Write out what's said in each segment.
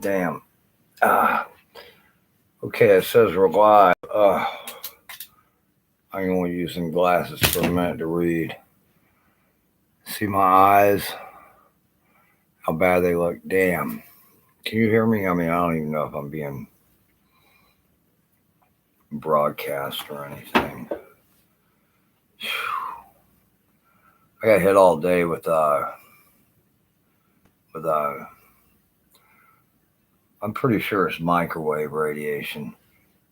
Damn. Ah. Okay, it says we're live. I'm only using glasses for a minute to read. See my eyes? How bad they look. Damn. Can you hear me? I mean, I don't even know if I'm being broadcast or anything. I got hit all day with I'm pretty sure it's microwave radiation,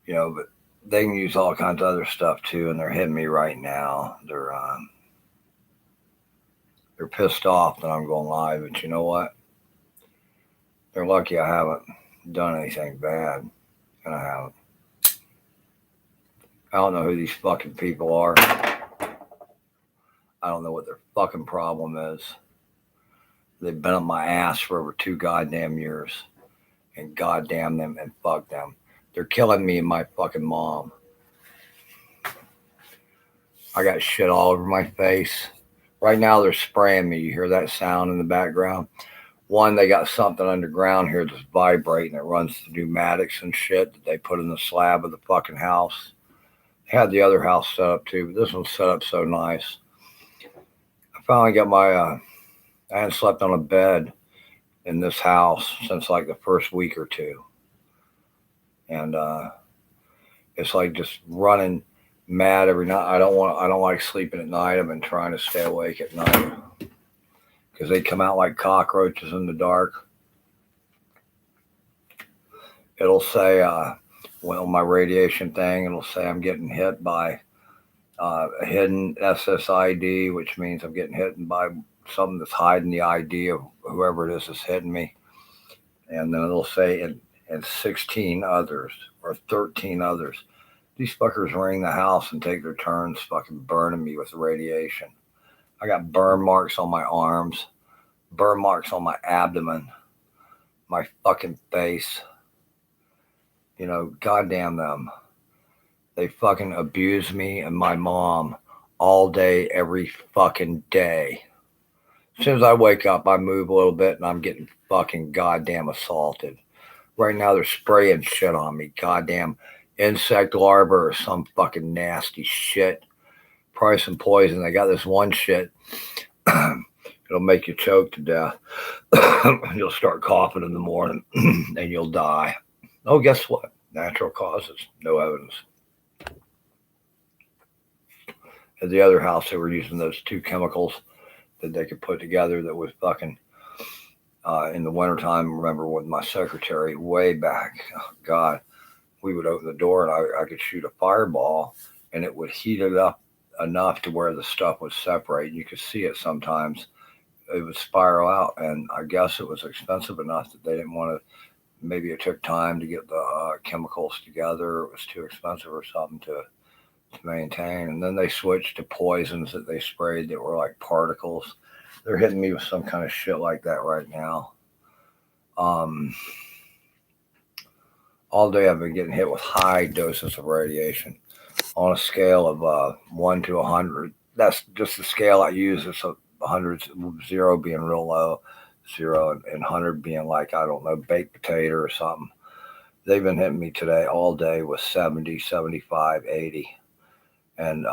but they can use all kinds of other stuff too, and they're hitting me right now. They're pissed off that I'm going live, but you know what? They're lucky I haven't done anything bad, and I haven't. I don't know who these fucking people are. I don't know what their fucking problem is. They've been up my ass for over 2 goddamn years, and goddamn them and fuck them. They're killing me and my fucking mom. I got shit all over my face. Right now they're spraying me. You hear that sound in the background? One, they got something underground here that's vibrating. It runs the pneumatics and shit that they put in the slab of the fucking house. They had the other house set up too, but this one's set up so nice. I finally got I hadn't slept on a bed in this house since like the first week or two. And it's like just running mad every night. I don't like sleeping at night. I've been trying to stay awake at night because they come out like cockroaches in the dark. It'll say, well, my radiation thing, it'll say I'm getting hit by a hidden SSID, which means I'm getting hit by something that's hiding the ID of whoever it is that's hitting me. And then it'll say, and 16 others or 13 others. These fuckers ring the house and take their turns fucking burning me with the radiation. I got burn marks on my arms, burn marks on my abdomen, my fucking face. Goddamn them. They fucking abuse me and my mom all day, every fucking day. As soon as I wake up, I move a little bit and I'm getting fucking goddamn assaulted. Right now they're spraying shit on me. Goddamn insect larvae or some fucking nasty shit. Probably some poison. They got this one shit. It'll make you choke to death. You'll start coughing in the morning and you'll die. Oh, guess what? Natural causes. No evidence. At the other house, they were using those 2 chemicals that they could put together that was fucking in the wintertime. Remember with my secretary way back, oh God, we would open the door and I could shoot a fireball and it would heat it up enough to where the stuff would separate. You could see it sometimes. It would spiral out, and I guess it was expensive enough that they didn't want to. Maybe it took time to get the chemicals together. It was too expensive or something to maintain. And then they switched to poisons that they sprayed that were like particles. They're hitting me with some kind of shit like that right now. All day I've been getting hit with high doses of radiation on a scale of 1 to 100. That's just the scale I use. It's 100, 0 being real low, 0 and 100 being like, I don't know, baked potato or something. They've been hitting me today all day with 70, 75, 80. And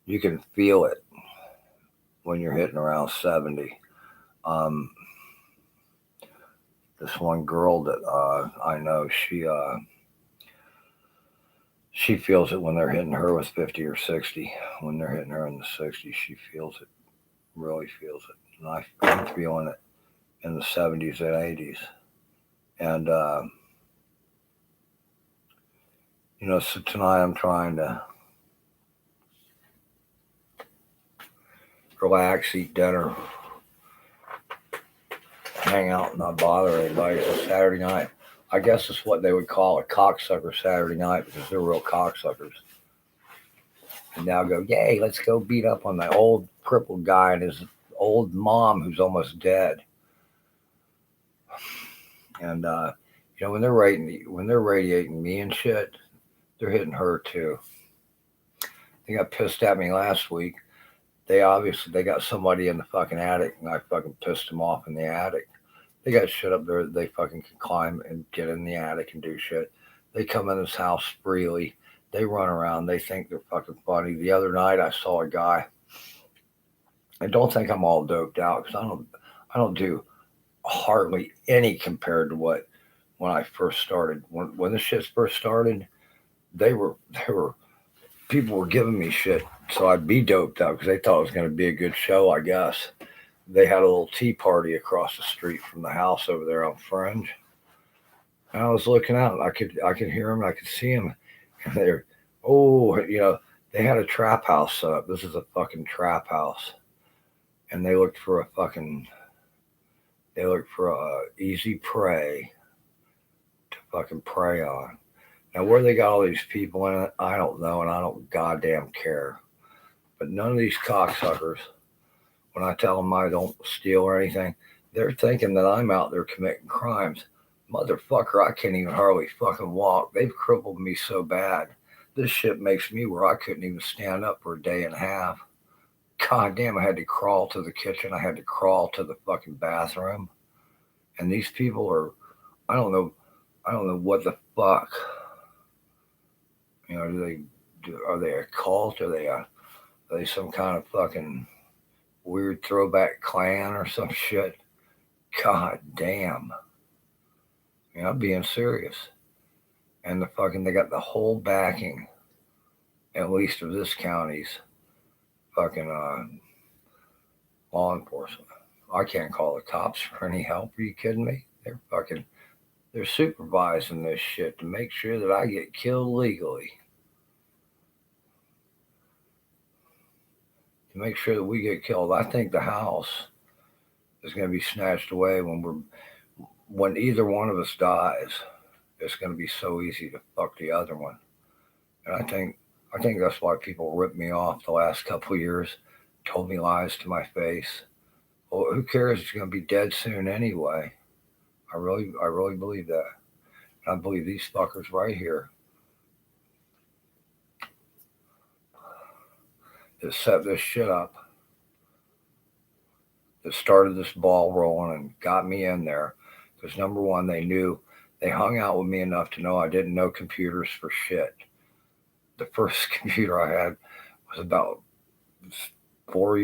you can feel it when you're hitting around 70. This one girl that I know, she feels it when they're hitting her with 50 or 60. When they're hitting her in the 60s, she feels it, really feels it. And I'm feeling it in the 70s and 80s. And, so tonight I'm trying to relax, eat dinner, hang out, and not bother anybody. It's a Saturday night. I guess it's what they would call a cocksucker Saturday night because they're real cocksuckers. And now go, yay, let's go beat up on the old crippled guy and his old mom who's almost dead. And when they're radiating me and shit, they're hitting her too. They got pissed at me last week. They got somebody in the fucking attic, and I fucking pissed them off in the attic. They got shit up there that they fucking can climb and get in the attic and do shit. They come in this house freely. They run around. They think they're fucking funny. The other night I saw a guy. I don't think I'm all doped out because I don't do hardly any compared to what when I first started. When this shit first started, they were people were giving me shit, so I'd be doped out because they thought it was going to be a good show. I guess they had a little tea party across the street from the house over there on Fringe, and I was looking out. And I could hear them. I could see them, and they're they had a trap house set up. This is a fucking trap house, and they looked for a easy prey to fucking prey on. Now, where they got all these people in it, I don't know, and I don't goddamn care. But none of these cocksuckers, when I tell them I don't steal or anything, they're thinking that I'm out there committing crimes. Motherfucker, I can't even hardly fucking walk. They've crippled me so bad. This shit makes me where I couldn't even stand up for a day and a half. God damn, I had to crawl to the kitchen. I had to crawl to the fucking bathroom. And these people are, I don't know, what the fuck. Are they a cult? Are they some kind of fucking weird throwback clan or some shit? God damn. I'm being serious. And they got the whole backing, at least of this county's fucking law enforcement. I can't call the cops for any help. Are you kidding me? They're supervising this shit to make sure that I get killed legally. To make sure that we get killed. I think the house is going to be snatched away when either one of us dies. It's going to be so easy to fuck the other one. And I think that's why people ripped me off the last couple of years, told me lies to my face. Well, who cares? It's going to be dead soon anyway. I really believe that. And I believe these fuckers right here that set this shit up, that started this ball rolling and got me in there. Because number one, they hung out with me enough to know I didn't know computers for shit. The first computer I had was about 3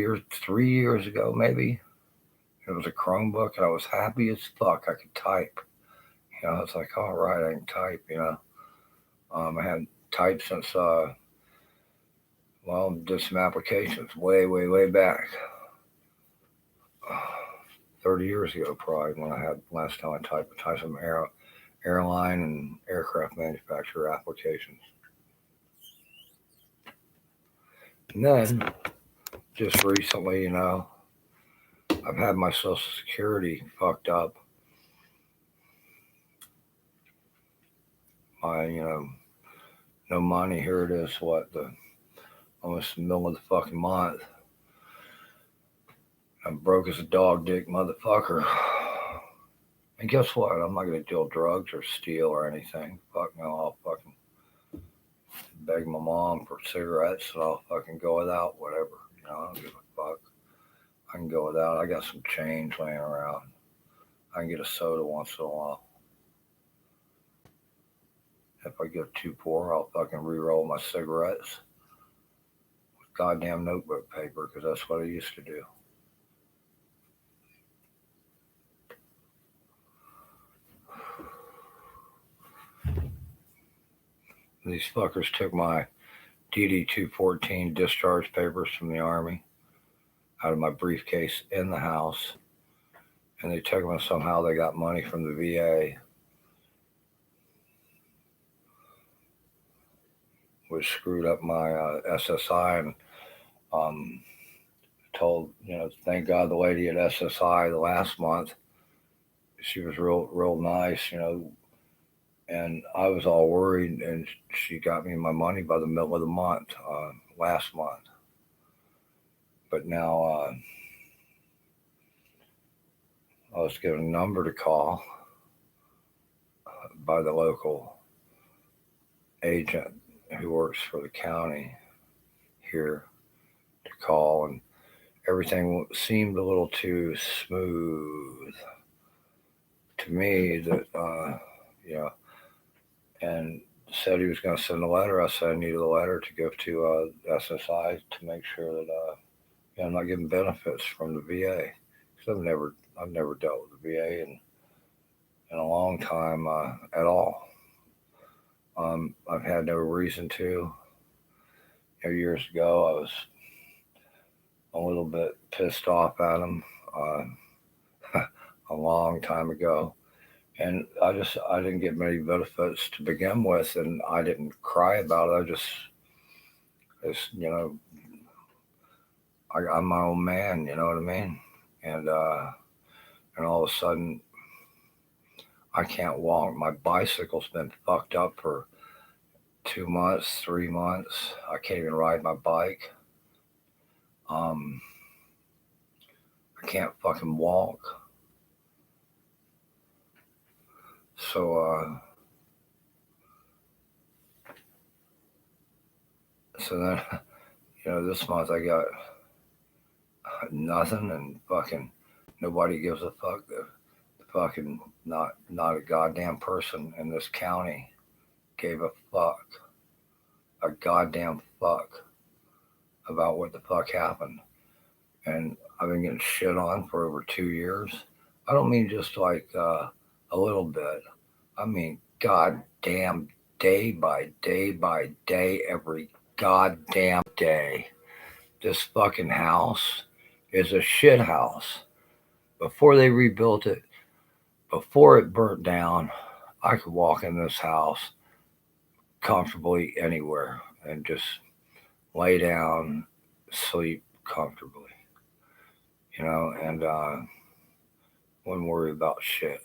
years ago, maybe. It was a Chromebook, and I was happy as fuck. I could type. I was like, all right, I can type. I hadn't typed since did some applications way, way, way back. 30 years ago, probably, when I had last time I typed some airline and aircraft manufacturer applications. And then, just recently, I've had my Social Security fucked up. No money. Here it is, almost the middle of the fucking month. I'm broke as a dog dick motherfucker. And guess what? I'm not going to deal drugs or steal or anything. Fuck no, I'll fucking beg my mom for cigarettes and I'll fucking go without, whatever. I don't give a fuck. I can go without. I got some change laying around. I can get a soda once in a while. If I get too poor, I'll fucking re-roll my cigarettes with goddamn notebook paper because that's what I used to do. These fuckers took my DD-214 discharge papers from the Army out of my briefcase in the house, and they took them and somehow they got money from the VA, which screwed up my SSI, and thank God the lady at SSI the last month, she was real nice, and I was all worried, and she got me my money by the middle of the month, last month. But now I was given a number to call by the local agent who works for the county here to call, and everything seemed a little too smooth. to me that, you know, and said he was going to send a letter. I said I needed a letter to go to SSI to make sure that I'm not getting benefits from the VA, because I've never dealt with the VA in a long time at all. I've had no reason to. Years ago, I was a little bit pissed off at them a long time ago, and I didn't get many benefits to begin with, and I didn't cry about it. I'm my own man, you know what I mean? And all of a sudden, I can't walk. My bicycle's been fucked up for 2 months, 3 months. I can't even ride my bike. I can't fucking walk. So, so then, this month I got nothing, and fucking nobody gives a fuck. The fucking not a goddamn person in this county gave a fuck, a goddamn fuck about what the fuck happened. And I've been getting shit on for over 2 years. I don't mean just like a little bit. I mean goddamn day by day by day, every goddamn day. This fucking house is a shit house. Before they rebuilt it, before it burnt down, I could walk in this house comfortably anywhere and just lay down, sleep comfortably, and wouldn't worry about shit.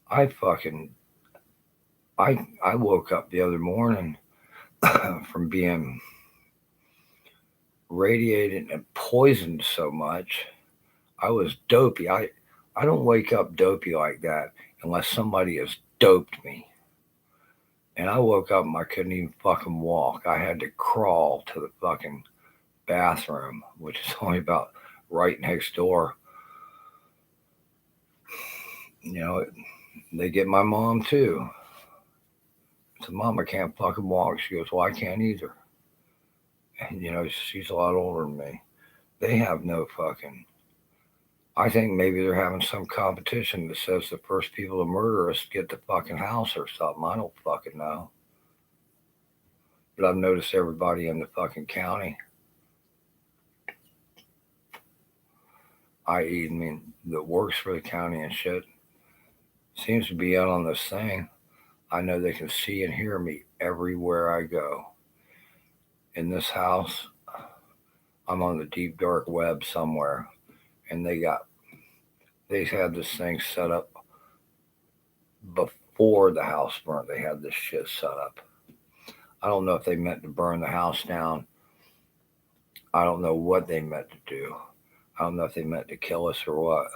I fucking I woke up the other morning from being radiated and poisoned so much. I was dopey. I don't wake up dopey like that unless somebody has doped me. And I woke up and I couldn't even fucking walk. I had to crawl to the fucking bathroom, which is only about right next door. They get my mom too. I said, Mom, I can't fucking walk. She goes, well, I can't either. And, she's a lot older than me. They have no fucking. I think maybe they're having some competition that says the first people to murder us get the fucking house or something. I don't fucking know. But I've noticed everybody in the fucking county, i.e., that works for the county and shit, seems to be out on this thing. I know they can see and hear me everywhere I go. In this house, I'm on the deep dark web somewhere, and they had this thing set up before the house burnt. They had this shit set up. I don't know if they meant to burn the house down. I don't know what they meant to do. I don't know if they meant to kill us or what.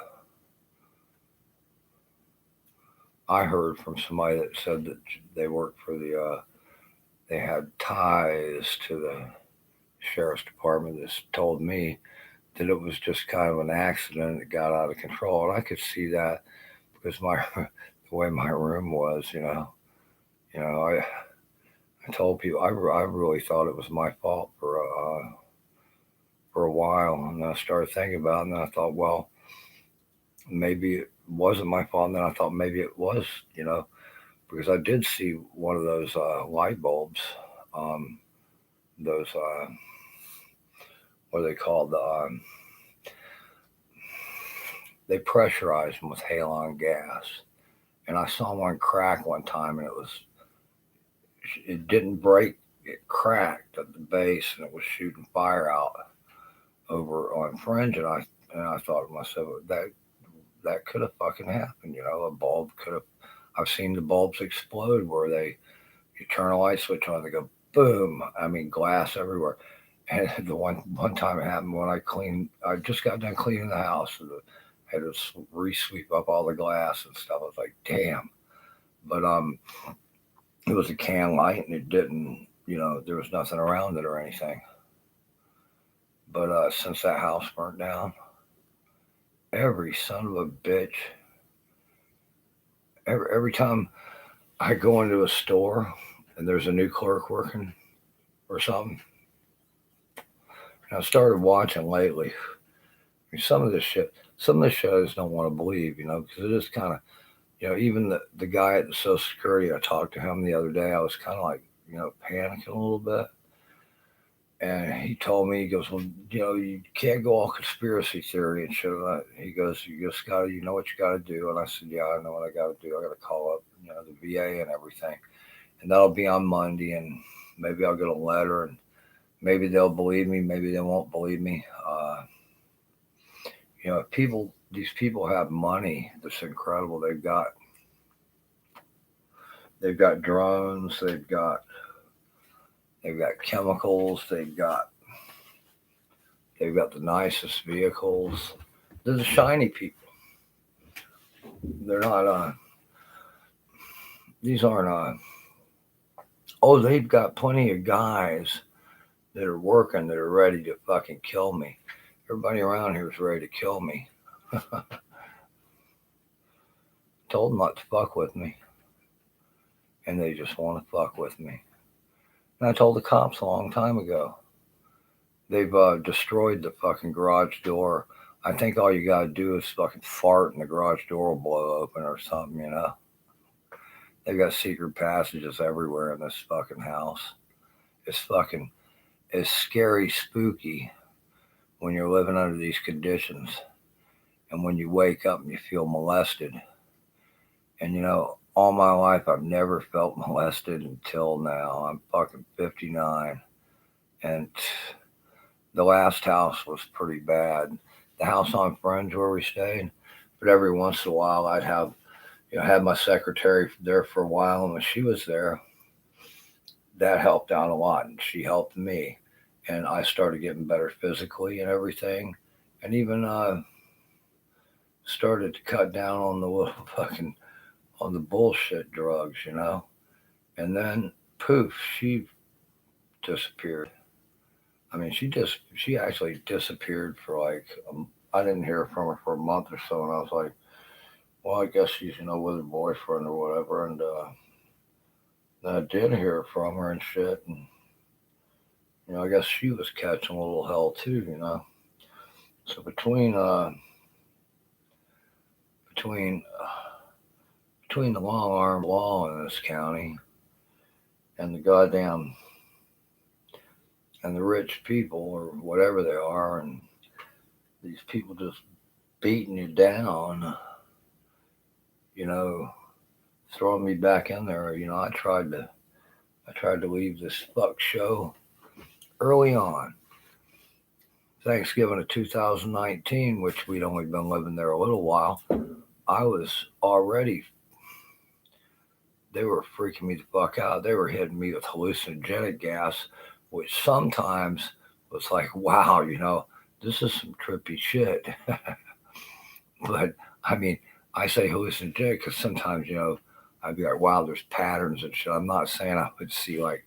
I heard from somebody that said that they worked for they had ties to the sheriff's department that told me that it was just kind of an accident that got out of control. And I could see that because the way my room was, I told people I really thought it was my fault for a while, and I started thinking about it, and then I thought, well, maybe it wasn't my fault, and then I thought maybe it was, because I did see one of those light bulbs, those what are they called? They pressurize them with halon gas, and I saw one crack one time, and it didn't break, it cracked at the base, and it was shooting fire out over on Fringe, and I thought to myself, that could have fucking happened, a bulb could have. I've seen the bulbs explode where you turn a light switch on, they go boom. I mean, glass everywhere. And the one time it happened when I just got done cleaning the house. I had to re-sweep up all the glass and stuff. I was like, damn. But it was a can light, and it didn't, there was nothing around it or anything. But since that house burnt down, every son of a bitch every time I go into a store and there's a new clerk working or something, and I started watching lately. I mean, some of the shows don't want to believe, because it is kind of, even the guy at the Social Security, I talked to him the other day. I was kind of like, panicking a little bit. And he told me, he goes, well, you can't go all conspiracy theory and shit. He goes, you just got to, you know what you got to do. And I said, yeah, I know what I got to do. I got to call up, the VA and everything. And that'll be on Monday. And maybe I'll get a letter, and maybe they'll believe me. Maybe they won't believe me. These people have money that's incredible. They've got drones. They've got chemicals. They've got the nicest vehicles. They're the shiny people. They're not. These aren't. Oh, they've got plenty of guys that are working that are ready to fucking kill me. Everybody around here is ready to kill me. Told them not to fuck with me, and they just want to fuck with me. And I told the cops a long time ago. They've destroyed the fucking garage door. I think all you gotta do is fucking fart and the garage door will blow open or something. They've got secret passages everywhere in this fucking house. It's scary, spooky when you're living under these conditions, and when you wake up and you feel molested. And all my life I've never felt molested until now. I'm fucking 59, and the last house was pretty bad. The house on Friends where we stayed, but every once in a while I'd have my secretary there for a while, and when she was there, that helped out a lot, and she helped me, and I started getting better physically and everything, and even started to cut down on the little fucking on the bullshit drugs. And then poof, she disappeared. I mean, she actually disappeared for like I didn't hear from her for a month or so, and I was like, well, I guess she's with her boyfriend or whatever, and then I did hear from her and shit, and I guess she was catching a little hell too. So between between the long arm law in this county and the goddamn and the rich people or whatever they are, and these people just beating you down, you know, throwing me back in there. I tried to leave this fuck show early on. Thanksgiving of 2019, which we'd only been living there a little while, I was already, they were freaking me the fuck out. They were hitting me with hallucinogenic gas, which sometimes was like, wow, this is some trippy shit. But I mean, I say hallucinogenic because sometimes, I'd be like, wow, there's patterns and shit. I'm not saying I would see like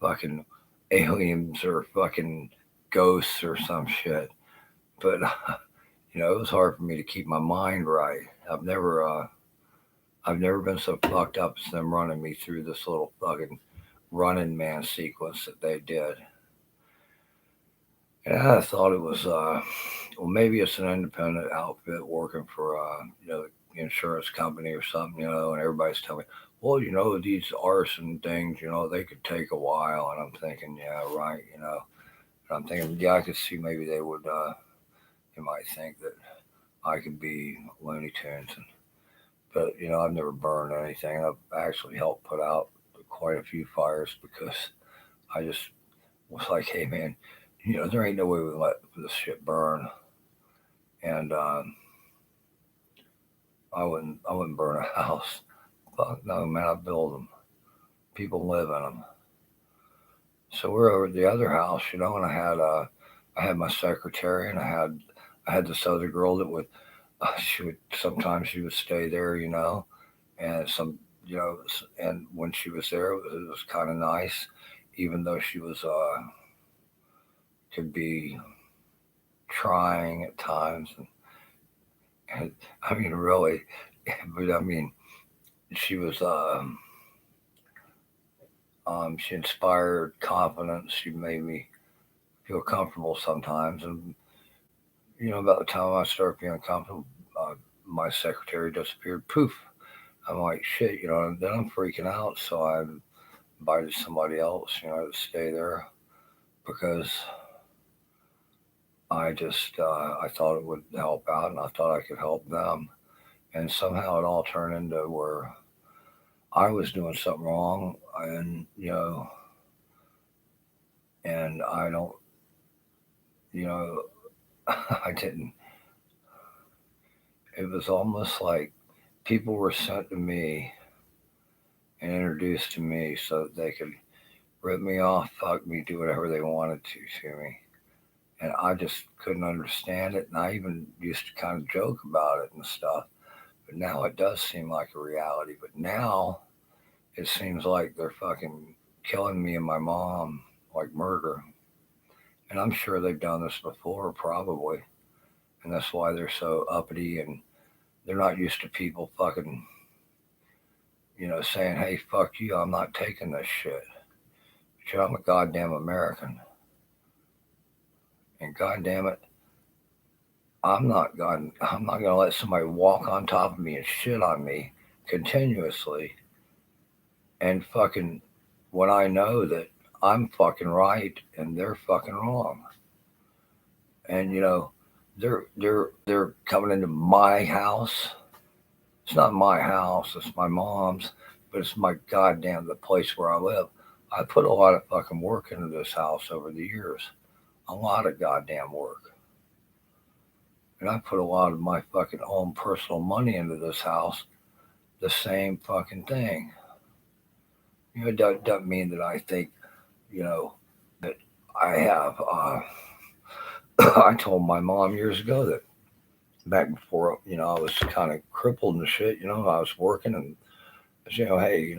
fucking aliens or fucking ghosts or some shit, but it was hard for me to keep my mind right. I've never been so fucked up as them running me through this little fucking Running Man sequence that they did. And I thought it was, well, maybe it's an independent outfit working for, the insurance company or something, and everybody's telling me, well, these arson things, they could take a while. And I'm thinking, yeah, right, And I'm thinking, yeah, I could see maybe they might think that I could be Looney Tunes. But, I've never burned anything. I've actually helped put out quite a few fires because I just was like, hey, man, there ain't no way we let this shit burn. And I wouldn't burn a house. Fuck no, man, I build them. People live in them. So we're over at the other house, and I had my secretary, and I had this other girl that would she would stay there, and and when she was there, it was kind of nice, even though she was could be trying at times, and I mean really, but I mean she was she inspired confidence. She made me feel comfortable sometimes, and about the time I started feeling comfortable, my secretary disappeared. Poof. I'm like, shit, and then I'm freaking out. So I invited somebody else, to stay there because I thought it would help out and I thought I could help them. And somehow it all turned into where I was doing something wrong and, and I don't, you know, I didn't, it was almost like people were sent to me and introduced to me so that they could rip me off, fuck me, do whatever they wanted to me. And I just couldn't understand it. And I even used to kind of joke about it and stuff. But now it does seem like a reality. But now it seems like they're fucking killing me and my mom, like murder. And I'm sure they've done this before, probably. And that's why they're so uppity and they're not used to people fucking, saying, hey, fuck you, I'm not taking this shit. But I'm a goddamn American. And goddamn it, I'm not gonna let somebody walk on top of me and shit on me continuously and fucking when I know that I'm fucking right and they're fucking wrong. And they're coming into my house. It's not my house, it's my mom's, but it's my goddamn the place where I live. I put a lot of fucking work into this house over the years. A lot of goddamn work. And I put a lot of my fucking own personal money into this house. The same fucking thing. It doesn't mean that I think, that I have. I told my mom years ago that back before, I was kind of crippled and shit, I was working and, hey,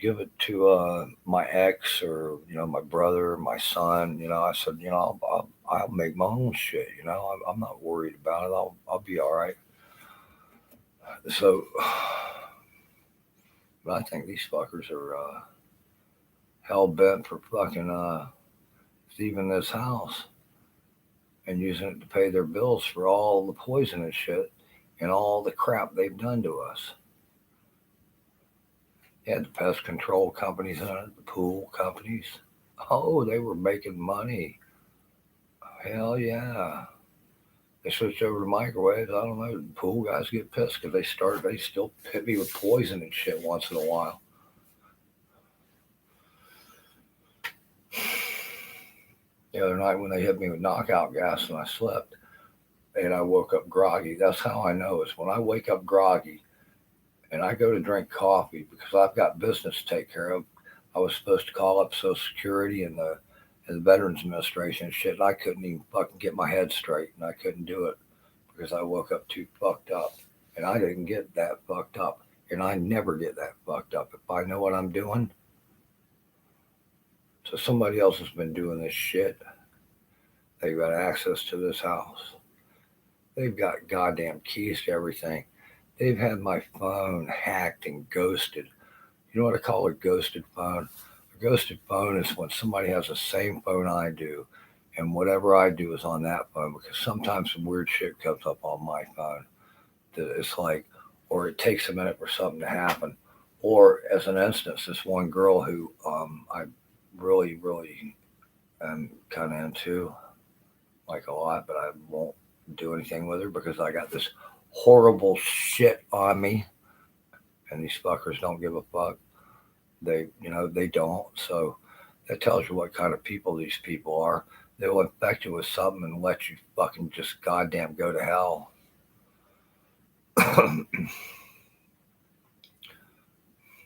give it to my ex or, my brother, my son, I said, I'll make my own shit, I'm not worried about it. I'll be all right. So, but I think these fuckers are hell bent for fucking thieving this house and using it to pay their bills for all the poisonous shit and all the crap they've done to us. Yeah, the pest control companies on it, the pool companies. Oh, they were making money. Hell yeah. They switched over to microwaves. I don't know. The pool guys get pissed because they still hit me with poison and shit once in a while. The other night when they hit me with knockout gas and I slept and I woke up groggy, that's how I know is when I wake up groggy and I go to drink coffee because I've got business to take care of. I was supposed to call up Social Security and the Veterans Administration and shit, and I couldn't even fucking get my head straight, and I couldn't do it because I woke up too fucked up, and I didn't get that fucked up, and I never get that fucked up if I know what I'm doing. So somebody else has been doing this shit. They've got access to this house. They've got goddamn keys to everything. They've had my phone hacked and ghosted. You know what I call a ghosted phone? A ghosted phone is when somebody has the same phone I do, and whatever I do is on that phone because sometimes some weird shit comes up on my phone. That it's like, or it takes a minute for something to happen. Or as an instance, this one girl who I really, really am kind of into, like a lot, but I won't do anything with her because I got this horrible shit on me, and these fuckers don't give a fuck. They don't. So that tells you what kind of people these people are. They'll infect you with something and let you fucking just goddamn go to hell.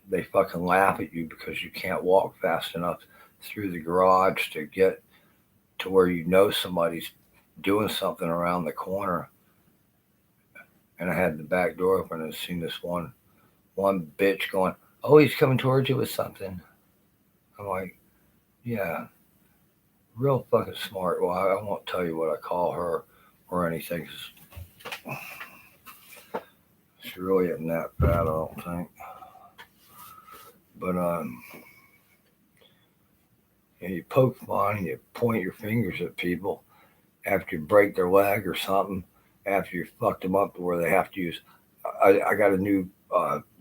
They fucking laugh at you because you can't walk fast enough through the garage to get to where somebody's doing something around the corner. And I had the back door open and seen this one bitch going, oh, he's coming towards you with something. I'm like, yeah, real fucking smart. Well, I won't tell you what I call her or anything. really isn't that bad, I don't think. But you poke fun, you point your fingers at people after you break their leg or something, after you fucked them up to where they have to use. I got a new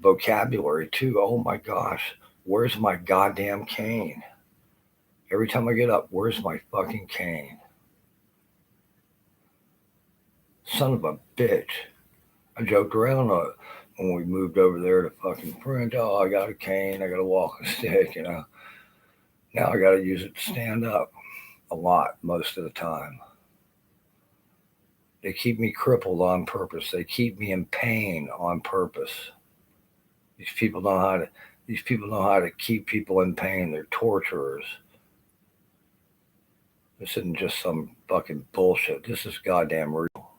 vocabulary too. Oh my gosh, where's my goddamn cane? Every time I get up, where's my fucking cane? Son of a bitch. I joked around when we moved over there to fucking Brent. Oh, I got a cane. I got a walking stick. Now I got to use it to stand up a lot most of the time. They keep me crippled on purpose. They keep me in pain on purpose. These people know how to. These people know how to keep people in pain. They're torturers. This isn't just some fucking bullshit. This is goddamn real.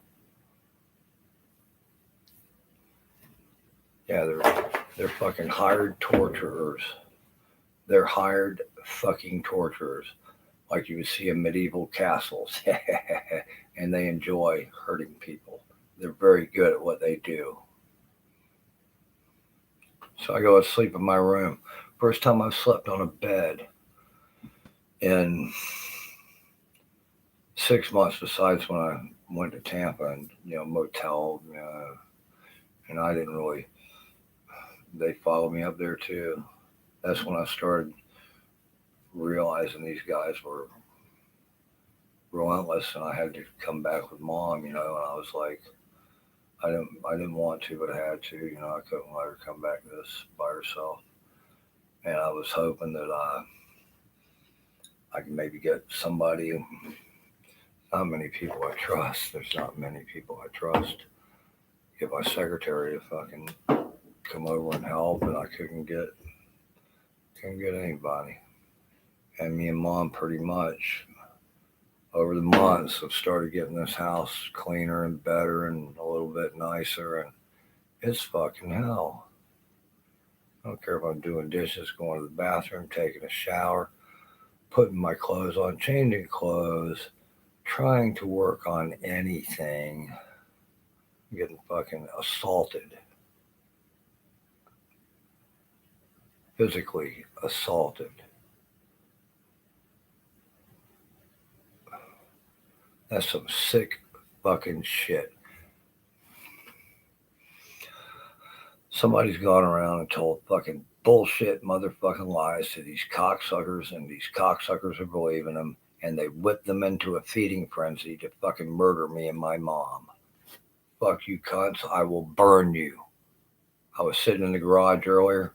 Yeah, they're fucking hired torturers. They're hired fucking torturers, like you would see in medieval castles, and they enjoy hurting people. They're very good at what they do. So I go to sleep in my room. First time I've slept on a bed in 6 months, besides when I went to Tampa and motel, and I didn't really. They followed me up there too. That's when I started realizing these guys were relentless, and I had to come back with mom. And I was like, I didn't want to, but I had to. I couldn't let her come back to this by herself, and I was hoping that I could maybe get somebody. Not many people I trust. There's not many people I trust. Get my secretary to fucking come over and help, and I couldn't get anybody. And me and mom pretty much over the months have started getting this house cleaner and better and a little bit nicer, and it's fucking hell. I don't care if I'm doing dishes, going to the bathroom, taking a shower, putting my clothes on, changing clothes, trying to work on anything, getting fucking assaulted. Physically assaulted. That's some sick fucking shit. Somebody's gone around and told fucking bullshit motherfucking lies to these cocksuckers, and these cocksuckers are believing them, and they whip them into a feeding frenzy to fucking murder me and my mom. Fuck you cunts, I will burn you. I was sitting in the garage earlier,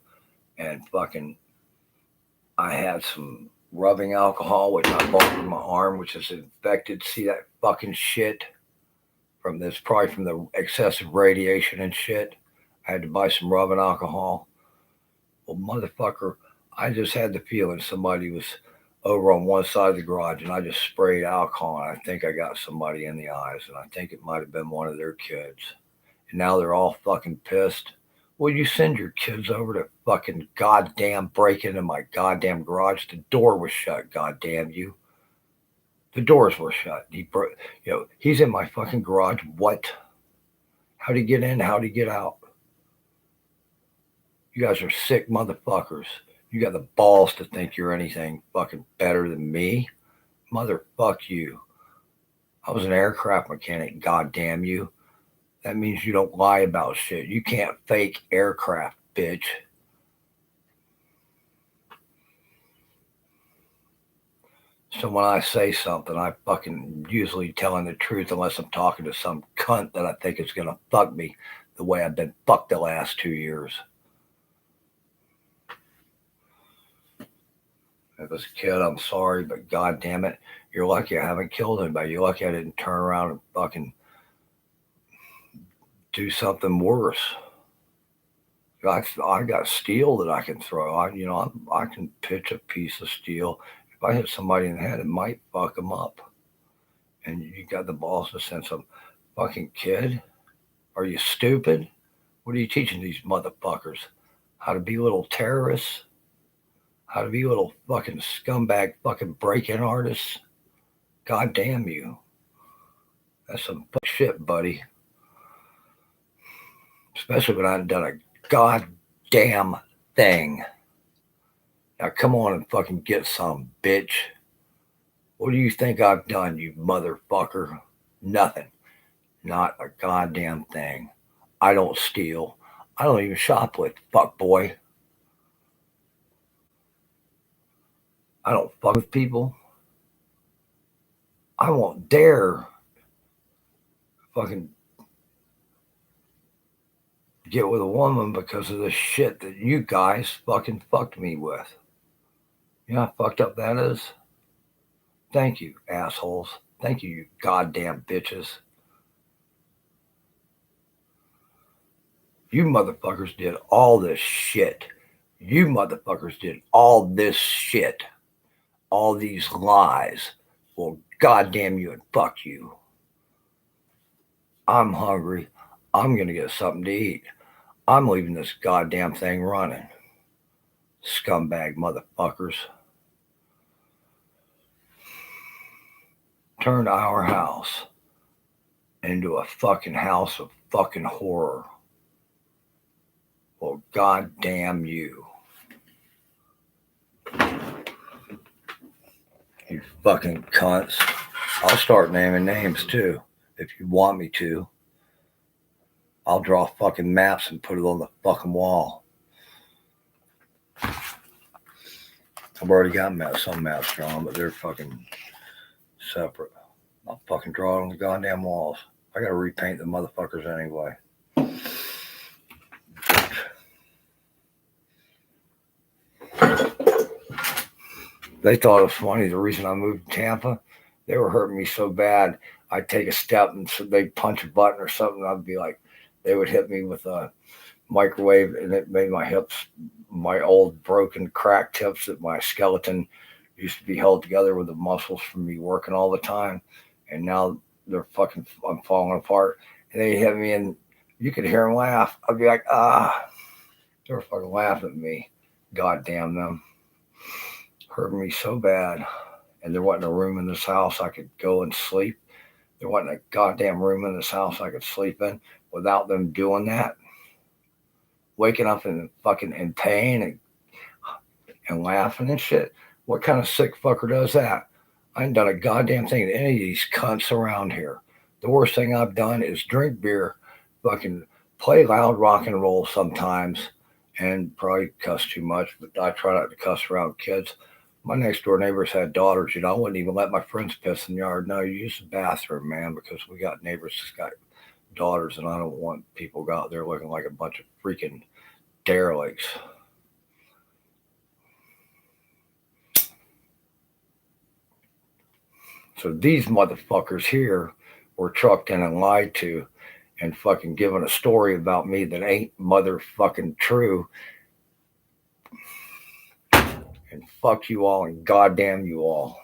and fucking I had some rubbing alcohol, which I bought from my arm, which is infected. See that fucking shit from this, probably from the excessive radiation and shit. I had to buy some rubbing alcohol. Well, motherfucker, I just had the feeling somebody was over on one side of the garage, and I just sprayed alcohol, and I think I got somebody in the eyes, and I think it might have been one of their kids. And now they're all fucking pissed. Will you send your kids over to fucking goddamn break into my goddamn garage? The door was shut, goddamn you. The doors were shut. He's in my fucking garage. What? How'd he get in? How'd he get out? You guys are sick motherfuckers. You got the balls to think you're anything fucking better than me? Motherfuck you. I was an aircraft mechanic, goddamn you. That means you don't lie about shit. You can't fake aircraft, bitch. So when I say something, I fucking usually telling the truth unless I'm talking to some cunt that I think is going to fuck me the way I've been fucked the last 2 years. If it's a kid, I'm sorry, but god damn it, you're lucky I haven't killed anybody. You're lucky I didn't turn around and fucking do something worse. I got steel that I can throw. I can pitch a piece of steel. If I hit somebody in the head, it might fuck them up. And you got the balls to send some fucking kid? Are you stupid? What are you teaching these motherfuckers? How to be little terrorists? How to be little fucking scumbag fucking break-in artists? God damn you. That's some shit, buddy. especially when I haven't done a goddamn thing. Now come on and fucking get some, bitch. What do you think I've done, you motherfucker? Nothing. Not a goddamn thing. I don't steal. I don't even shoplift, fuck boy. I don't fuck with people. I won't dare fucking get with a woman because of the shit that you guys fucking fucked me with. You know how fucked up that is? Thank you, assholes. Thank you, you goddamn bitches. You motherfuckers did all this shit. You motherfuckers did all this shit. All these lies. Well, goddamn you and fuck you. I'm hungry. I'm gonna get something to eat. I'm leaving this goddamn thing running. Scumbag motherfuckers. Turned our house into a fucking house of fucking horror. Well, goddamn you. You fucking cunts. I'll start naming names too, if you want me to. I'll draw fucking maps and put it on the fucking wall. I've already got some maps drawn, but they're fucking separate. I'll fucking draw it on the goddamn walls. I gotta repaint the motherfuckers anyway. They thought it was funny. The reason I moved to Tampa, they were hurting me so bad. I'd take a step and so they'd punch a button or something. I'd be like, they would hit me with a microwave and it made my hips, my old broken cracked hips that my skeleton used to be held together with the muscles from me working all the time. And now they're fucking, I'm falling apart. And they hit me and you could hear them laugh. I'd be like, they were fucking laughing at me. God damn them. Hurt me so bad. And there wasn't a room in this house I could go and sleep. There wasn't a goddamn room in this house I could sleep in without them doing that. Waking up in fucking in pain and laughing and shit. What kind of sick fucker does that? I ain't done a goddamn thing to any of these cunts around here. The worst thing I've done is drink beer, fucking play loud rock and roll sometimes, and probably cuss too much, but I try not to cuss around kids. My next door neighbors had daughters, I wouldn't even let my friends piss in the yard. No, you use the bathroom, man, because we got neighbors that's got daughters, and I don't want people go out there looking like a bunch of freaking derelicts. So these motherfuckers here were trucked in and lied to and fucking given a story about me that ain't motherfucking true. And fuck you all and goddamn you all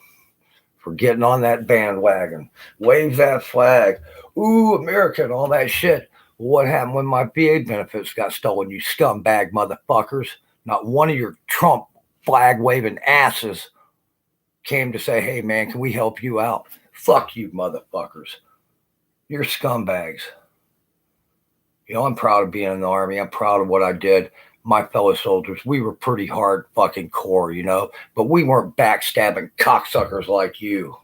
for getting on that bandwagon. Wave that flag. Ooh, America and all that shit. What happened when my VA benefits got stolen, you scumbag motherfuckers? Not one of your Trump flag waving asses came to say, hey man, can we help you out? Fuck you motherfuckers. You're scumbags. I'm proud of being in the Army. I'm proud of what I did. My fellow soldiers, we were pretty hard fucking core, but we weren't backstabbing cocksuckers like you.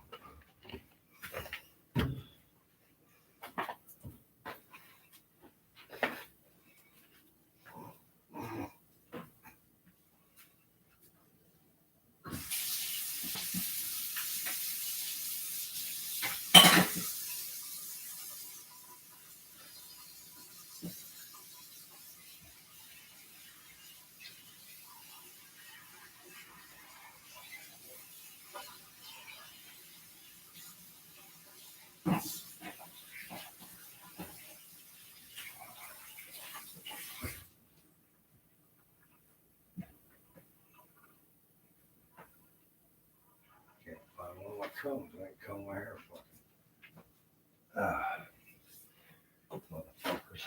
Can't find one of my combs. I ain't comb my hair fucking. Motherfuckers.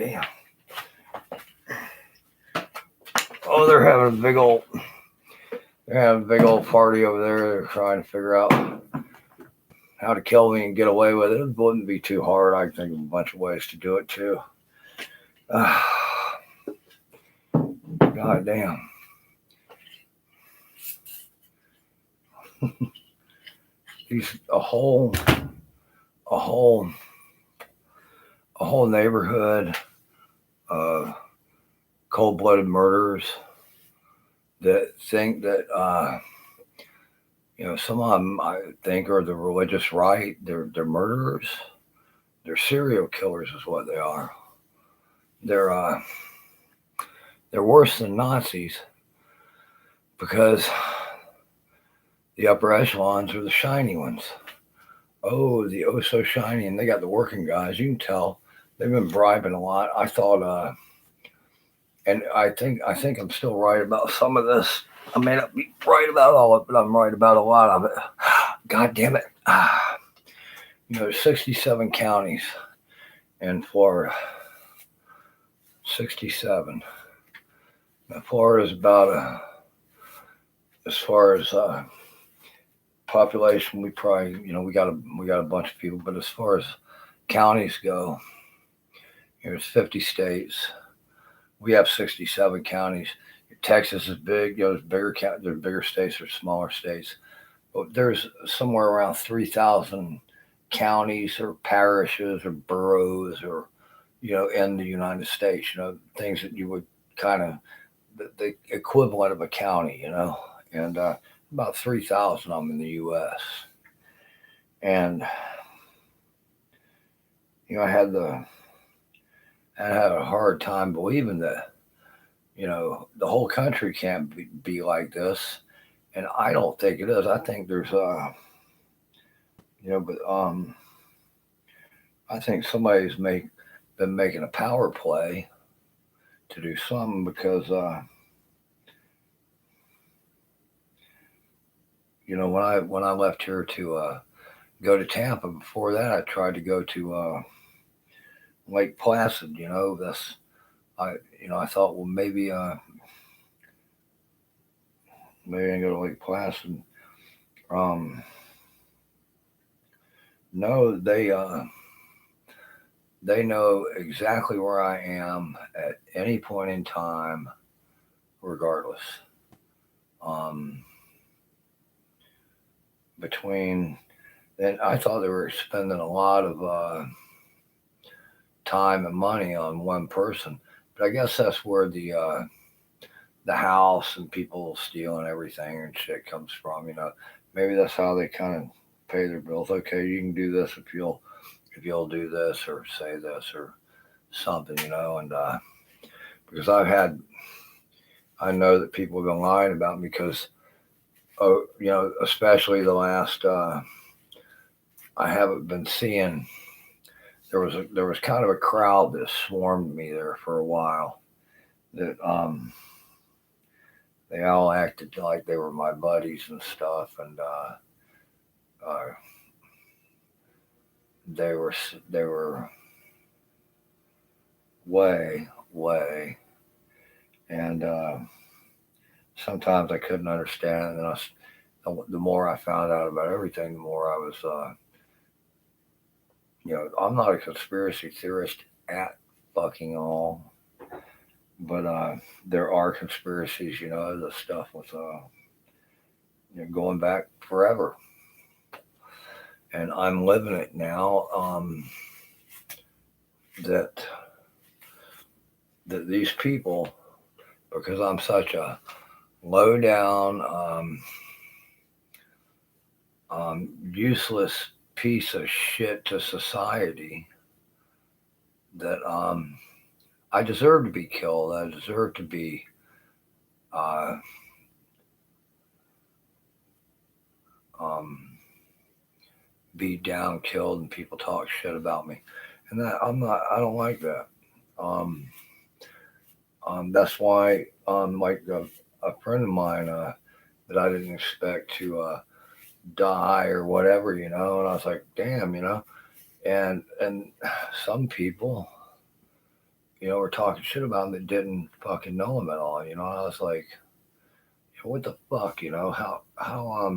damn. Oh, they're having a big old party over there. They're trying to figure out how to kill me and get away with it. It wouldn't be too hard. I can think of a bunch of ways to do it too. God damn. A whole neighborhood of cold-blooded murderers that think that some of them I think are the religious right. They're murderers. They're serial killers, is what they are. They're worse than Nazis because the upper echelons are the shiny ones. Oh, the oh so shiny, and they got the working guys. You can tell they've been bribing a lot. I thought, and I think I'm still right about some of this. I may not be right about all of it, but I'm right about a lot of it. God damn it. There's 67 counties in Florida. 67. Now, Florida is about as far as population, we probably, we got a bunch of people, but as far as counties go, there's 50 states. We have 67 counties. Texas is big. There's bigger states or smaller states. But there's somewhere around 3,000 counties or parishes or boroughs or, in the United States, things that you would kind of, the equivalent of a county, and about 3,000 of them in the U.S. And, I had a hard time believing that, the whole country can't be like this. And I don't think it is. I think there's, but I think somebody's been making a power play to do something because, when I left here to go to Tampa, before that I tried to go to Lake Placid. I thought, well, maybe I can go to Lake Placid. No, they know exactly where I am at any point in time, regardless. And I thought they were spending a lot of time and money on one person, but I guess that's where the house and people stealing everything and shit comes from. Maybe that's how they kind of pay their bills. Okay, you can do this if you'll do this or say this or something, and because I know that people have been lying about me because, especially the last, I haven't been seeing, there was kind of a crowd that swarmed me there for a while that, they all acted like they were my buddies and stuff. And, they were way, and sometimes I couldn't understand it. And the more I found out about everything, the more I was, I'm not a conspiracy theorist at fucking all, but there are conspiracies, the stuff with going back forever. And I'm living it now. That these people, because I'm such a low down, useless piece of shit to society, that I deserve to be killed. I deserve to be beat down, killed, and people talk shit about me. And that I don't like that. That's why, like a friend of mine that I didn't expect to die or whatever, and I was like, damn, and some people, were talking shit about him that didn't fucking know him at all. And I was like, what the fuck, how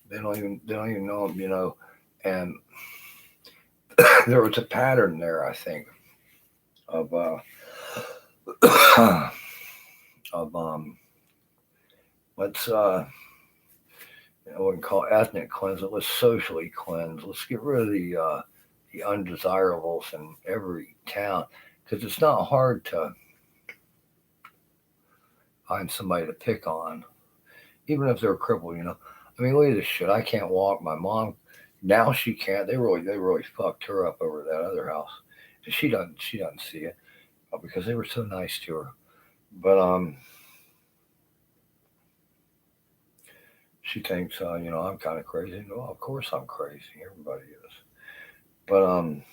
they don't even know him, and there was a pattern there, I think, of of let's I wouldn't call it ethnic cleanse it. Let's socially cleanse. Let's get rid of the undesirables in every town, because it's not hard to find somebody to pick on, even if they're crippled. I mean, look at this shit. I can't walk. My mom, now she can't. They really fucked her up over that other house, and she doesn't see it, because they were so nice to her. But she thinks I'm kind of crazy. Well, of course I'm crazy. Everybody is. But I'm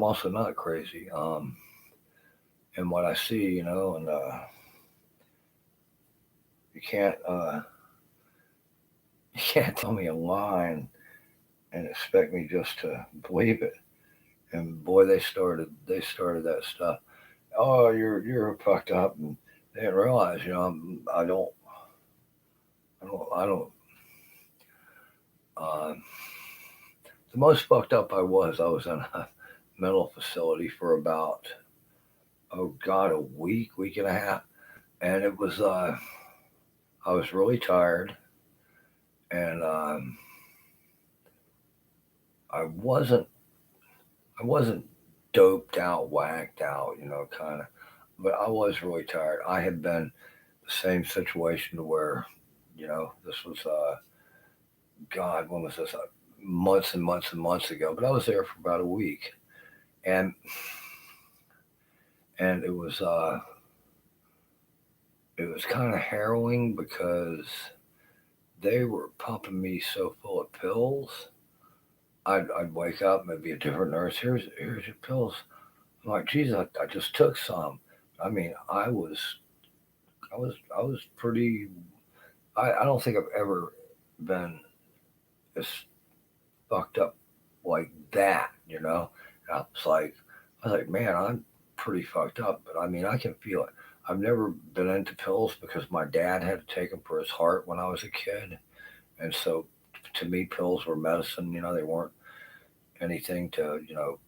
also not crazy. And what I see, and you can't you can't tell me a line and expect me just to believe it. And boy, they started that stuff. Oh, you're fucked up, and they didn't realize, I don't. Uh, the most fucked up I was in a mental facility for about, oh God, a week and a half, and it was I was really tired, and I wasn't I wasn't doped out, whacked out, kind of, but I was really tired. I had been the same situation to where, this was God, when was this? Months and months and months ago, but I was there for about a week, and it was kind of harrowing because they were pumping me so full of pills. I'd wake up, maybe a different nurse. Here's your pills. I'm like, geez, I just took some. I mean, I was pretty. I don't think I've ever been as fucked up like that. I was like, man, I'm pretty fucked up, but I mean, I can feel it. I've never been into pills because my dad had to take them for his heart when I was a kid, and so to me, pills were medicine. They weren't anything to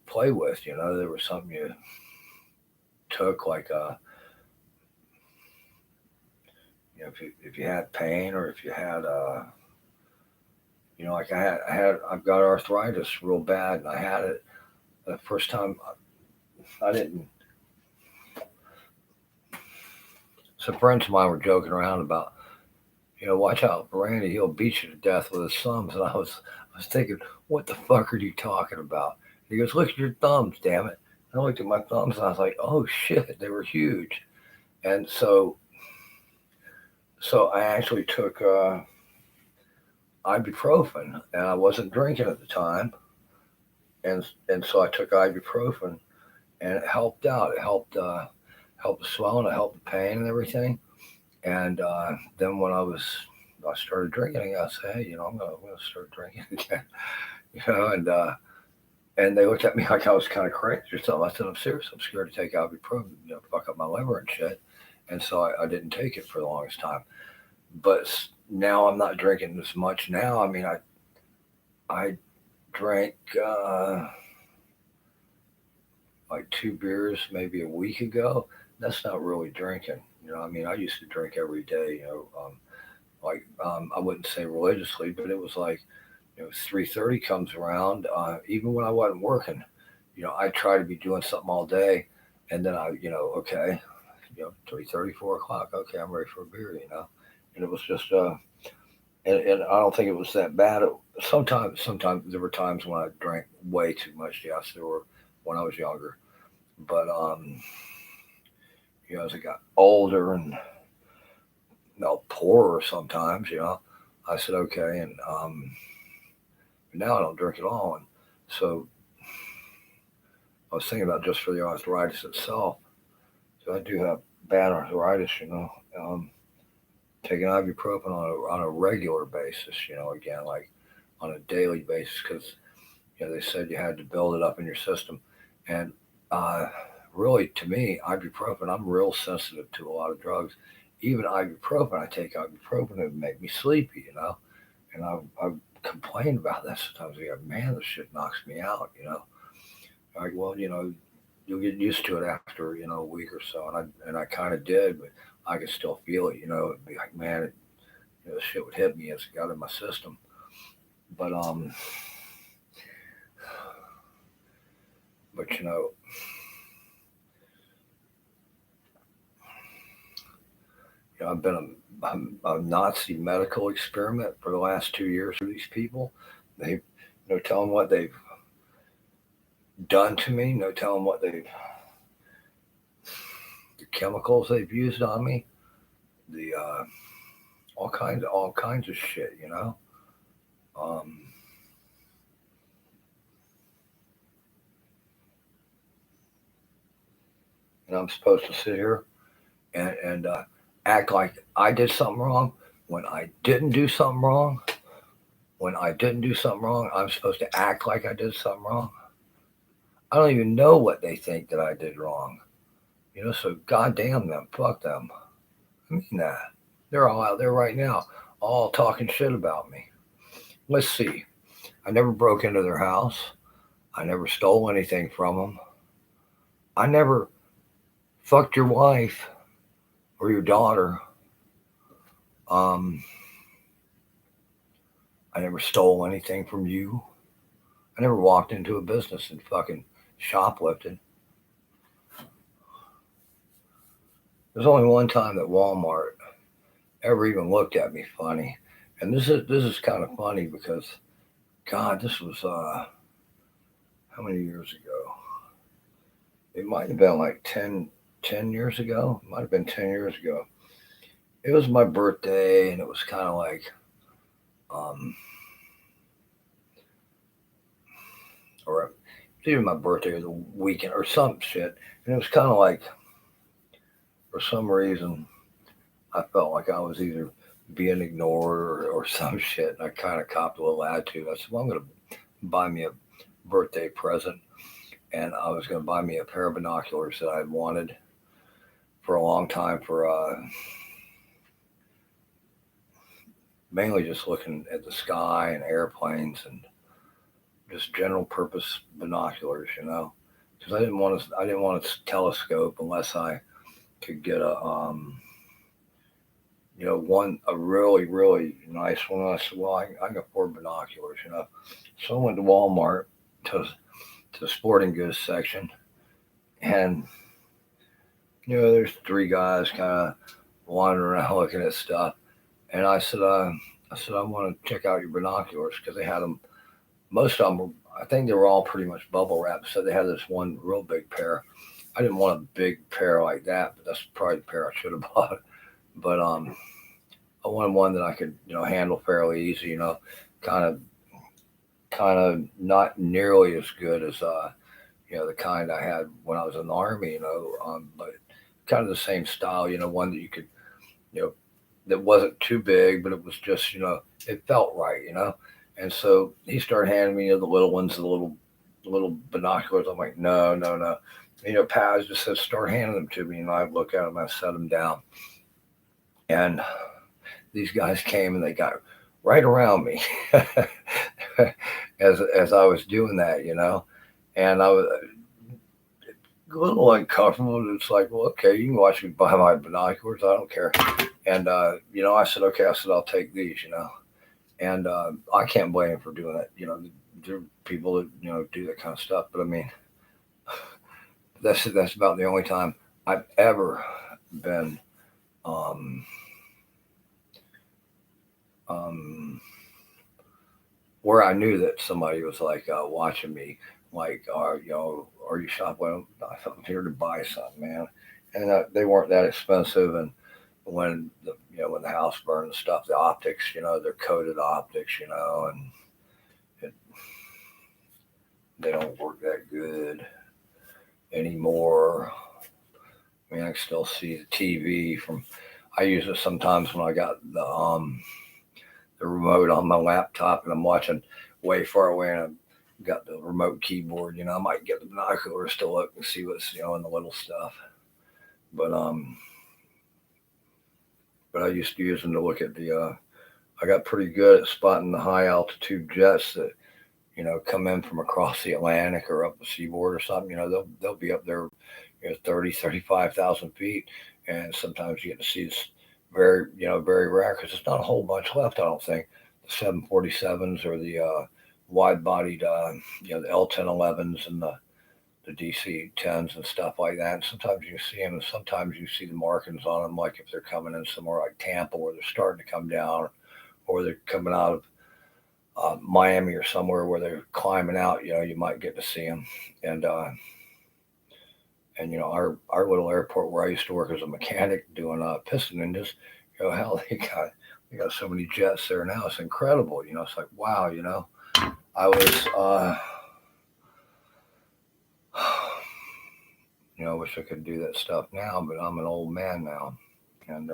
play with. They were something you took, like if you had pain, or if you had like I've got arthritis real bad, and I had it the first time. I didn't. Some friends of mine were joking around about, watch out, Randy, he'll beat you to death with his thumbs. And I was thinking, what the fuck are you talking about? He goes, look at your thumbs, damn it. And I looked at my thumbs, and I was like, oh shit, they were huge. And so I actually took ibuprofen, and I wasn't drinking at the time, and so I took ibuprofen, and it helped out. It helped the swelling, it helped the pain and everything. And then when I started drinking, I said, hey, I'm gonna start drinking again, and they looked at me like I was kind of crazy or something. I said, I'm serious. I'm scared to take ibuprofen, fuck up my liver and shit. And so I didn't take it for the longest time. But now I'm not drinking as much now. I mean, I drank like 2 beers maybe a week ago. That's not really drinking. I mean, I used to drink every day. I wouldn't say religiously, but it was like, 3:30 comes around. Even when I wasn't working, I try to be doing something all day, and then okay, 3:30, 4 o'clock. Okay, I'm ready for a beer. And it was just and I don't think it was that bad. Sometimes there were times when I drank way too much. Yes, there were, when I was younger, but as I got older and poorer sometimes, I said okay, and now I don't drink at all. And so I was thinking about, just for the arthritis itself. So I do have bad arthritis, taking ibuprofen on a regular basis, again, like on a daily basis, because they said you had to build it up in your system. And uh, really, to me, ibuprofen, I'm real sensitive to a lot of drugs. Even ibuprofen, I take ibuprofen, it would make me sleepy, and I've complained about that sometimes. I go, man, this shit knocks me out, Like, well, you'll get used to it after, a week or so. And I kind of did, but I could still feel it, It'd be like, man, the shit would hit me as it got in my system. But, but, I've been a Nazi medical experiment for the last 2 years for these people. They no telling what they've done to me, no telling what the chemicals they've used on me, the all kinds of shit. Um, and I'm supposed to sit here and act like I did something wrong when I didn't do something wrong. When I didn't do something wrong, I'm supposed to act like I did something wrong. I don't even know what they think that I did wrong. So goddamn them, fuck them. I mean that. They're all out there right now, all talking shit about me. Let's see. I never broke into their house. I never stole anything from them. I never fucked your wife or your daughter. Um, I never stole anything from you. I never walked into a business and fucking shoplifted. There's only one time that Walmart ever even looked at me funny, and this is kind of funny because God, this was how many years ago? It might have been like 10 years ago. It might have been 10 years ago. It was my birthday, and it was kind of like, um, or it was either my birthday or the weekend or some shit. And it was kind of like, for some reason, I felt like I was either being ignored or some shit. And I kind of copped a little attitude. I said, well, I'm going to buy me a birthday present. And I was going to buy me a pair of binoculars that I had wanted for a long time for mainly just looking at the sky and airplanes and just general purpose binoculars, because I didn't want a telescope unless I could get a really really nice one. I said, well, I can afford binoculars. So I went to Walmart to the sporting goods section, and there's three guys kind of wandering around looking at stuff, and I said I want to check out your binoculars because they had them. Most of them were, I think they were all pretty much bubble wrapped. So they had this one real big pair. I didn't want a big pair like that, but that's probably the pair I should have bought. But I wanted one that I could handle fairly easy. Kind of not nearly as good as the kind I had when I was in the army. But kind of the same style. One that you could you know that wasn't too big, but it was just it felt right. And so he started handing me the little ones, the little binoculars. I'm like, no, no, no. Paz just said, start handing them to me. And I look at them, I set them down. And these guys came and they got right around me as I was doing that. And I was a little uncomfortable. It's like, well, okay, you can watch me buy my binoculars. I don't care. And, I said, okay, I'll take these. And I can't blame him for doing that. There are people that do that kind of stuff. But I mean, that's about the only time I've ever been um, um, where I knew that somebody was like watching me, like, are you shopping? I'm here to buy something, man. And they weren't that expensive. And when the house burned and stuff, the optics, they're coated optics, and it, they don't work that good anymore. I mean, I can still see the TV from. I use it sometimes when I got the remote on my laptop and I'm watching way far away and got the remote keyboard. I might get the binoculars to look and see what's in the little stuff. But I used to use them to look at the. I got pretty good at spotting the high altitude jets that come in from across the Atlantic or up the seaboard or something. They'll be up there, 30, 35,000 feet, and sometimes you get to see this very rare because there's not a whole bunch left. I don't think the 747s or the wide-bodied, the L-1011s and the DC-10s and stuff like that. And sometimes you see them, and sometimes you see the markings on them, like if they're coming in somewhere like Tampa, where they're starting to come down, or they're coming out of Miami or somewhere where they're climbing out. You might get to see them. And our little airport where I used to work as a mechanic doing piston engines, hell, they got so many jets there now. It's incredible. It's like, wow. I was I wish I could do that stuff now, but I'm an old man now, and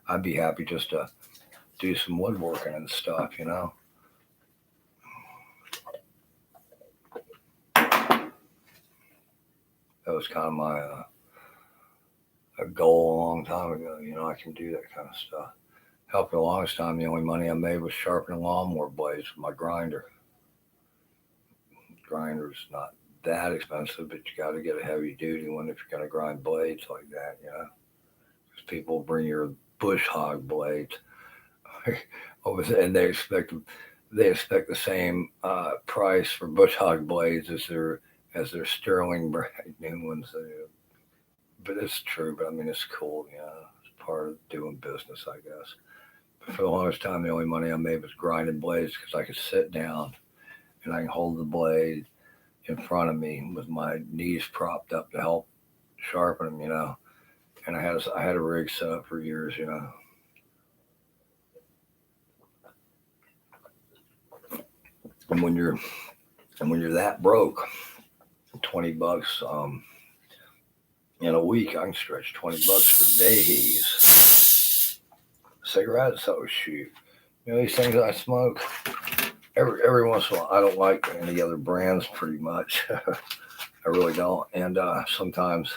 I'd be happy just to do some woodworking and stuff. That was kind of my a goal a long time ago. I can do that kind of stuff. Hell, for the longest time, the only money I made was sharpening lawnmower blades with my grinder. Grinder's not that expensive, but you got to get a heavy duty one if you're going to grind blades like that. Because people bring your bush hog blades over there, and they expect the same price for bush hog blades as their sterling brand new ones. But it's true. But I mean, it's cool. It's part of doing business, I guess. But for the longest time, the only money I made was grinding blades because I could sit down and I can hold the blade in front of me with my knees propped up to help sharpen them. And I had a rig set up for years. And when you're that broke, $20 in a week, I can stretch $20 for days. Cigarettes, oh shoot. These things that I smoke, every once in a while, I don't like any other brands pretty much. I really don't. And sometimes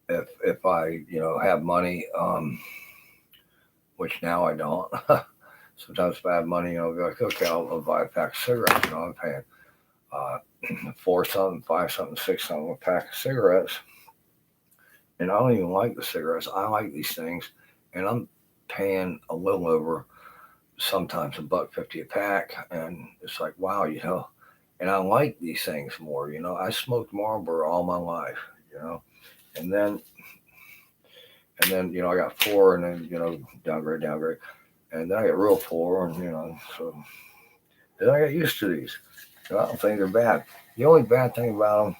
if I have money, which now I don't. Sometimes if I have money, I'll be like, okay, I'll buy a pack of cigarettes. I'm paying $4 something, $5 something, $6 something a pack of cigarettes. And I don't even like the cigarettes. I like these things, and I'm paying a little over, sometimes $1.50 a pack, and it's like, wow. And I like these things more. I smoked Marlboro all my life. And then I got 4, and then downgrade, and then I got real 4, and so then I got used to these. I don't think they're bad. The only bad thing about them,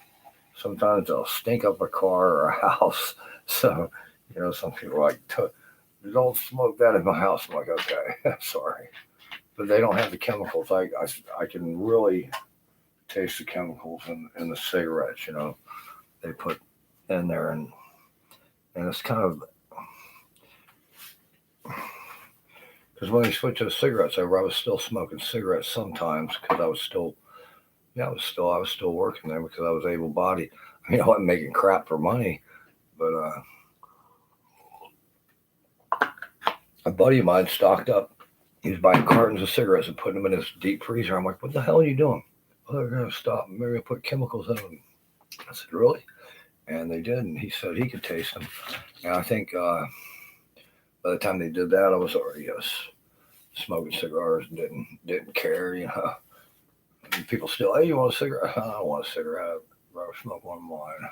sometimes they'll stink up a car or a house. So some people are like, don't smoke that in my house. I'm like, okay, sorry. But they don't have the chemicals. I can really taste the chemicals in the cigarettes, they put in there, and it's kind of, because when you switch to cigarettes over, I was still smoking cigarettes sometimes because I was still working there because I was able-bodied. I mean, I wasn't making crap for money, but a buddy of mine stocked up. He was buying cartons of cigarettes and putting them in his deep freezer. I'm like, what the hell are you doing? Oh, they're going to stop. They're going to put chemicals in them. I said, really? And they did. And he said he could taste them. And I think by the time they did that, I was already smoking cigars and didn't care. And people still, hey, you want a cigarette? I don't want a cigarette. I'd rather smoke one of mine.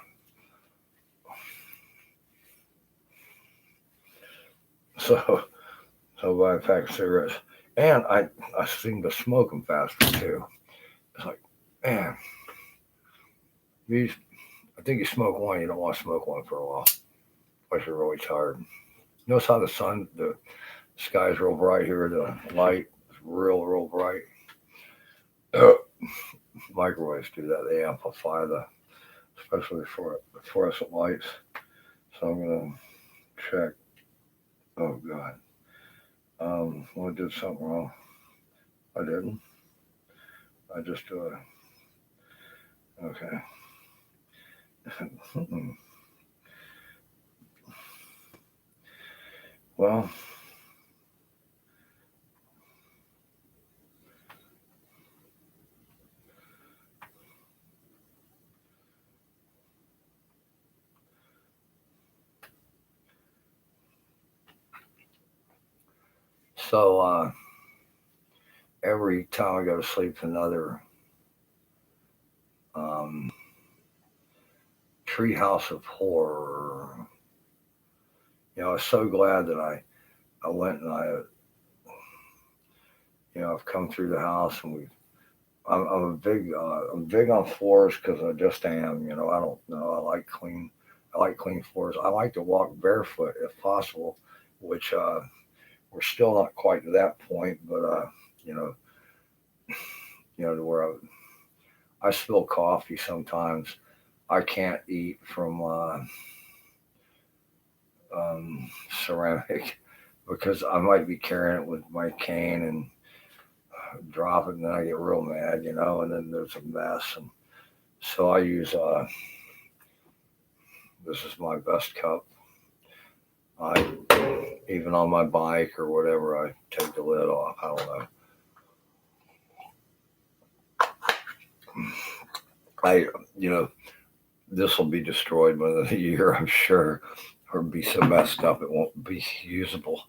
So buy a pack of cigarettes. And I seem to smoke them faster too. It's like, man, I think you smoke one, you don't want to smoke one for a while. Unless you're really tired. Notice how the sky's real bright here, the light is real bright. Microwaves do that, they amplify especially for the fluorescent lights. So I'm going to check. Oh, God. Well, I did something wrong. I didn't. I just do it. Okay. Well, so every time I go to sleep, another um, treehouse of horror. I was so glad that I went and I've come through the house and I'm big on floors because I just am. I don't know. I like clean floors. I like to walk barefoot if possible, which we're still not quite to that point, but you know, to where I spill coffee sometimes. I can't eat from ceramic because I might be carrying it with my cane and drop it, and then I get real mad, and then there's a mess. And so I use this is my best cup. I even on my bike or whatever, I take the lid off. I don't know. I this will be destroyed within a year, I'm sure, or be so messed up it won't be usable.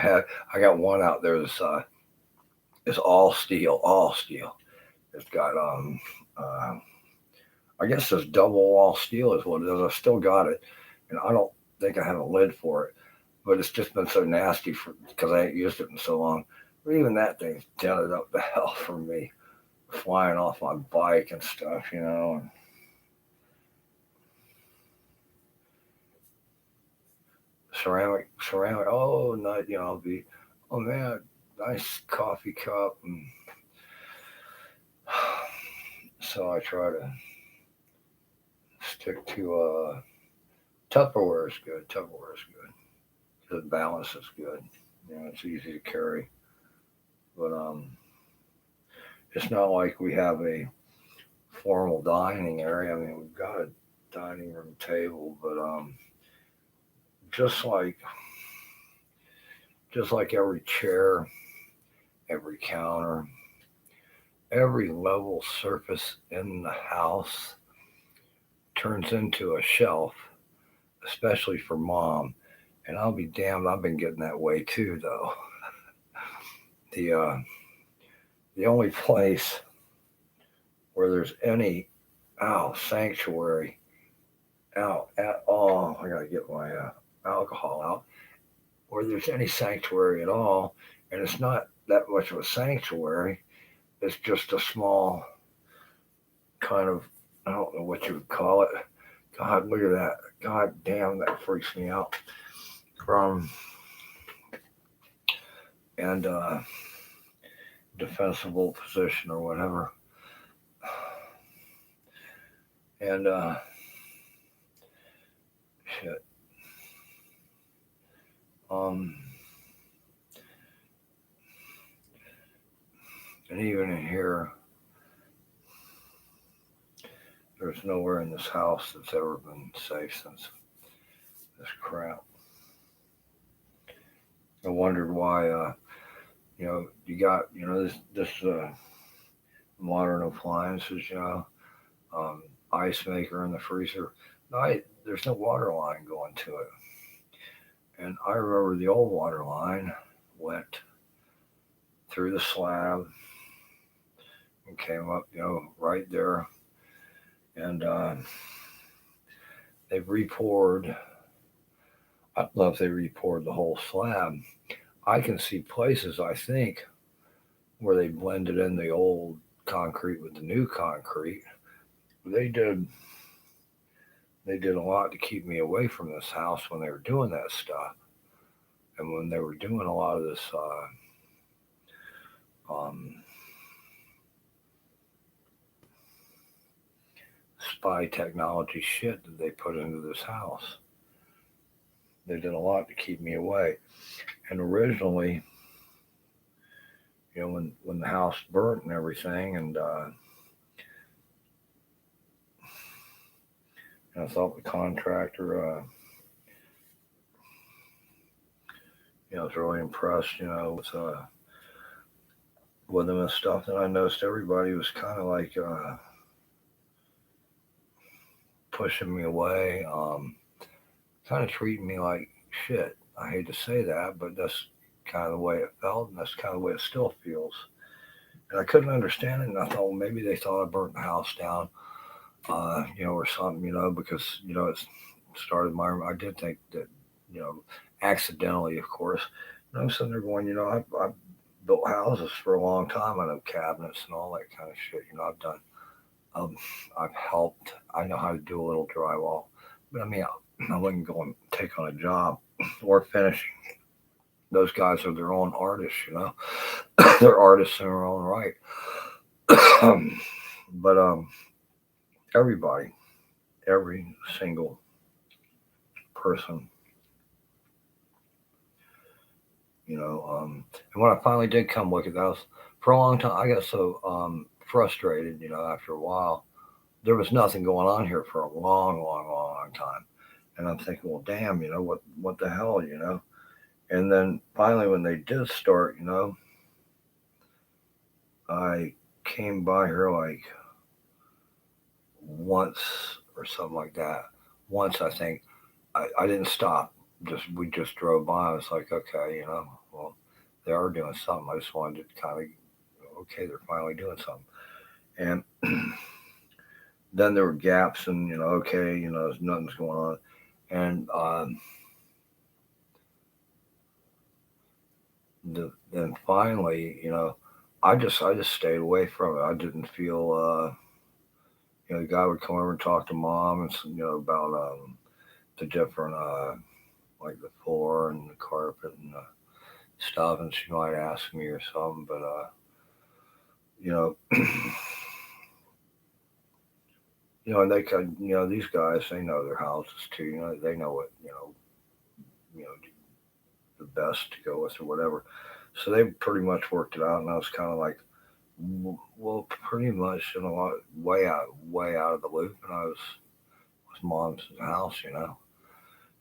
I got one out there that's it's all steel, all steel. It's got uh, I guess this double wall steel is what it is. I still got it, and I don't think I have a lid for it. But it's just been so nasty because I ain't used it in so long. But even that thing's dented up the hell for me, flying off my bike and stuff. And ceramic. Oh, no, I'll be, oh man, nice coffee cup. And so I try to stick to Tupperware is good. Tupperware is good. The balance is good. It's easy to carry, but it's not like we have a formal dining area. I mean, we've got a dining room table, but just like every chair, every counter, every level surface in the house turns into a shelf, especially for mom. And I'll be damned, I've been getting that way too, though. The only place where there's any sanctuary out at all, I gotta get my alcohol out. Where there's any sanctuary at all, and it's not that much of a sanctuary. It's just a small kind of, I don't know what you would call it. God, look at that. God damn, that freaks me out. And defensible position or whatever. And shit. Um, and even in here, there's nowhere in this house that's ever been safe since this crap. I wondered why, you got, this modern appliances, ice maker in the freezer. There's no water line going to it. And I remember the old water line went through the slab and came up, right there. And they've repoured. I don't know if they repoured the whole slab. I can see places, I think, where they blended in the old concrete with the new concrete. They did a lot to keep me away from this house when they were doing that stuff, and when they were doing a lot of this um, spy technology shit that they put into this house. They did a lot to keep me away. And originally, when the house burnt and everything, and I thought the contractor, was really impressed, with them and stuff. And I noticed everybody was kind of like pushing me away, kind of treating me like shit. I hate to say that, but that's kind of the way it felt, and that's kind of the way it still feels. And I couldn't understand it, and I thought, well, maybe they thought I burnt the house down, or something, because it's started my. I did think that, you know, accidentally, of course. And I'm sitting there going, I've built houses for a long time. I know cabinets and all that kind of shit. I've done. Um, I've helped. I know how to do a little drywall, but I mean, I wouldn't go and take on a job or finish. Those guys are their own artists, They're artists in their own right. But everybody, every single person, and when I finally did come look at that, for a long time, I got so frustrated, after a while. There was nothing going on here for a long, long, long, long time. And I'm thinking, well, damn, what the hell. And then finally, when they did start, I came by here like once or something like that. Once, I think. I didn't stop. We just drove by. I was like, okay, well, they are doing something. I just wanted to kind of, okay, they're finally doing something. And then there were gaps, and okay, nothing's going on. And then finally, I just stayed away from it. I didn't feel, the guy would come over and talk to mom, and about the different, like the floor and the carpet and stuff, and she might ask me or something, but you know, and they could, these guys, they know their houses too. They know what, you know, the best to go with or whatever. So they pretty much worked it out, and I was kind of like, well, pretty much in a lot, way out of the loop, and I was mom's house.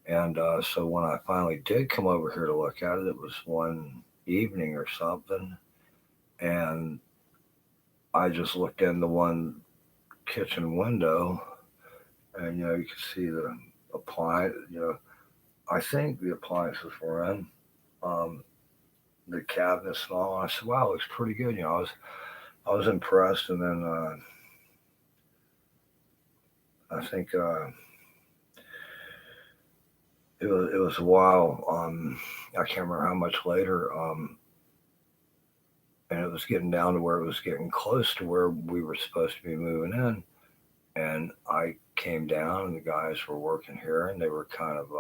And so when I finally did come over here to look at it, it was one evening or something, and I just looked in the one kitchen window, and you could see the appliance. I think the appliances were in, um, the cabinets and all. And I said, "Wow, it looks pretty good." I was impressed, and then I think it was a while. I can't remember how much later. And it was getting down to where it was getting close to where we were supposed to be moving in. And I came down, and the guys were working here, and they were kind of,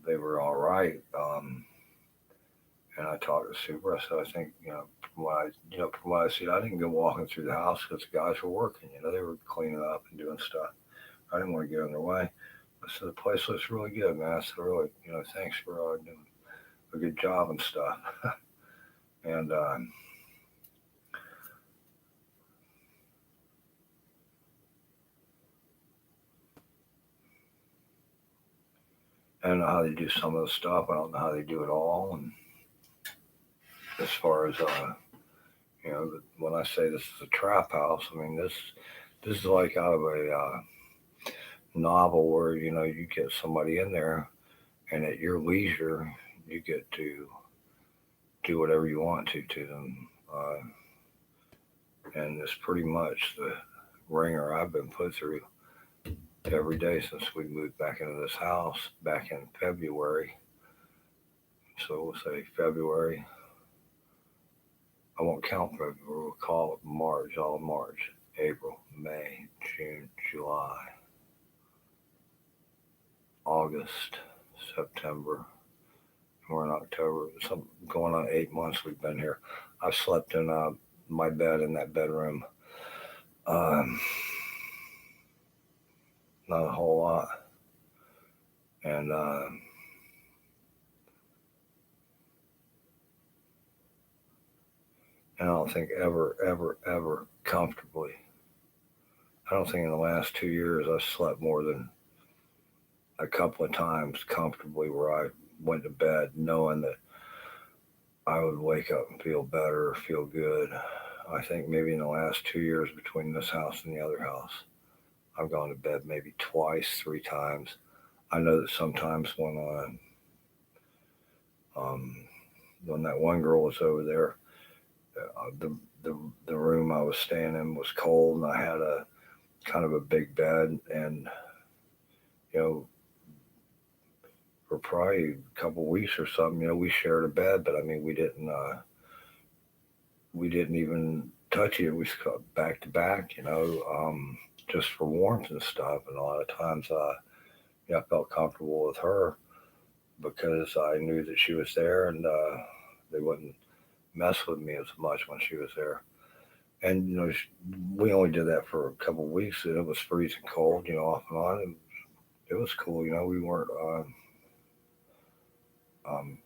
they were all right. And I talked to the super. I said, I think, from what I see, I didn't go walking through the house because the guys were working. They were cleaning up and doing stuff. I didn't want to get in their way. I said, the place looks really good, man. I said, really, thanks for doing a good job and stuff. And I don't know how they do some of the stuff. I don't know how they do it all. And as far as when I say this is a trap house, I mean this is like out of a novel where you get somebody in there, and at your leisure you get to do whatever you want to them. And it's pretty much the ringer I've been put through every day since we moved back into this house back in February. So we'll say February. I won't count February. We'll call it March, all of March, April, May, June, July, August, September. We're in October. Some going on 8 months we've been here. I've slept in my bed in that bedroom. Um, Not a whole lot. And And I don't think ever comfortably. I don't think in the last 2 years I slept more than a couple of times comfortably where I went to bed knowing that I would wake up and feel better, feel good. I think maybe in the last 2 years between this house and the other house, I've gone to bed maybe twice, 3 times. I know that sometimes um, when that one girl was over there, the, the the room I was staying in was cold, and I had a kind of a big bed, and you know, for probably a couple of weeks or something, we shared a bed, but I mean, we didn't even touch it. We slept back to back, just for warmth and stuff. And a lot of times, I felt comfortable with her because I knew that she was there, and they wouldn't mess with me as much when she was there. And we only did that for a couple of weeks, and it was freezing cold, off and on. And it was cool, we weren't um,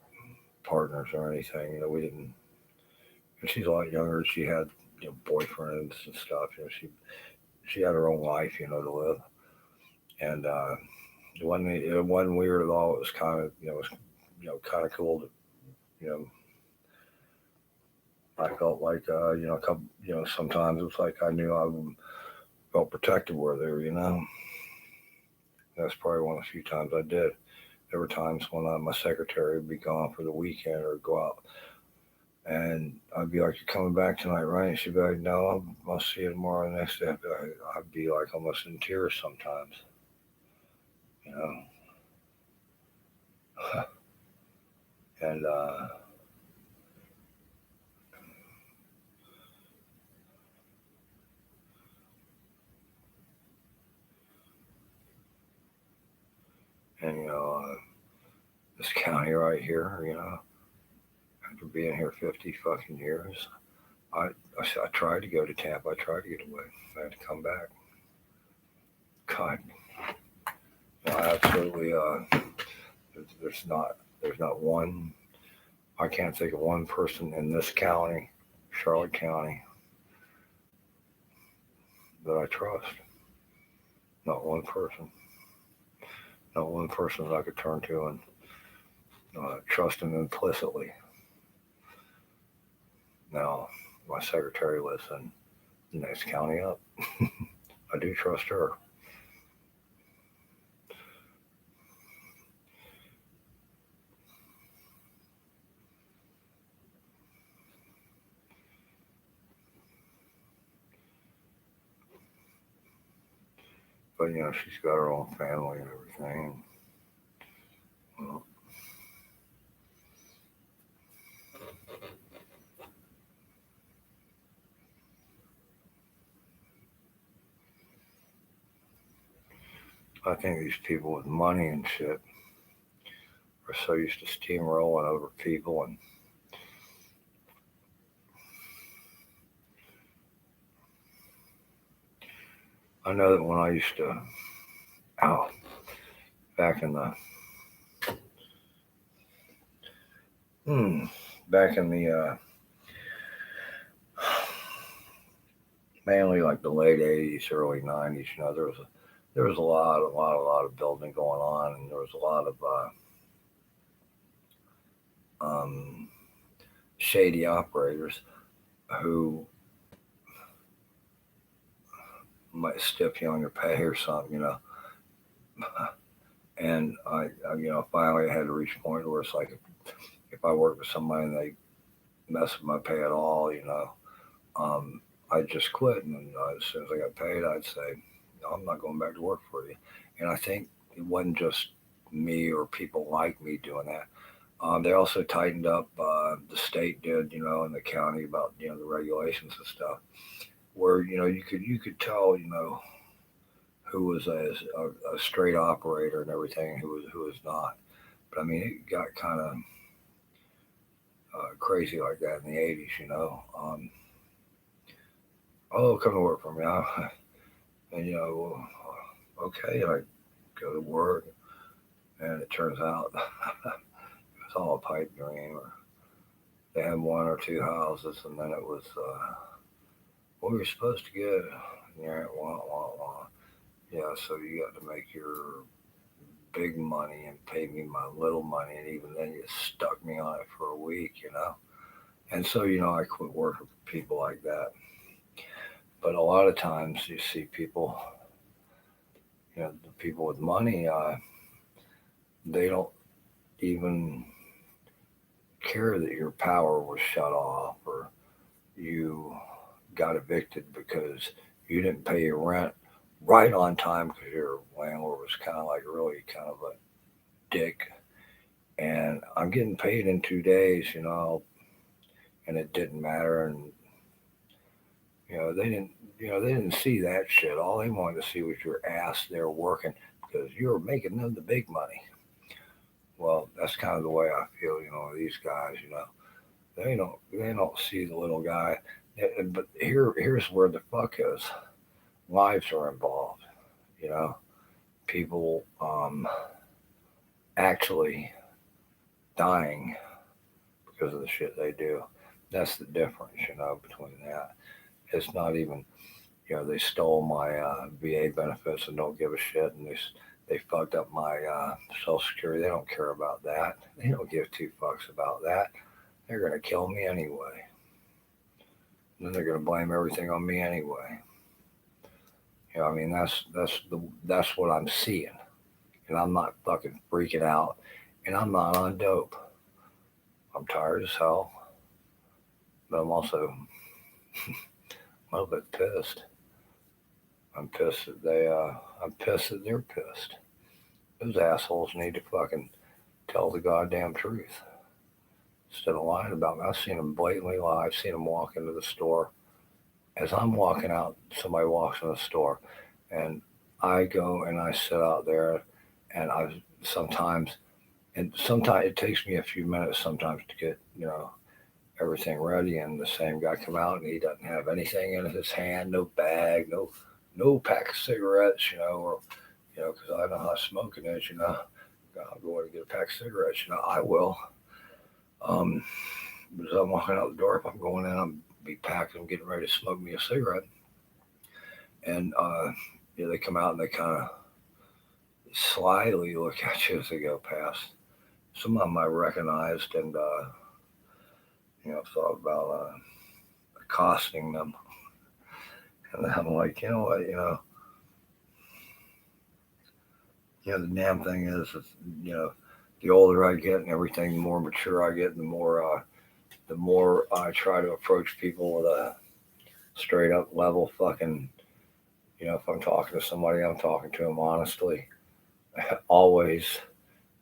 partners or anything. We didn't. And she's a lot younger. She had boyfriends and stuff. She had her own life, to live. And it wasn't weird at all. It was kind of it was kind of cool. You know, I felt like a couple. Sometimes it was like I knew I felt protected where they were. That's probably one of the few times I did. There were times when my secretary would be gone for the weekend or go out, and I'd be like, "You coming back tonight, right?" And she'd be like, "No, I'll see you tomorrow." The next day, I'd be like almost in tears sometimes, you know. And this county right here, after being here 50 fucking years, I tried to go to Tampa. I tried to get away. I had to come back. God, I absolutely. There's not one. I can't think of one person in this county, Charlotte County, that I trust. Not one person. Not one person that I could turn to and trust him implicitly. Now, my secretary lives in the next county up. I do trust her. But she's got her own family and everything. Well, I think these people with money and shit are so used to steamrolling over people, and I know that when I used to, oh, back in the, hmm, back in the, mainly like the late '80s, early '90s, there was a lot of building going on, and there was a lot of shady operators who might stiff you on your pay or something. And finally I had to reach a point where it's like if I work with somebody and they mess with my pay at all, I'd just quit. And as soon as I got paid, I'd say, no, I'm not going back to work for you. And I think it wasn't just me or people like me doing that. They also tightened up, the state did, and the county about, the regulations and stuff, where, you could tell, who was a straight operator and everything, who was not. But I mean, it got kind of crazy like that in the '80s. Oh, come to work for me. And well, okay, and I go to work, and it turns out it's all a pipe dream, or They had one or two houses, and then it was, well, you're supposed to get, yeah, wah, wah, wah. Yeah, so you got to make your big money and pay me my little money, and even then you stuck me on it for a week, you know. And so, I quit working for people like that. But a lot of times you see people, the people with money, they don't even care that your power was shut off or you got evicted because you didn't pay your rent right on time because your landlord was kind of like really kind of a dick. And I'm getting paid in 2 days, and it didn't matter. And they didn't, they didn't see that shit. All they wanted to see was your ass there working because you were making them the big money. Well, that's kind of the way I feel. These guys, they don't see the little guy. But here's where the fuck is. Lives are involved. You know, people actually dying because of the shit they do. That's the difference, between that. It's not even, they stole my VA benefits and don't give a shit, and they fucked up my Social Security. They don't care about that. They don't give two fucks about that. They're gonna kill me anyway. And then they're gonna blame everything on me anyway. I mean that's what I'm seeing, and I'm not fucking freaking out, and I'm not on dope. I'm tired as hell, but I'm also a little bit pissed. I'm pissed that I'm pissed that they're pissed. Those assholes need to fucking tell the goddamn truth instead of lying about me. I've seen them blatantly lie. I've seen them walk into the store. As I'm walking out, somebody walks in the store, and I go and I sit out there, and sometimes, sometimes it takes me a few minutes sometimes to get everything ready, and the same guy come out and he doesn't have anything in his hand, no bag, no pack of cigarettes, or because I know how smoking is, I'll go in and get a pack of cigarettes, I will. But as I'm walking out the door, if I'm going in, I'm be packed, I'm getting ready to smoke me a cigarette, and they come out and they kind of slyly look at you as they go past. Some of them I recognized and thought about accosting them, and I'm like, you know what, the damn thing is, the older I get and everything, the more mature I get, the more I try to approach people with a straight up level fucking, if I'm talking to somebody, I'm talking to them honestly, always,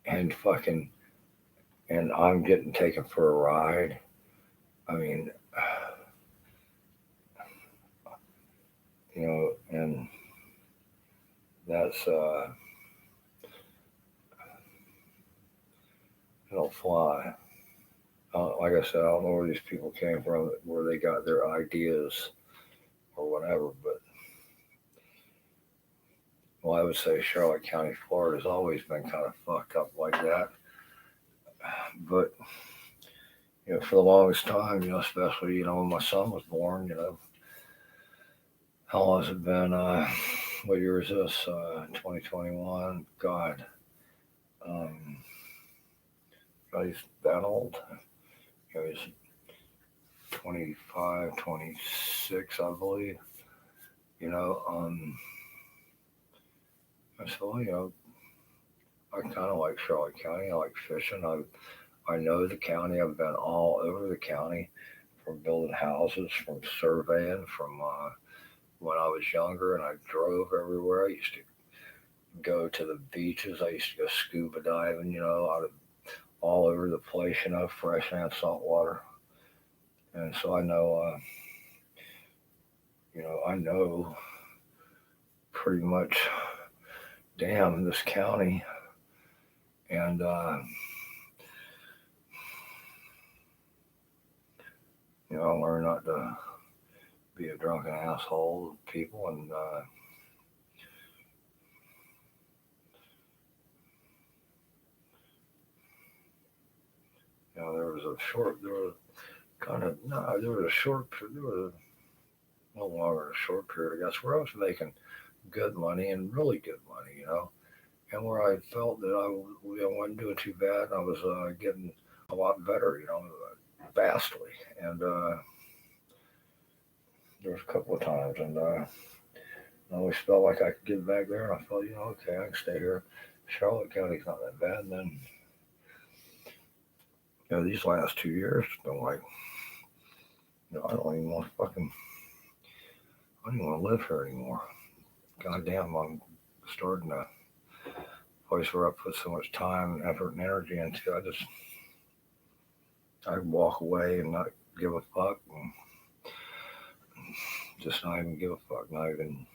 and fucking, and I'm getting taken for a ride. I mean, and that's, it'll fly. Like I said, I don't know where these people came from, where they got their ideas or whatever, but well, I would say Charlotte County, Florida has always been kind of fucked up like that. But for the longest time, especially when my son was born, how long has it been? What year is this? 2021. God, he's that old. He's 25, 26, I believe. So I kind of like Charlotte County. I like fishing. I know the county. I've been all over the county, from building houses, from surveying, from when I was younger, and I drove everywhere. I used to go to the beaches. I used to go scuba diving, out of all over the place, fresh and salt water. And so I know pretty much, damn, this county. And I learned not to be a drunken asshole to people, and there was kind of, no, there was a short, there was a little longer than a short period, I guess, where I was making good money and really good money, and where I felt that wasn't doing too bad. I was getting a lot better, vastly. And there was a couple of times, and I always felt like I could get back there, and I felt, okay, I can stay here. Charlotte County's not that bad. And then, these last 2 years, it's been like, I don't even want to I don't even want to live here anymore. Goddamn, I'm starting a place where I put so much time, effort, and energy into. I walk away and not give a fuck, and just not even give a fuck, not even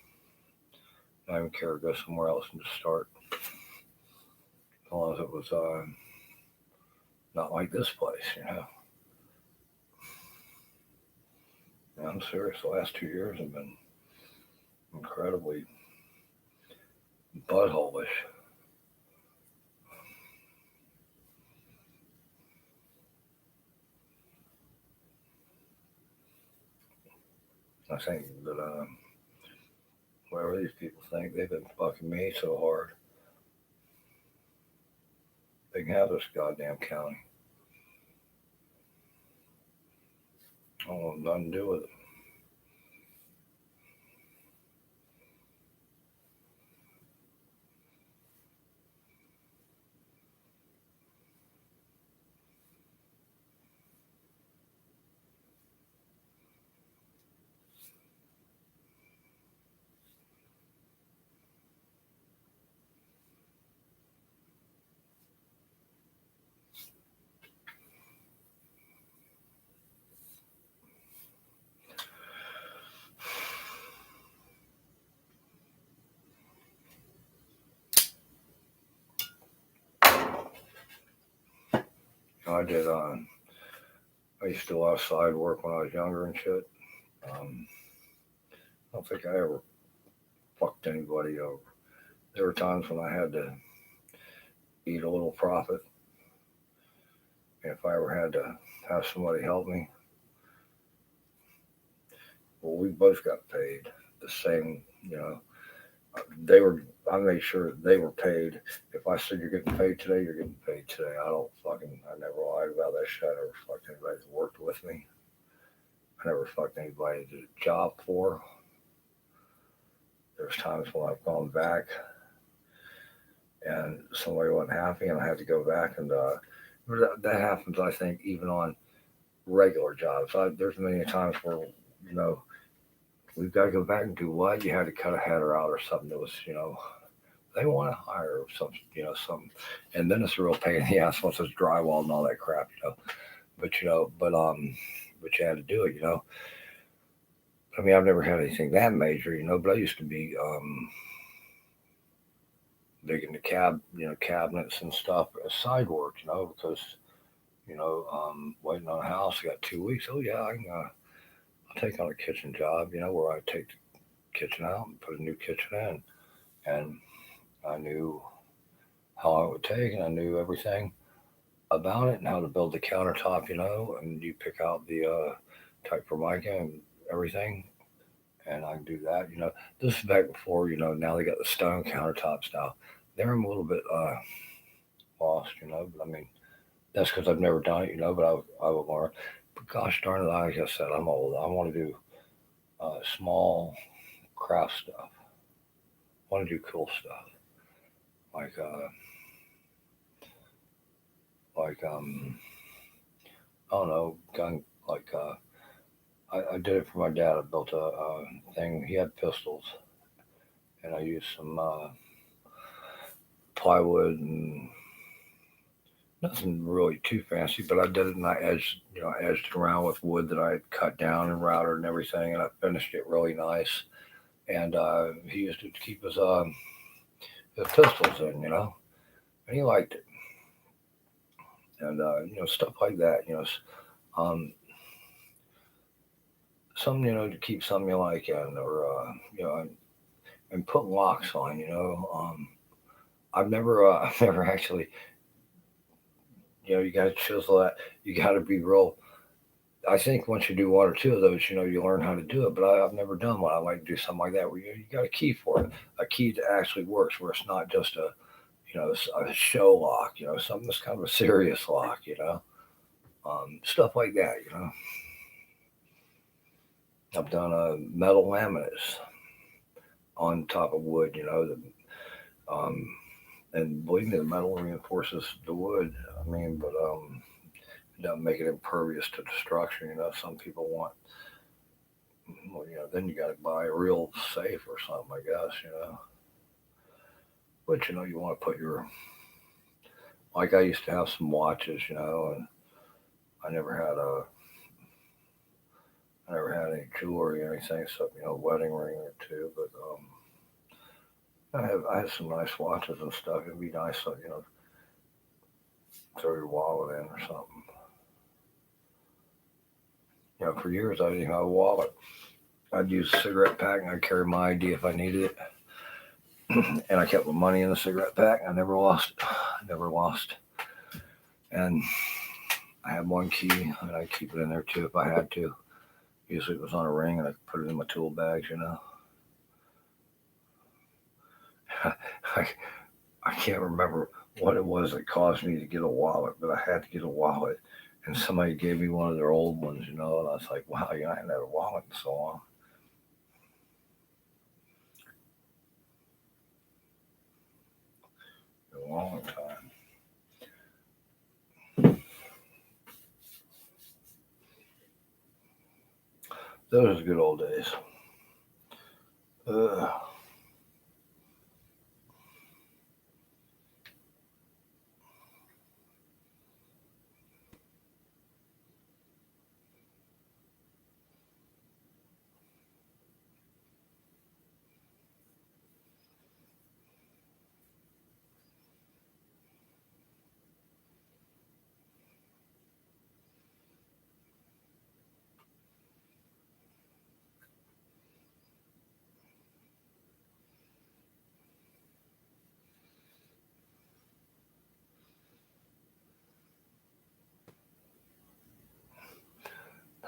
care to go somewhere else and just start. As long as it was not like this place. Yeah, I'm serious. The last 2 years have been incredibly buttholish. I think that whatever these people think, they've been fucking me so hard. They can have this goddamn county. I don't want nothing to do with it. I did. I used to do a lot of side work when I was younger and shit. I don't think I ever fucked anybody over. There were times when I had to eat a little profit. If I ever had to have somebody help me, well, we both got paid the same. They were. I made sure they were paid. If I said you're getting paid today, you're getting paid today. I never lied about that shit. I never fucked anybody that worked with me. I never fucked anybody that did a job for. There's times when I've gone back and somebody wasn't happy, and I had to go back, and that happens. I think even on regular jobs, there's many times where we've got to go back and do what you had to cut a header out or something that was they want to hire some, and then it's a real pain in the ass once it's drywall and all that crap. But you had to do it. I mean, I've never had anything that major. But I used to be big into cabinets and stuff, side work, because waiting on a house. I got 2 weeks. Oh yeah, I'll take on a kitchen job. Where I take the kitchen out and put a new kitchen in, and I knew how long it would take, and I knew everything about it and how to build the countertop. And you pick out the type for mica and everything, and I can do that. This is back before. Now they got the stone countertops now. They're a little bit lost. But I mean, that's because I've never done it. But I would learn. But gosh darn it, like I said, I'm old. I want to do small craft stuff. I want to do cool stuff like I don't know, gun like I did it for my dad. I built a thing. He had pistols, and I used some plywood and nothing really too fancy, but I did it, and I edged it around with wood that I had cut down and routed and everything, and I finished it really nice. And he used it to keep his pistols in, and he liked it. And stuff like that. Um, some to keep something you like in, or and put locks on. I've never I've never actually. You got to chisel that. You got to be real I think once you do one or two of those, you learn how to do it. But I've never done one. I like to do something like that where you got a key for it, a key that actually works, where it's not just a show lock, something that's kind of a serious lock, stuff like that. I've done metal laminates on top of wood, um, and believe me, the metal reinforces the wood. I mean, but it doesn't make it impervious to destruction. Some people want, well, then you got to buy a real safe or something, I guess. But you want to put like I used to have some watches, and I never had a, I never had any jewelry or anything, except wedding ring or two. But I had some nice watches and stuff. It'd be nice, to, throw your wallet in or something. For years I didn't even have a wallet. I'd use a cigarette pack and I'd carry my ID if I needed it. And I kept my money in the cigarette pack. I never lost it. I never lost. And I had one key and I'd keep it in there too if I had to. Usually it was on a ring and I put it in my tool bags, I can't remember what it was that caused me to get a wallet, but I had to get a wallet. And somebody gave me one of their old ones, and I was like, wow, I haven't had a wallet in so long. A long time. Those are good old days.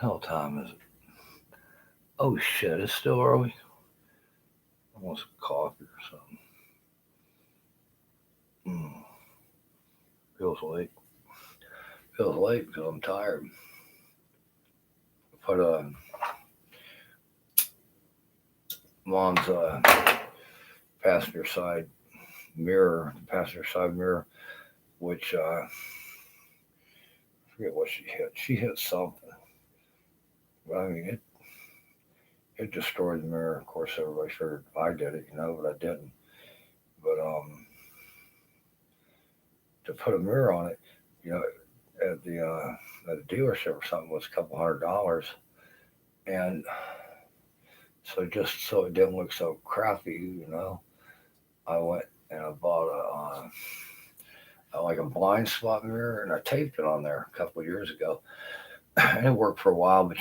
Hell time is it? Oh shit, it's still early. I want some coffee or something. Feels late. Feels late because I'm tired. Put mom's passenger side passenger side mirror, which I forget what she hit. She hit something. But I mean, it destroyed the mirror. Of course, everybody figured I did it, but I didn't. But to put a mirror on it, you know, at the dealership or something was a couple $100, and so just so it didn't look so crappy, I went and I bought like a blind spot mirror, and I taped it on there a couple of years ago, and it worked for a while. But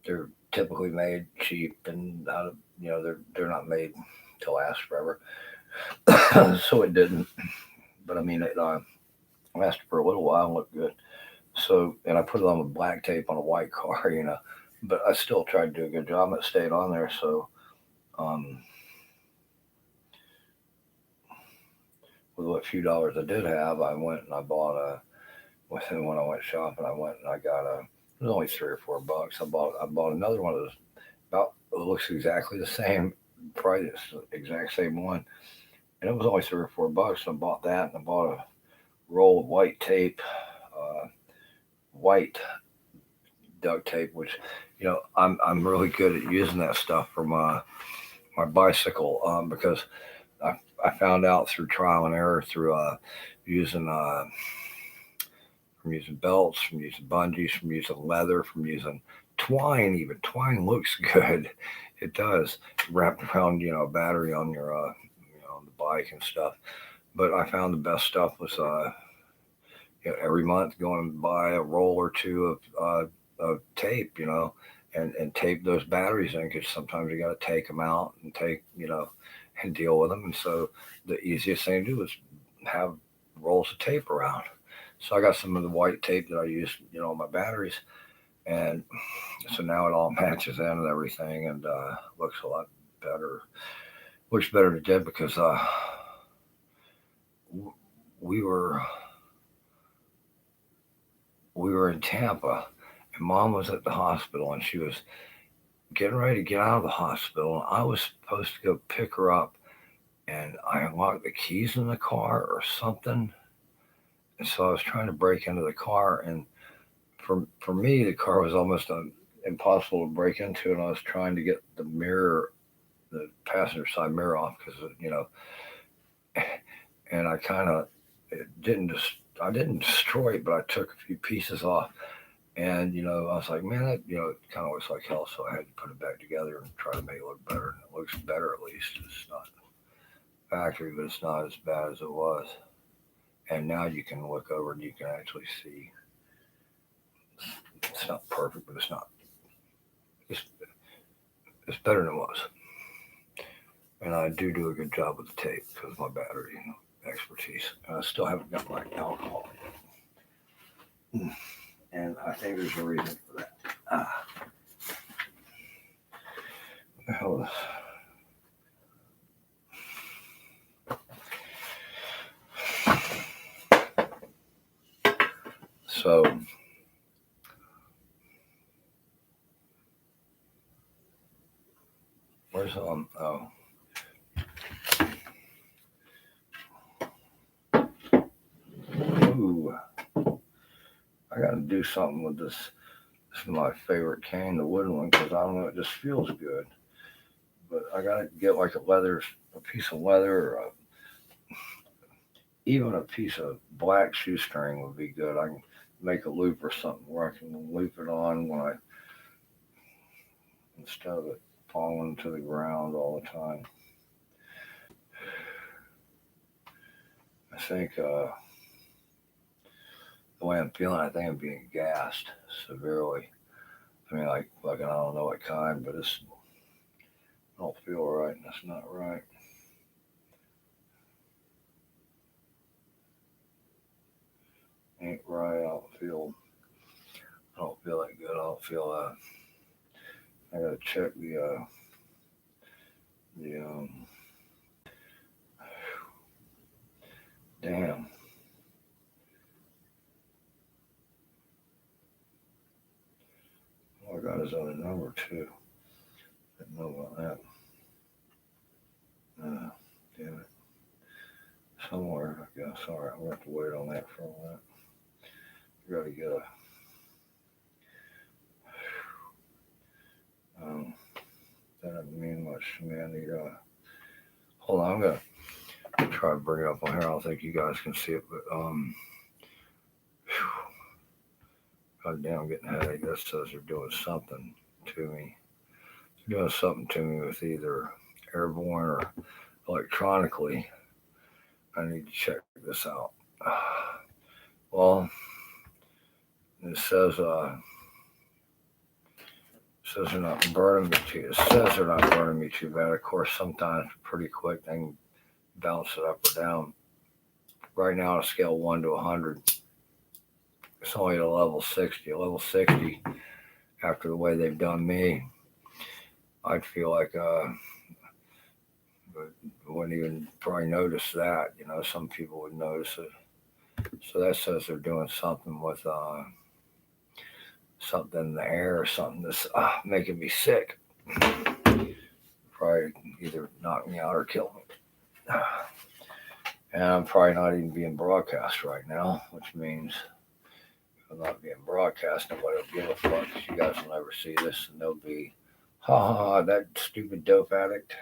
they're typically made cheap, and they're not made to last forever. So it didn't. But I mean, it lasted for a little while and looked good. So, and I put it on with black tape on a white car, but I still tried to do a good job. It stayed on there. So, um, with what few dollars I did have, I went and I bought when I went shopping, I went and I got it was only $3 or $4. I bought another one of those. About it looks exactly the same price, exact same one, and it was only $3 or $4. So I bought that, and I bought a roll of white tape, white duct tape, which I'm really good at using that stuff for my bicycle, because I found out through trial and error through using from using belts, from using bungees, from using leather, from using twine. Even twine looks good. It does, wrapped around a battery on your on the bike and stuff. But I found the best stuff was every month going and buy a roll or two of tape, and tape those batteries in, because sometimes you got to take them out and and deal with them. And so the easiest thing to do is have rolls of tape around. So I got some of the white tape that I use, on my batteries, and so now it all matches in and everything, and looks a lot better. Looks better than it did because we were in Tampa, and Mom was at the hospital, and she was getting ready to get out of the hospital. And I was supposed to go pick her up, and I unlocked the keys in the car or something. And so I was trying to break into the car, and for me, the car was almost impossible to break into, and I was trying to get the passenger side mirror off because and I kind of I didn't destroy it, but I took a few pieces off, and I was like, man, that it kind of looks like hell, so I had to put it back together and try to make it look better. And it looks better, at least. It's not factory, but it's not as bad as it was. And now you can look over and you can actually see. It's not perfect, but it's not. It's better than it was. And I do a good job with the tape because of my battery expertise. And I still haven't got my alcohol yet. And I think there's a reason for that. What the hell is so where's oh. Ooh. I gotta do something with this. This is my favorite cane, the wooden one, because I don't know, it just feels good. But I gotta get like a piece of leather, or even a piece of black shoestring would be good. I can make a loop or something where I can loop it on instead of it falling to the ground all the time. I think the way I'm feeling, I think I'm being gassed severely. I mean, like fucking, I don't know what kind, but I don't feel right, and that's not right. Ain't right. I don't feel that good. I don't feel I gotta check the damn. Oh, I got his other number too. Didn't know about that. Damn it. Somewhere, I guess. Alright, I'm gonna have to wait on that for a minute. Gotta get a that doesn't mean much to me. I need hold on, I'm gonna try to bring it up on here. I don't think you guys can see it, but God damn, I'm getting a headache. That says they're doing something to me. They're doing something to me with either airborne or electronically. I need to check this out. Well, it says they're not burning me too. It says they're not burning me too bad. Of course, sometimes pretty quick they can bounce it up or down. Right now, on a scale of 1 to 100, it's only at a level 60. A level 60, after the way they've done me, I'd feel like but wouldn't even probably notice that. Some people would notice it. So that says they're doing something with something in the air or something that's making me sick. Probably either knock me out or kill me. And I'm probably not even being broadcast right now, which means if I'm not being broadcast, nobody will give a fuck. You guys will never see this, and they'll be, ha ha, that stupid dope addict.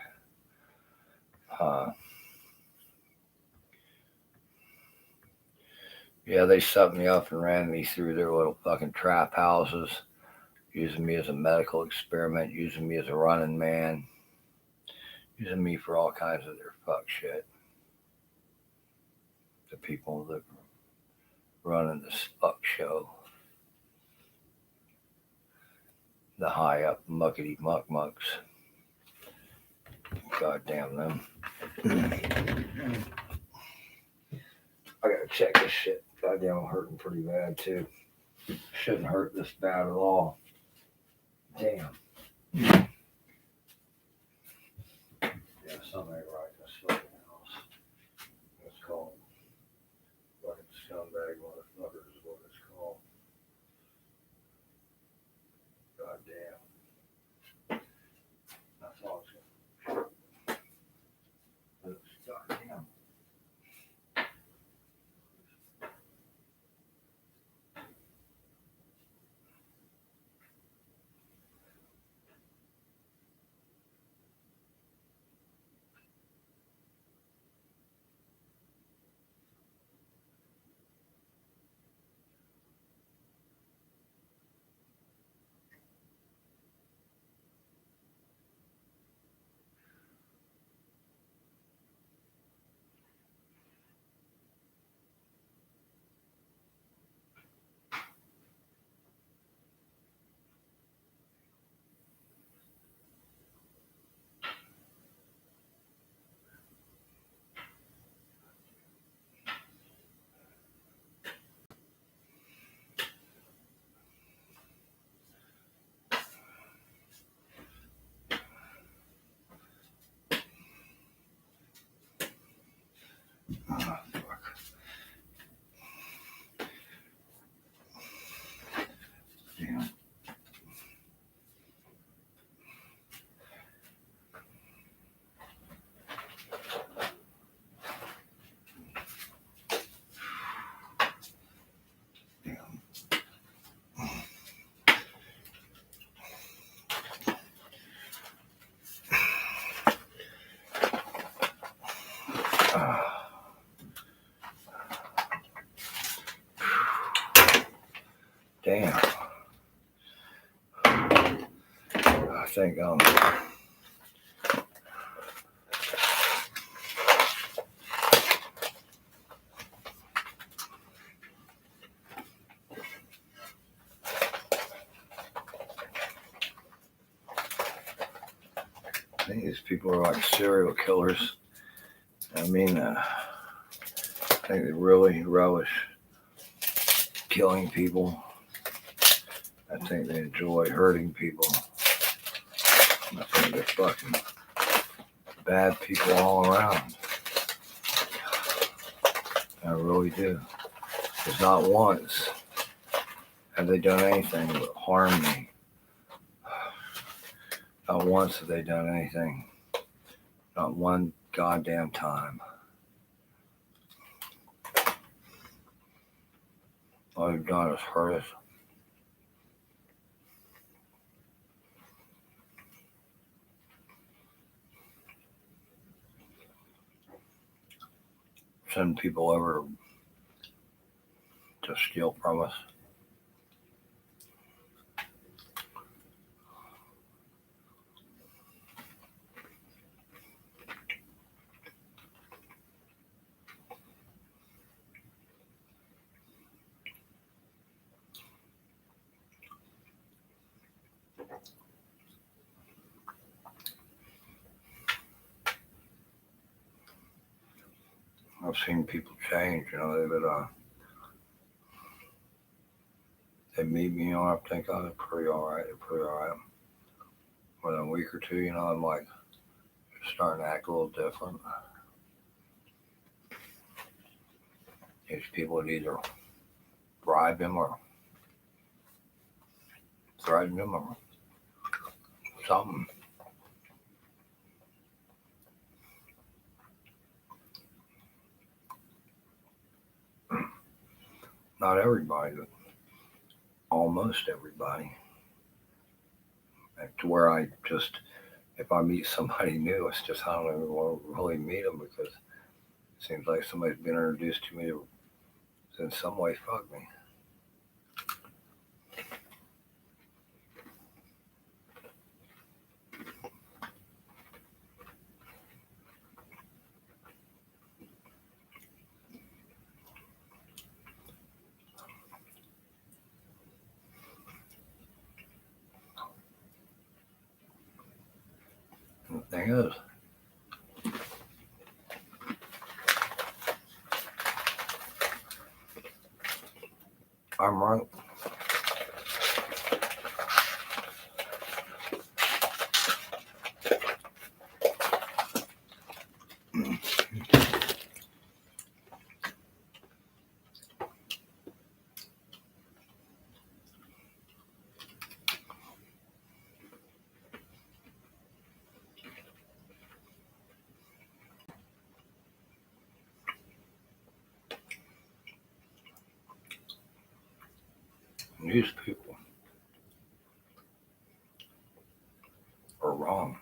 Yeah, they set me up and ran me through their little fucking trap houses, using me as a medical experiment, using me as a running man, using me for all kinds of their fuck shit. The people that running this fuck show, the high up muckety mucks. God damn them. I gotta check this shit. Goddamn, I'm hurting pretty bad too. Shouldn't hurt this bad at all. Damn. Yeah, something ain't right. That's fucking house. It's called fucking scumbag motherfucker is what it's called. Goddamn. That's all it's gonna. Goddamn. Ah, fuck. Damn. Damn. Ah. Damn. I think these people are like serial killers. I mean, I think they really relish killing people. I think they enjoy hurting people. I think they're fucking bad people all around. I really do. Because not once have they done anything but harm me. Not once have they done anything. Not one goddamn time. All they've done is hurt us. Send people over to steal from us. I've seen people change, they meet me, I think, oh, they're pretty alright, Within a week or two, I'm like, starting to act a little different. These people would either bribe him or threaten him or something. Not everybody, but almost everybody. To where I just, if I meet somebody new, it's just I don't even want to really meet them because it seems like somebody's been introduced to me to in some way fuck me. And the thing is, I'm right. These people are wrong.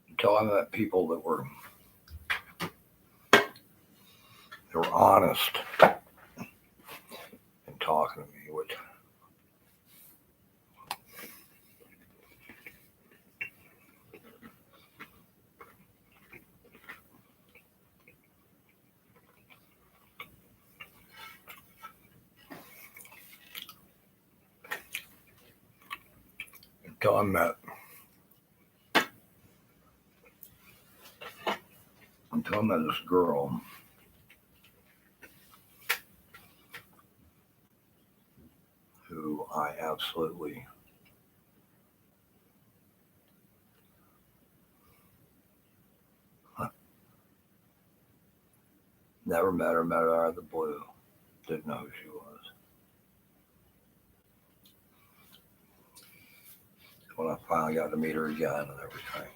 Until I met people that were honest in talking to me, which until I met this girl who I absolutely never met her out of the blue, didn't know who she was. When I finally got to meet her again and everything,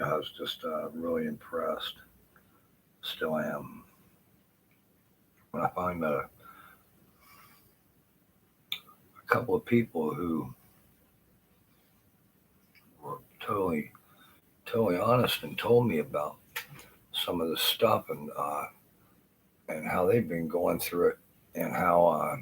I was just really impressed. Still am. When I finally met a couple of people who were totally honest and told me about some of the stuff and how they've been going through it and how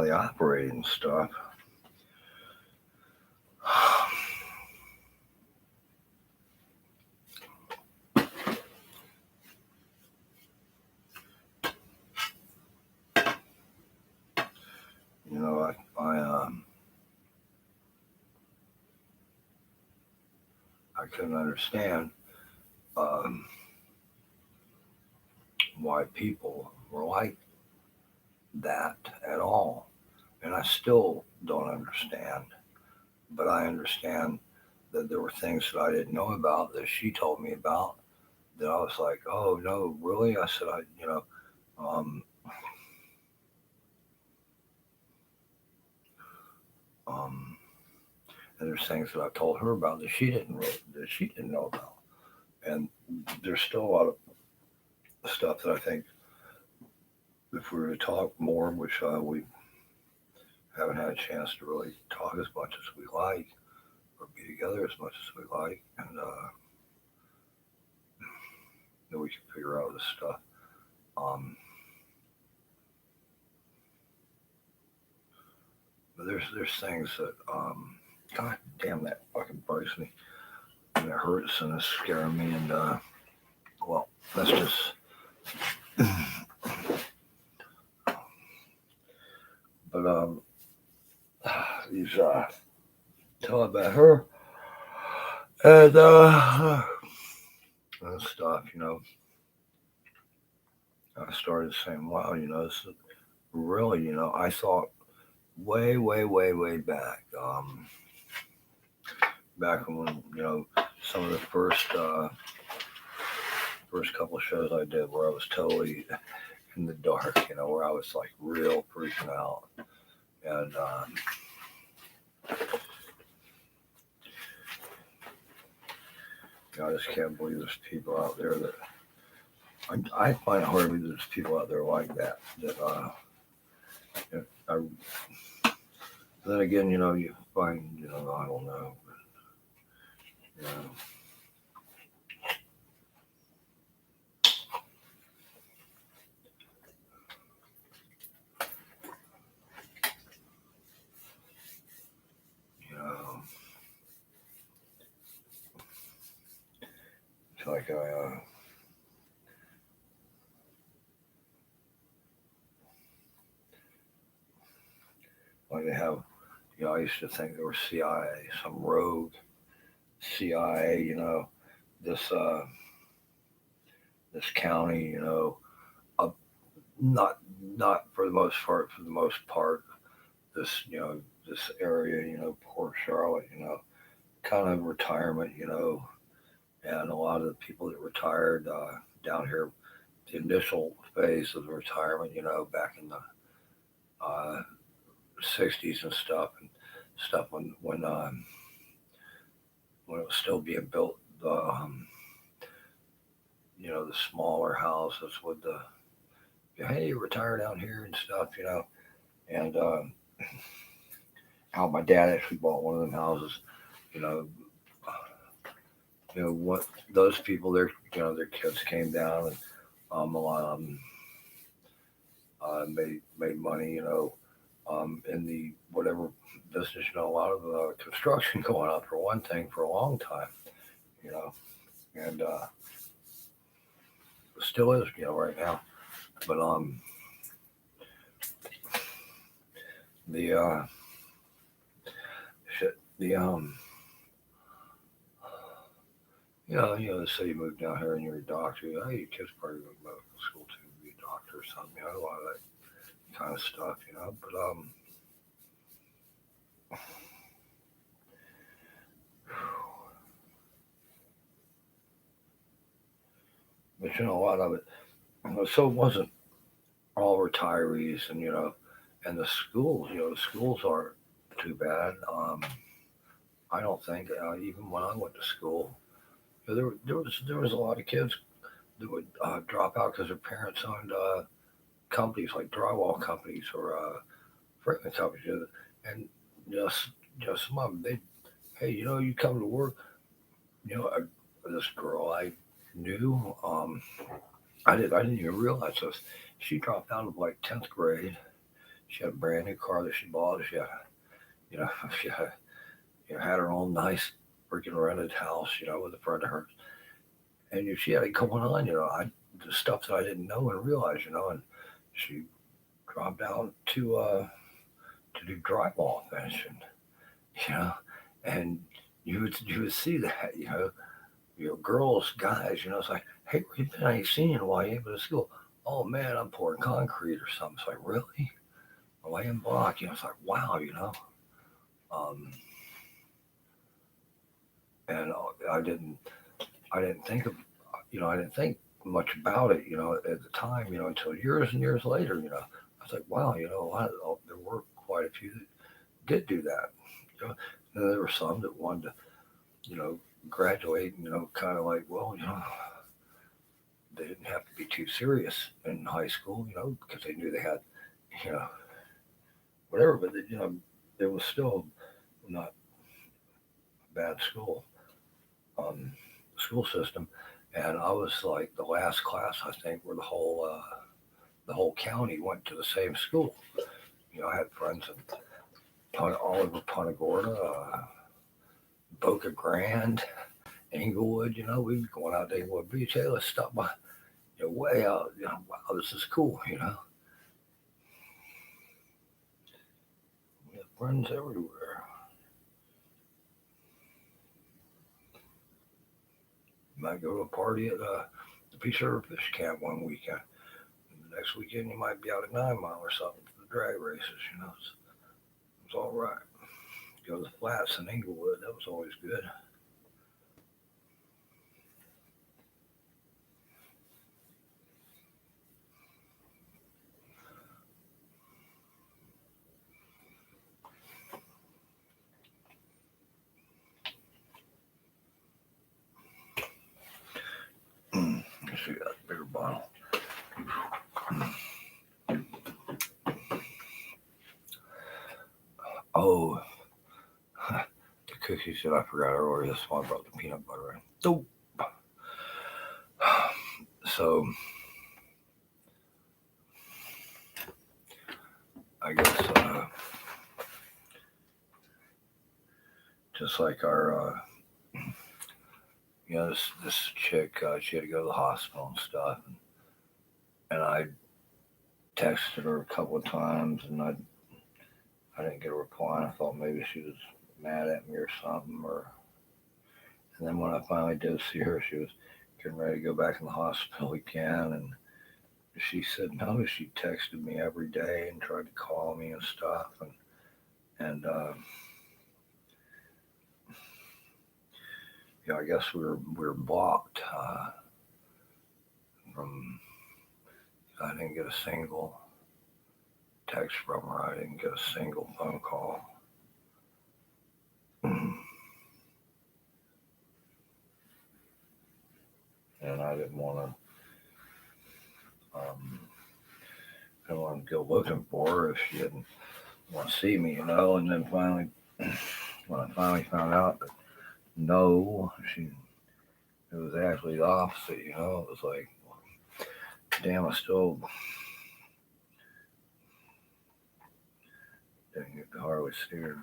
they operate and stuff. You know, I couldn't understand why people were like that at all. And I still don't understand, but I understand that there were things that I didn't know about that she told me about that I was like, oh no, really? I said, um, um, and there's things that I told her about that she didn't know about. And there's still a lot of stuff that I think if we were to talk more, which we haven't had a chance to really talk as much as we like or be together as much as we like, and then we can figure out this stuff. But there's things that God damn, that fucking bugs me and it hurts and it's scaring me, and well, that's just but these tell about her and stuff, I started saying, wow, this is really, I thought way, way, way, way back, back when, some of the first couple of shows I did where I was totally in the dark, where I was like real freaking out. And I just can't believe there's people out there that I find it hard to believe there's people out there like that. Then again, you find, I don't know, but, like like they have, I used to think there was CIA, some rogue CIA, this this county, up, not not for the most part, this this area, Port Charlotte, kind of retirement, and a lot of the people that retired down here, the initial phase of the retirement, back in the uh, 60s and stuff when it was still being built, the smaller houses with the, hey, retire down here and stuff, and how my dad actually bought one of them houses, you know, what those people, their kids came down and a lot of them made money, in the whatever business, a lot of construction going on for one thing for a long time, you know, and still is, right now. But the shit, the let's say you move down here and you're a doctor, hey, your kid's probably going to medical school to be a doctor or something, a lot of that kind of stuff, but a lot of it, so it wasn't all retirees, and the schools, the schools aren't too bad. I don't think, even when I went to school, there was a lot of kids that would drop out because their parents owned companies like drywall companies or framing companies, and just some of them, they, hey, you come to work, this girl I knew, I didn't even realize this. She dropped out of like 10th grade. She had a brand new car that she bought. She had, you know, she had, had her own nice freaking rented house, with a friend of hers. And she had it going on, the stuff that I didn't know and realize, and she dropped out to do drywall finishing, you know, and you would see that, girls, guys, it's like, hey, where you been? I ain't seen you in a while. You ain't been to school. Oh man, I'm pouring concrete or something. It's like, really? Laying block, it's like, wow, Um, and I didn't think of, I didn't think much about it, at the time, until years and years later, I was like, wow, there were quite a few that did do that, and there were some that wanted to, graduate, kind of like, well, they didn't have to be too serious in high school, because they knew they had, you know, whatever, but, it was still not a bad um, school system. And I was like the last class, I think, where the whole county went to the same school. I had friends in all over Punta Gorda, Boca Grande, Inglewood. We'd be going out to Inglewood Beach. Hey, let's stop by. Way out. Wow, this is cool. We have friends everywhere. You might go to a party at the Peace River Fish Camp one weekend. The next weekend, you might be out at 9 Mile or something for the drag races. It's all right. Go to the flats in Inglewood. That was always good. Let's see that bigger bottle. Oh, the cookies that I forgot earlier. That's why I brought the peanut butter in. Dope. So I guess just like our this chick, she had to go to the hospital and stuff, and I texted her a couple of times, and I didn't get a reply. And I thought maybe she was mad at me or something, or. And then when I finally did see her, she was getting ready to go back in the hospital again, and she said no. She texted me every day and tried to call me and stuff, and I guess we were blocked from. I didn't get a single text from her. I didn't get a single phone call. And I didn't want to. I didn't want to go looking for her if she didn't want to see me, And then finally, when I finally found out that no, it was actually the opposite. It was like, damn, I still didn't get to hardly see her.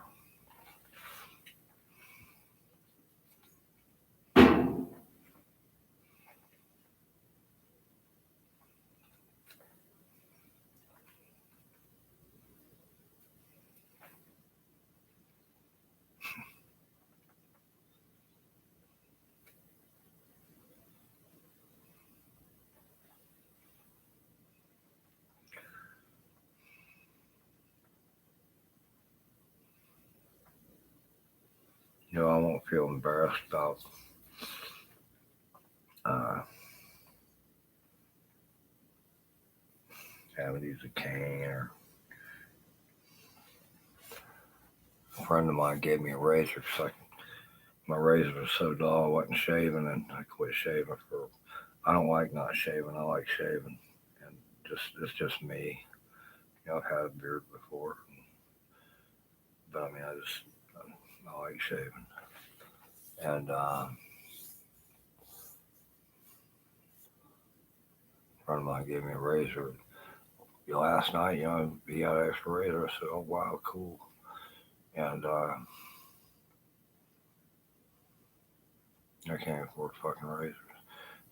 I won't feel embarrassed about uh, having to use a cane. Or a friend of mine gave me a razor because my razor was so dull I wasn't shaving, and I quit shaving for. I don't like not shaving. I like shaving, and it's just me. I've had a beard before, but I mean, I like shaving, and a friend of mine gave me a razor. Last night, he had an extra razor. I said, "Oh wow, cool," and I can't afford fucking razors.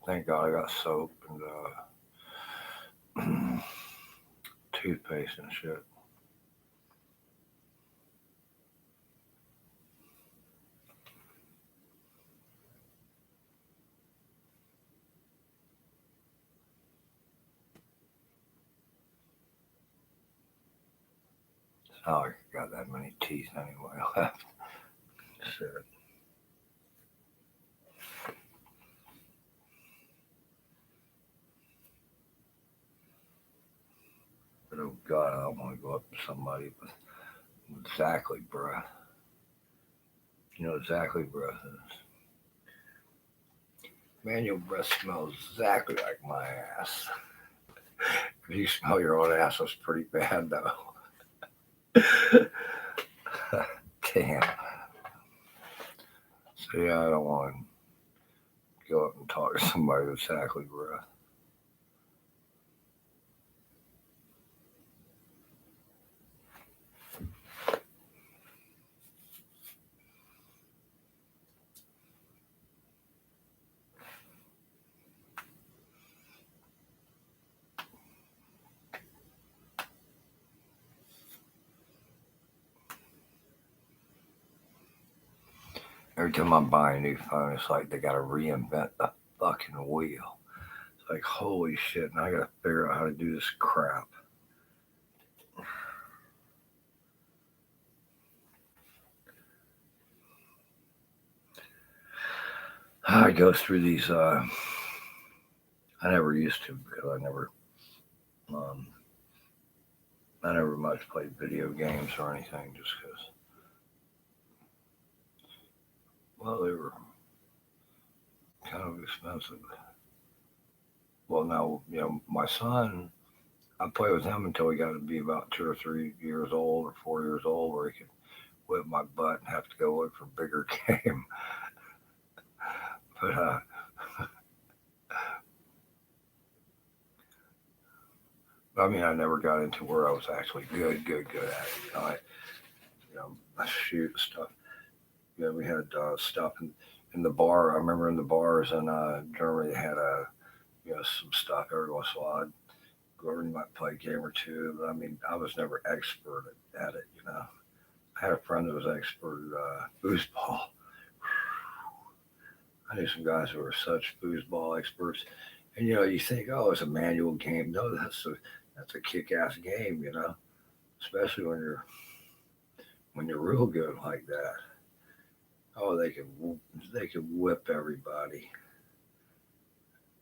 Thank God I got soap and toothpaste and shit. It's not like I got that many teeth anyway left. Shit. But oh God, I don't want to go up to somebody with exactly breath. Exactly breath is. Man, your breath smells exactly like my ass. If you smell your own ass, that's pretty bad though. Damn. So yeah, I don't want to go up and talk to somebody with exactly breath. Every time I buy a new phone, it's like they got to reinvent the fucking wheel. It's like, holy shit, and I got to figure out how to do this crap. I go through these. I never used to because um, I never much played video games or anything, just because. Well, they were kind of expensive. Well, now my son. I played with him until he got to be about 2 or 3 years old or 4 years old, where he could whip my butt and have to go look for bigger game. But I mean, I never got into where I was actually good at it. I shoot stuff. We had stuff, and in the bar. I remember in the bars in Germany, they had some stuff every once in a while. I'd go over and might play a game or two. But I mean, I was never expert at it. I had a friend that was expert at foosball. I knew some guys who were such foosball experts. And you think, oh, it's a manual game. No, that's a kick-ass game. Especially when you're real good like that. Oh, they can whip everybody.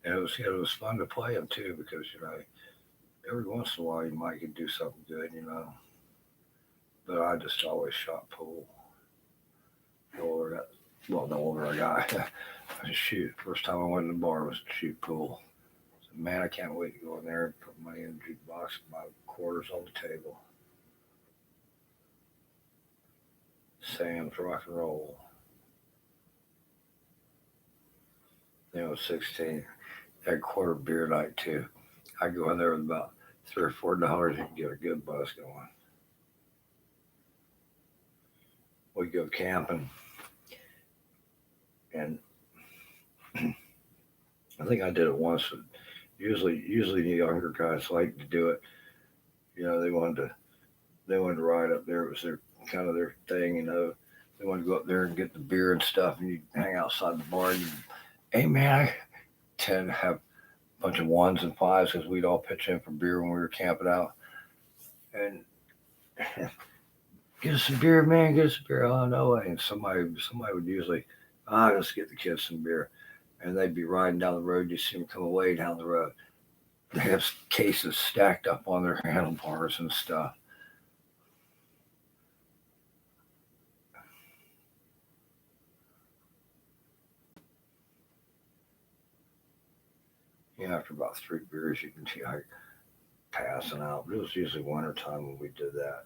And it was fun to play them too because every once in a while you might could do something good. But I just always shot pool. The older, the older I got, I just shoot. First time I went to the bar was to shoot pool. So, man, I can't wait to go in there and put money in the jukebox, my quarters on the table. Sam's rock and roll. 16. That quarter beer night too. I go in there with about $3 or $4. You can get a good buzz going. We go camping, and I think I did it once. Usually the younger guys like to do it. They wanted to ride up there. It was their kind of their thing. They wanted to go up there and get the beer and stuff, and you hang outside the bar. And hey man, I tend to have a bunch of ones and fives because we'd all pitch in for beer when we were camping out. And get us some beer, man. Get us some beer. Oh no way! And somebody would usually, let's get the kids some beer, and they'd be riding down the road. You see them come away down the road. They have cases stacked up on their handlebars and stuff. After about 3 beers, you can see like passing out. But it was usually winter time when we did that.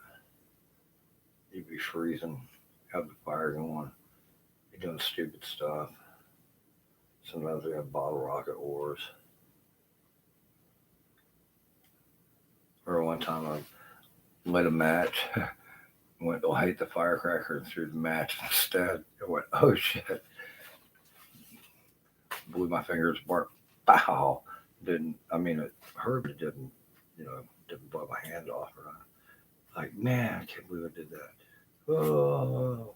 You'd be freezing, have the fire going, be doing stupid stuff. Sometimes we have bottle rocket wars. Or one time I lit a match, went to hate the firecracker and threw the match instead. I went, oh shit. Blew my fingers apart. Pow. It hurt, but it didn't blow my hand off or not. Like, man, I can't believe I did that. Oh.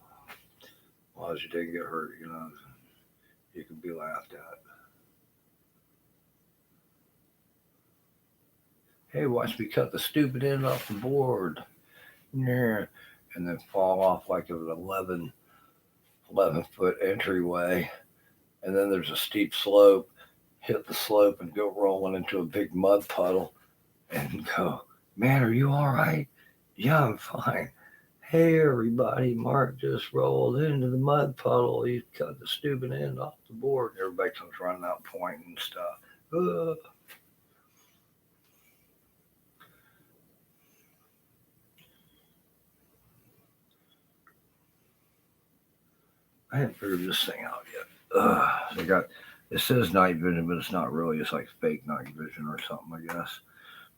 As long as you didn't get hurt, you can be laughed at. Hey, watch me cut the stupid end off the board. Yeah. And then fall off like an 11-foot entryway. And then there's a steep slope. Hit the slope and go rolling into a big mud puddle and go, man, are you all right? Yeah, I'm fine. Hey, everybody, Mark just rolled into the mud puddle. He cut the stupid end off the board. Everybody comes running out pointing and stuff. I haven't figured this thing out yet. It says night vision, but it's not really. It's like fake night vision or something, I guess.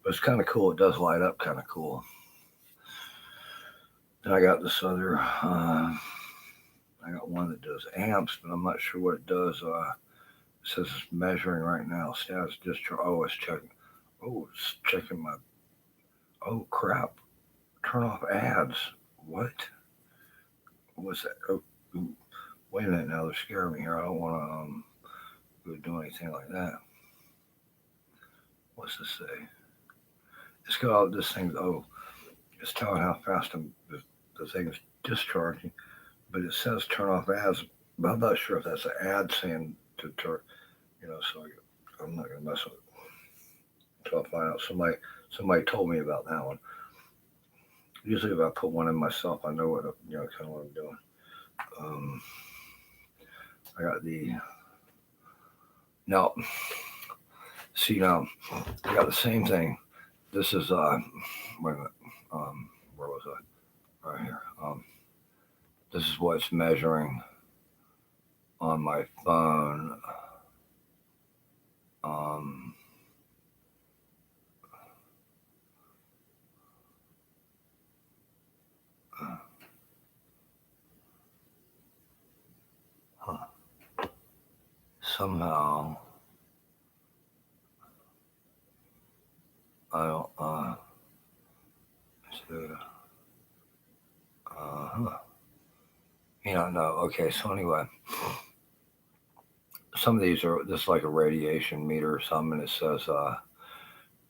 But it's kind of cool. It does light up kind of cool. Then I got this other, I got one that does amps, but I'm not sure what it does. It says it's measuring right now. Status discharge. Oh, it's checking. Oh, it's checking my. Oh, crap. Turn off ads. What? What's that? Oh, wait a minute now. They're scaring me here. I don't want to do anything like that. What's this say? It's got all this thing. Oh, it's telling how fast the thing is discharging, but it says turn off ads. But I'm not sure if that's an ad saying to turn. So I'm not gonna mess with it until I find out. Somebody told me about that one. Usually, if I put one in myself, I know kind of what I'm doing. I got the now. See now, I got the same thing. This is wait a minute. Where was I? Right here. This is what's measuring on my phone. Huh. somehow I don't so, huh. No. Okay, so anyway, some of these are just like a radiation meter or something, and it says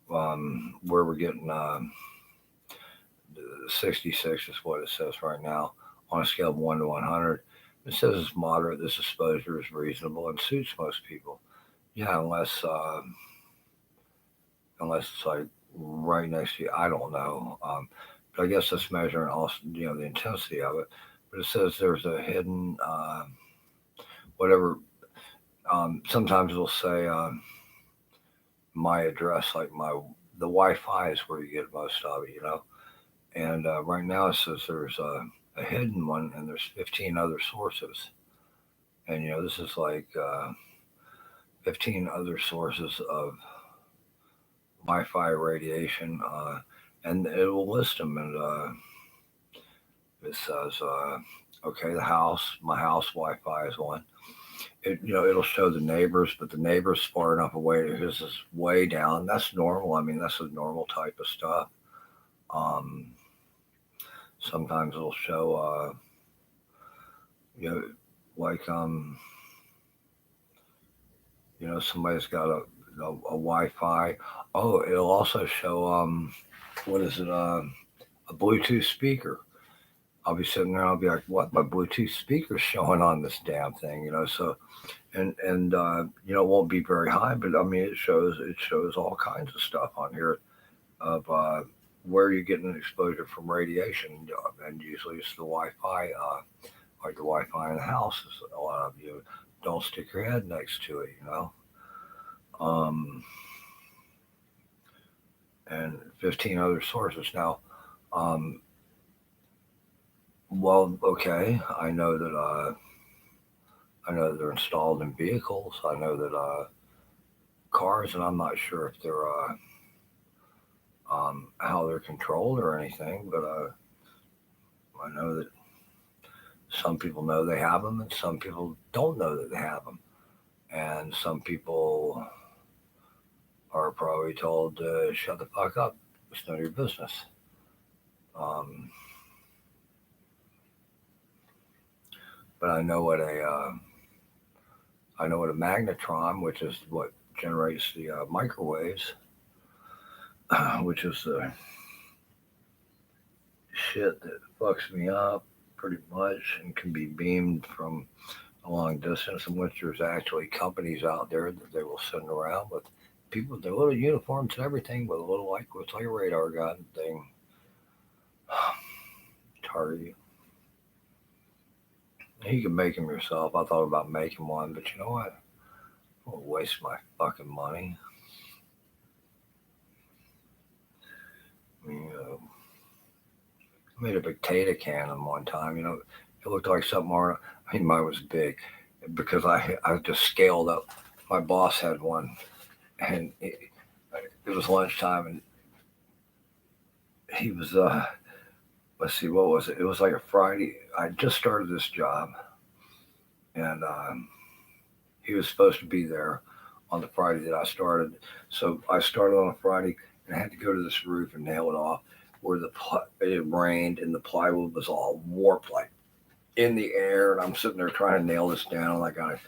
where we're getting 66 is what it says right now on a scale of 1 to 100. It says it's moderate. This exposure is reasonable and suits most people. Yeah, unless it's like right next to you. I don't know. But I guess that's measuring also, the intensity of it. But it says there's a hidden whatever. Sometimes it'll say my address, like the Wi-Fi is where you get most of it. And right now it says there's a hidden one, and there's 15 other sources. And this is like 15 other sources of Wi-Fi radiation, and it will list them. And it says, okay, my house Wi-Fi is one. It'll show the neighbors, but the neighbors far enough away that his is way down. That's normal. I mean, that's a normal type of stuff. Um, Sometimes it'll show, like somebody's got a Wi-Fi. Oh, it'll also show what is it? A Bluetooth speaker. I'll be sitting there. I'll be like, "What? My Bluetooth speaker's showing on this damn thing?" So, and it won't be very high, but I mean, it shows all kinds of stuff on here of where you're getting exposure from radiation, and usually it's the Wi-Fi, like the Wi-Fi in the house. A lot of you don't stick your head next to it. Um, and 15 other sources. Now, well, okay, I know that they're installed in vehicles. I know that cars, and I'm not sure if they're how they're controlled or anything, but I know that some people know they have them, and some people don't know that they have them, and some people are probably told to shut the fuck up. It's none of your business. But I know what a magnetron, which is what generates the microwaves, which is the shit that fucks me up pretty much and can be beamed from a long distance, in which there's actually companies out there that they will send around with people with their little uniforms and everything with a little it's like a radar gun thing. Target you. You can make them yourself. I thought about making one, but you know what? I won't waste my fucking money. I mean, I made a potato cannon one time. It looked like something more. I mean, mine was big because I just scaled up. My boss had one, and it was lunchtime, and he was let's see, what was it? It was like a Friday. I just started this job, and he was supposed to be there on the Friday that I started. So I started on a Friday and I had to go to this roof and nail it off where it rained and the plywood was all warped like in the air. And I'm sitting there trying to nail this down. Like and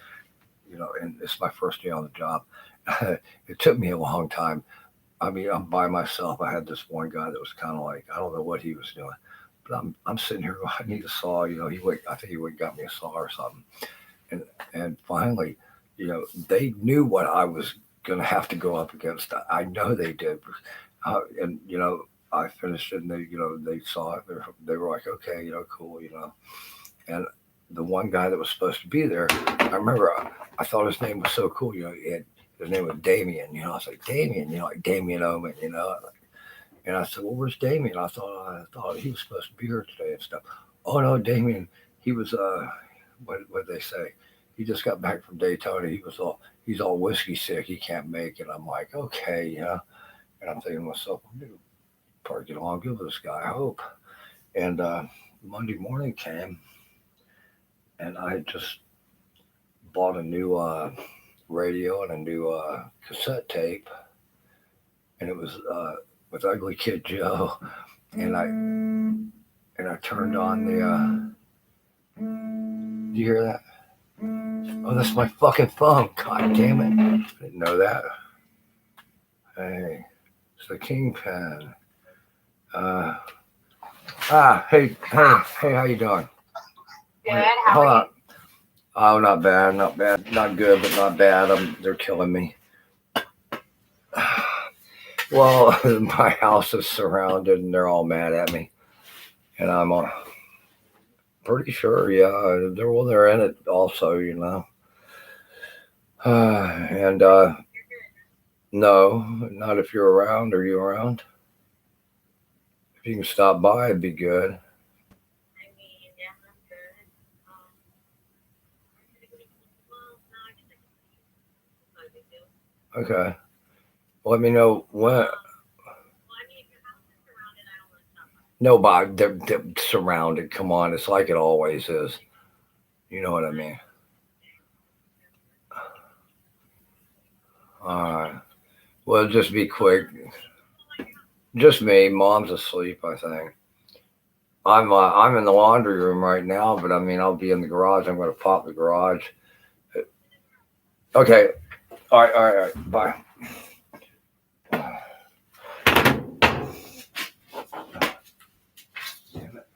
it's my first day on the job. It took me a long time. I mean, I'm by myself. I had this one guy that was kind of like, I don't know what he was doing, but I'm sitting here. I need a saw. I think he would got me a saw or something. And finally, they knew what I was gonna have to go up against. I know they did, and I finished it, and they saw it. They were like, okay, cool, And the one guy that was supposed to be there, I remember I thought his name was so cool. His name was Damien. I was like Damien, like Damien Omen, And I said, well, where's Damien? I thought he was supposed to be here today and stuff. Oh no, Damien, he was what they say? He just got back from Daytona. He's all whiskey sick. He can't make it. I'm like, okay, And I'm thinking to myself, dude, probably get along good with this guy. I hope. And Monday morning came, and I just bought a new radio and a new cassette tape, and it was with Ugly Kid Joe, and I turned on the. Do you hear that? Oh, that's my fucking phone. God damn it! I didn't know that. Hey, it's the Kingpin. Hey, how you doing? Good. How are you? Oh, not bad, not good, but not bad. They're killing me. Well, my house is surrounded, and they're all mad at me, and I'm pretty sure, yeah, they're in it also, you know. And no, not if you're around. Are you around? If you can stop by, it'd be good. I mean, yeah, I'm good. Well, no, I guess I can see you. It's not a big deal. Okay. Let me know when. Well, I mean, if your house is surrounded, I don't want to stop by. No, Bob, they're surrounded. Come on, it's like it always is. You know what I mean? All right. Well, just be quick. Just me. Mom's asleep, I think. I'm in the laundry room right now, but I mean, I'll be in the garage. I'm going to pop the garage. Okay. All right. Bye. Damn it.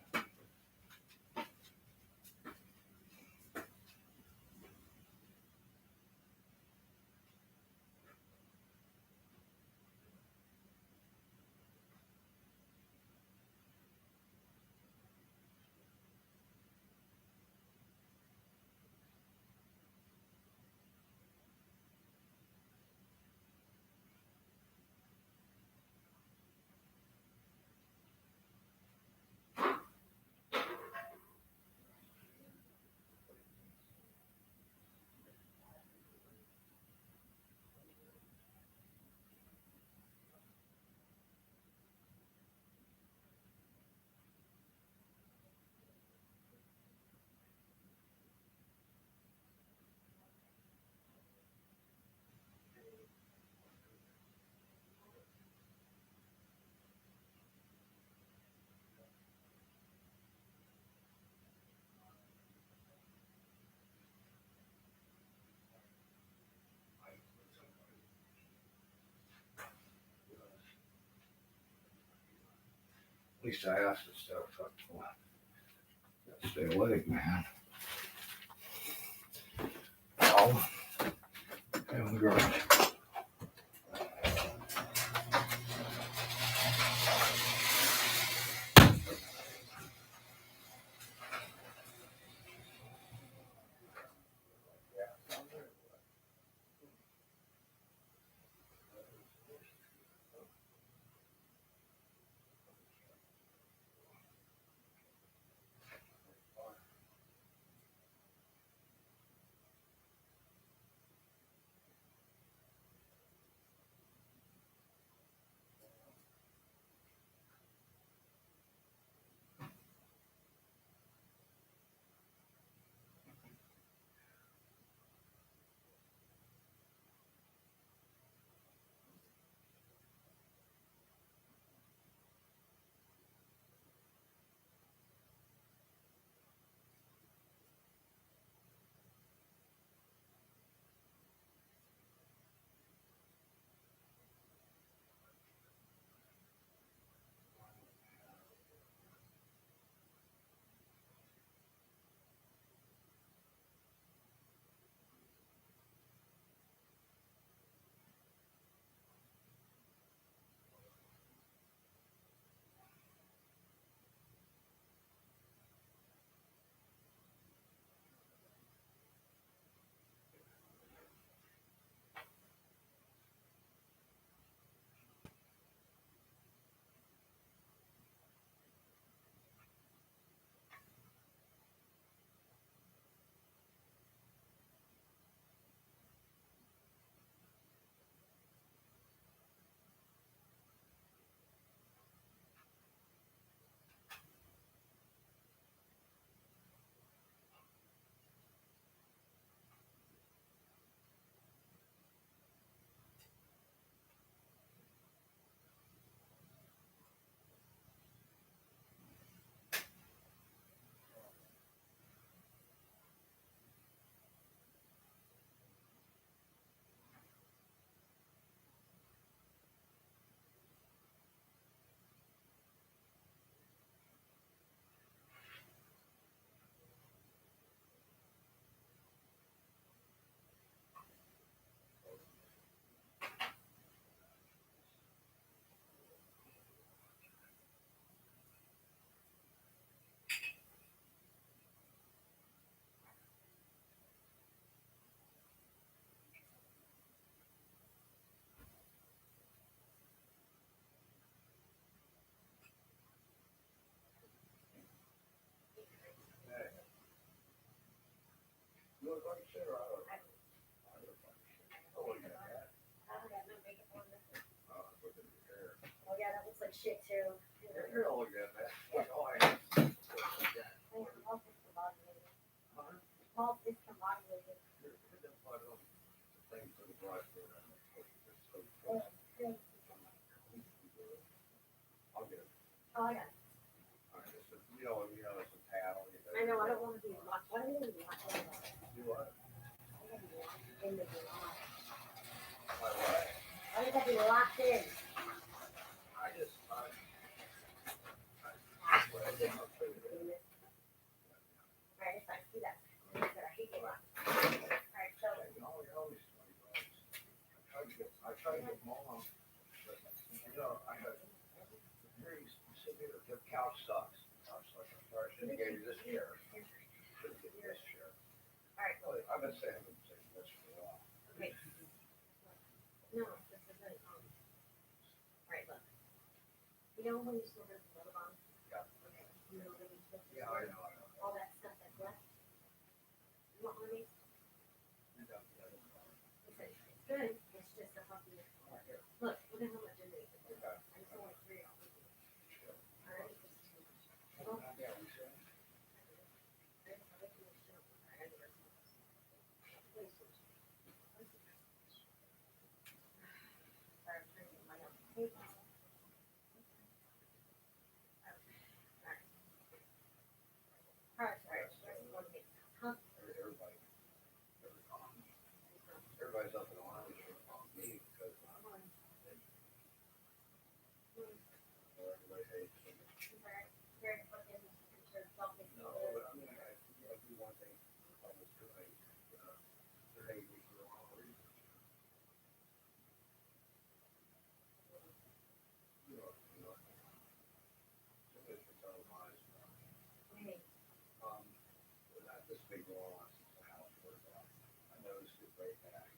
At least I asked this stuff. Stay awake, man. Oh, in the garage. shit too. You're all good, man. Like, oh, I Small discombobulated. things for the brush. I'll get it. Oh, I got it. All right, just, some paddle. I know, I don't want to be locked. Why do they lock in? Do what? I gotta be locked in the garage. My what? Why does that be locked in? I just, Alright, it's fine. See that? I hate getting locked. Alright, so. you're always $20. I tried to get mom, but, I had very specific, the couch sucks. I was like, I'm sorry, I should have gave you this chair. Should have given you this chair. Alright. Really, I've been saying this for a while. No, this isn't, alright, look. You know when you still have the glove on? Yeah. Okay. You know when you still have Yeah, I know. all that stuff that's left? You want one of these? Listen, it's good. It's just a healthy. Look, look at how much it is. Okay. I just want like 3 of them. Alright, this is too much. Yeah, we should. Everybody's up in arms on me because everybody hates me. No, but I mean, I do one thing. I was doing, they're hating me for the wrong reason. Somebody can tell lies. Not this big wall on the house where I noticed it way back.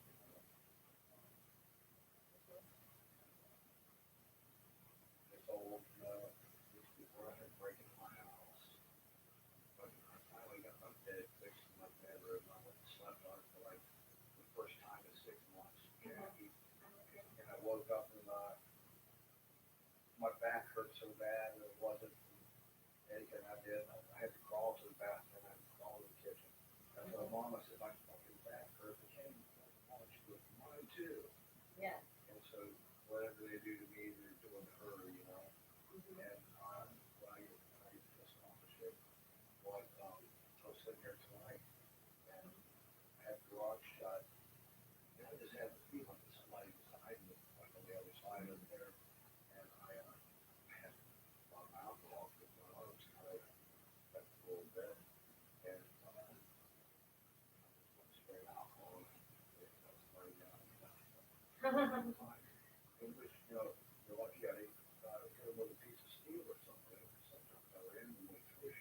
It's old, these people are breaking my house. But I finally got my bed fixed in my bedroom. I went and slept on it for like the first time in 6 months. And I woke up and my back hurt so bad that it wasn't anything I did. I had to crawl to the bathroom and crawl to the kitchen. And so Mama said, my fucking back hurt. It came, Mom, she goes, mine too. Yeah. And so whatever they do to me, they're doing to her, And when I get pissed off and shit, I was sitting here tonight and I had the garage shut. And I just had the feeling that somebody was hiding it, like on the other side of there. And I had my alcohol because my arms kind of got a little bit. And straight alcohol. It was running down. In which, you're lucky I didn't hit him with a piece of steel or something. Sometimes I ran into my shit,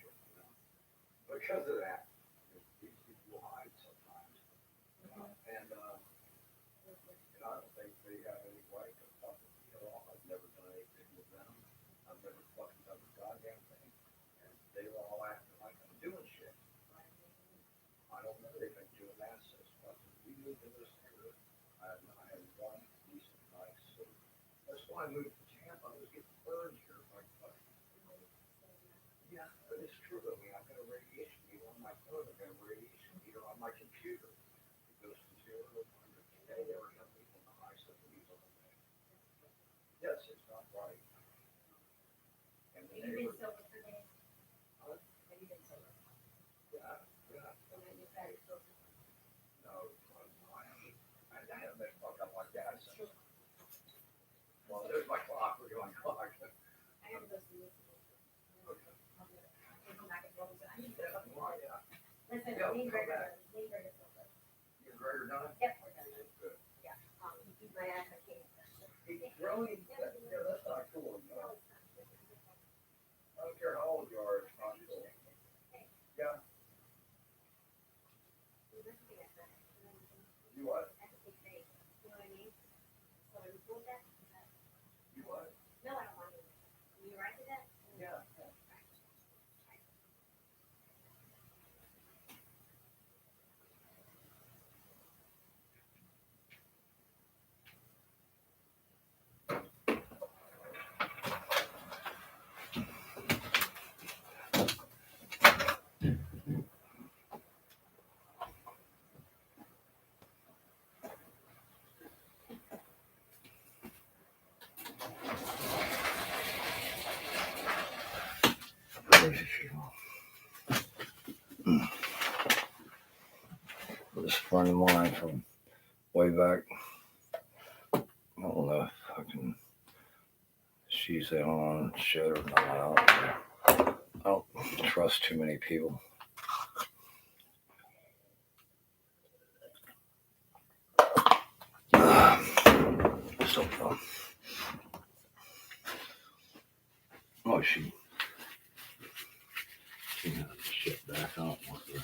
Because of that, these people hide sometimes. And I don't think they have any right to fucking I've never done anything with them. I've never fucking done a goddamn thing. And they were all acting like I'm doing shit. I don't know. They've been doing that since fucking we moved to this area. I had one decent night, so that's why I moved to Tampa. I was getting burned here like fucking. Yeah, but it's true. I mean, I've got a radiation meter on my phone. I've got a radiation meter on my computer. It goes from 0 to 100. Today, there were some people in the high 70s on the day. Yes, it's not right. And the Have you been neighbor, sober for days? Huh? Have you been sober? yeah. And then you started sober? No, I haven't been fucked up like that since. Well, there's my clock. We're doing clock. I have to go see you. Okay. I'll come back and roll. I need to go. Well, yeah. Listen, Yeah, me and come Gregor, back. me and Gregor sober. You and Gregor done? Yep, we're done. Good. Yeah. He beat my ass. I can't. Really? That's not cool. I don't care how old you are, it's not cool. Yeah. You what? That's a big thing. You know what I mean? So are you cool with that? You what? No, I don't want to. Are you right with that? Yeah. crazy people. This friend of mine from way back. I don't know if she's in on shit or not. I don't trust too many people. So, oh, she had shit back up with her.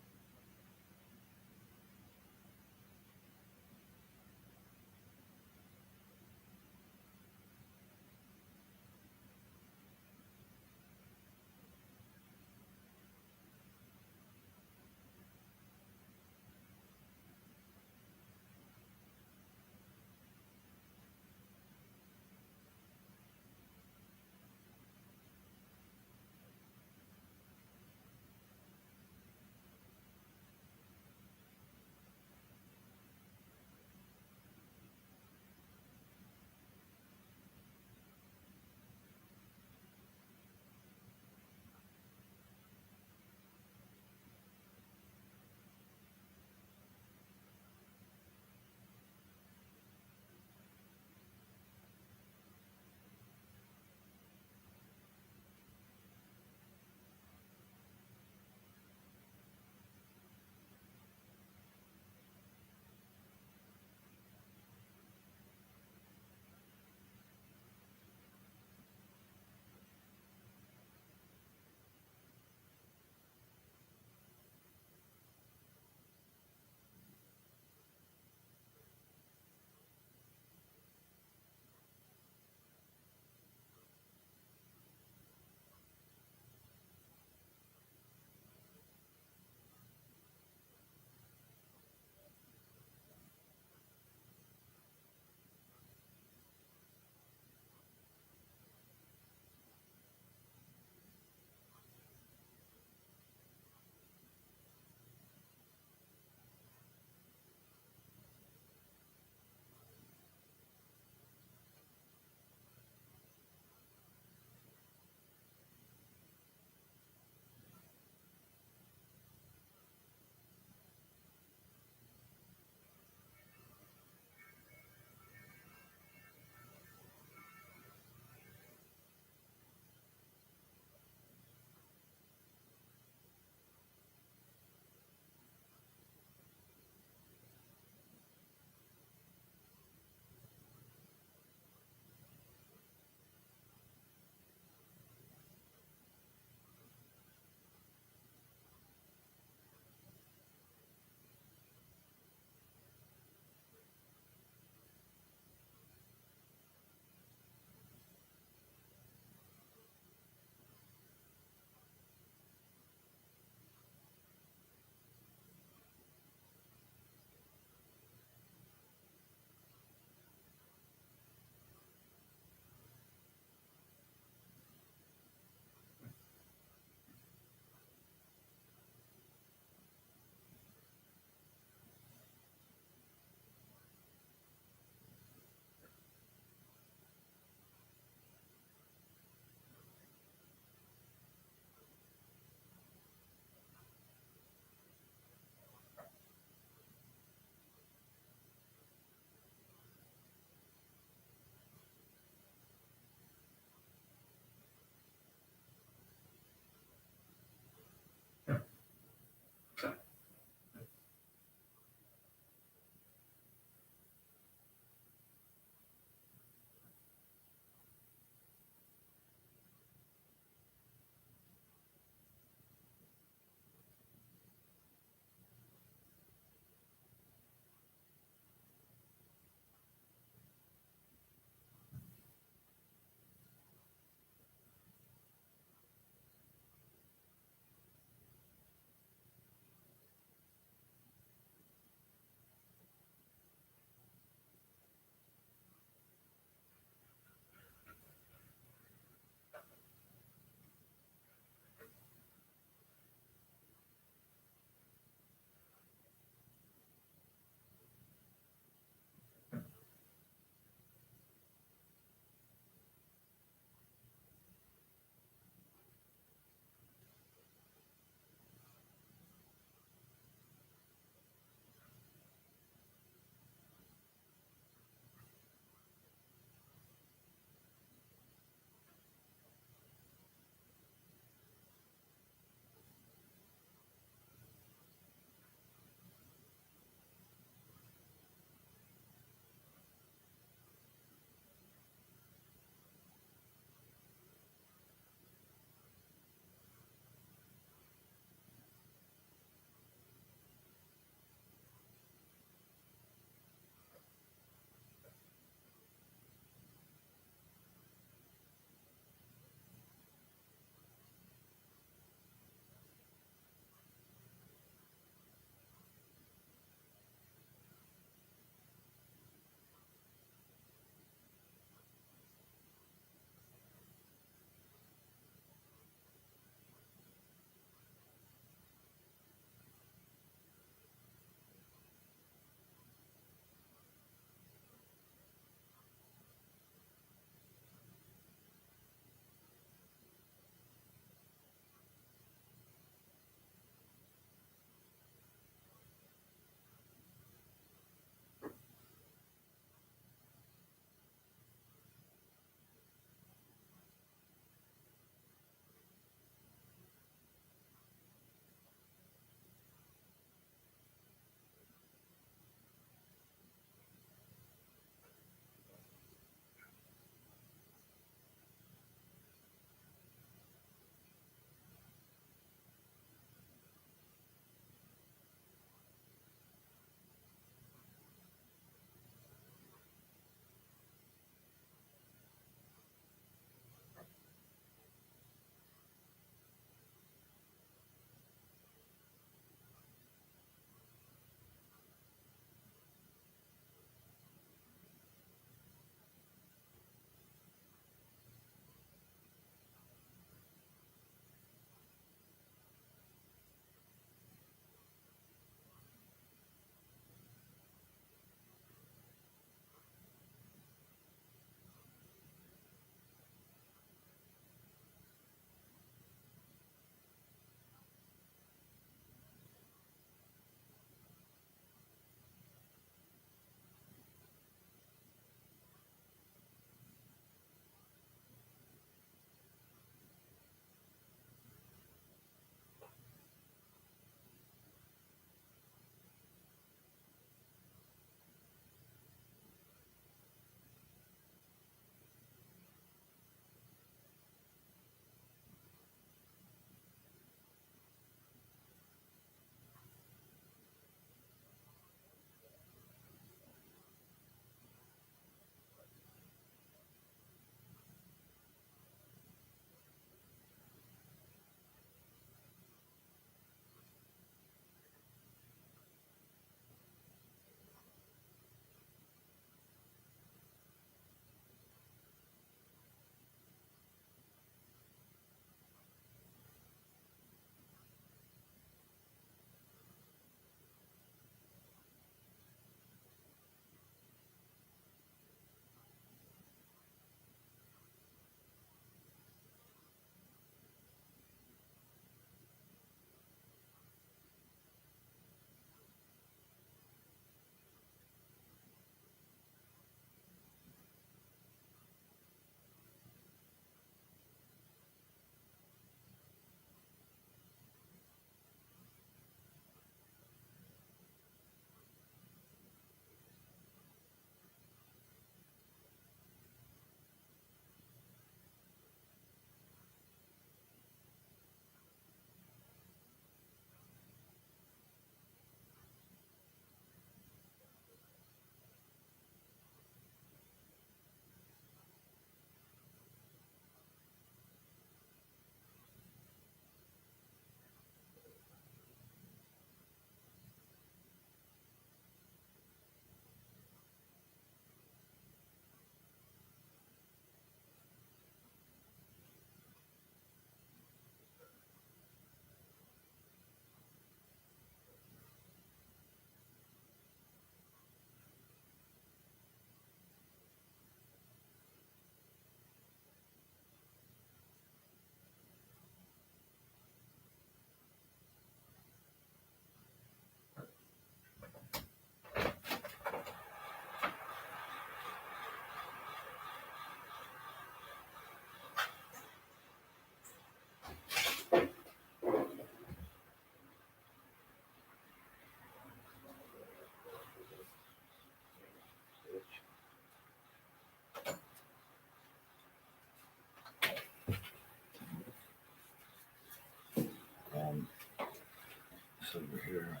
here.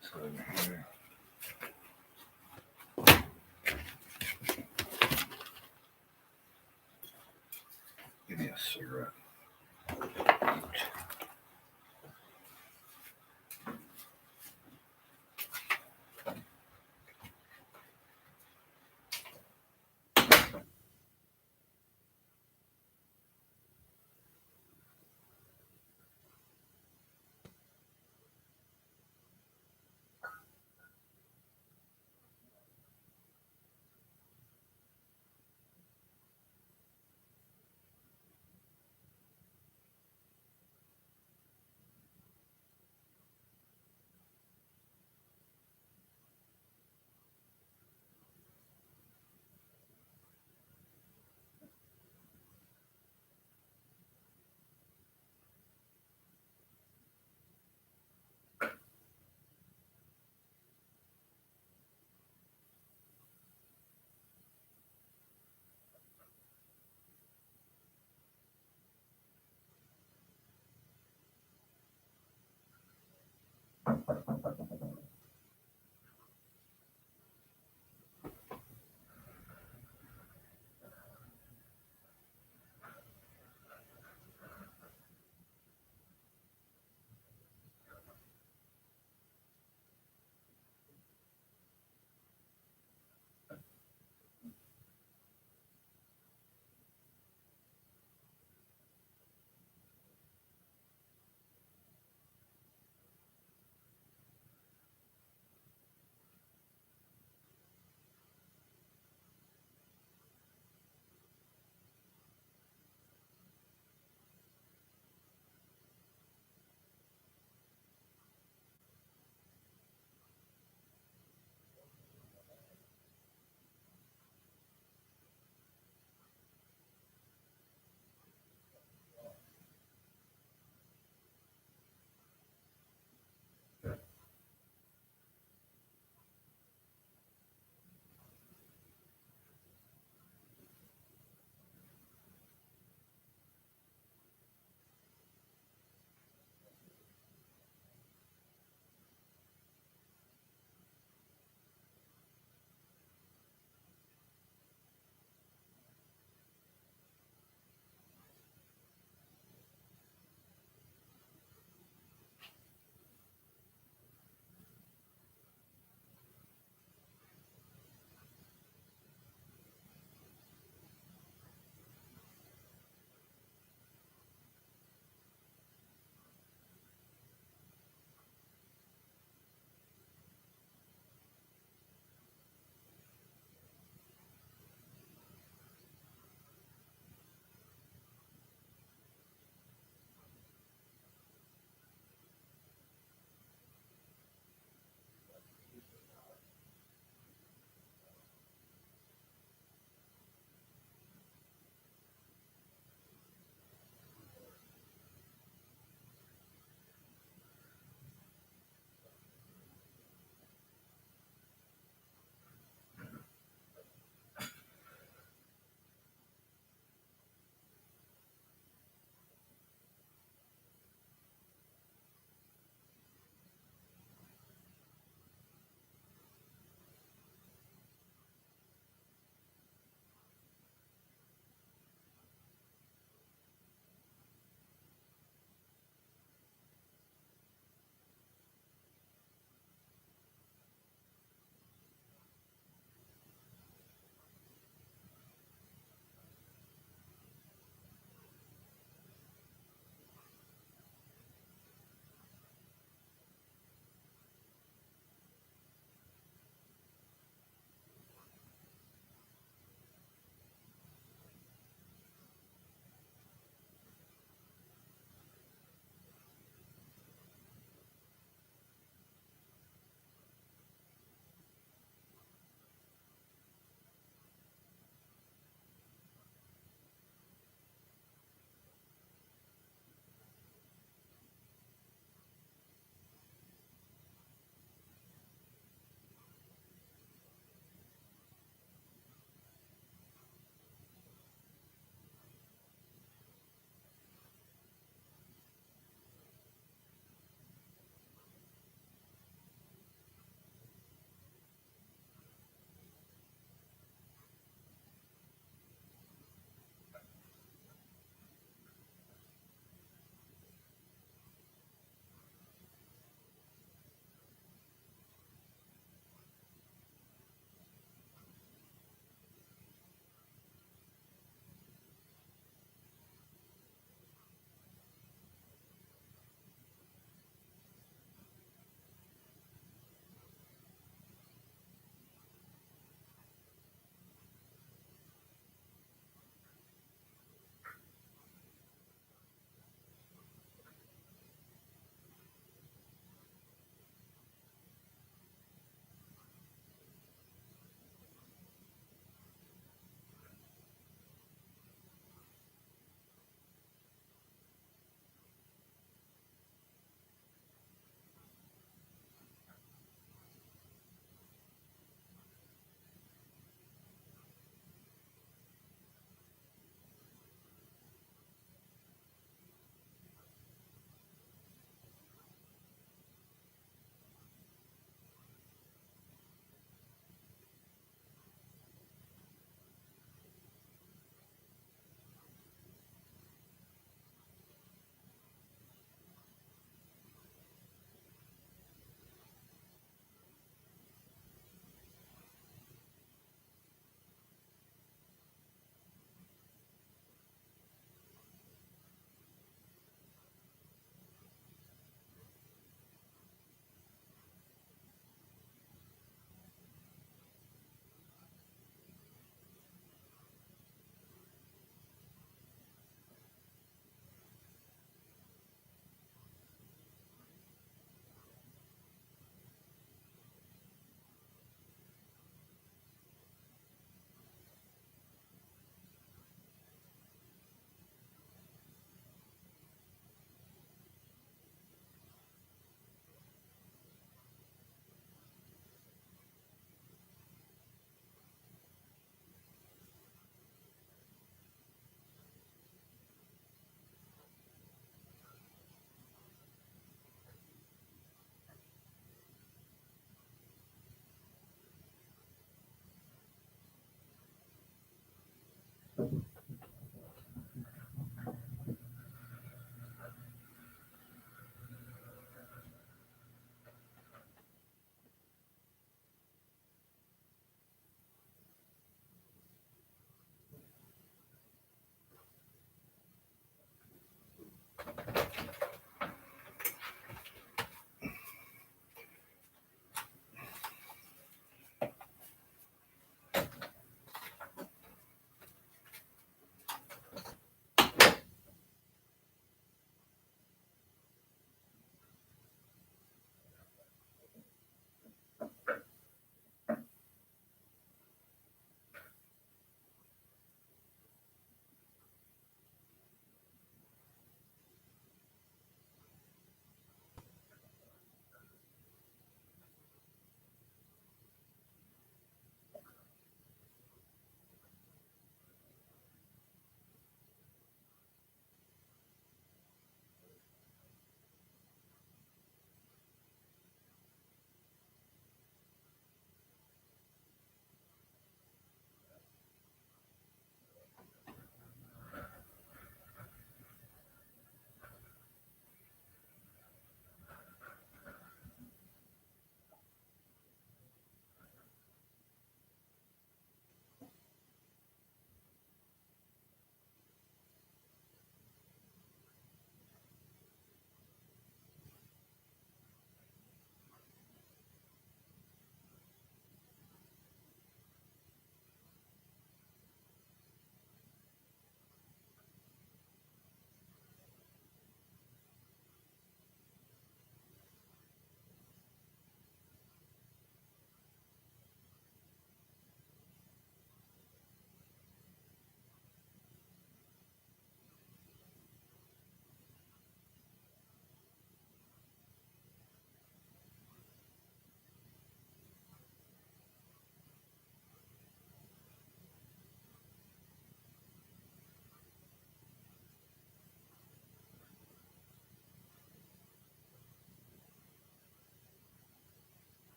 This over here. Give me a cigarette.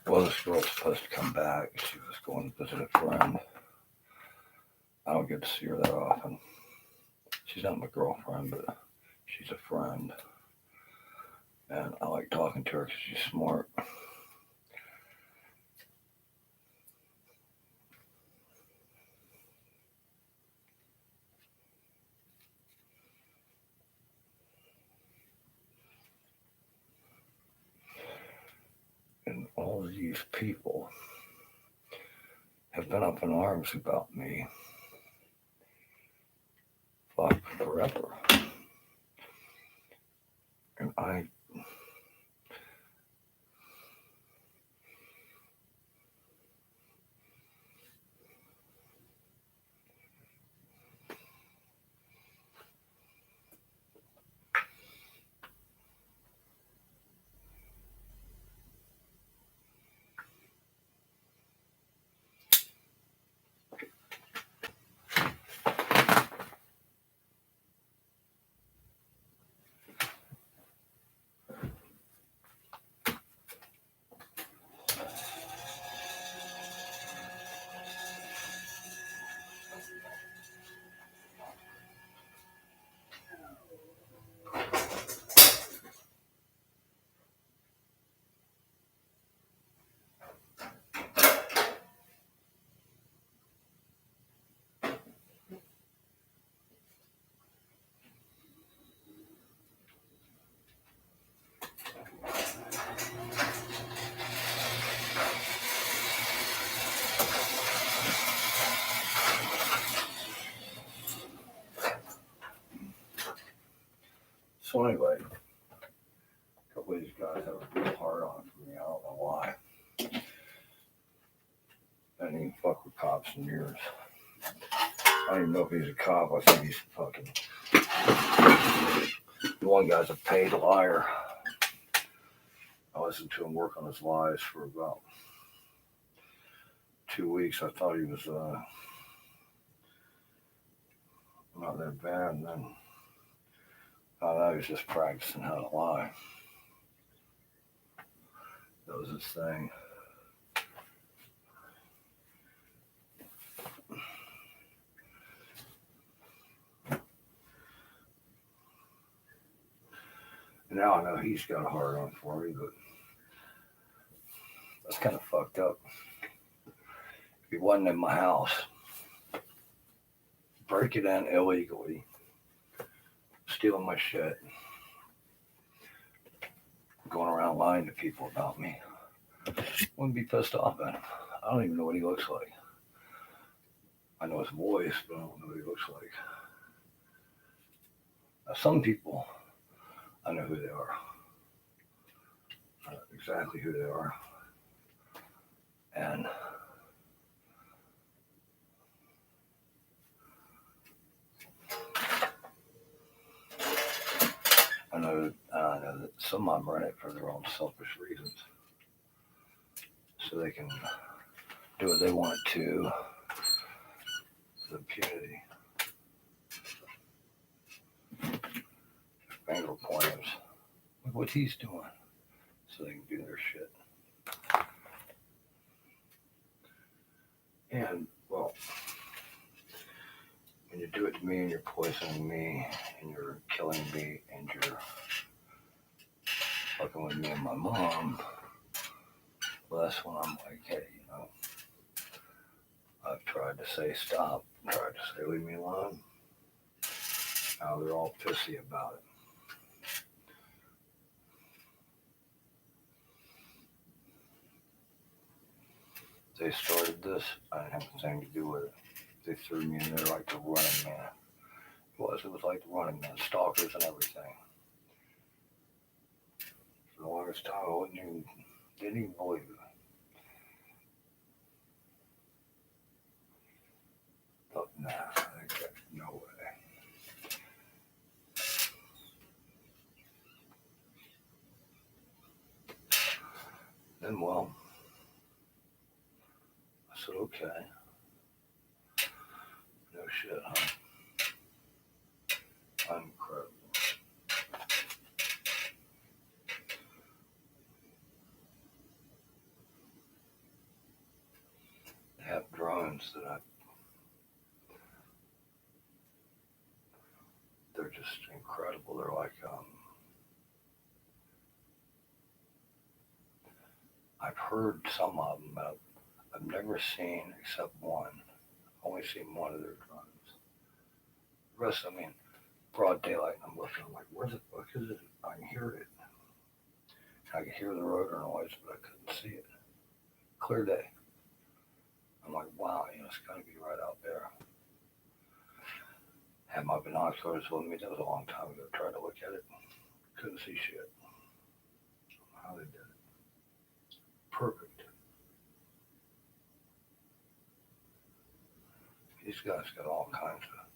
Well, this girl's supposed to come back. She was going to visit a friend. I don't get to see her that often. She's not my girlfriend, but she's a friend. And I like talking to her because she's smart. And all of these people have been up in arms about me. Fuck, forever. And I So anyway, a couple of these guys have a real hard on for me. I don't know why. I didn't even fuck with cops in years. I don't even know if he's a cop. I think he's fucking. The one guy's a paid liar. I listened to him work on his lies for about 2 weeks. I thought he was not that bad, and then I thought he was just practicing how to lie. That was his thing. And now I know he's got a hard on for me, but that's kind of fucked up. If he wasn't in my house, break it in illegally, stealing my shit, going around lying to people about me, wouldn't be pissed off at him. I don't even know what he looks like. I know his voice, but I don't know what he looks like. Now, some people, I know who they are. I know exactly who they are. And I know that some of them run it for their own selfish reasons. So they can do what they want to with impunity. Finger pointers. Look what he's doing. So they can do their shit. And, well, when you do it to me and you're poisoning me and you're killing me and you're fucking with me and my mom, well, that's when I'm like, hey, I've tried to say stop, tried to say leave me alone. Now they're all pissy about it. They started this, I didn't have anything to do with it. They threw me in there like the running man. It was like the running man, stalkers and everything. For the longest time, I didn't even believe it. Thought, nah, I think that's no way. Then, well, I said, okay. No shit, huh? I'm incredible. ones they're just incredible. They're like, I've heard some of them, but I've never seen except one. Only seen one of their drums. The rest, I mean, broad daylight, and I'm looking, I'm like, where the fuck is it? I can hear it. I could hear the rotor noise, but I couldn't see it. Clear day. I'm like, wow, it's got to be right out there. Had my binoculars with me. That was a long time ago. Tried to look at it. Couldn't see shit. How they did it. Perfect. These guys got all kinds of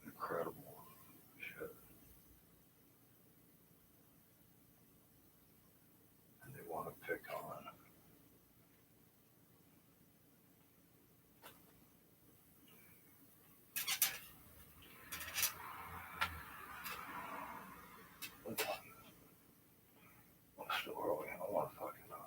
incredible shit. And they want to pick on. What time is it? Well, it's still early. I don't want to fucking know.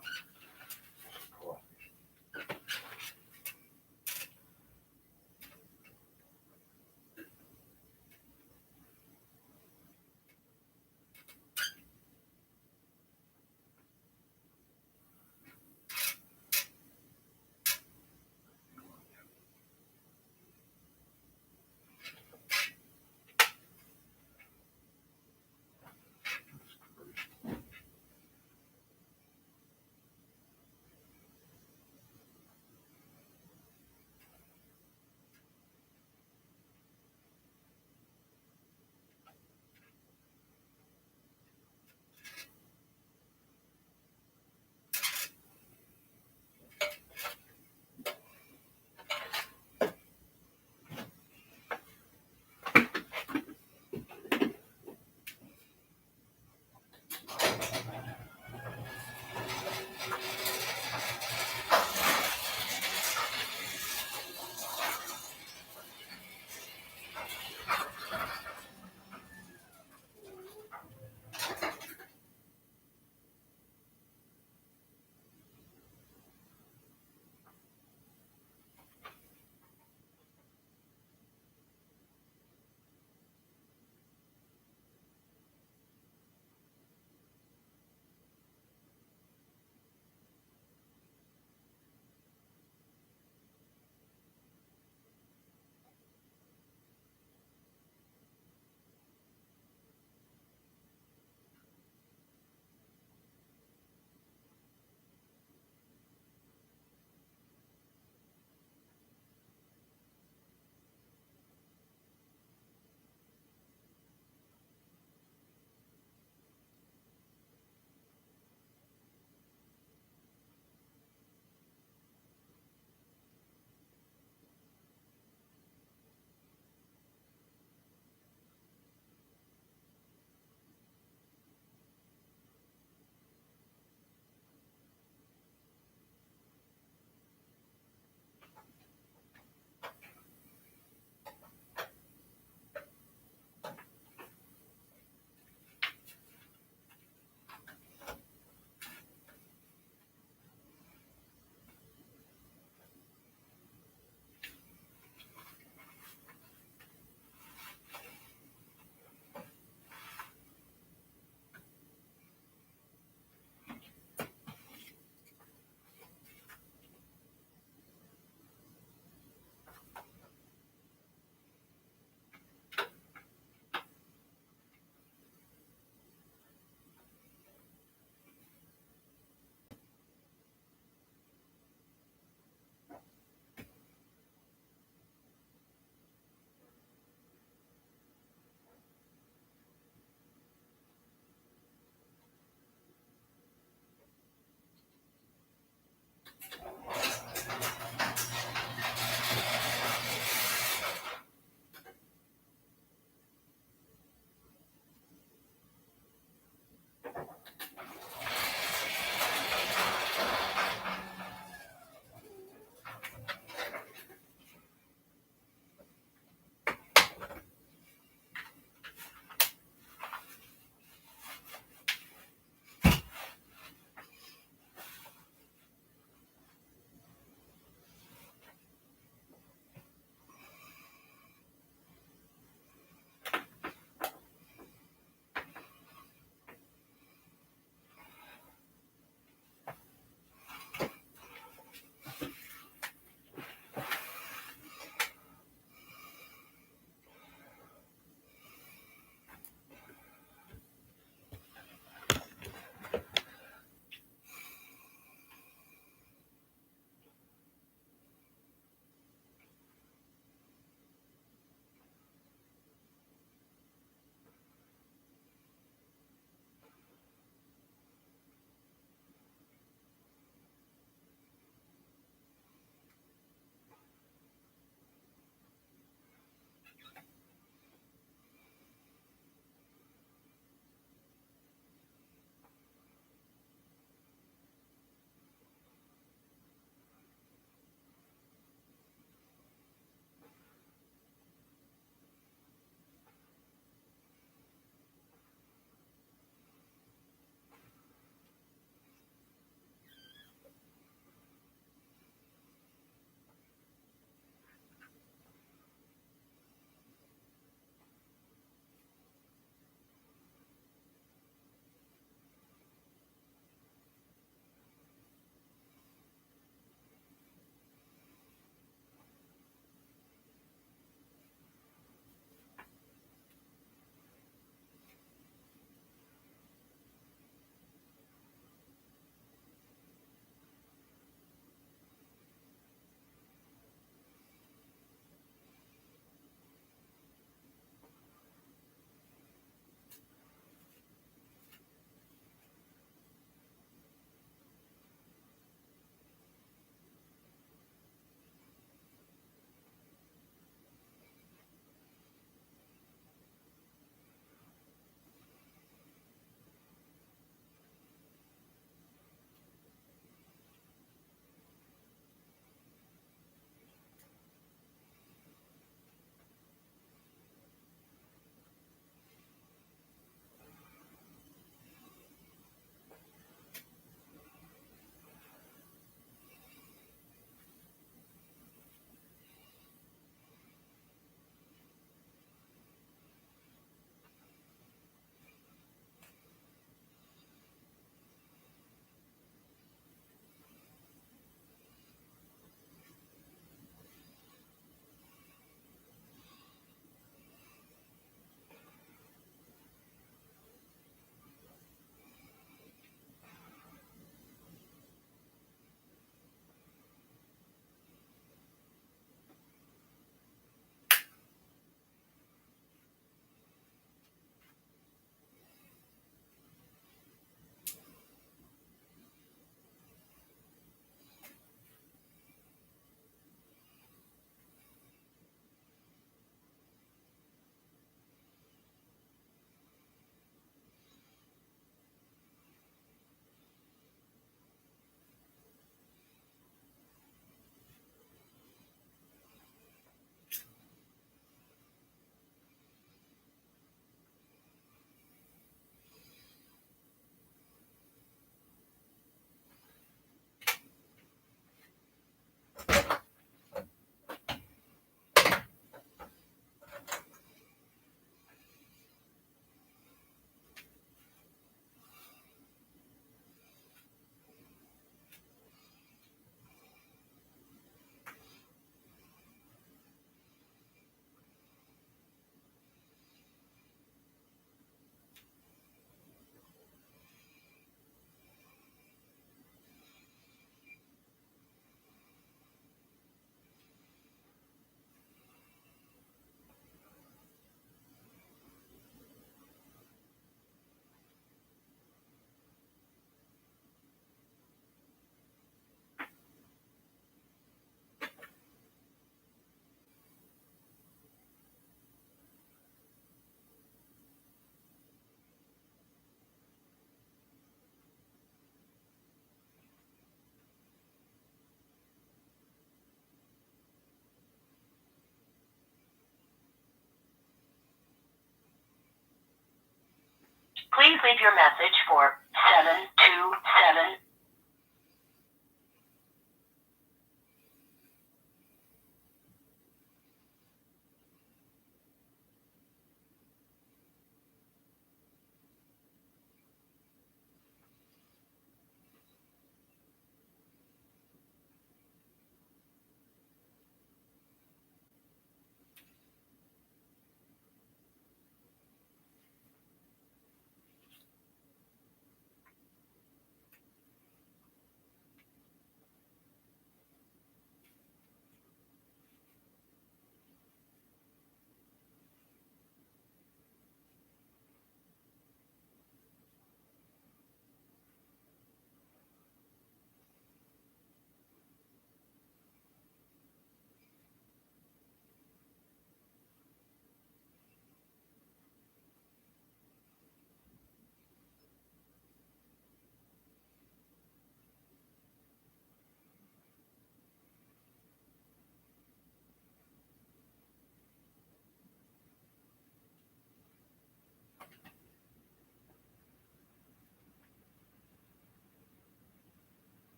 Please leave your message for 727.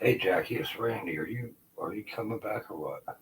Hey Jackie, it's Randy. Are you coming back or what?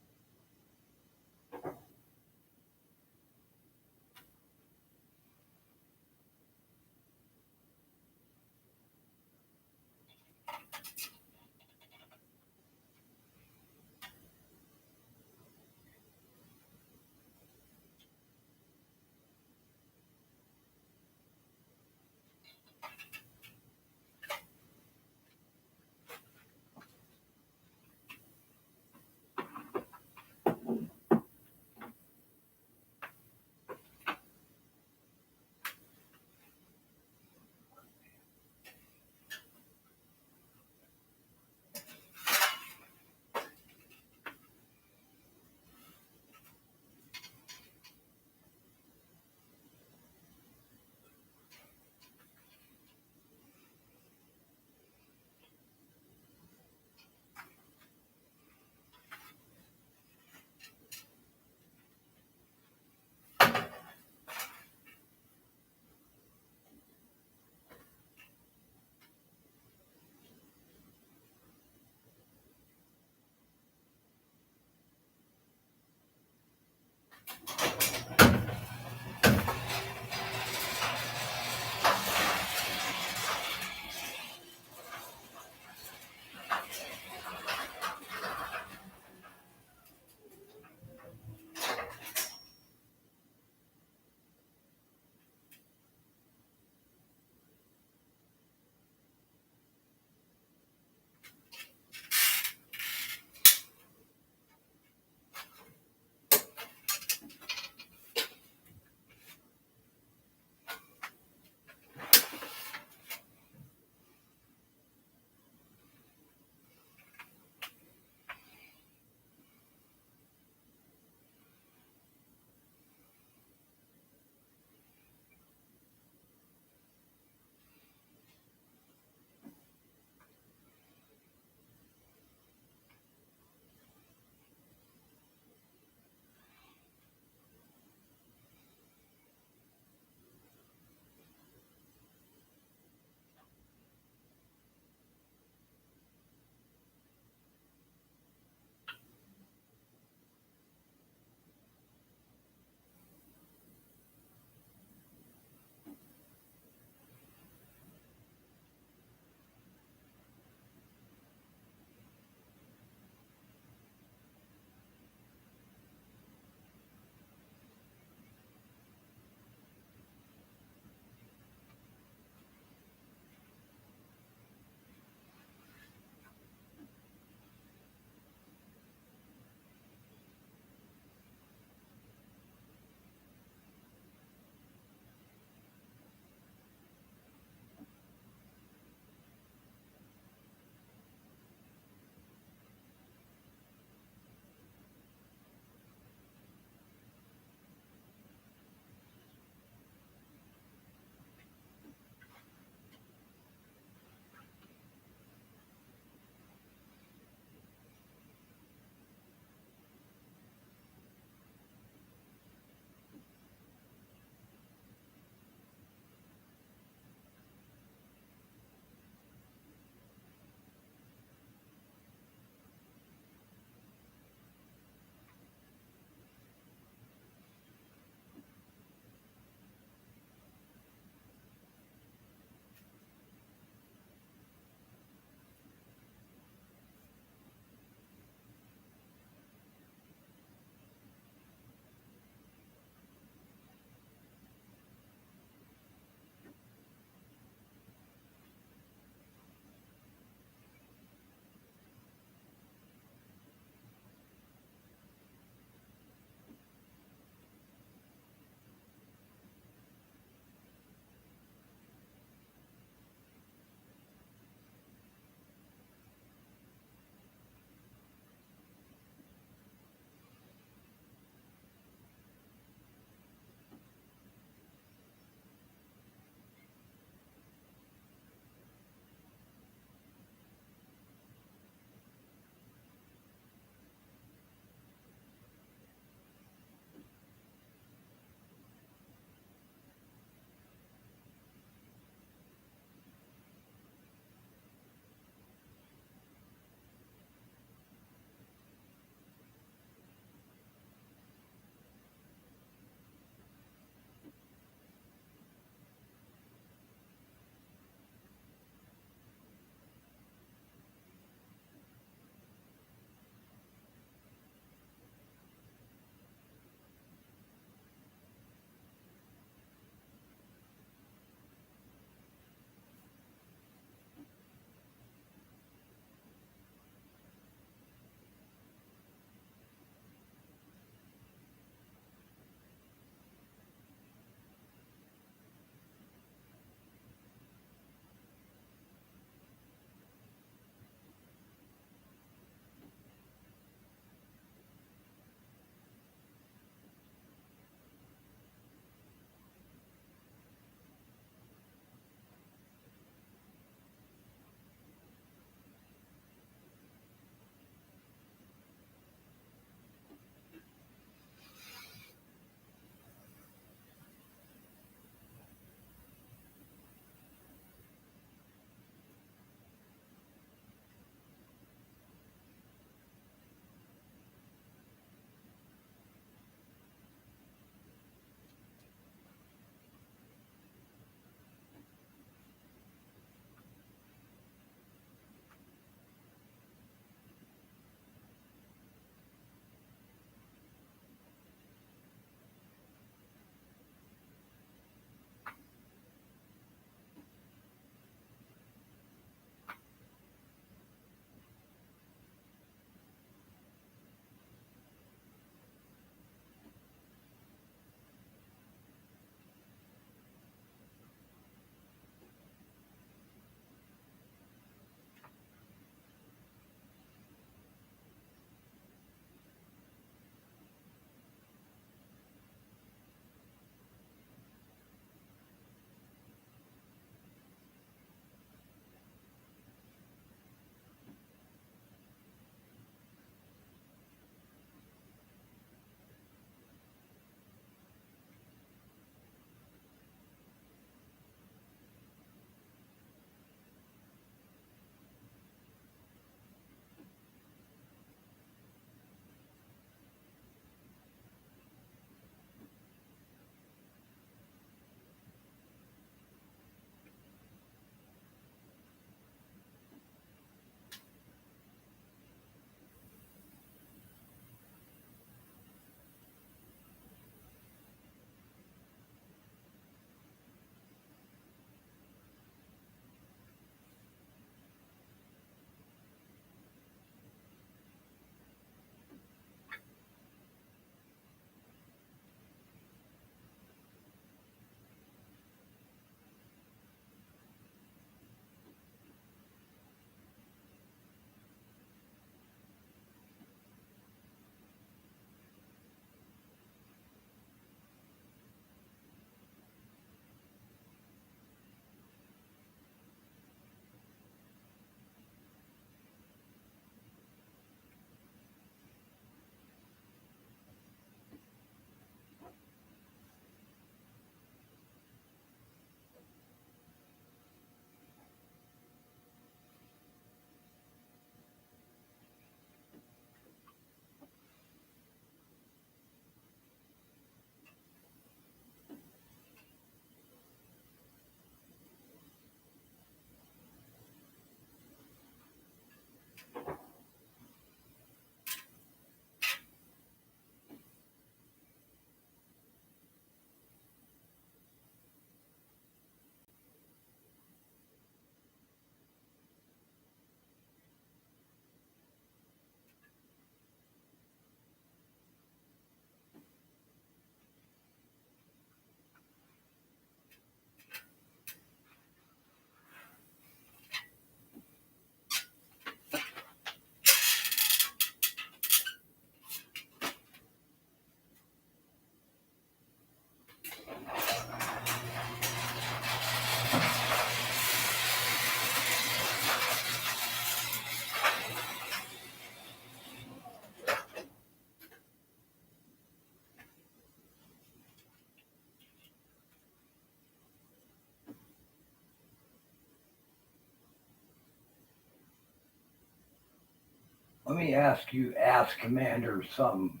me ask you, ass commander, something.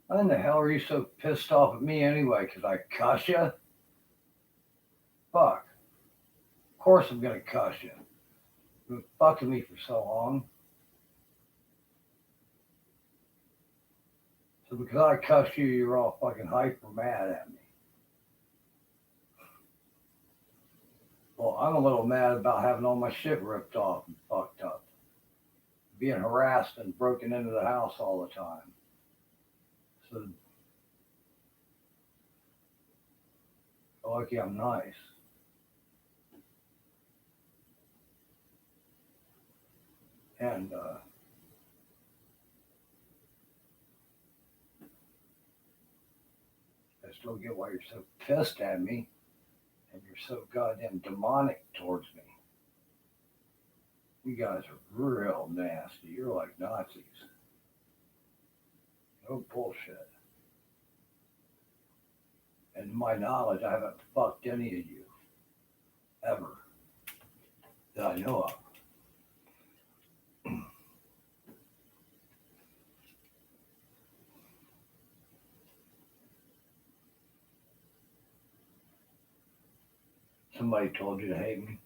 Why in the hell are you so pissed off at me anyway? Because I cuss you? Fuck. Of course I'm gonna cuss you. You've been fucking me for so long. So because I cussed you, you're all fucking hyper mad at me. Well, I'm a little mad about having all my shit ripped off and fucked up. Being harassed and broken into the house all the time. So, lucky I'm nice. And, I still get why you're so pissed at me. And you're so goddamn demonic towards me. You guys are real nasty. You're like Nazis. No bullshit. And to my knowledge, I haven't fucked any of you. Ever. That I know of. Somebody told you to hate me?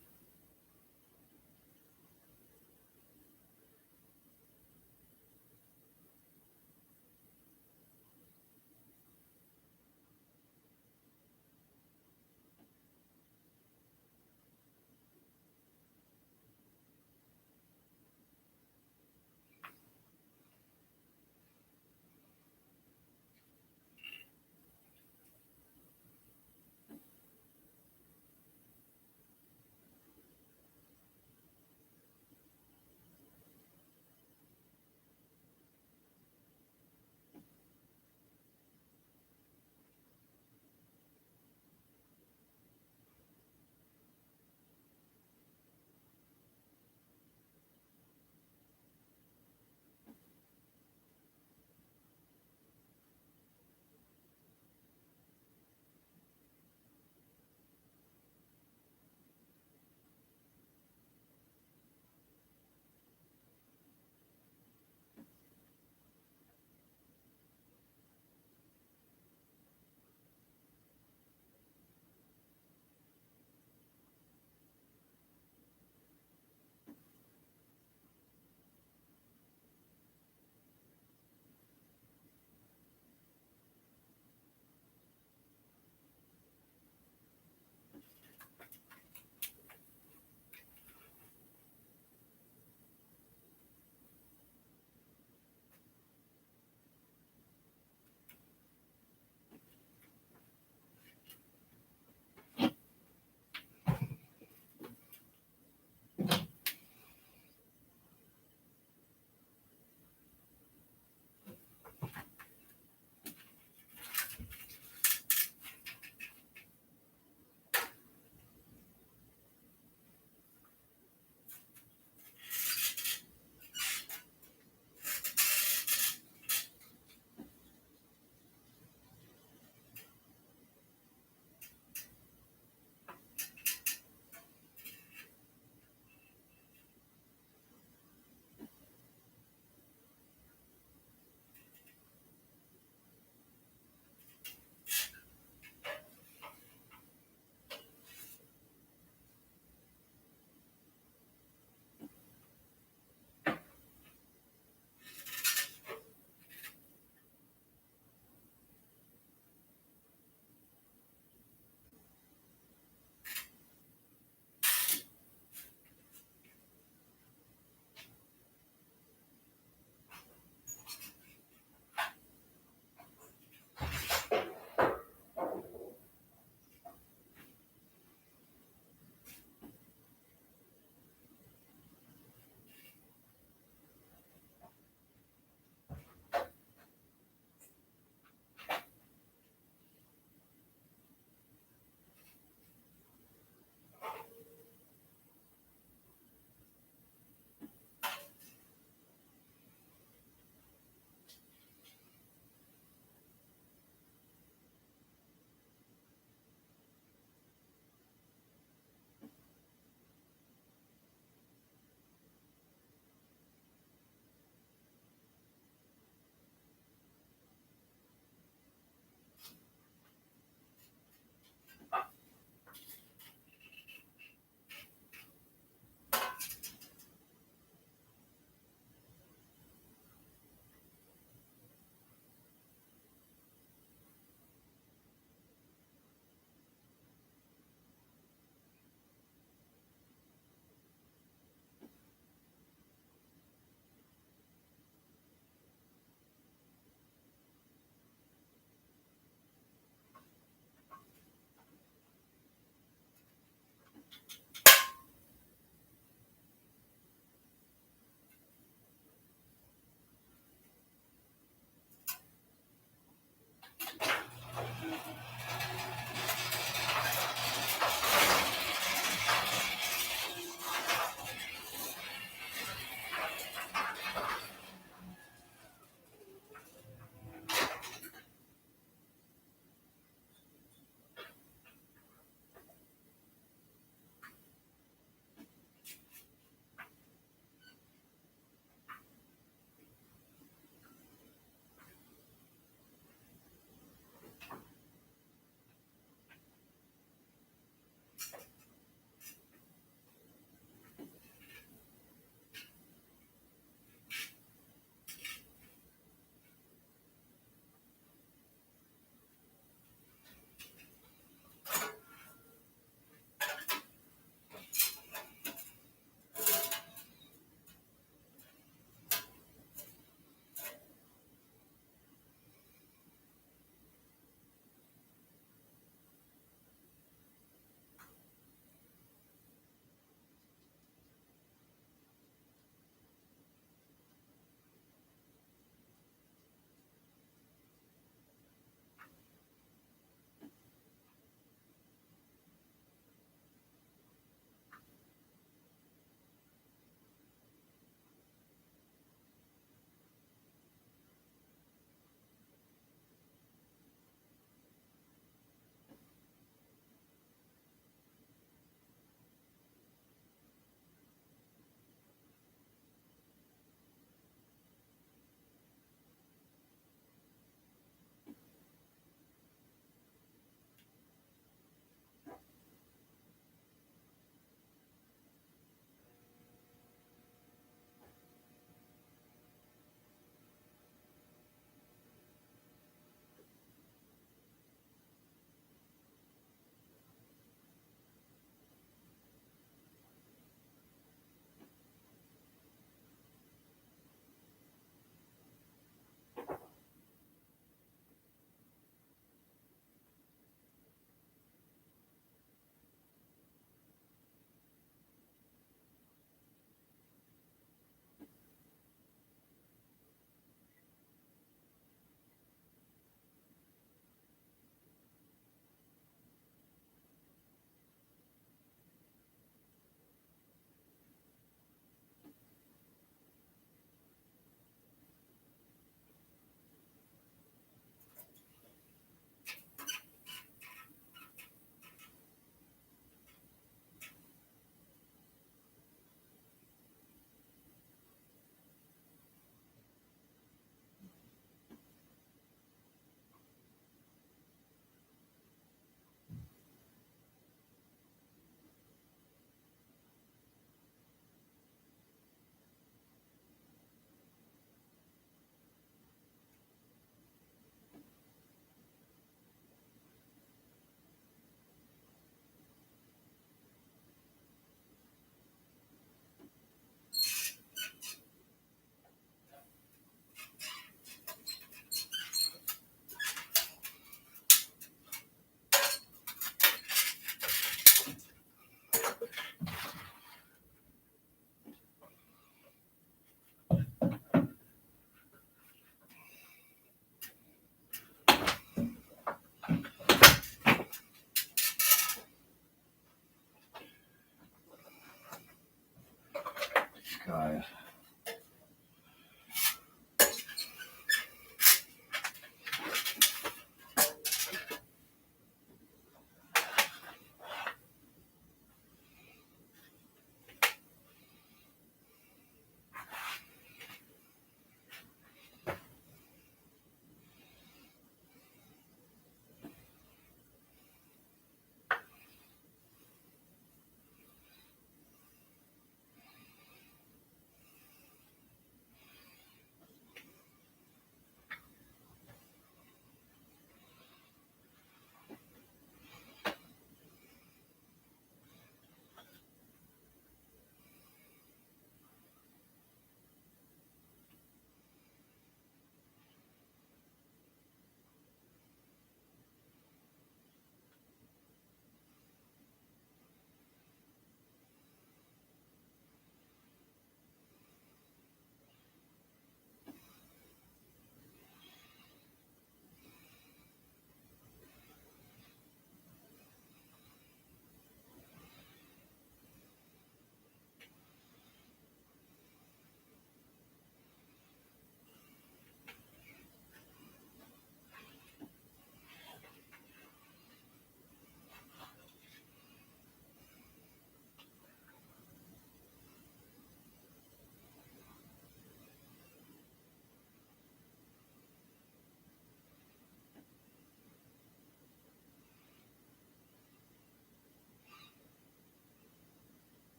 guys.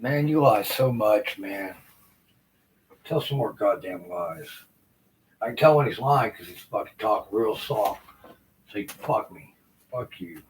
Man, you lie so much, man. Tell some more goddamn lies. I can tell when he's lying because he's fucking talking real soft. So he can fuck me. Fuck you.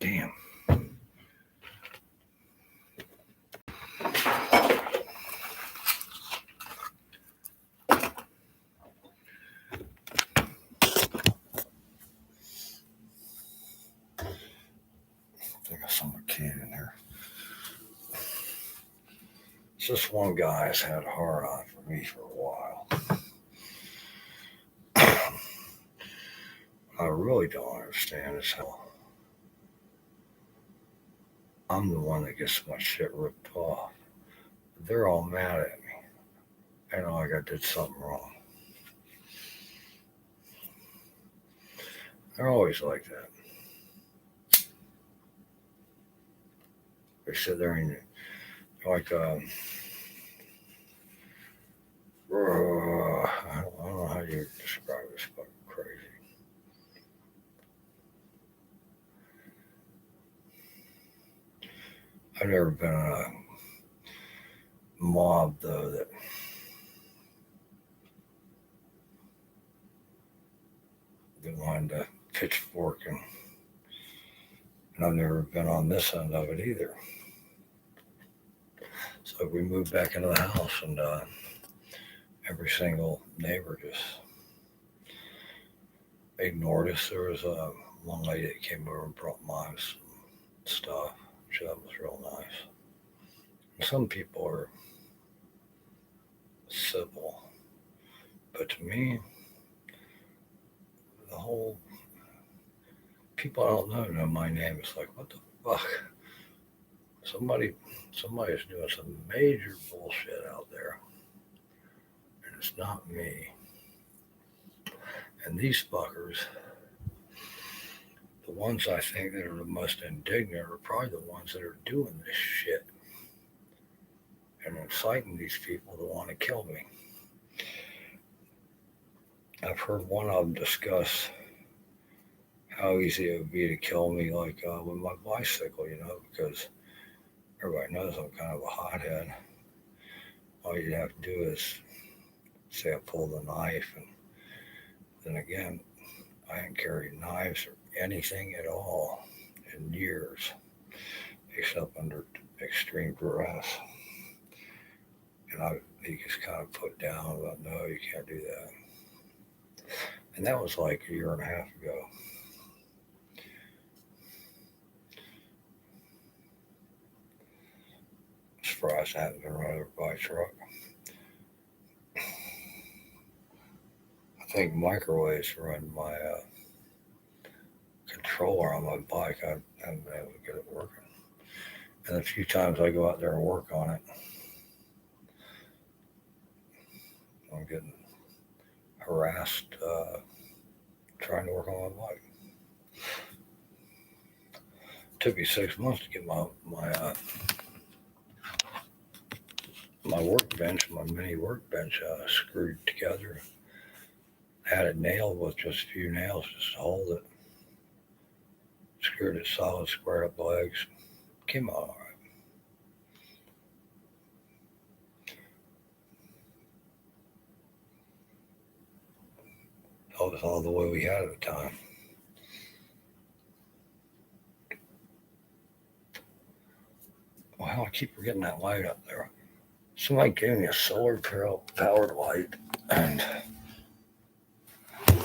Damn. I think I saw my kid in there. It's just one guy's had a hard on for me for a while. I really don't understand is how I'm the one that gets my shit ripped off. They're all mad at me. I know like I did something wrong. They're always like that. They sit there and like, I don't know how you describe this fucking crazy. I've never been in a mob though that they wanted to pitchfork and I've never been on this end of it either. So we moved back into the house and every single neighbor just ignored us. There was one lady that came over and brought mom some stuff. So that was real nice. And some people are civil, but to me, the whole people I don't know my name. It's like, what the fuck? Somebody's doing some major bullshit out there, and it's not me. And these fuckers, the ones I think that are the most indignant are probably the ones that are doing this shit and inciting these people to want to kill me. I've heard one of them discuss how easy it would be to kill me, like with my bicycle, because everybody knows I'm kind of a hothead. All you'd have to do is say I pulled a knife, and then again, I ain't carried knives or anything at all in years, except under extreme duress. And he just kind of put down about, no, you can't do that. And that was like a year and a half ago. I'm surprised I haven't been run over by a truck. think microwaves run my controller on my bike. I haven't been able to get it working. And a few times I go out there and work on it, I'm getting harassed trying to work on my bike. Took me 6 months to get my workbench, my mini workbench, screwed together. Had it nailed with just a few nails just to hold it. Screwed it solid, squared up the legs. Came out all right. That was all the way we had at the time. Wow, I keep forgetting that light up there. Somebody gave me a solar powered light, and I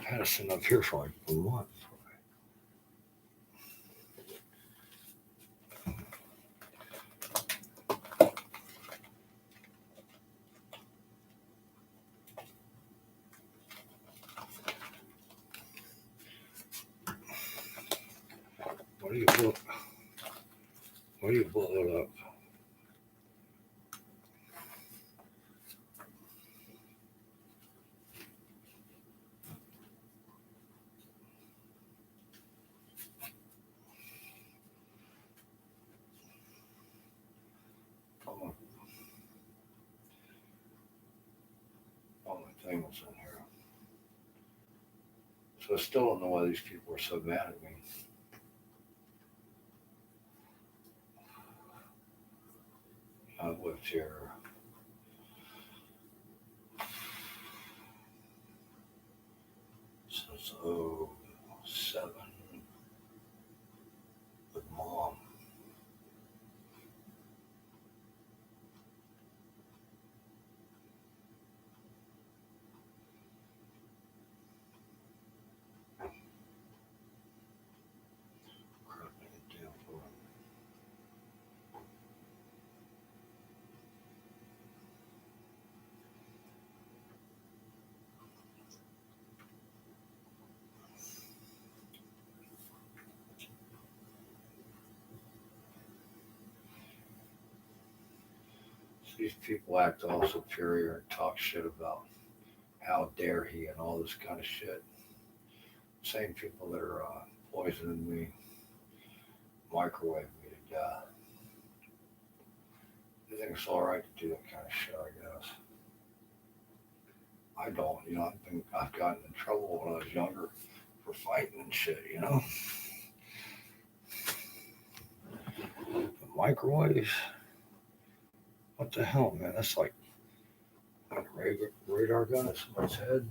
had it sitting up here for like a month. What do you blow it up? All my thing was in here. So I still don't know why these people are so mad at me. I've lived here since 07 with Mom. Crap, I can deal with it. These people act all superior and talk shit about how dare he and all this kind of shit. Same people that are poisoning me, microwave me to death. They think it's all right to do that kind of shit, I guess. I don't, I've gotten in trouble when I was younger for fighting and shit, The microwaves? What the hell, man? That's like a radar gun at somebody's head.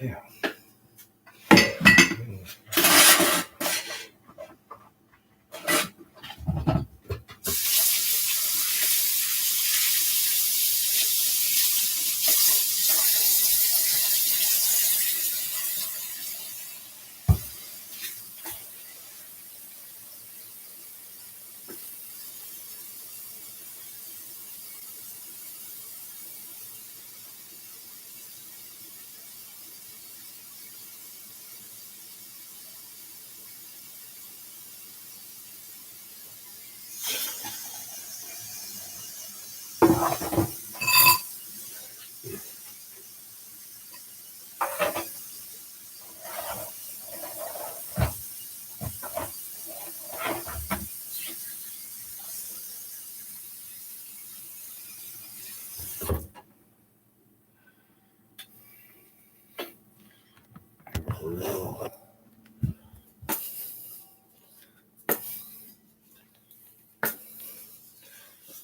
Damn.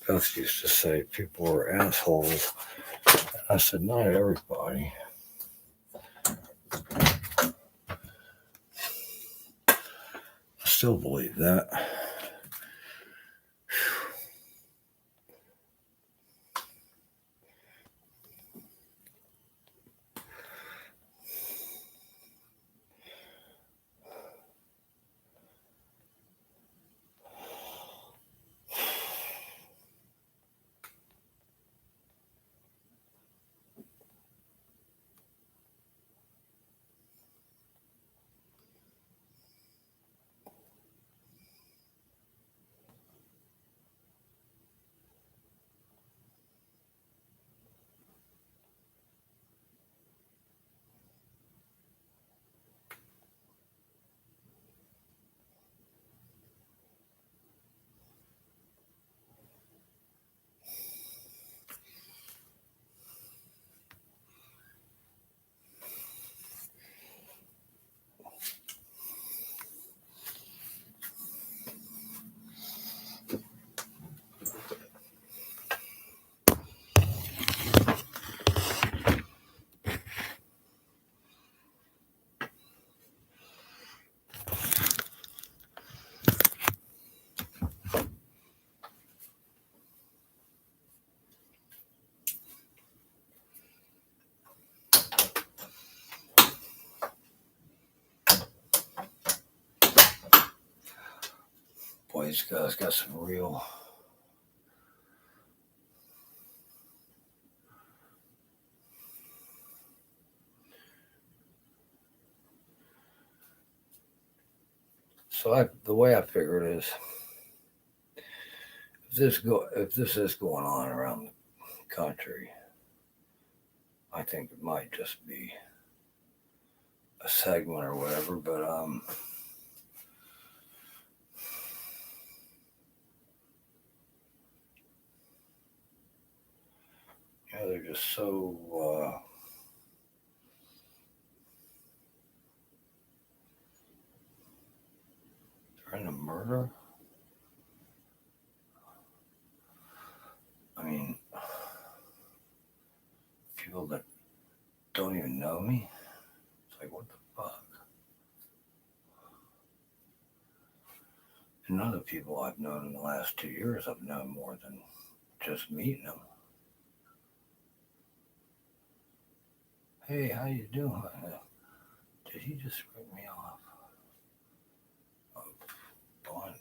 Beth used to say people were assholes. I said, not everybody. I still believe that. Boy, these guys got some real. So the way I figure it is, if this is going on around the country, I think it might just be a segment or whatever. But yeah, they're just so. They're in a murder. I mean, people that don't even know me. It's like, what the fuck? And none of the people I've known in the last 2 years, I've known more than just meeting them. Hey, how you doing? Did he just rip me off? A bunch.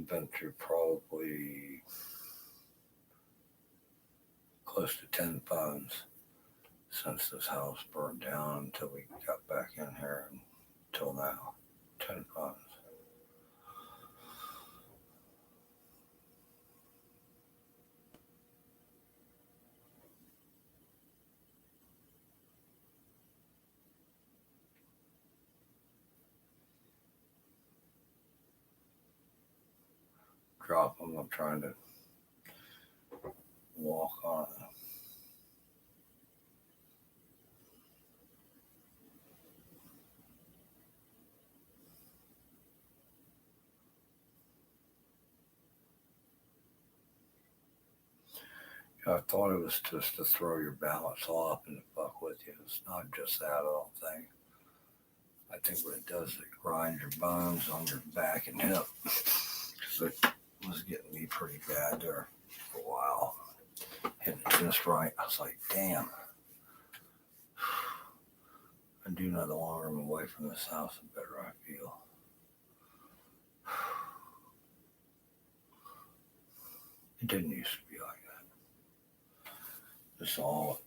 been through probably close to 10 phones since this house burned down until we got back in here until now. 10 phones. Drop them. I'm trying to walk on it. I thought it was just to throw your balance off and to fuck with you. It's not just that, I don't think. I think what it does is it grinds your bones on your back and hip. Because it was getting me pretty bad there for a while. Hitting it just right. I was like, damn. I do know the longer I'm away from this house, the better I feel. It didn't used to be like that. It's all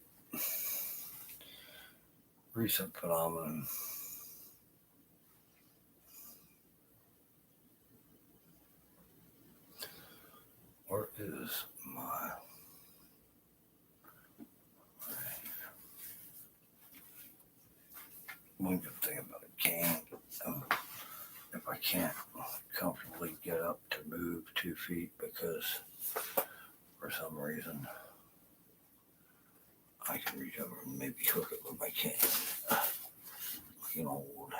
recent phenomenon. Where is my... One good thing about a cane, if I can't comfortably get up to move 2 feet because for some reason I can reach over and maybe hook it with my cane. Looking old.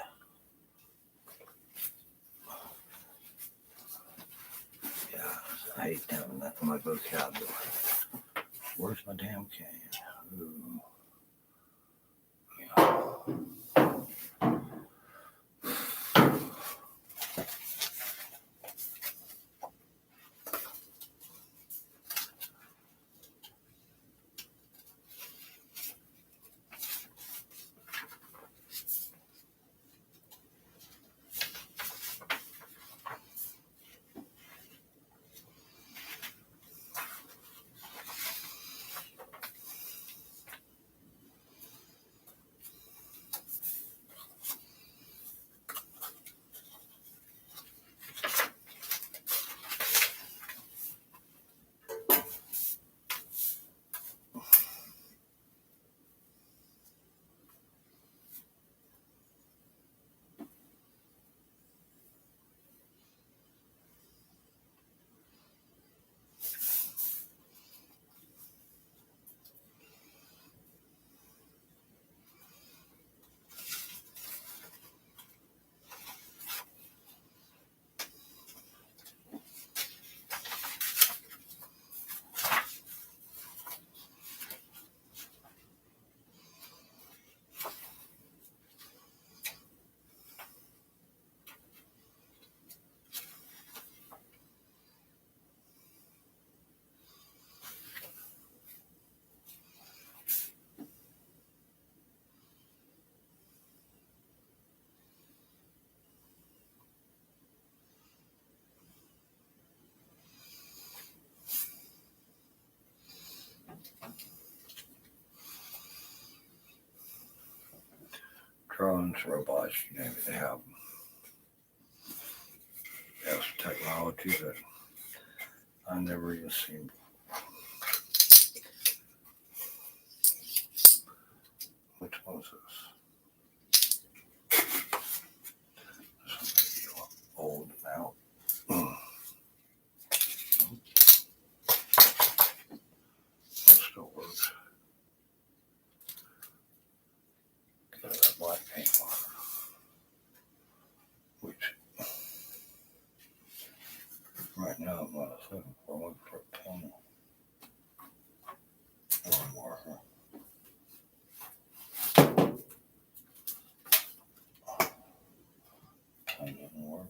Yeah, I hate having that in my vocabulary. Where's my damn cane? Ooh. Yeah. Drones, robots, you name it, they have them. They have some technology that I never even seen before. Which one's this? This one may be old now. That still works. Got that black paint on it. Which, right now, I'm not looking for one for a pen. Or a marker. Pen didn't work.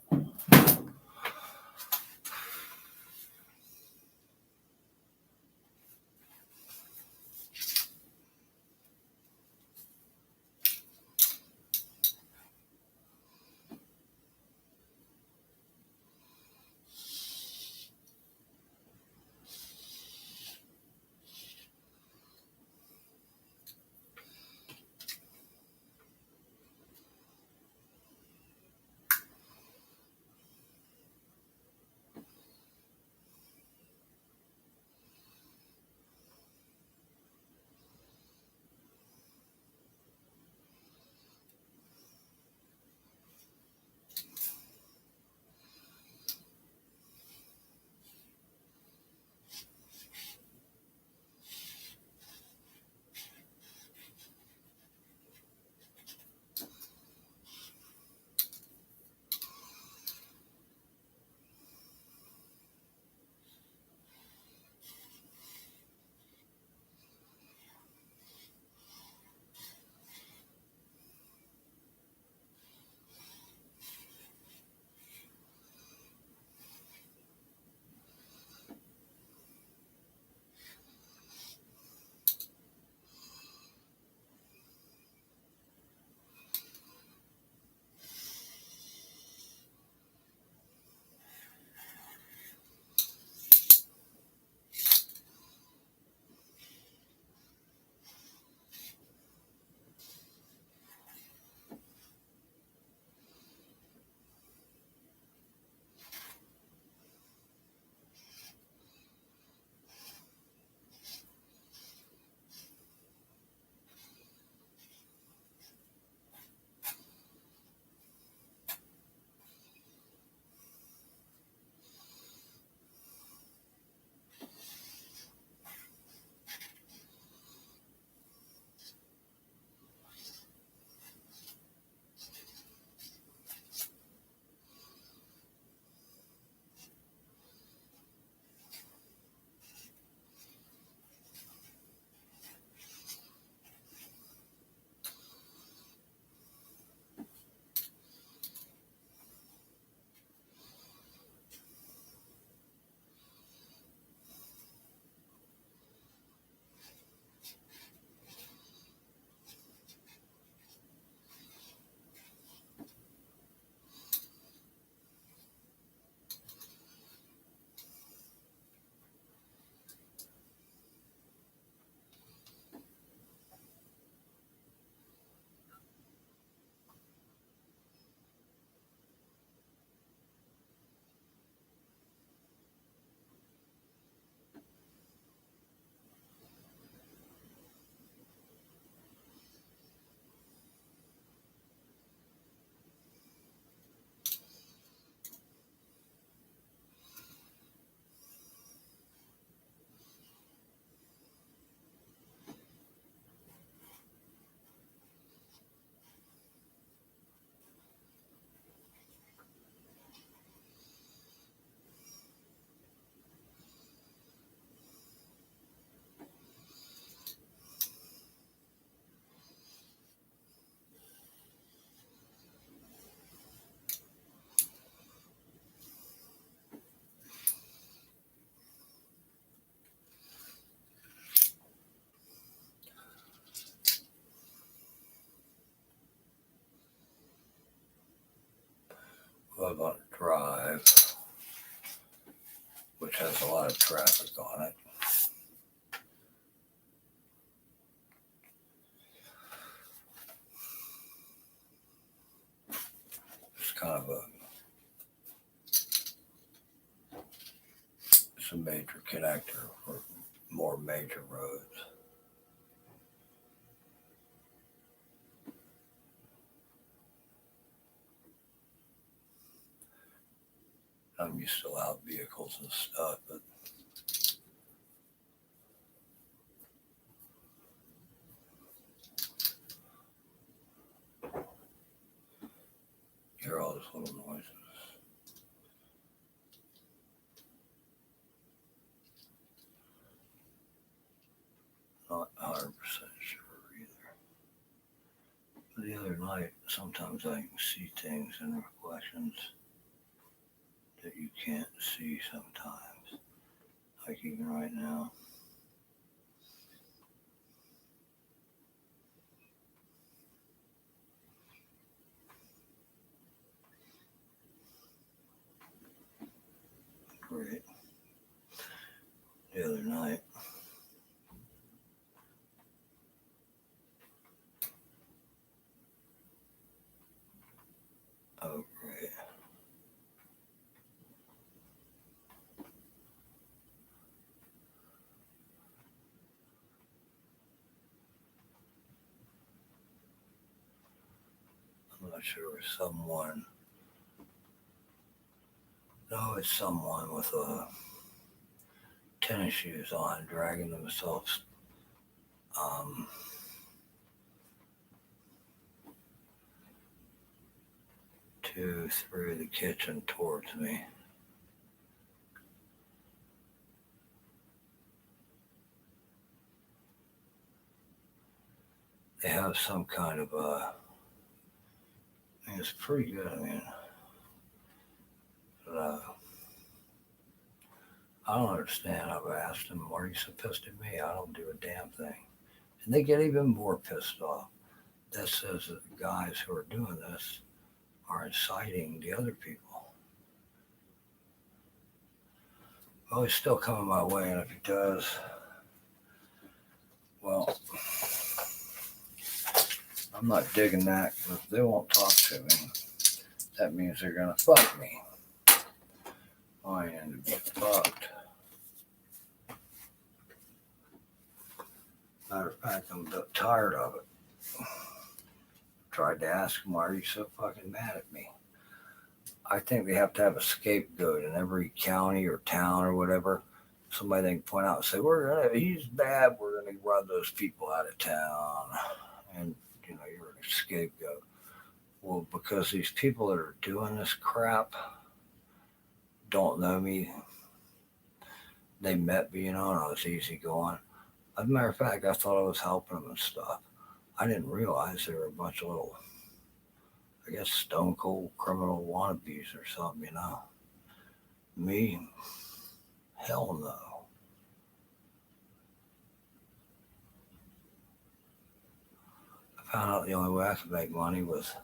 Pleasant Drive, which has a lot of traffic on it. It's kind of it's a major connector for more major roads. I'm used to loud vehicles and stuff, but hear all those little noises. Not 100% sure either. But the other night, sometimes I can see things in reflections that you can't see sometimes. Like even right now. Great. The other night. Oh, great. I'm not sure it's someone. No, it's someone with tennis shoes on, dragging themselves through the kitchen towards me. They have some kind of I mean, it's pretty good. I mean, but, I don't understand. I've asked them, why are you so pissed at me? I don't do a damn thing. And they get even more pissed off. That says that the guys who are doing this are inciting the other people. Well, he's still coming my way, and if he does, well, I'm not digging that, because if they won't talk to me, that means they're going to fuck me. I am to be fucked. Matter of fact, I'm a bit tired of it. Tried to ask them, why are you so fucking mad at me? I think they have to have a scapegoat in every county or town or whatever. Somebody they can point out and say, he's bad, we're gonna run those people out of town. And you're a scapegoat. Well, because these people that are doing this crap don't know me. They met me, and I was easygoing. As a matter of fact, I thought I was helping them and stuff. I didn't realize they were a bunch of little, I guess, stone cold criminal wannabes or something, Me? Hell no. I found out the only way I could make money was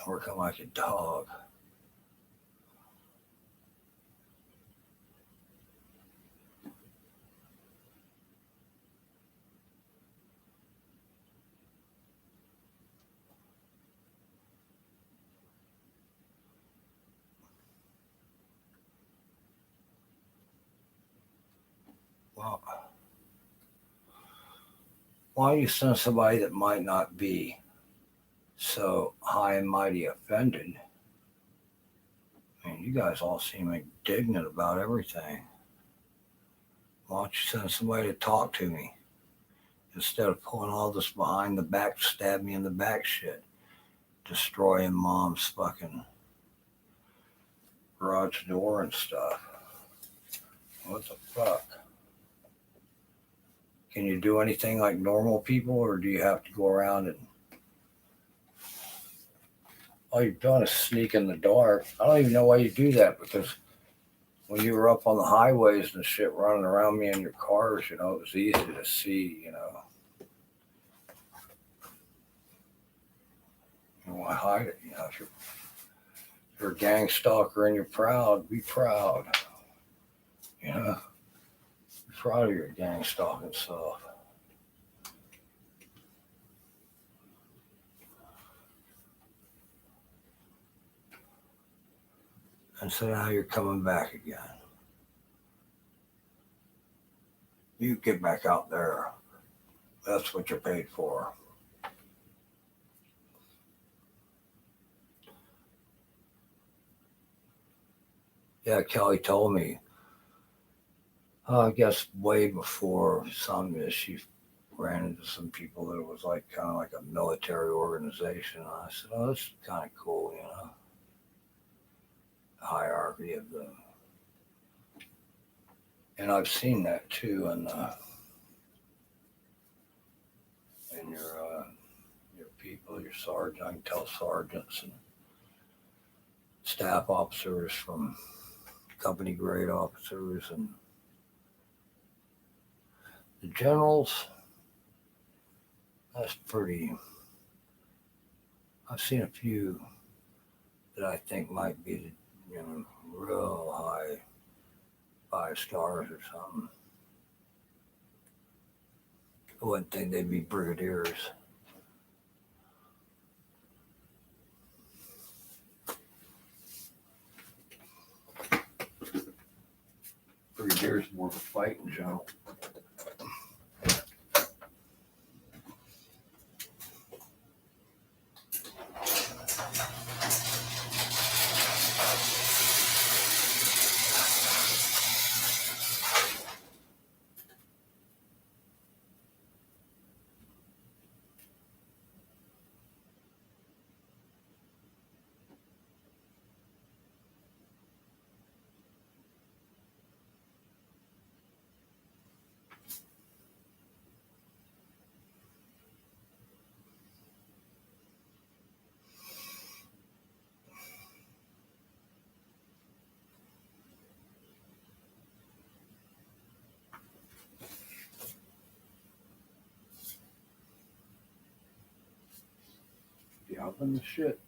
working like a dog. Well, why do you send somebody that might not be so high and mighty offended? I mean, you guys all seem indignant about everything. Why don't you send somebody to talk to me instead of pulling all this behind the back, stab me in the back shit, destroying mom's fucking garage door and stuff? What the fuck? Can you do anything like normal people, or do you have to go around and all you've done is sneak in the dark? I don't even know why you do that, because when you were up on the highways and shit running around me in your cars, it was easy to see, You want to hide it, if You're a gang stalker and you're proud. Be proud. You know? Be proud of your gang stalking self. And so now you're coming back again. You get back out there. That's what you're paid for. Yeah, Kelly told me, I guess way before some of this, she ran into some people that was like kind of like a military organization. And I said, oh, that's kind of cool, you know, the hierarchy of the. And I've seen that too in your people, your sergeant. I can tell sergeants and staff officers from company grade officers and the generals. That's pretty. I've seen a few that I think might be, you know, real high 5 stars or something. I wouldn't think they'd be brigadiers. Brigadier's more of a fighting general. You up in the shit.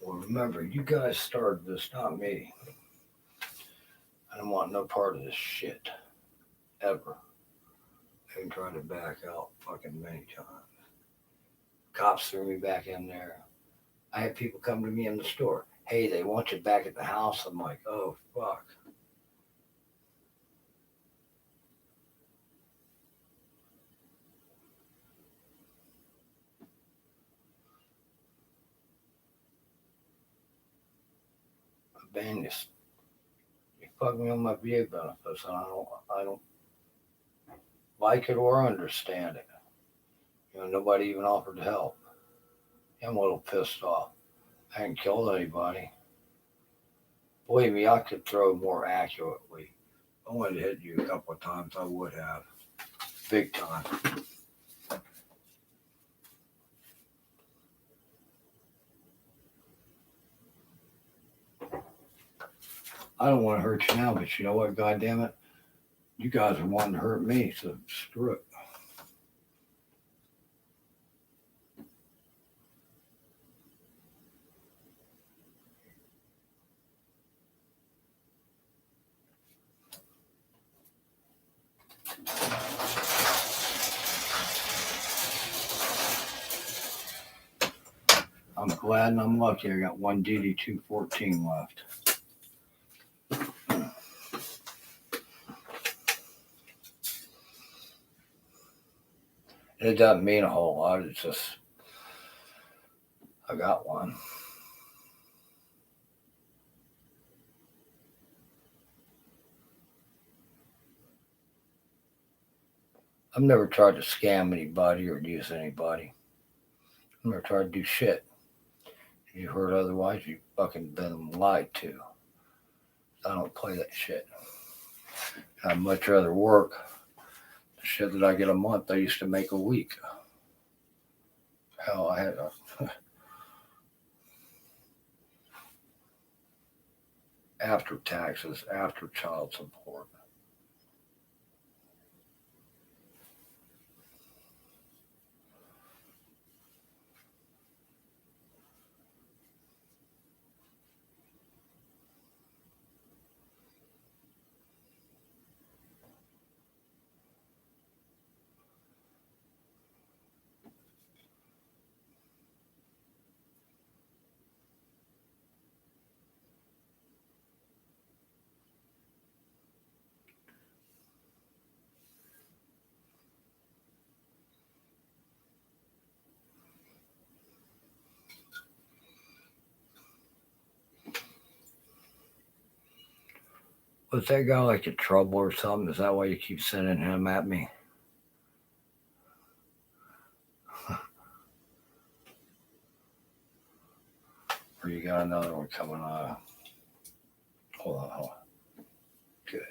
Well, remember, you guys started this, not me. I don't want no part of this shit. Ever. They tried to back out fucking many times. Cops threw me back in there. I had people come to me in the store. Hey, they want you back at the house. I'm like, oh, fuck. Ben, you fuck me on my VA benefits, and I don't like it or understand it. You know, nobody even offered to help. I'm a little pissed off. I ain't killed anybody. Believe me, I could throw more accurately. If I wanted to hit you a couple of times, I would have. Big time. I don't want to hurt you now, but you know what, goddamn it? You guys are wanting to hurt me, so screw it. I'm glad and I'm lucky I got one DD214 left. It doesn't mean a whole lot. It's just I got one. I've never tried to scam anybody or use anybody. I've never tried to do shit. If you heard otherwise, you fucking been lied to. I don't play that shit. I'd much rather work the shit that I get a month I used to make a week. Hell, I had after taxes, after child support. Was that guy like a trouble or something? Is that why you keep sending him at me? Or you got another one coming on? Hold on. Good.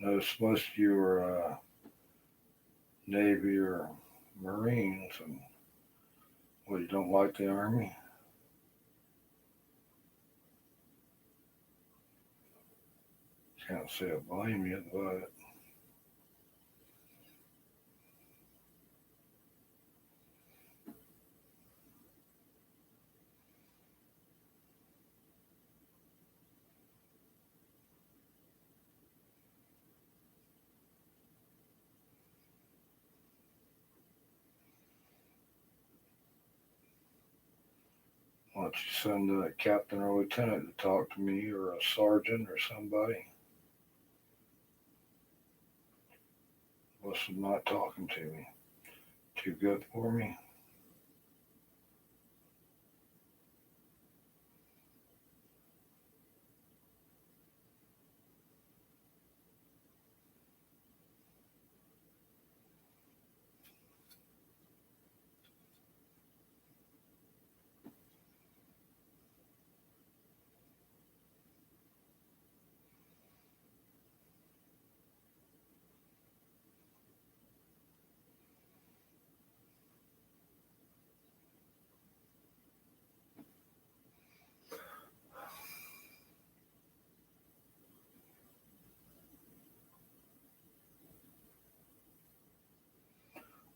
Notice most of you are Navy or Marines, and well, you don't like the Army? Can't say I blame you, but why don't you send a captain or lieutenant to talk to me, or a sergeant or somebody? What's not talking to me? Too good for me?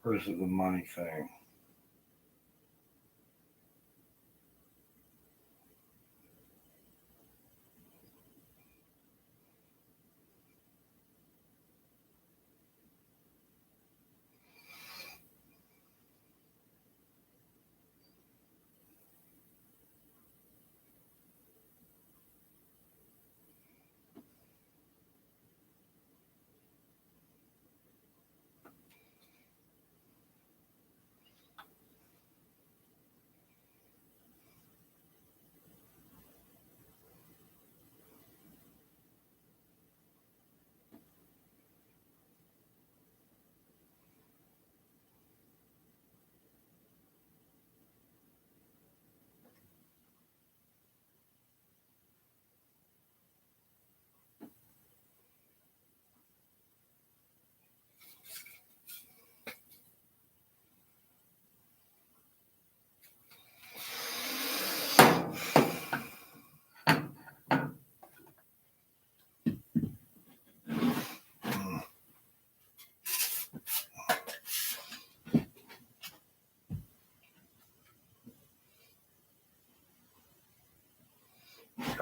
Or is it the money thing?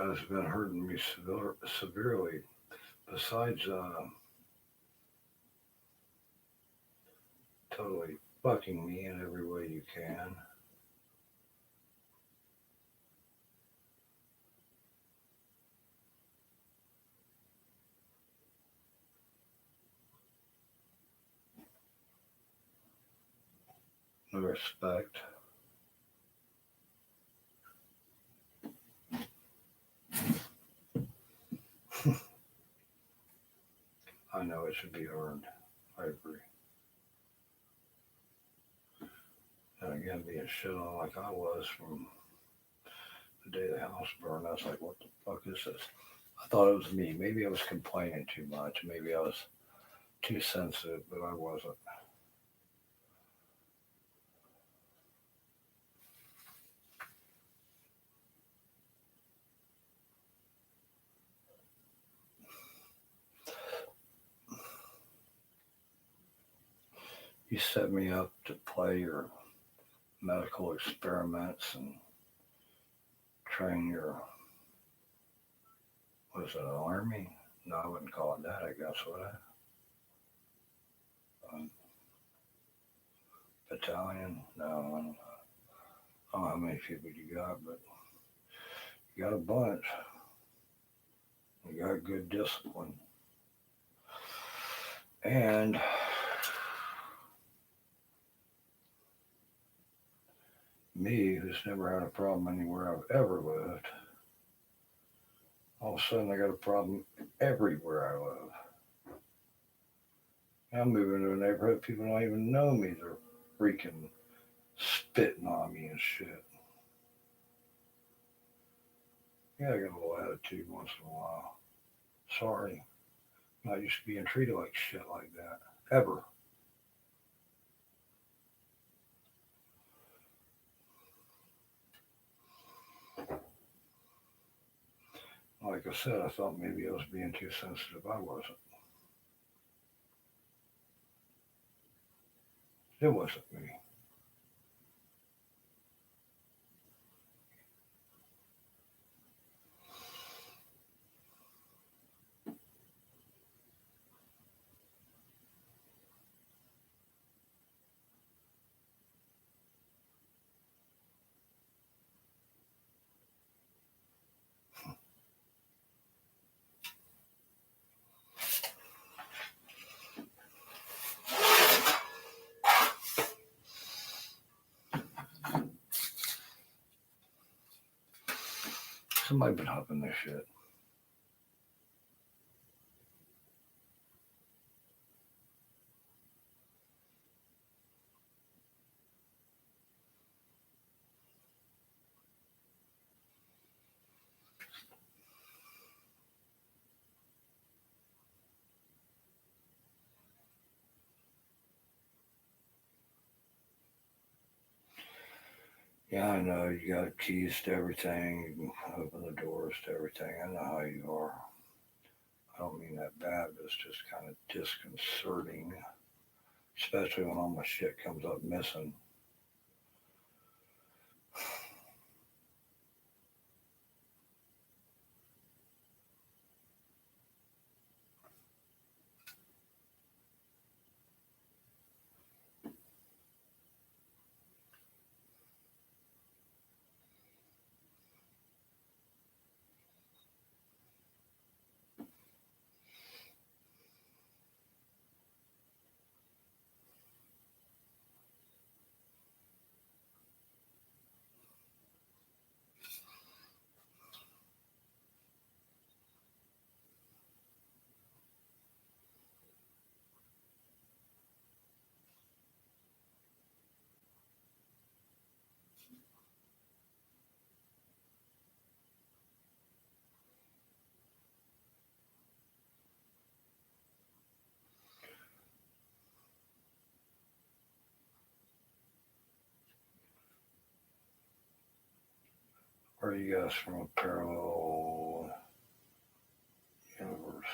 has been hurting me severely. Besides totally fucking me in every way you can. No respect. I know it should be earned. I agree. And again, being shit on like I was from the day the house burned, I was like, what the fuck is this? I thought it was me. Maybe I was complaining too much. Maybe I was too sensitive, but I wasn't. You set me up to play your medical experiments and train your, was it an army? No, I wouldn't call it that, I guess, would I? Battalion? No, I don't know how many people you got, but you got a bunch. You got good discipline. And me, who's never had a problem anywhere I've ever lived, all of a sudden I got a problem everywhere I live. I'm moving to a neighborhood, people don't even know me. They're freaking spitting on me and shit. Yeah, I got a little attitude once in a while. Sorry. I'm not used to being treated like shit like that. Ever. Like I said, I thought maybe I was being too sensitive. I wasn't. It wasn't me. Somebody been humping this shit. Yeah, I know you got keys to everything. You can open the doors to everything. I know how you are. I don't mean that bad, but it's just kind of disconcerting, especially when all my shit comes up missing. Are you guys from a parallel universe?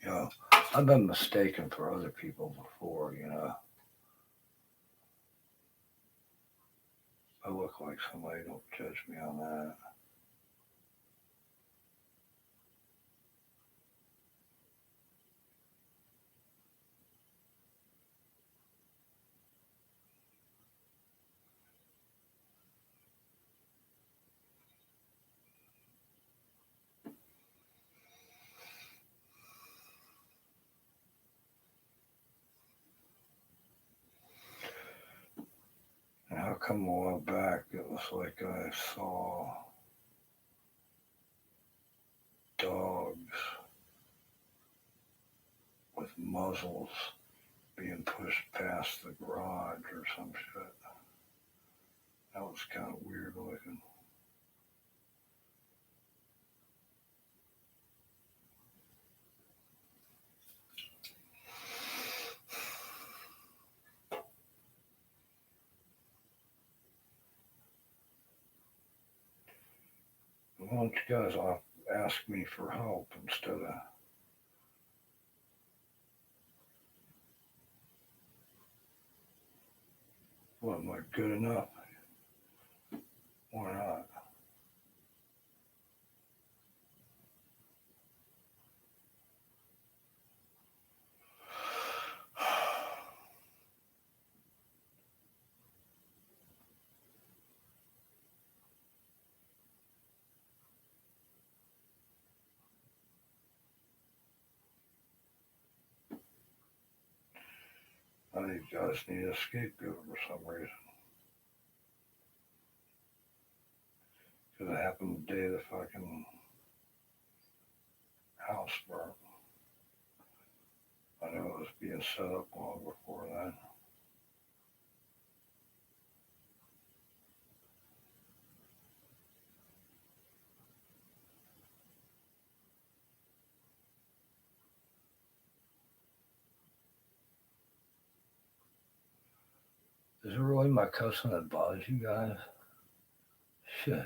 You know, I've been mistaken for other people before, you know. I look like somebody, don't judge me on that. come a while back, it was like I saw dogs with muzzles being pushed past the garage or some shit. That was kind of weird looking. Why don't you guys ask me for help instead of, what, am I good enough? Why not? I think you guys need a scapegoat for some reason. Because it happened the day the fucking house burnt. I know it was being set up long before then. Is it really my cousin that bothers you guys? Shit.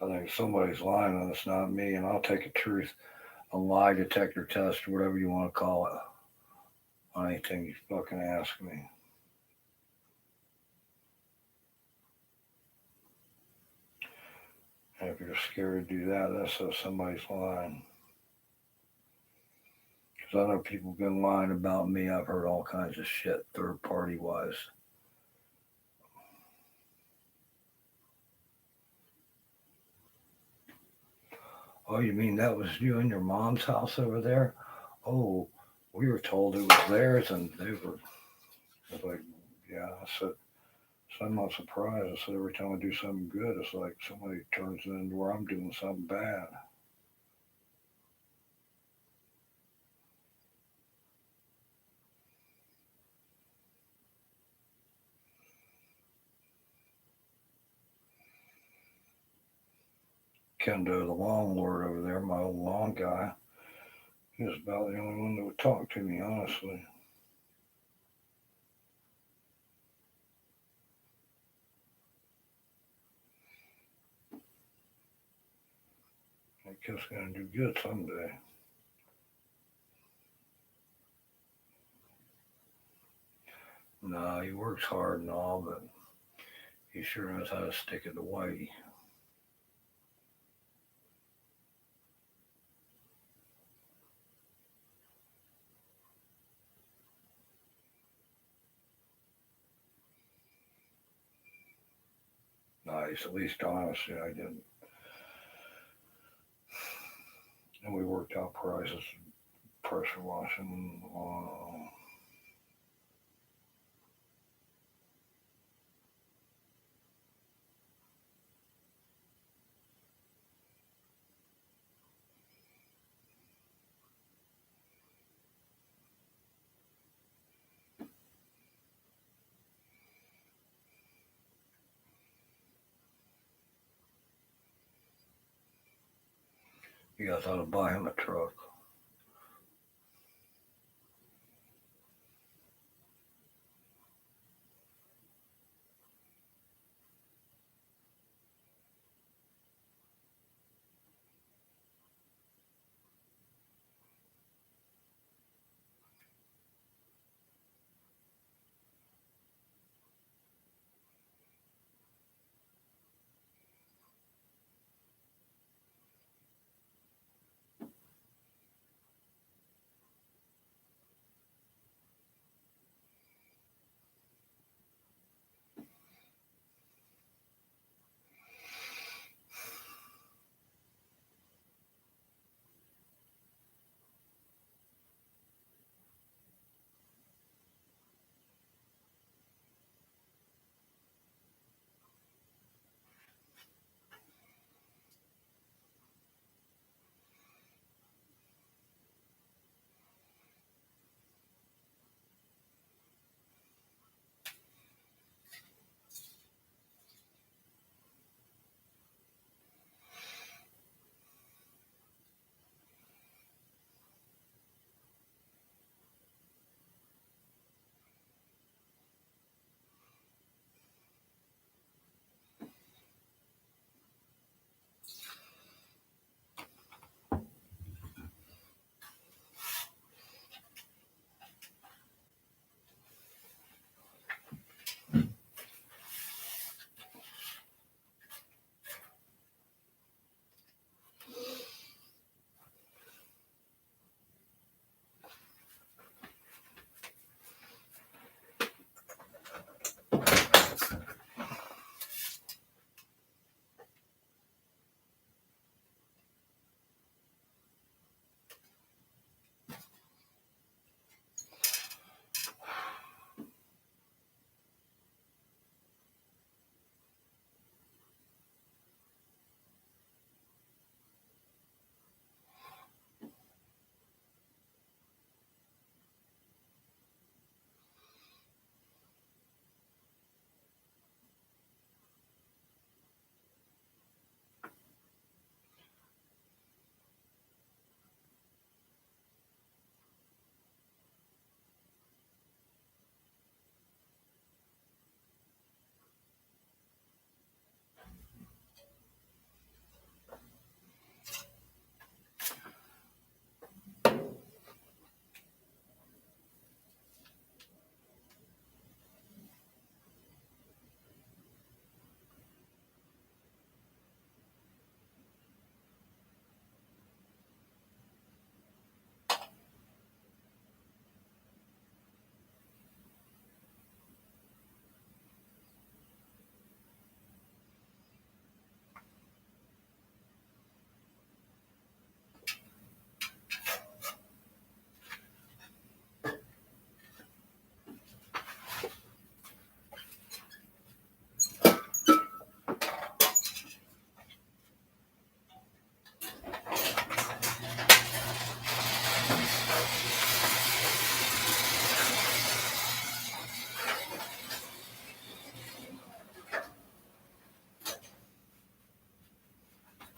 I think somebody's lying and it's not me, and I'll take a lie detector test, or whatever you want to call it, on anything you fucking ask me. And if you're scared to do that, that's so somebody's lying. Because I know people have been lying about me. I've heard all kinds of shit, third party wise. Oh, you mean that was you and your mom's house over there? Oh, we were told it was theirs, and they were. I was like, yeah. I said, so I'm not surprised. I said, every time I do something good, it's like somebody turns it into where I'm doing something bad. Kendo, the lawn lord over there, my old lawn guy, he was about the only one that would talk to me, honestly. That kid's gonna do good someday. Nah, he works hard and all, but he sure knows how to stick it to Whitey. guys. At least honestly, I didn't. And we worked out prices, pressure washing. You guys ought to buy him a truck.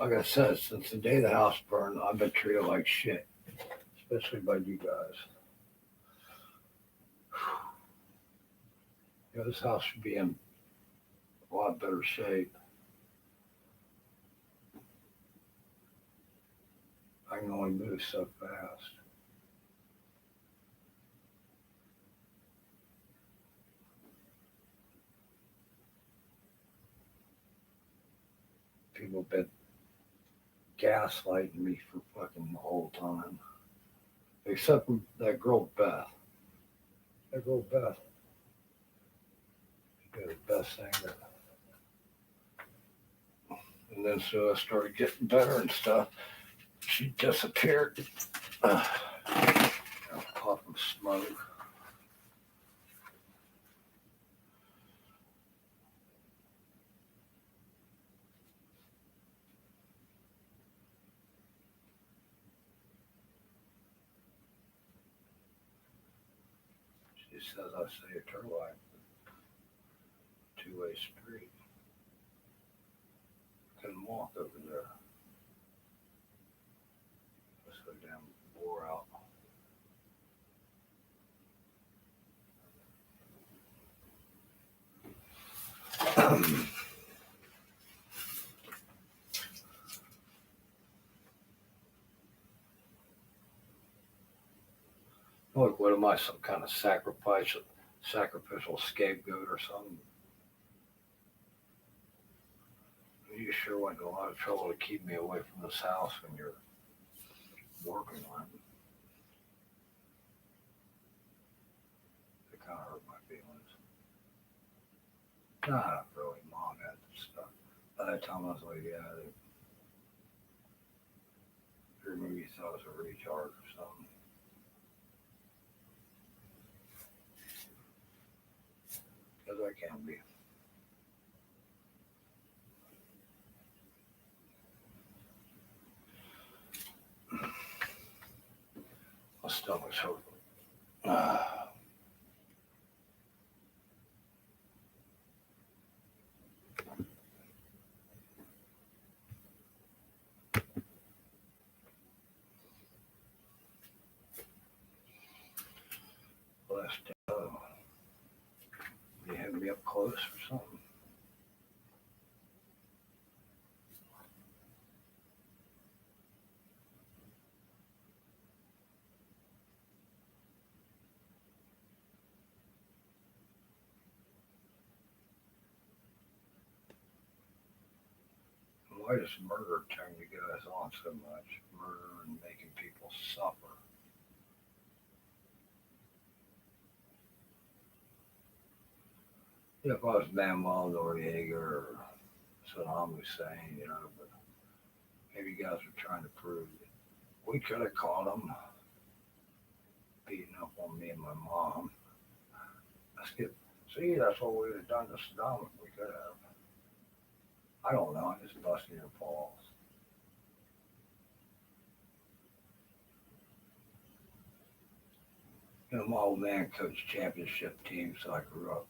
Like I said, since the day the house burned, I've been treated like shit, especially by you guys. This house should be in a lot better shape. I can only move so fast. People have been gaslighting me for fucking the whole time. Except for that girl Beth. That girl Beth. She did the best thing that And then so I started getting better and stuff. She disappeared. I was puffing smoke. She says I saved her life. Two-way street. Couldn't walk over there. I was so damn wore out. Look, what am I, some kind of sacrificial scapegoat or something? You sure went to a lot of trouble to keep me away from this house when you're working on it. It kind of hurt my feelings. Nah, not really. Mom had this stuff. By that time, I was like, yeah, they maybe thought it was a recharge or something. Because I can't be. My stomach's hurting. Blessed. You had me up close or something. Why does murder turn you guys on so much? Murder and making people suffer. Yeah, if I was Manuel Noriega or Saddam Hussein, but maybe you guys were trying to prove that we could have caught him beating up on me and my mom. See, that's what we would have done to Saddam if we could have. I don't know, I'm just busting your balls. My old man coached championship teams, so I grew up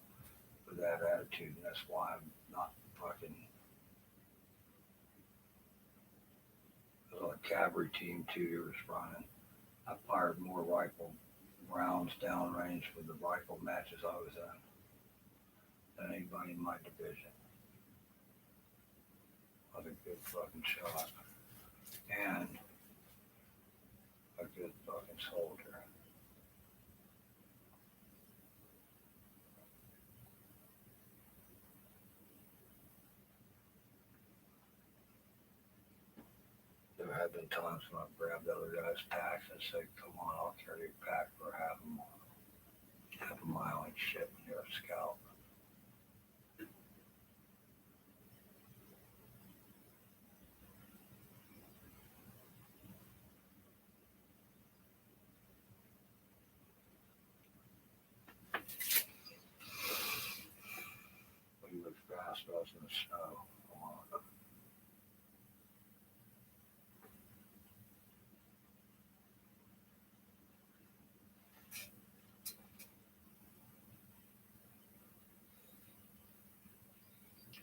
with that attitude, and that's why I'm not fucking. I was on a cavalry team 2 years running. I fired more rifle rounds downrange for the rifle matches I was in than anybody in my division. I was a good fucking shot and a good fucking soldier. There have been times when I've grabbed other guys' packs and said, come on, I'll carry your pack for half a mile and shit when you're a scout. We moved fast, I was in the snow. Come on.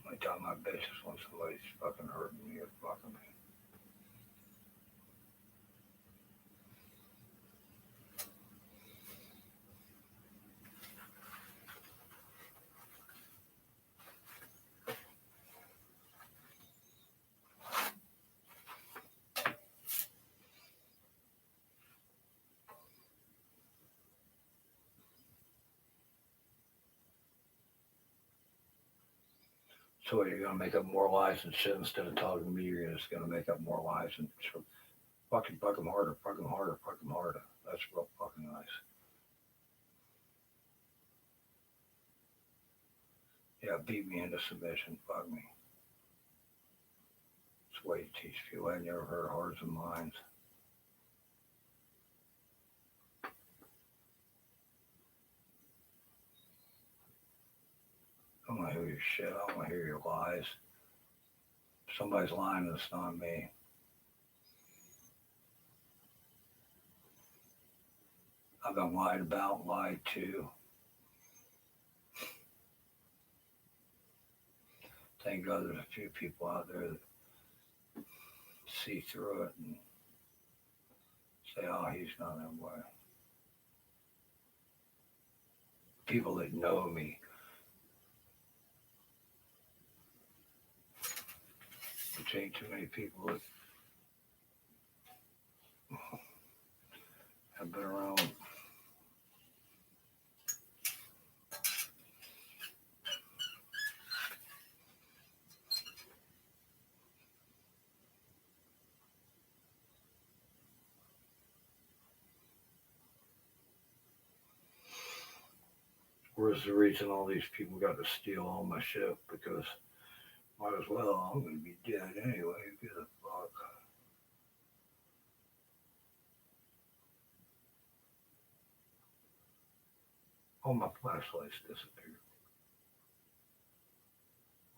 Only time I bitch is when somebody's fucking hurting me or fucking me. So you're gonna make up more lies and shit instead of talking to me. You're just gonna make up more lies and fucking fuck them harder, fuck them harder, fuck them harder. That's real fucking nice. Yeah, beat me into submission, fuck me. the way you teach people. I never heard hearts and minds. I don't want to hear your shit. I don't want to hear your lies. If somebody's lying, it's not me. I've been lied about, lied to. Thank God there's a few people out there that see through it and say, oh, he's not that way. People that know me. Which ain't too many people that have been around. Where's the reason all these people got to steal all my shit? Because might as well, I'm going to be dead anyway. Who gives a fuck? All my flashlights disappeared.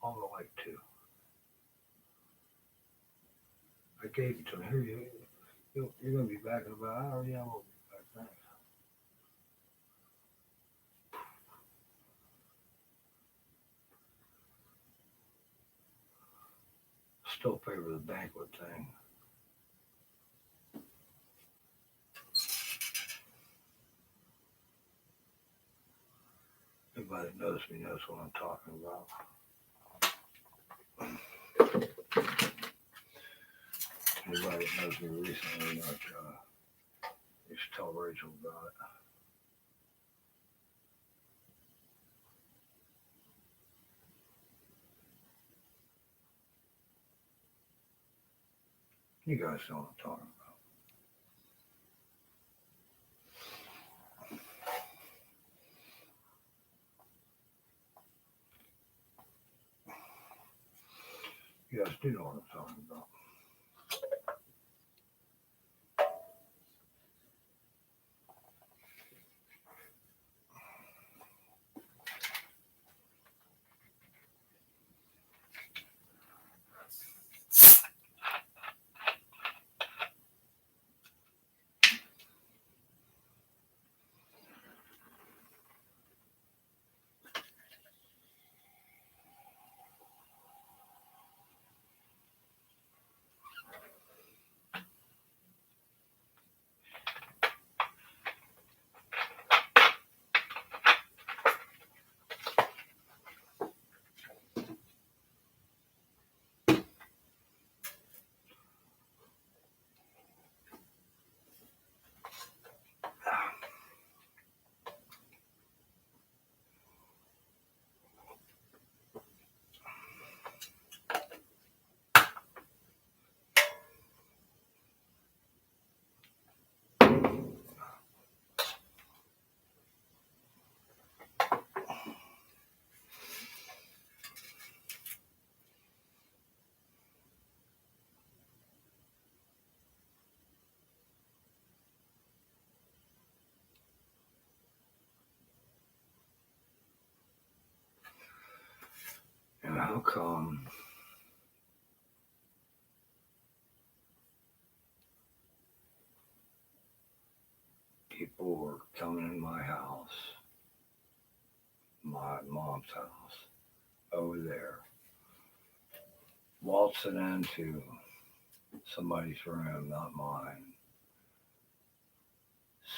All the light too. I gave it to him. Here, you're going to be back in about an hour. Yeah, I'm going to be back. Thanks. Still favor the banquet thing. Everybody that knows me knows what I'm talking about. Anybody that knows me recently, you should tell Rachel about it. You guys know what I'm talking about. You guys do know what I'm talking about. And how come people were coming in my house, my mom's house, over there, waltzing into somebody's room, not mine,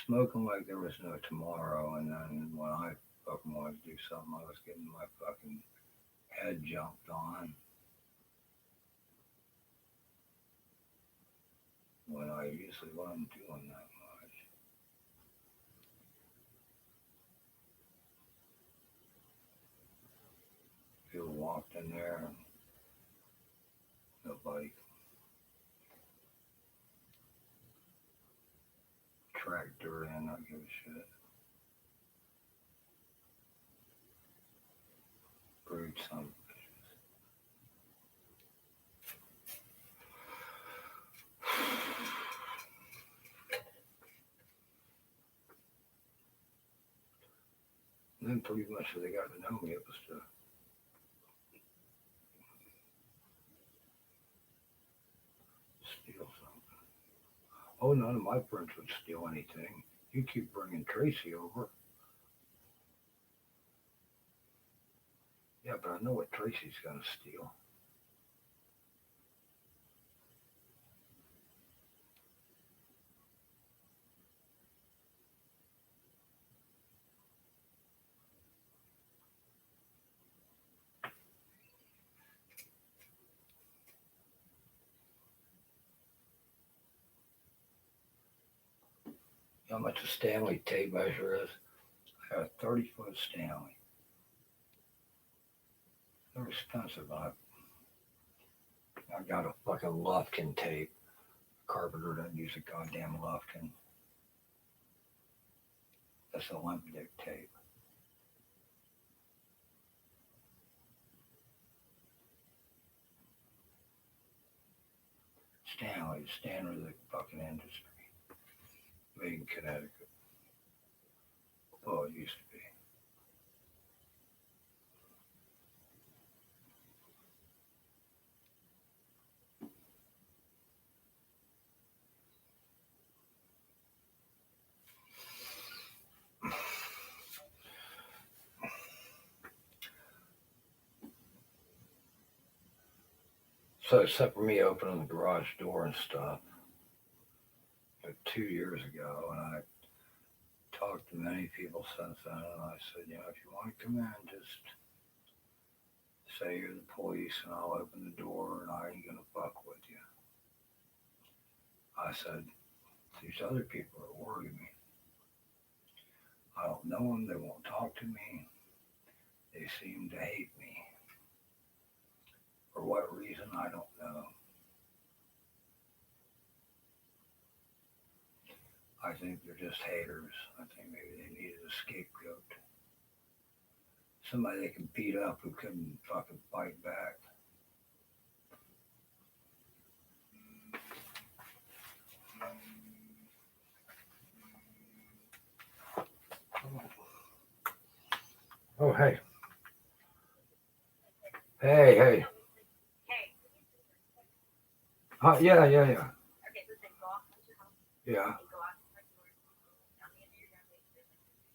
smoking like there was no tomorrow, and then when I fucking wanted to do something, I was getting my fucking head jumped on. When I usually wasn't doing that much. People walked in there and nobody tracked her in, not give a shit. Brute son of a bitches. pretty much as they got to know me, it was to steal something. Oh, none of my friends would steal anything. You keep bringing Tracy over. Yeah, but I know what Tracy's going to steal. You know how much a Stanley tape measure is? I got a 30-foot Stanley. They're expensive. I got a fucking Lufkin tape. Carpenter doesn't use a goddamn Lufkin. That's a limp dick tape. Stanley, the standard of the fucking industry. Made in Connecticut. Oh, it used to be. So except for me opening the garage door and stuff, 2 years ago, and I talked to many people since then, and I said, you know, if you want to come in, just say you're the police and I'll open the door and I ain't gonna fuck with you. I said, these other people are worrying me. I don't know them, they won't talk to me. They seem to hate me. For what reason, I don't know. I think they're just haters. I think maybe they needed a scapegoat. Somebody they can beat up who couldn't fucking fight back. Oh, hey. Hey. Hey. Yeah. Okay, listen, go off to your house. Yeah. And go out to the front door. Down the end of your driveway.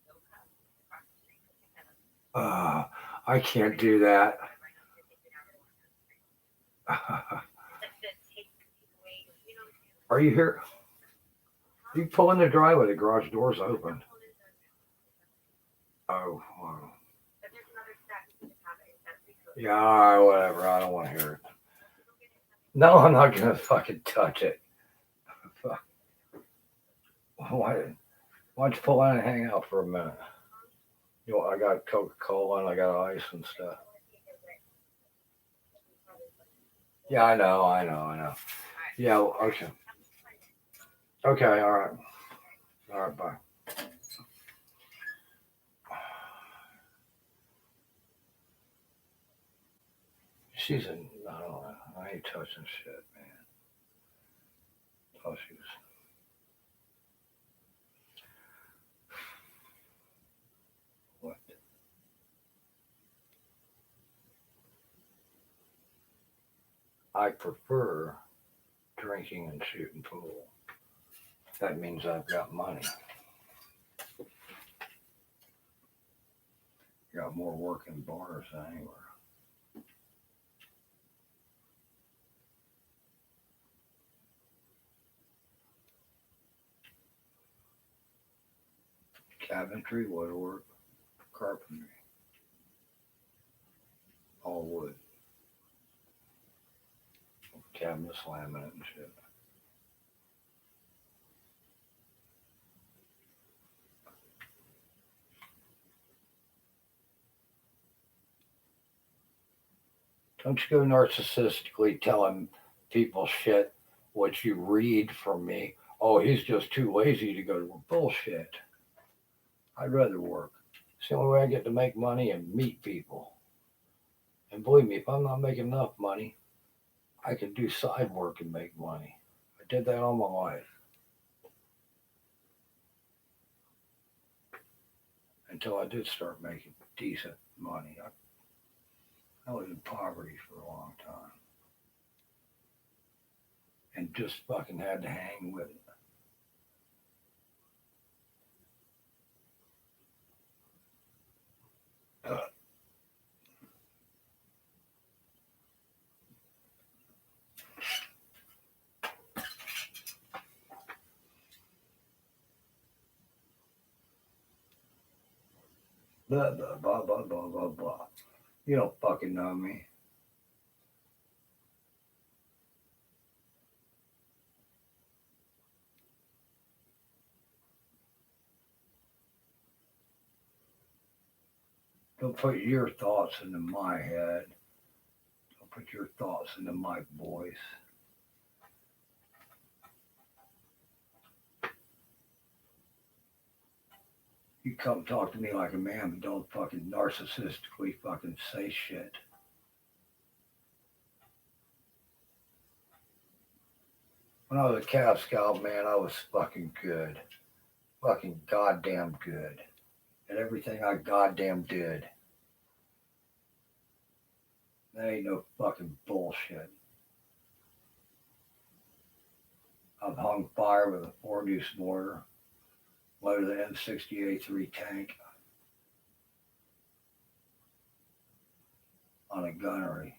Go across the street. Pick that up. I can't do that. Are you here? You pull in the driveway, the garage door's open. Oh, wow. Yeah, all right, whatever. I don't want to hear it. No, I'm not going to fucking touch it. Why don't you pull in and hang out for a minute? You know, I got Coca-Cola and I got ice and stuff. Yeah, I know. Yeah, okay. Okay, all right. All right, bye. She's in, I don't know. I ain't touching shit, man. Oh, she was. What? I prefer drinking and shooting pool. That means I've got money. Got more work in bars than anywhere. Cabinetry, woodwork, carpentry. All wood. Cabinets, laminate and shit. Don't you go narcissistically telling people shit what you read from me. Oh, he's just too lazy to go to work. Bullshit. I'd rather work. It's the only way I get to make money and meet people. And believe me, if I'm not making enough money, I can do side work and make money. I did that all my life. Until I did start making decent money. I was in poverty for a long time. And just fucking had to hang with it. Blah, blah, blah, blah, blah, blah, blah. You don't fucking know me. Don't put your thoughts into my head. Don't put your thoughts into my voice. You come talk to me like a man, but don't fucking narcissistically fucking say shit. When I was a Cab Scout, man, I was fucking good. Fucking goddamn good. At everything I goddamn did. That ain't no fucking bullshit. I've hung fire with a 4-deuce mortar, loaded the M60A3 tank on a gunnery.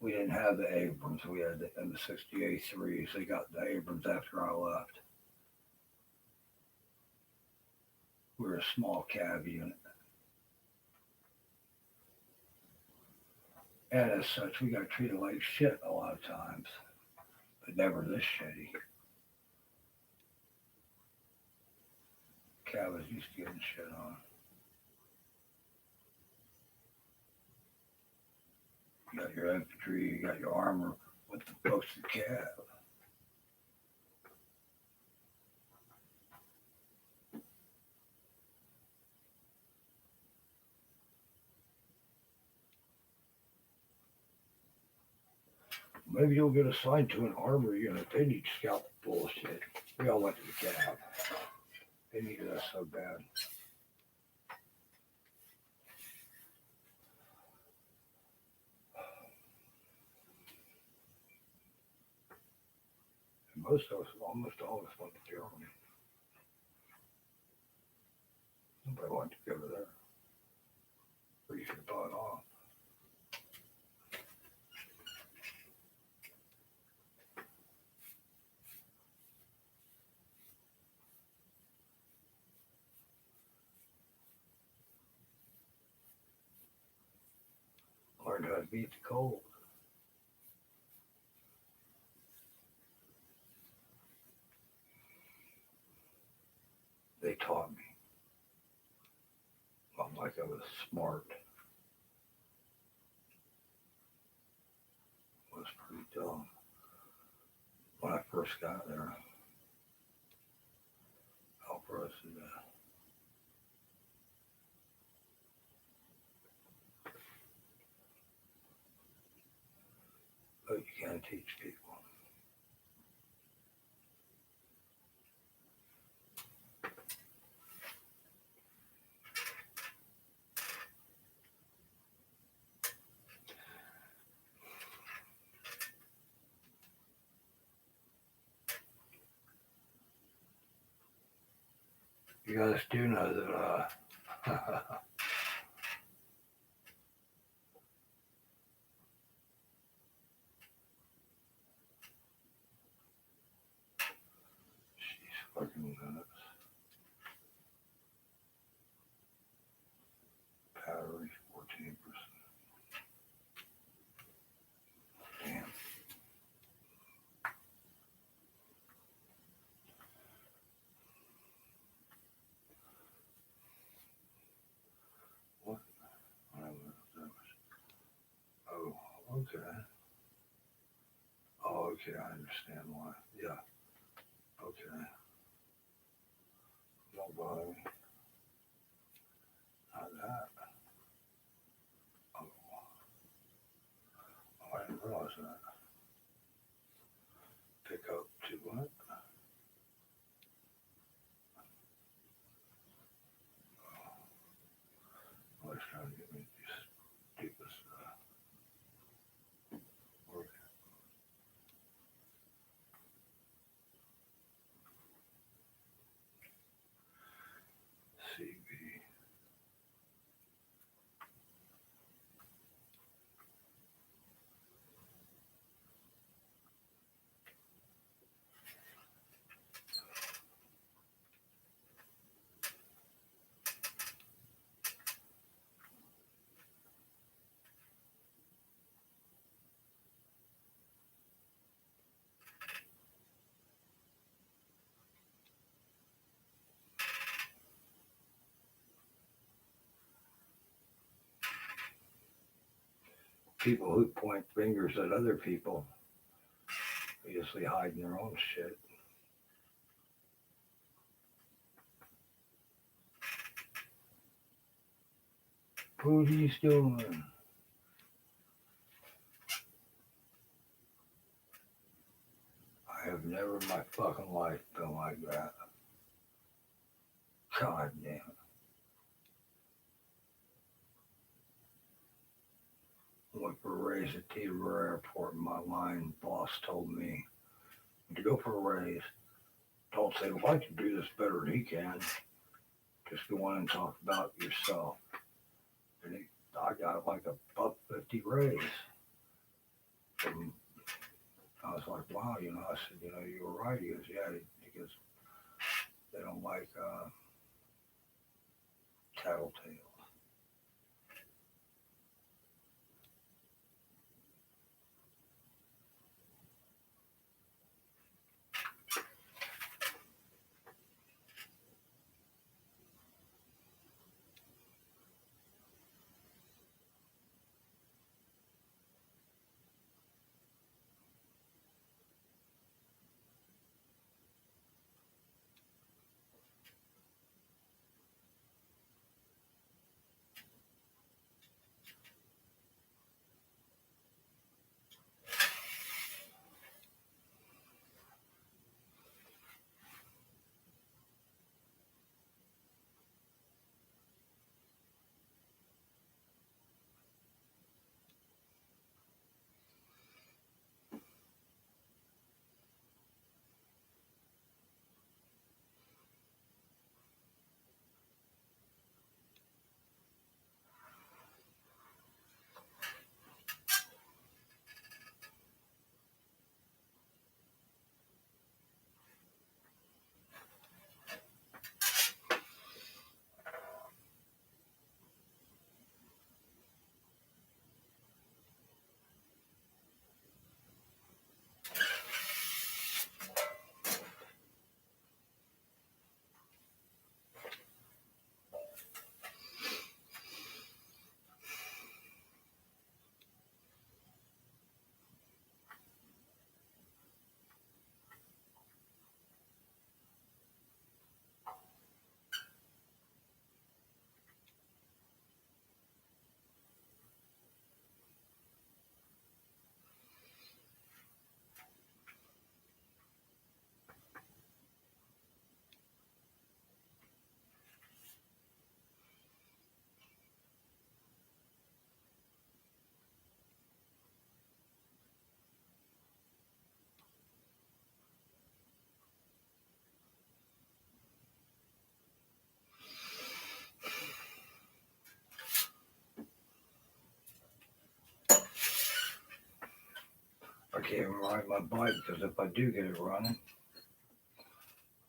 We didn't have the Abrams. We had the M60A3s. They got the Abrams after I left. We were a small cab unit. And as such, we got treated like shit a lot of times. But never this shitty. Cab was used to getting shit on. You got your infantry, you got your armor. What the fuck's the cab? Maybe you'll get assigned to an armor unit. They need scout bullshit. We all went to the cab. They needed us so bad. And most of us, almost all of us went to Germany. Nobody wanted to go to there. Or you should have bought off. Learned how to beat the cold. They taught me. Not like I was smart. I was pretty dumb. When I first got there, Alpro said, oh, you can't teach people. You guys do know that she's fucking nuts. Battery 14%. Damn. What? I don't know if that was. Oh, okay. Oh, okay, I understand why. Yeah. Okay. Don't bother me. Not that. Oh, I didn't realize that. Pick up to what? trying to get me to do this. Where- CB. People who point fingers at other people obviously hiding their own shit. Pooty's doing. I have never in my fucking life been like that. God damn it. Went for a raise at Teterboro Airport. My line boss told me to go for a raise. Don't say, well, I can do this better than he can. Just go on and talk about yourself. And I got like a $1.50 raise. And I was like, wow, I said, you were right. He goes, yeah, because they don't like tattletales. I can't even ride my bike because if I do get it running,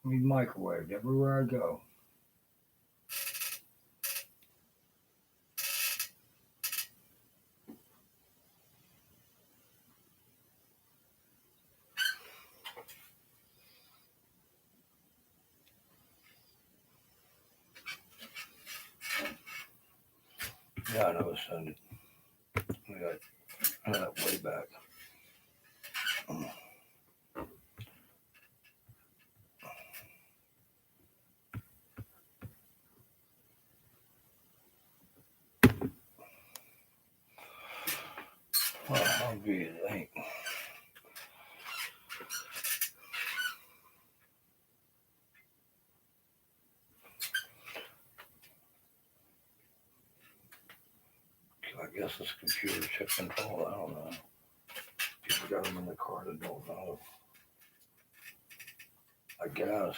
I need microwaved everywhere I go. Yeah, I know it's Sunday. I got that way back. Well, how good it ain't. I guess it's computer chip control. I don't know. People got them in the car that don't know. I guess.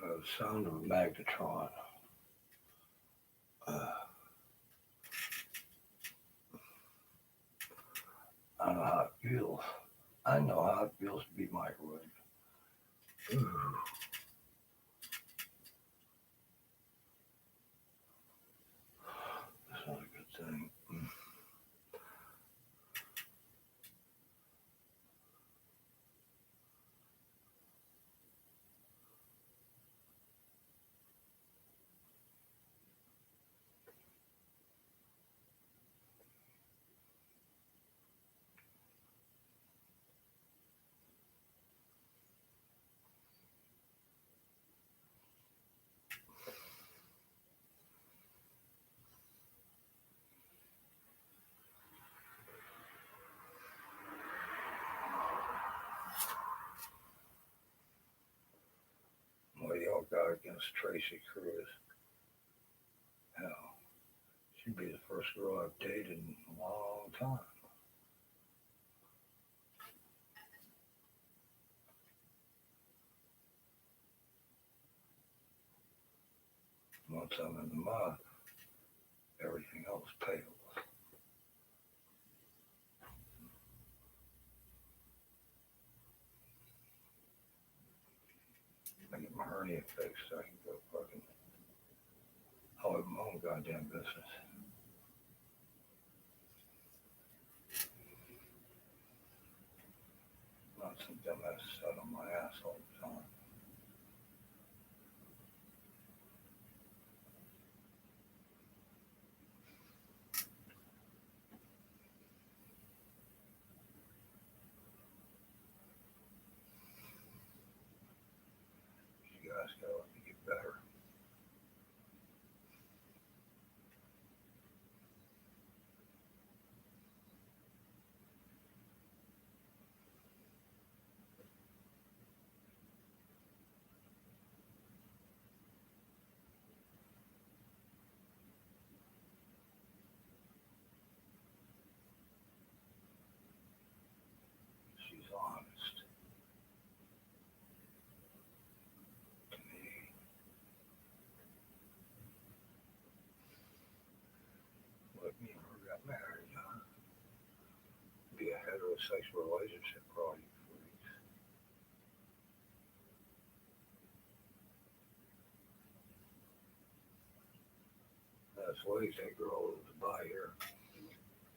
The sound of a magnetron. I don't know how it feels. I know how it feels to be microwaved. Ooh. That's not a good thing. What do y'all got against Tracy Cruz? Hell, she'd be the first girl I've dated in a long time. Once I'm in the mud, everything else pales. I get my hernia fixed so I can go fucking I'll have my own goddamn business. Not some dumbass sat on my ass all the time. You guys gotta let me get better. She's honest to me. What me and her got married, huh? Be a heterosexual relationship for all you freaks. That's ways that girl to buy here.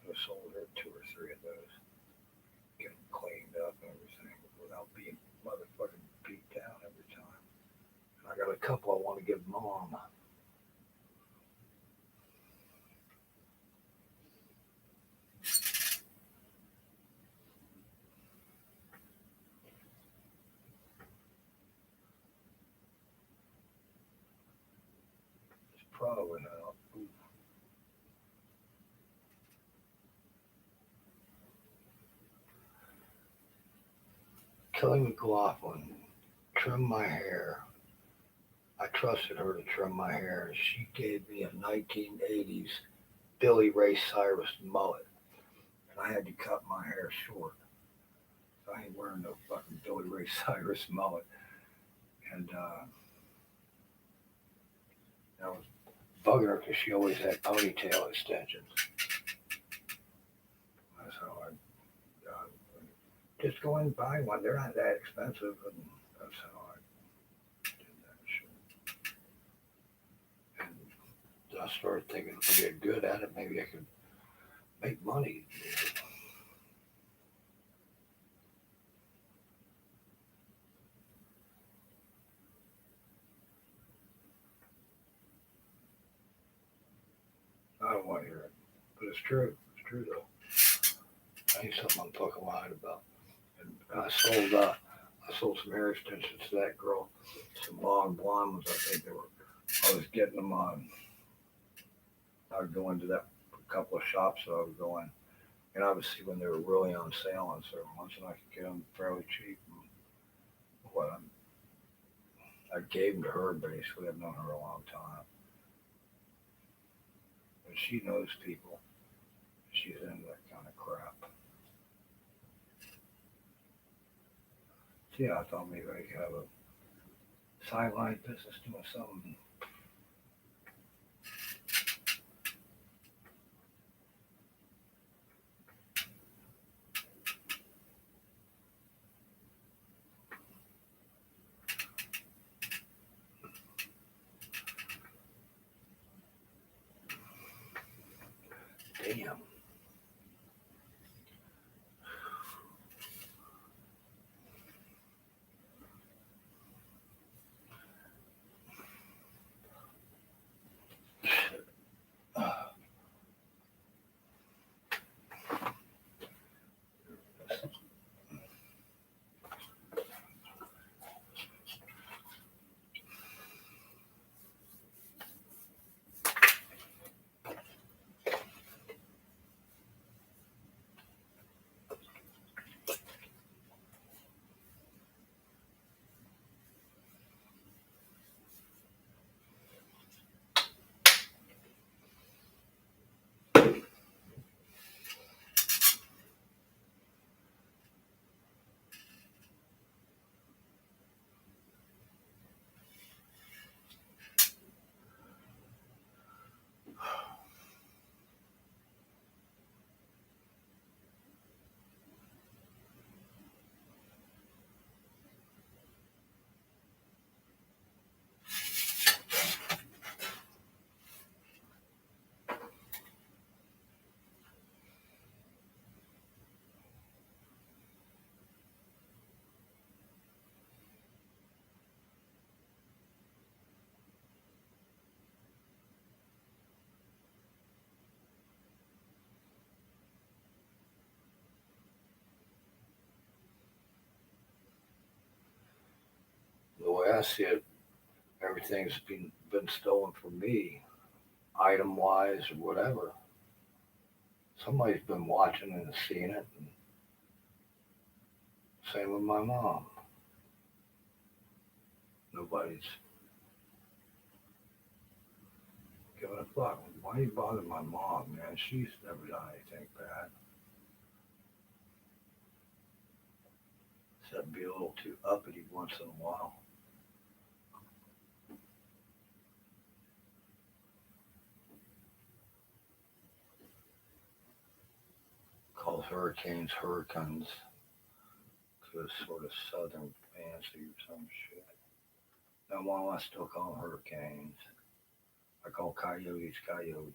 I sold her 2 or 3 of those. Get them cleaned up and everything without being motherfucking beat down every time. And I got a couple I want to give mom. It's probably not. Kelly McLaughlin trimmed my hair. I trusted her to trim my hair. She gave me a 1980s Billy Ray Cyrus mullet, and I had to cut my hair short. So I ain't wearing no fucking Billy Ray Cyrus mullet. And I was bugging her because she always had ponytail extensions. That's how just go and buy one. They're not that expensive, and that's how I did that shit. And I started thinking if I get good at it, maybe I could make money. I don't want to hear it, but it's true. It's true though. I ain't something I'm fucking lying about. And I sold some hair extensions to that girl, some long blonde ones. I think they were. I was getting them on. I would go into that couple of shops that I would go in, and I would see when they were really on sale on certain ones, and I could get them fairly cheap. And what I gave them to her basically. I've known her a long time. But she knows people. She's into that kind of crap. So yeah, I thought maybe I could have a sideline business doing something. Damn. The way I see it, everything's been stolen from me, item wise or whatever. Somebody's been watching and seeing it. And same with my mom. Nobody's giving a fuck. Why you bother my mom, man? She's never done anything bad. Except be a little too uppity once in a while. Calls hurricanes hurricanes. Because it's sort of southern fancy or some shit. Now, while I still call them hurricanes, I call coyotes coyotes.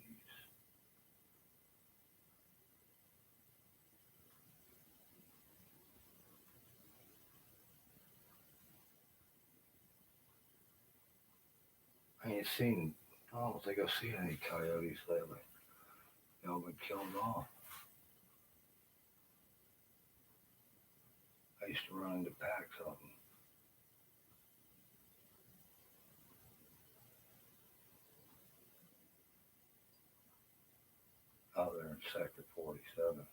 I ain't seen, I don't think I've seen any coyotes lately. They all been killed off. I used to run into packs of them. Out there in Sector 47.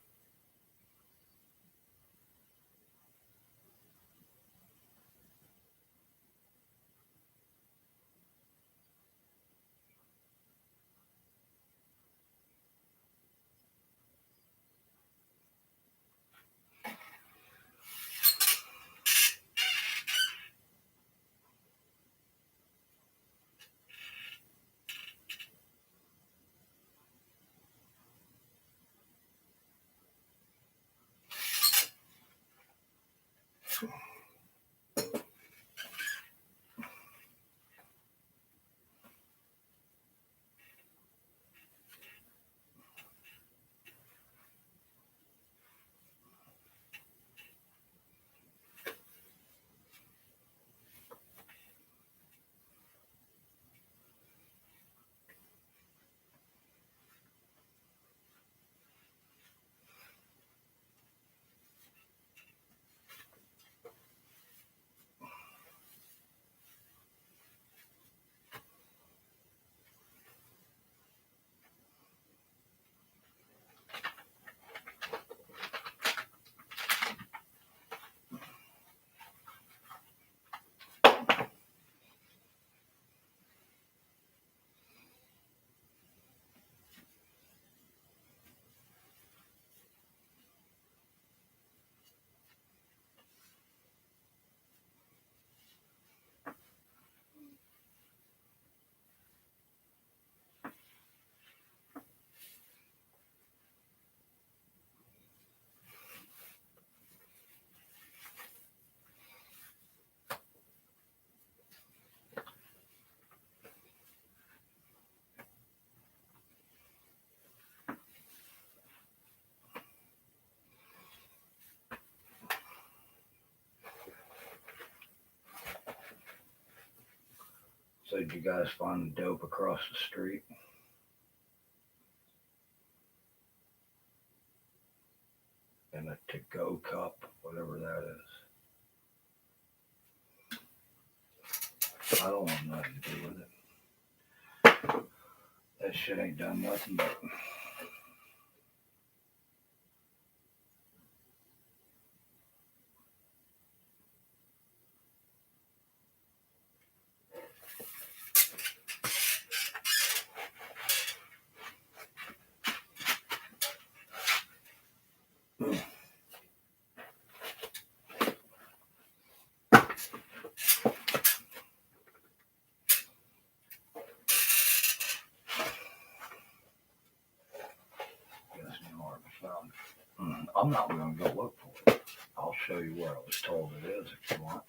So did you guys find the dope across the street? In a to-go cup, whatever that is. I don't want nothing to do with it. That shit ain't done nothing but I'm not going to go look for it. I'll show you where I was told it is if you want.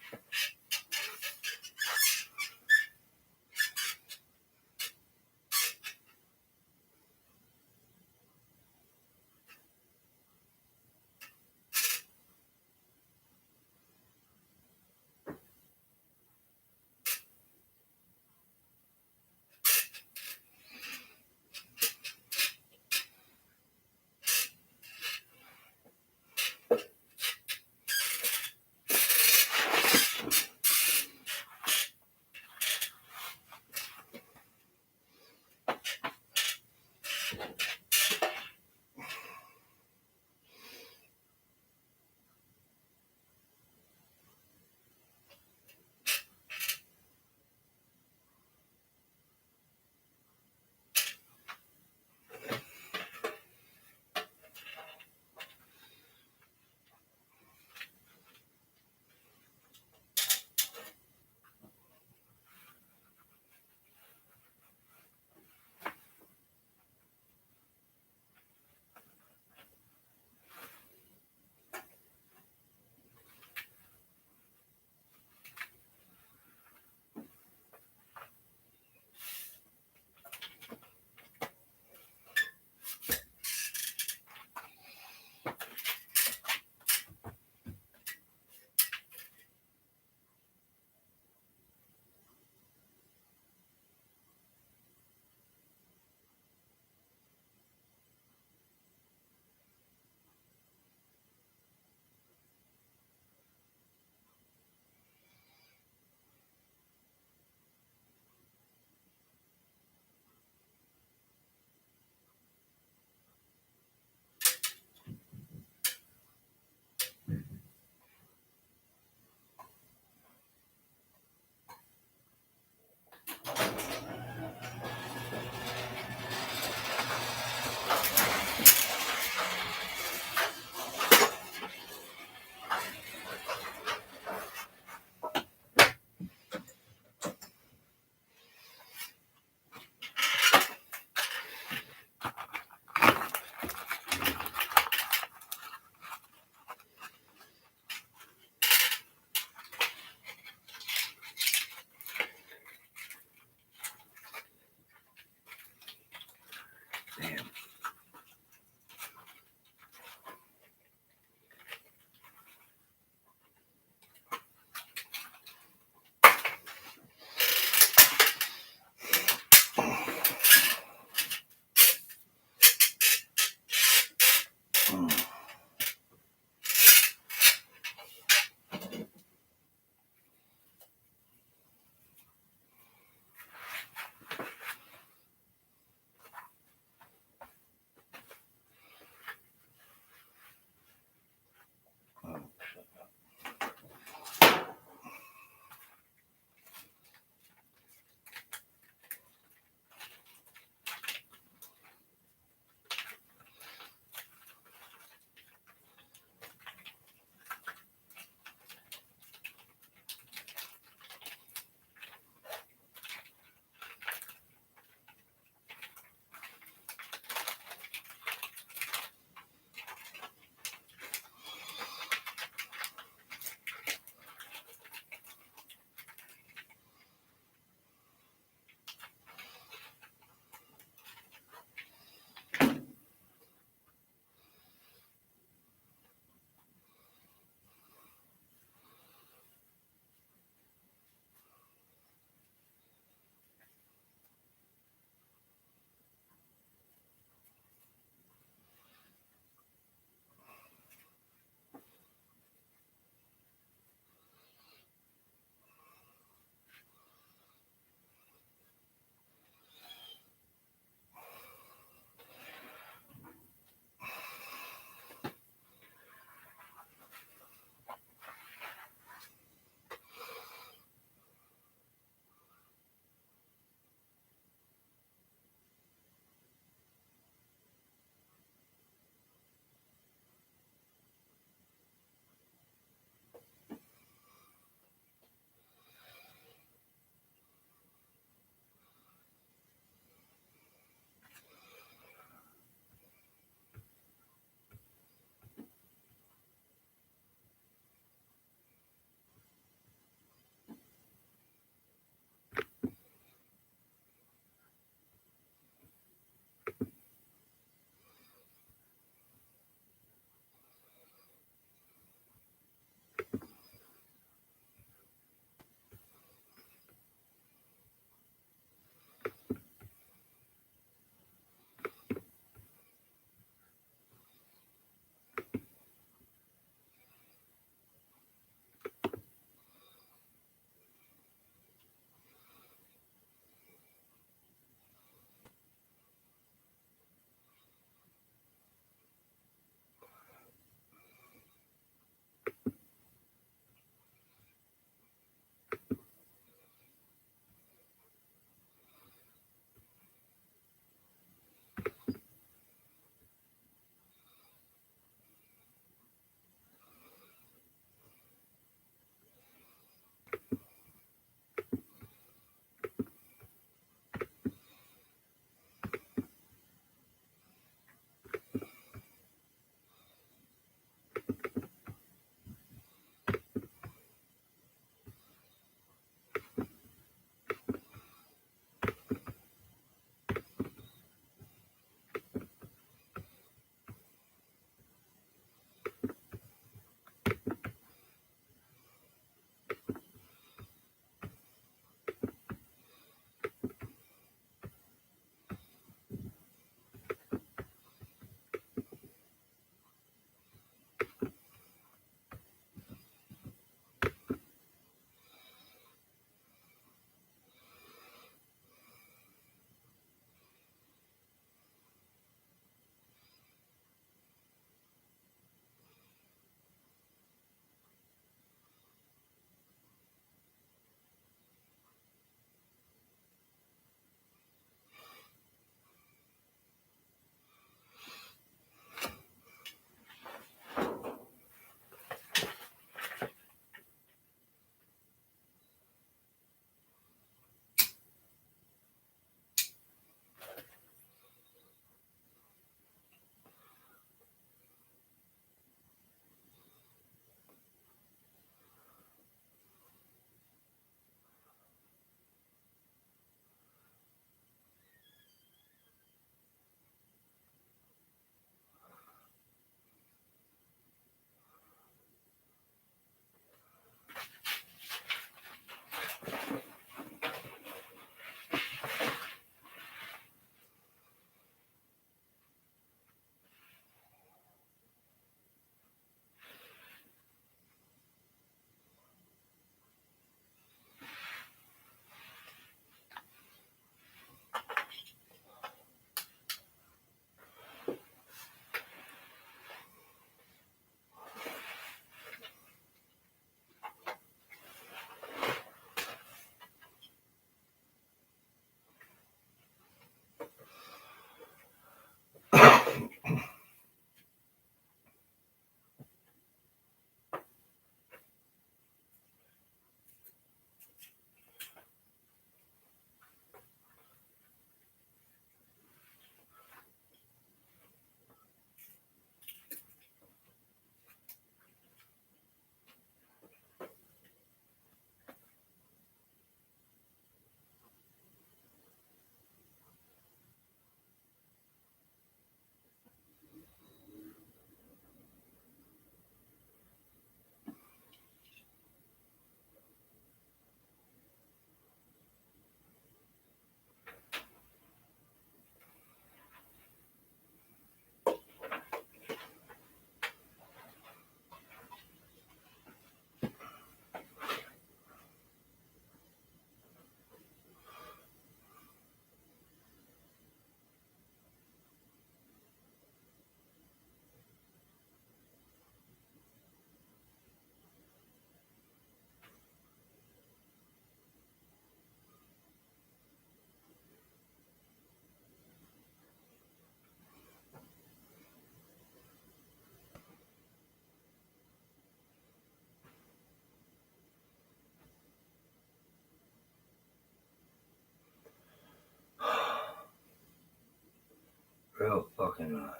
Real fucking nice.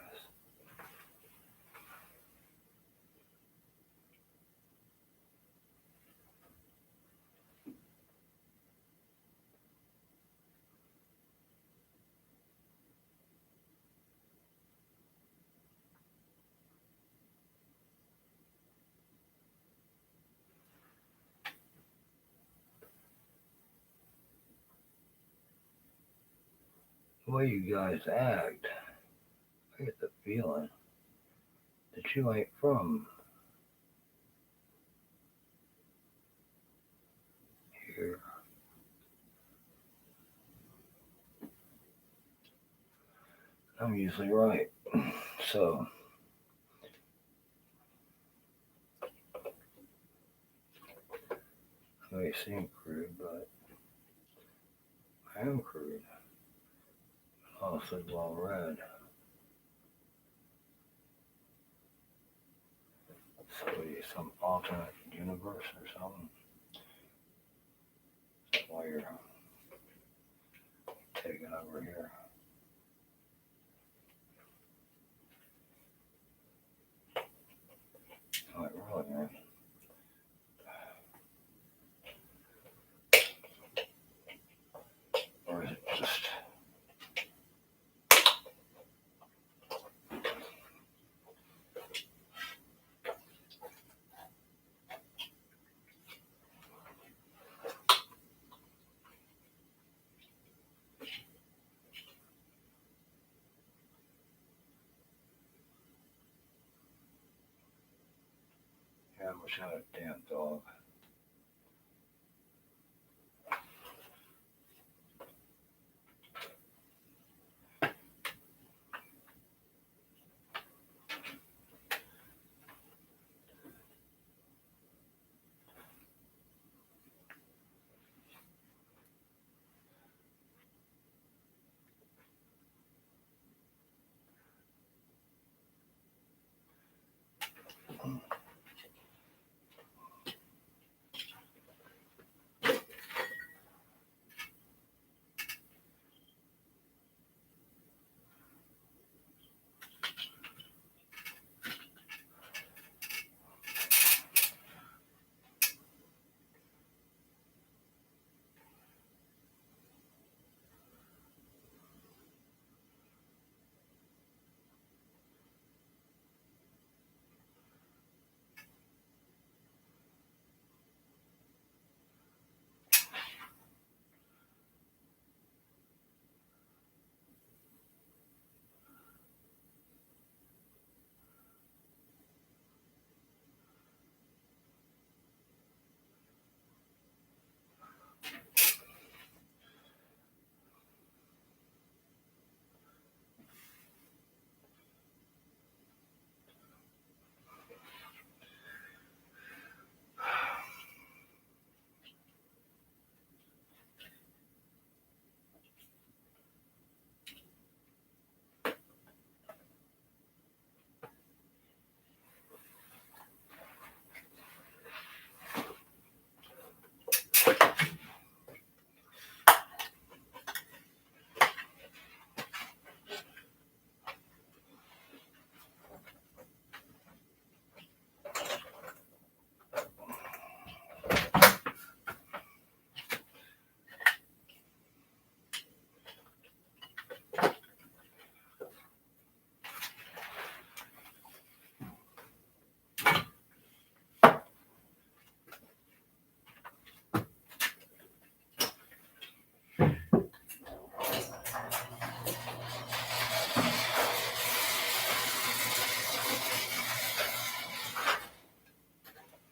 The way you guys act, I get the feeling that you ain't from here. I'm usually right. So, I may seem crude, but I am crude. Also well read. So, some alternate universe or something? While you're taking over here. Like, really, man. Or is it just... Yeah, I wish I had a damn dog.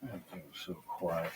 Everything was so quiet.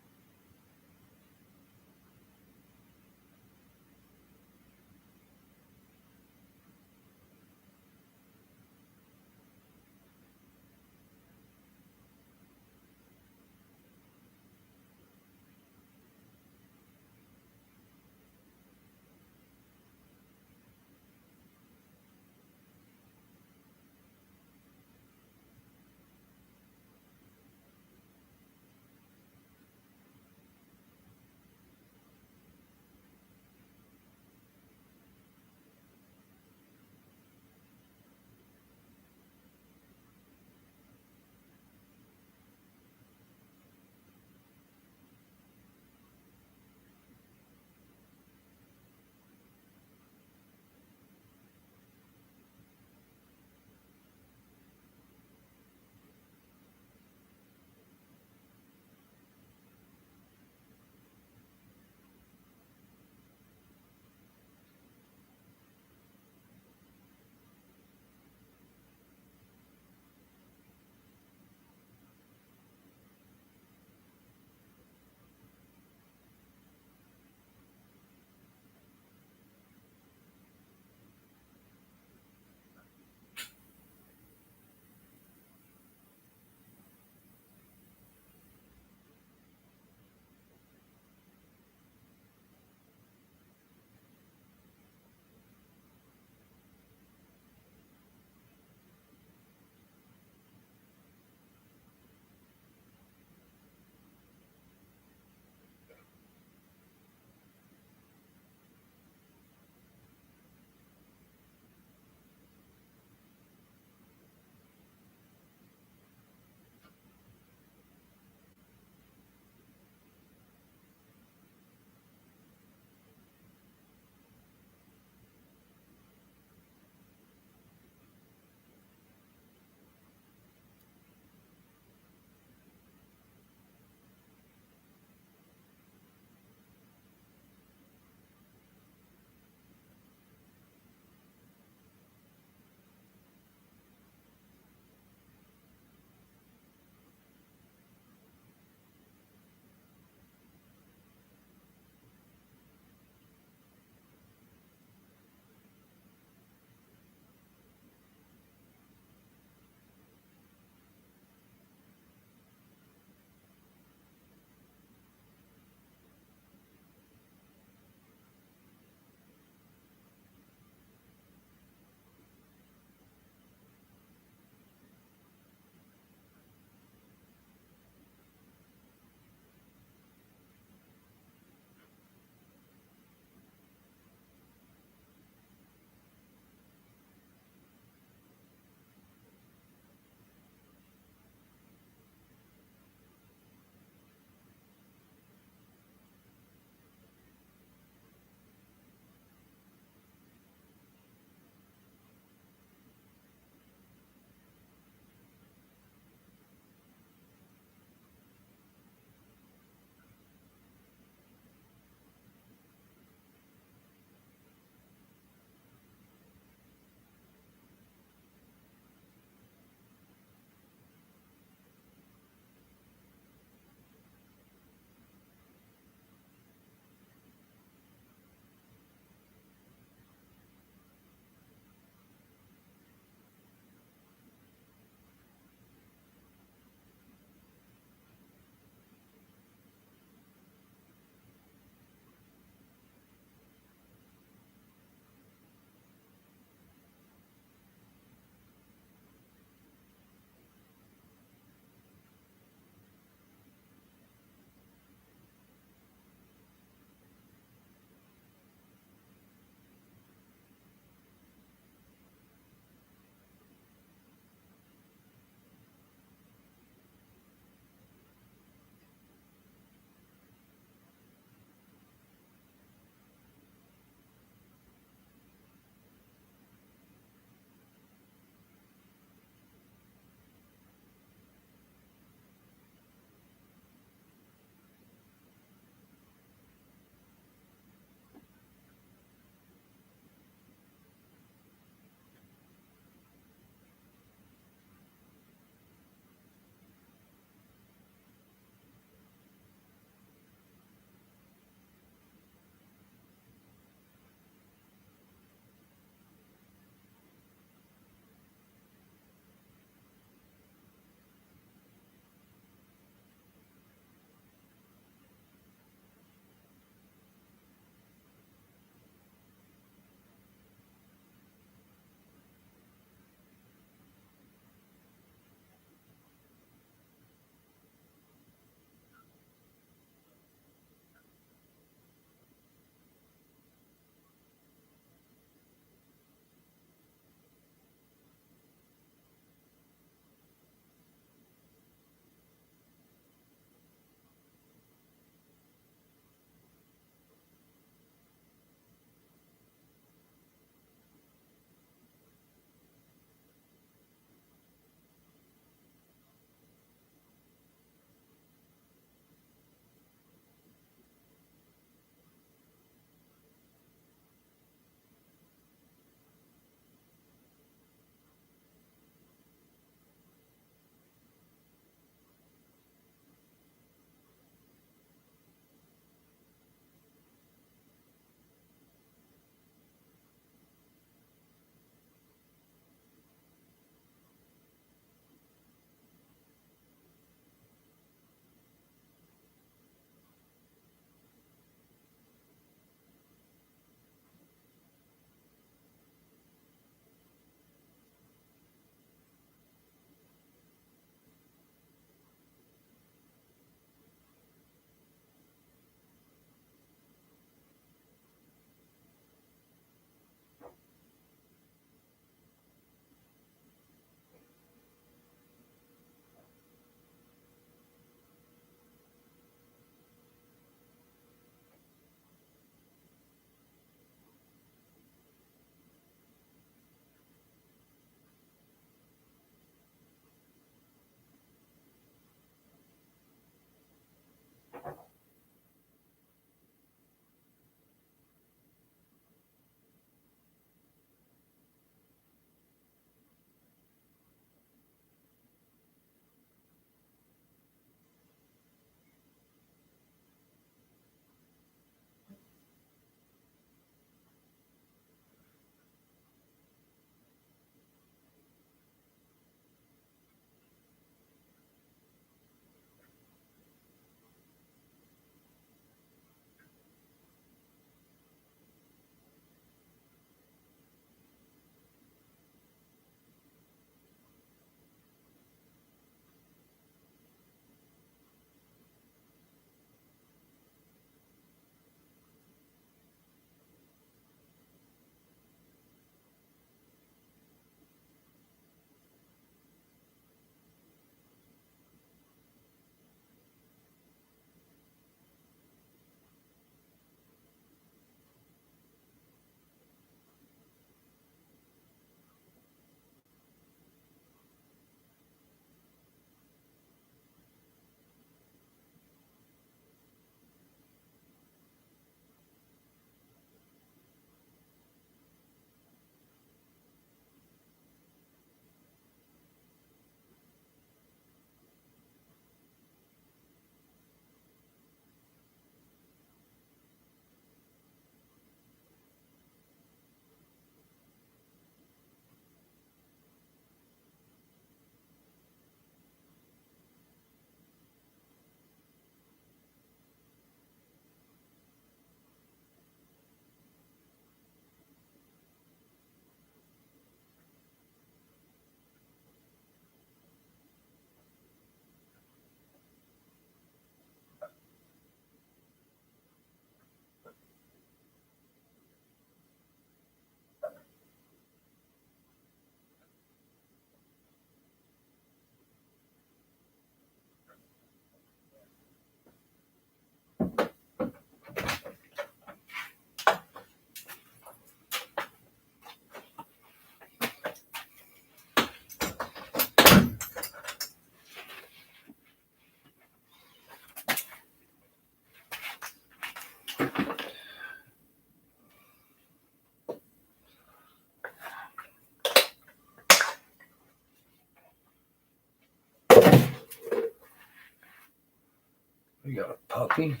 Kentucky.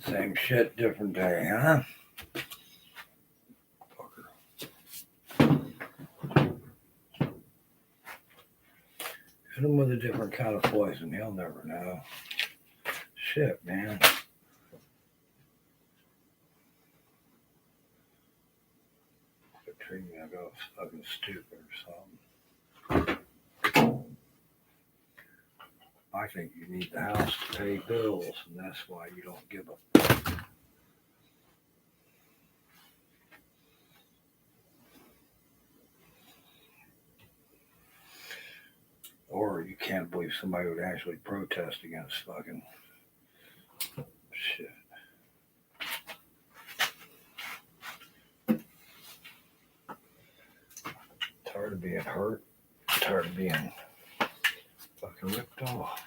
Same shit, different day, huh? Fucker. Hit him with a different kind of poison. He'll never know. Shit, man. They're treating me like I was fucking stupid or something. I think you need the house to pay bills, and that's why you don't give a fuck. Or you can't believe somebody would actually protest against fucking shit. Tired of being hurt. Tired of being fucking ripped off.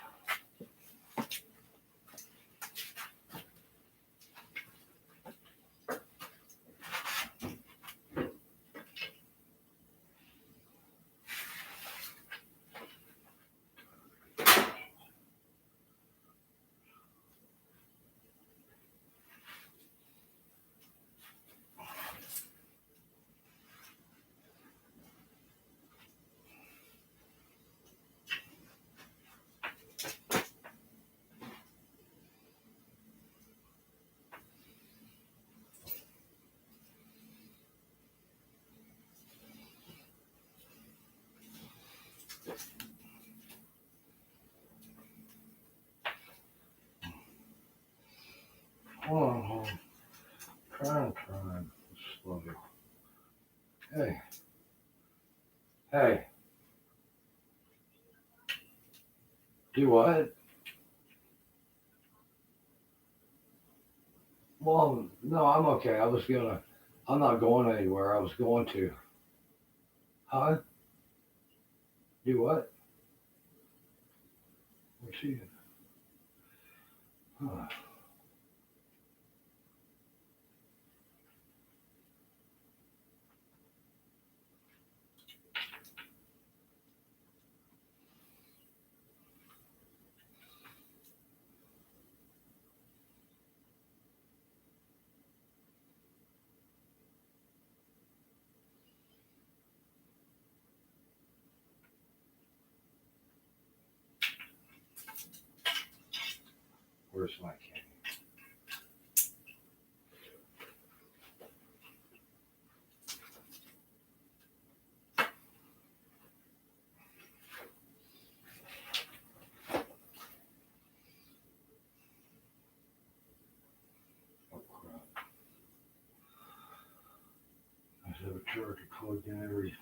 Hold on. Trying. Slow. Hey. Do what? Well, no, I'm okay. I'm not going anywhere. I was going to. Huh? Do what? Where's she? Huh. Where's my candy? Oh crap. I just have a charger plugged in every.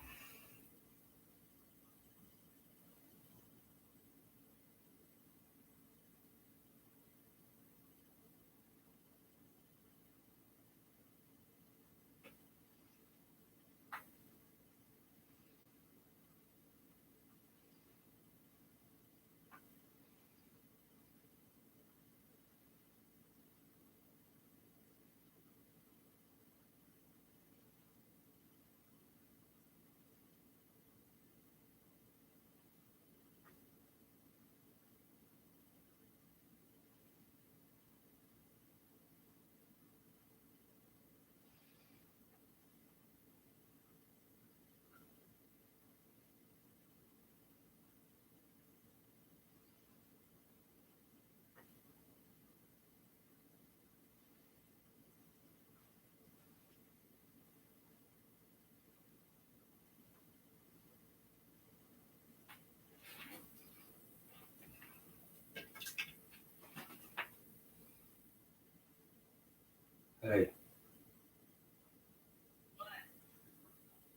Hey.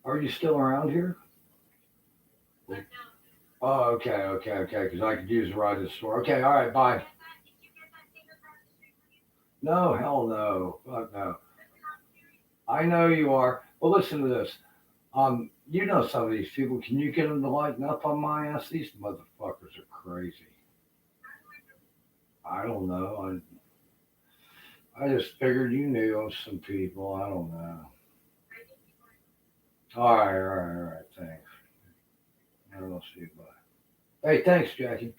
Are you still around here? Oh, okay. Because I could use a ride to the store. Okay, all right, bye. No, hell no. Fuck no. I know you are. Well, listen to this. You know some of these people. Can you get them to lighten up on my ass? These motherfuckers are crazy. I don't know. I just figured you knew of some people. I don't know. All right. Thanks. I'll see you. Bye. Hey, thanks, Jackie.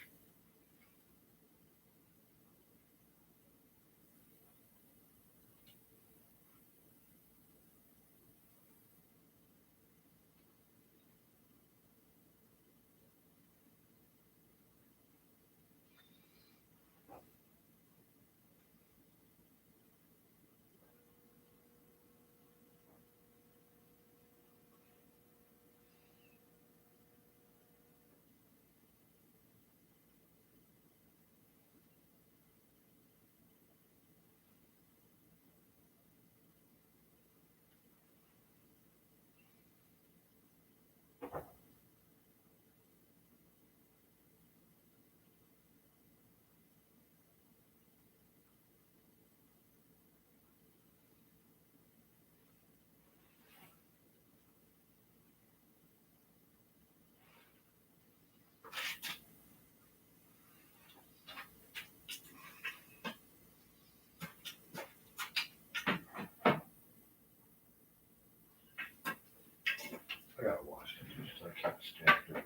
I gotta watch it. Just I can't stand it.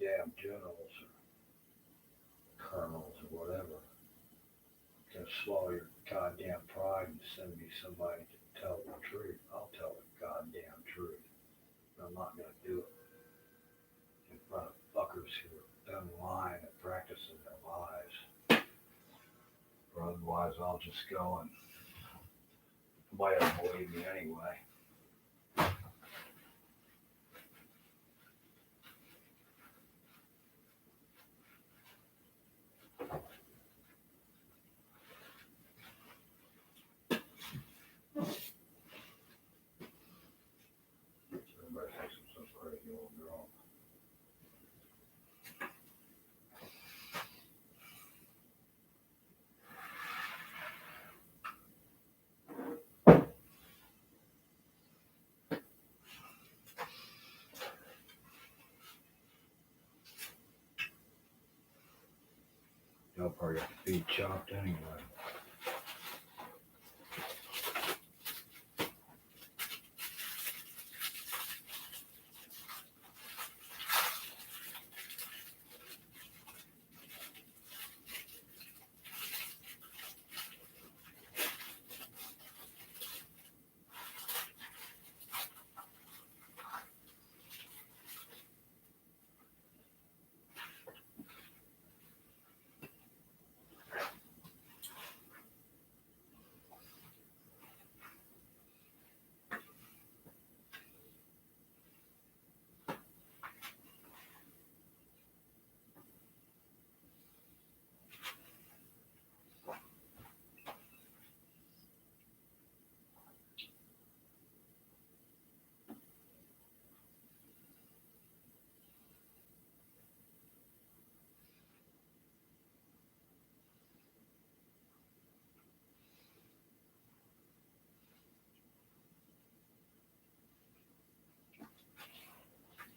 damn generals or colonels or whatever can swallow your goddamn pride and send me somebody to tell the truth, I'll tell the goddamn truth. But I'm not gonna do it in front of fuckers who are done lying and practicing their lies. Or otherwise I'll just go and nobody will believe me anyway. Everybody thinks I'm some crazy old girl. Y'all probably got the feet chopped anyway.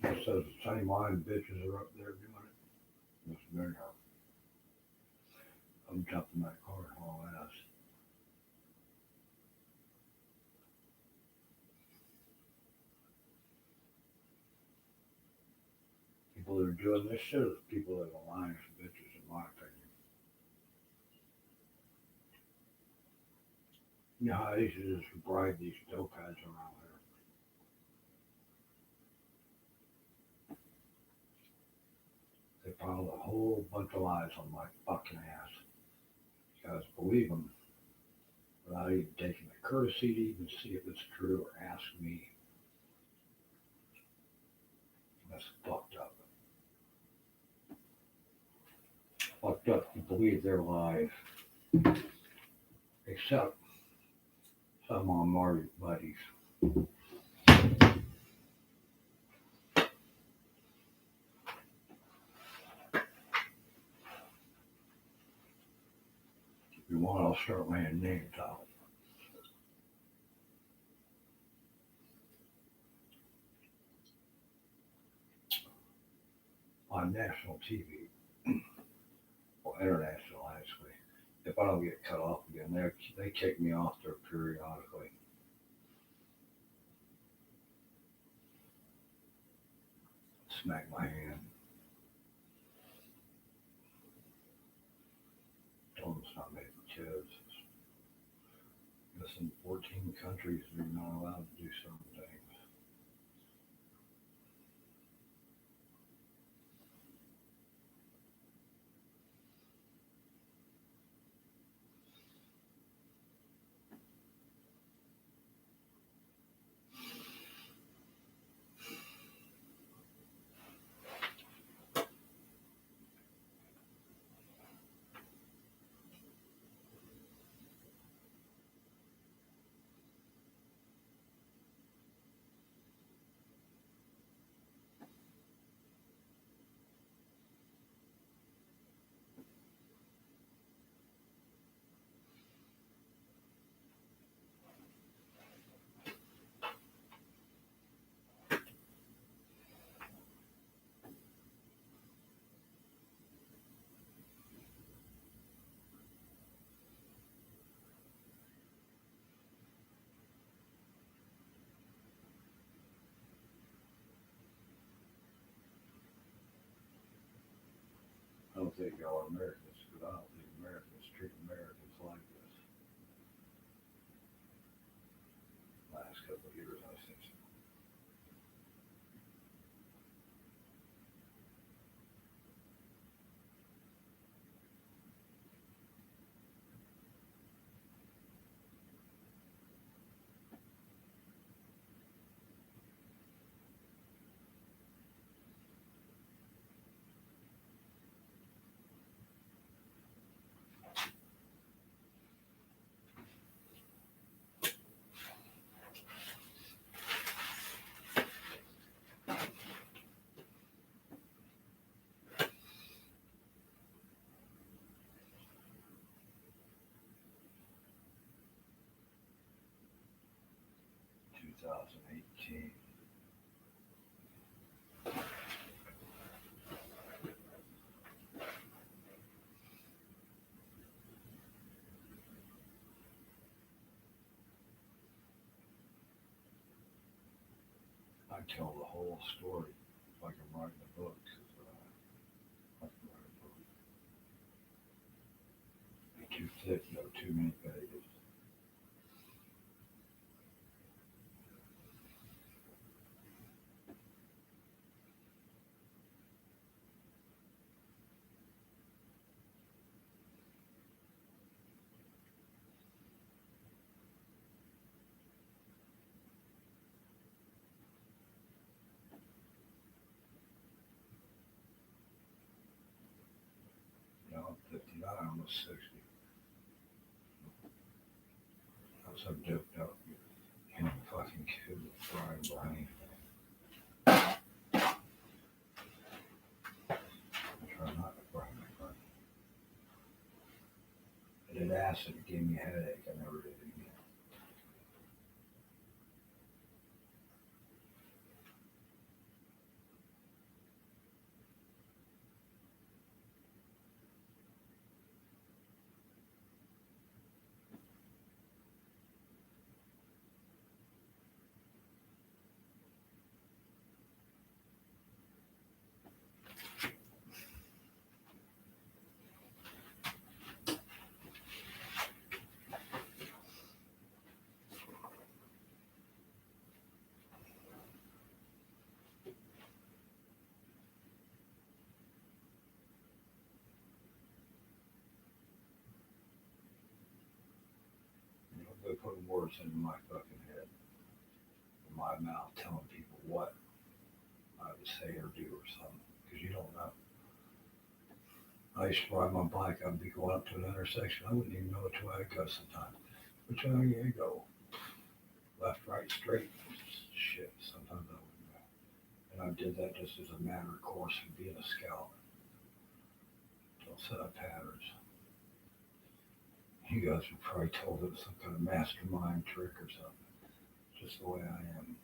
It says the same line bitches are up there doing it. It's very hard. I'm jumping that car and all ass. People that are doing this shit are people that are lying as bitches, in my opinion. You know how easy it is to bribe these dopeheads around here. They piled a whole bunch of lies on my fucking ass. You guys believe them without even taking the courtesy to even see if it's true or ask me. That's fucked up. Fucked up to believe their lies. Except some of them are your buddies. If you want, I'll start laying names out. On national TV, or international actually. If I don't get cut off again, they kick me off there periodically. Smack my hand. Tell them it's not made for kids. Listen, 14 countries are not allowed to do certain things. don't think y'all are Americans, because I don't think Americans treat Americans like this. Last couple of years, I think so. Two 2018. I tell the whole story like I'm writing a book. 'Cause, I can write a book. Be too thick, no too many pages. You know, I'm 59, almost 60. I'm so doped up. You know, fucking kid with Brian Brain. I try not to cry my brain. I did acid, it gave me a headache. I never did it again. You know, they're putting words into my fucking head, in my mouth, telling people what I would say or do or something, because you don't know. I used to ride my bike, I'd be going up to an intersection, I wouldn't even know which way I'd go sometimes. Which way you go? Left, right, straight? Shit, sometimes I wouldn't know. And I did that just as a matter of course of being a scout. Don't set up patterns. You guys were probably told it was some kind of mastermind trick or something. Just the way I am.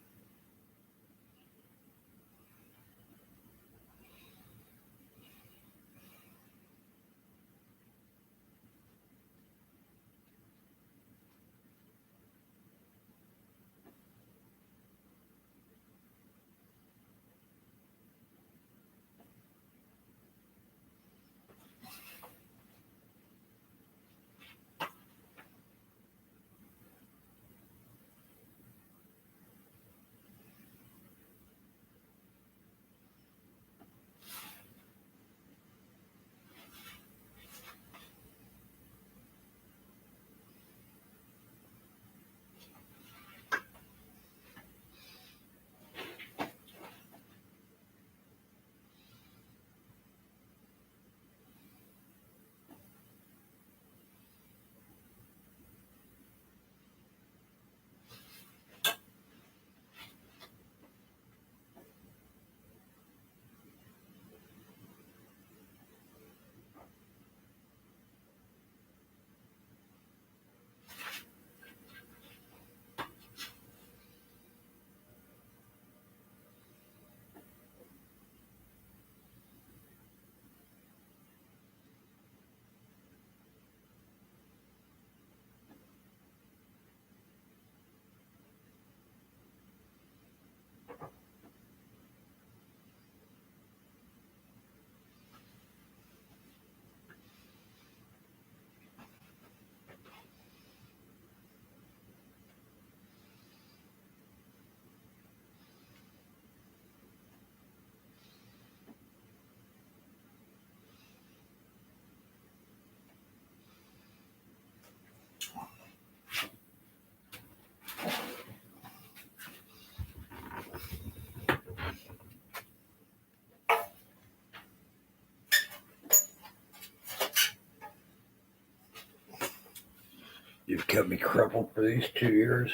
You've kept me crippled for these 2 years.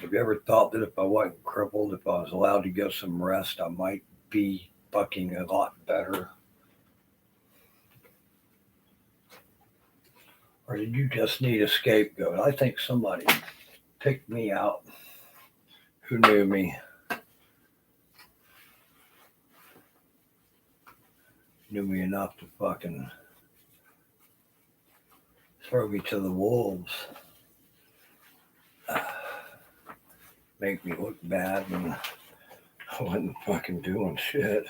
Have you ever thought that if I wasn't crippled, if I was allowed to get some rest, I might be fucking a lot better? Or did you just need a scapegoat? I think somebody picked me out who knew me. Knew me enough to fucking throw me to the wolves. Make me look bad when I wasn't fucking doing shit.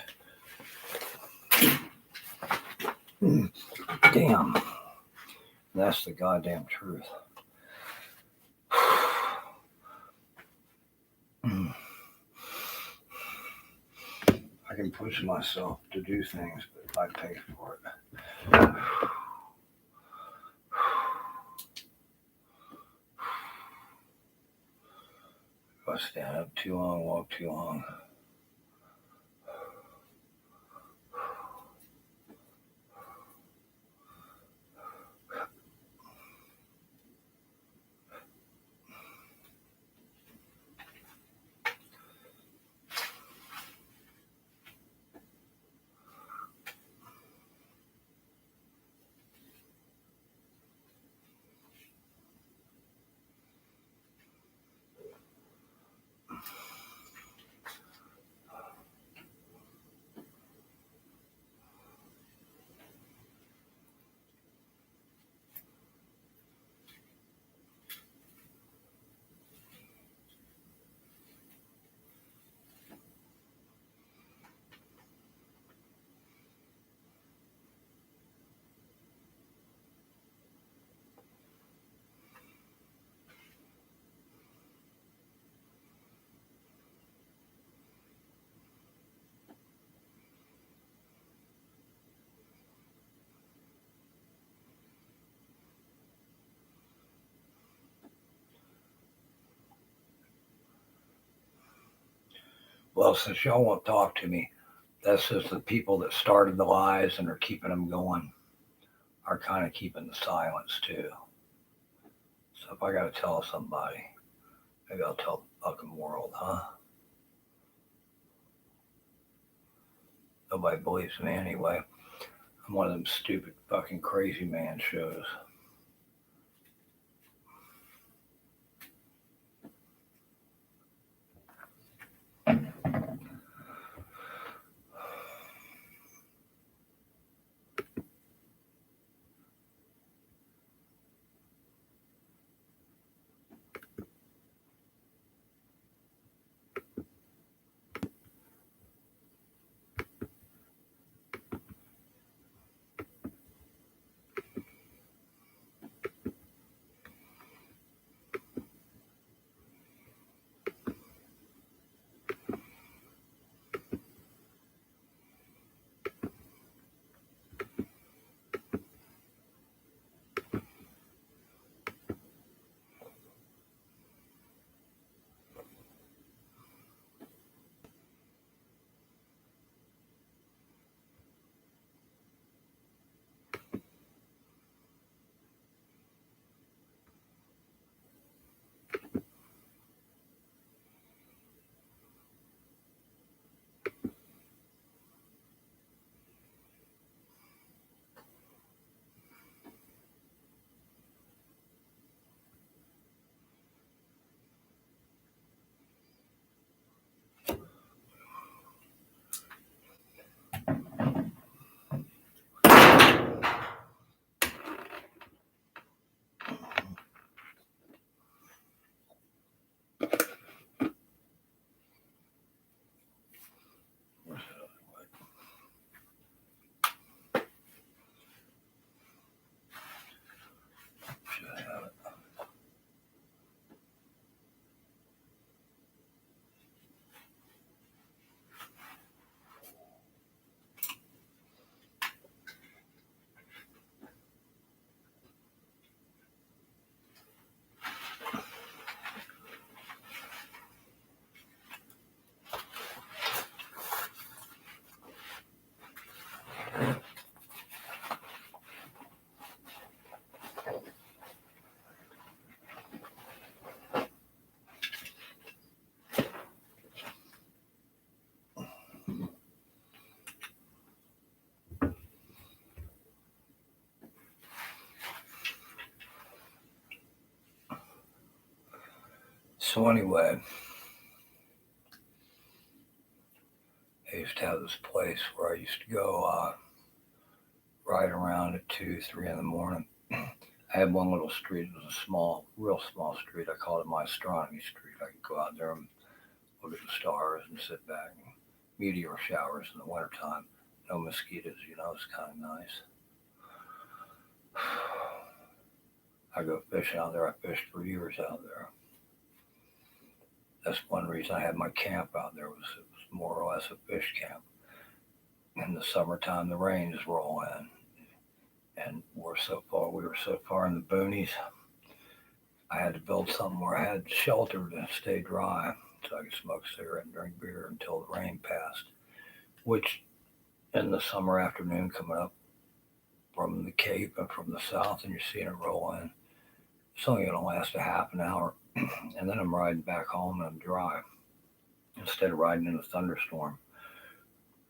Damn. That's the goddamn truth. I can push myself to do things, but if I pay for it. If I stand up too long, walk too long. Well, since y'all won't talk to me, that's just the people that started the lies and are keeping them going are kind of keeping the silence too. So if I got to tell somebody, maybe I'll tell the fucking world, huh? Nobody believes me anyway. I'm one of them stupid fucking crazy man shows. So anyway, I used to have this place where I used to go ride around at 2, 3 in the morning. I had one little street. It was a small, real small street. I called it my astronomy street. I could go out there and look at the stars and sit back. And meteor showers in the wintertime. No mosquitoes, it's kind of nice. I go fishing out there. I fished for years out there. That's one reason I had my camp out there. It was more or less a fish camp. In the summertime, the rains roll in. And we were so far in the boonies, I had to build something where I had shelter to stay dry so I could smoke a cigarette and drink beer until the rain passed, which in the summer afternoon coming up from the Cape and from the south and you're seeing it roll in, it's only going to last a half an hour. And then I'm riding back home and I'm dry. Instead of riding in a thunderstorm,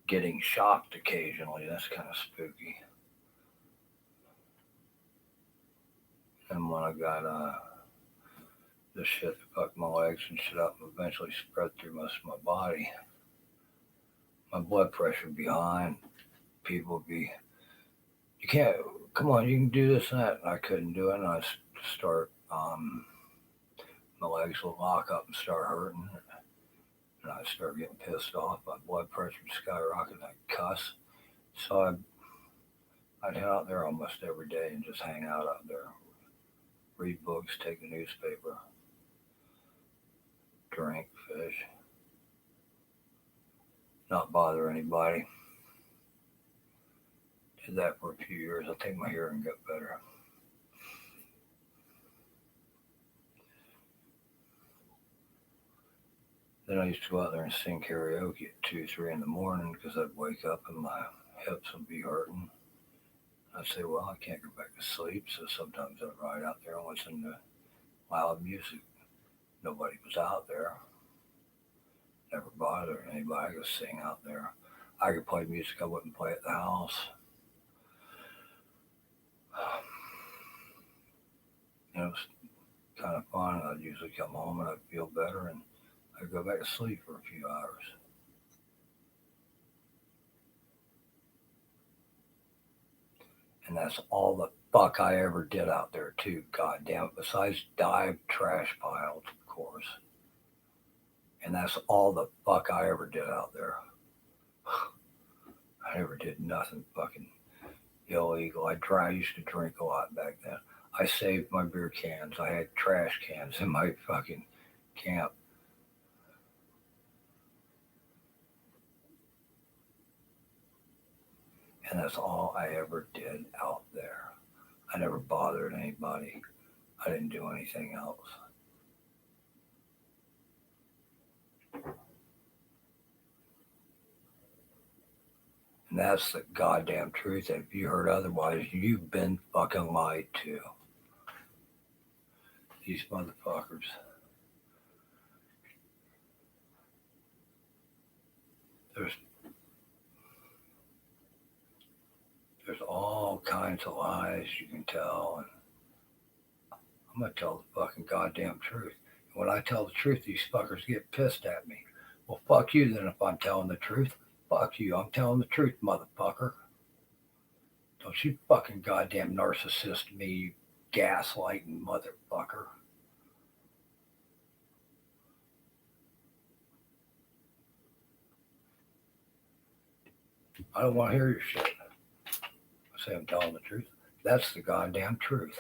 getting shocked occasionally, that's kind of spooky. And when I got this shit that fucked my legs and shit up and eventually spread through most of my body, my blood pressure would be high and people would be, you can't, come on, you can do this and that. And I couldn't do it. And I start, my legs would lock up and start hurting. And I start getting pissed off. My blood pressure would skyrocket and I'd cuss. So I'd head out there almost every day and just hang out there. Read books, take a newspaper, drink, fish, not bother anybody. Did that for a few years. I think my hearing got better. Then I used to go out there and sing karaoke at 2, 3 in the morning because I'd wake up and my hips would be hurting. I'd say, well, I can't go back to sleep, so sometimes I'd ride out there and listen to loud music. Nobody was out there. Never bothered anybody. I could sing out there. I could play music I wouldn't play at the house. It was kind of fun. I'd usually come home and I'd feel better and I'd go back to sleep for a few hours. And that's all the fuck I ever did out there too, goddamn. Besides dive trash piles, of course. And that's all the fuck I ever did out there. I never did nothing fucking illegal. I used to drink a lot back then. I saved my beer cans. I had trash cans in my fucking camp. And that's all I ever did out there. I never bothered anybody. I didn't do anything else. And that's the goddamn truth. And if you heard otherwise, you've been fucking lied to. These motherfuckers. There's all kinds of lies you can tell, and I'm gonna tell the fucking goddamn truth. And when I tell the truth, these fuckers get pissed at me. Well, fuck you then if I'm telling the truth. Fuck you, I'm telling the truth, motherfucker. Don't you fucking goddamn narcissist me, you gaslighting motherfucker. I don't want to hear your shit. I say I'm telling the truth. That's the goddamn truth.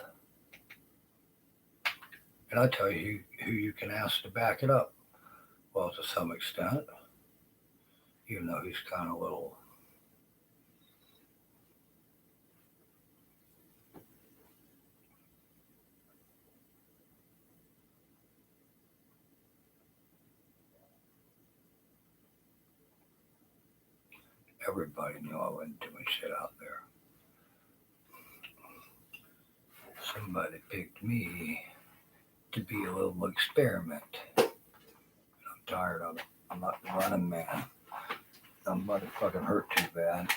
And I tell you who you can ask to back it up. Well, to some extent. Even though he's kind of a little... Everybody knew I wasn't doing shit out there. Somebody picked me to be a little experiment. I'm tired of it. I'm not the running man. I'm motherfucking hurt too bad.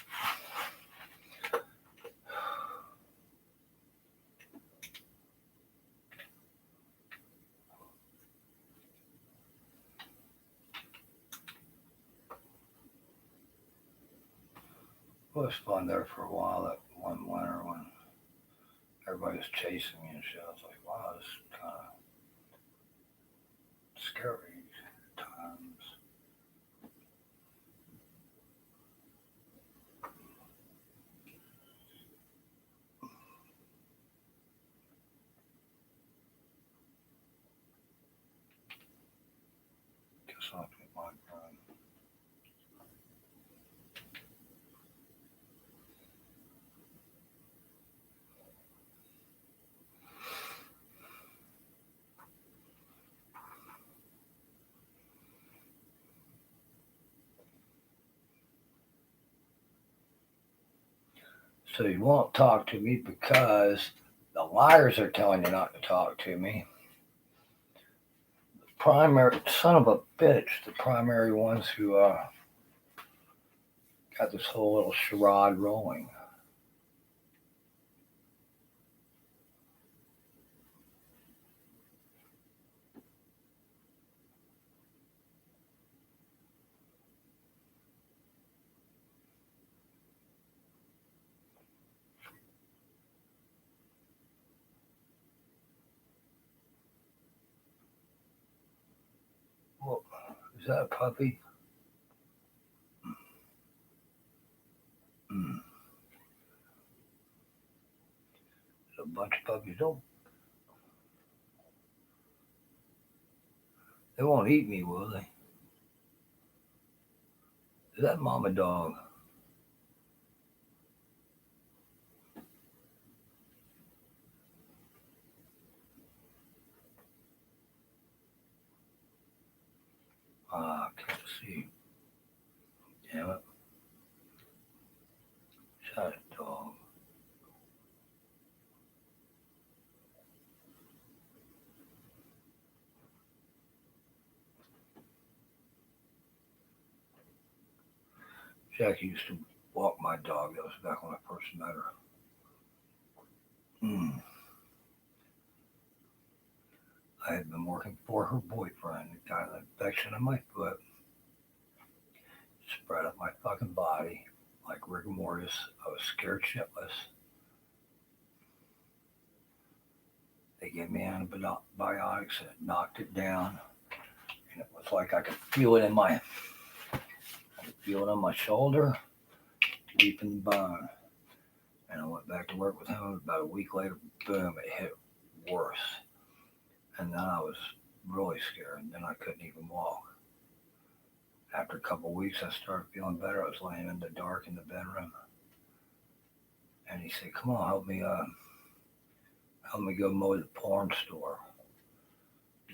was fun there for a while. That one winter when everybody was chasing me and shit. I was like, wow, this is kind of scary times. Guess I'll have to get my gun. So you won't talk to me because the liars are telling you not to talk to me. The primary son of a bitch, the primary ones who got this whole little charade rolling. Well, is that a puppy? Mm. There's a bunch of puppies. They won't eat me, will they? Is that mama dog? I can't see. Damn it. Shut it, dog. Jackie used to walk my dog. That was back when I first met her. Mm. I had been working for her boyfriend. He got an infection in my foot. Spread up my fucking body like rigor mortis. I was scared shitless. They gave me antibiotics and it knocked it down. And it was like I could feel it I could feel it on my shoulder, deep in the bone. And I went back to work with him. About a week later, boom, it hit worse. And then I was really scared. And then I couldn't even walk. After a couple of weeks, I started feeling better. I was laying in the dark in the bedroom. And he said, come on, help me go mow the porn store.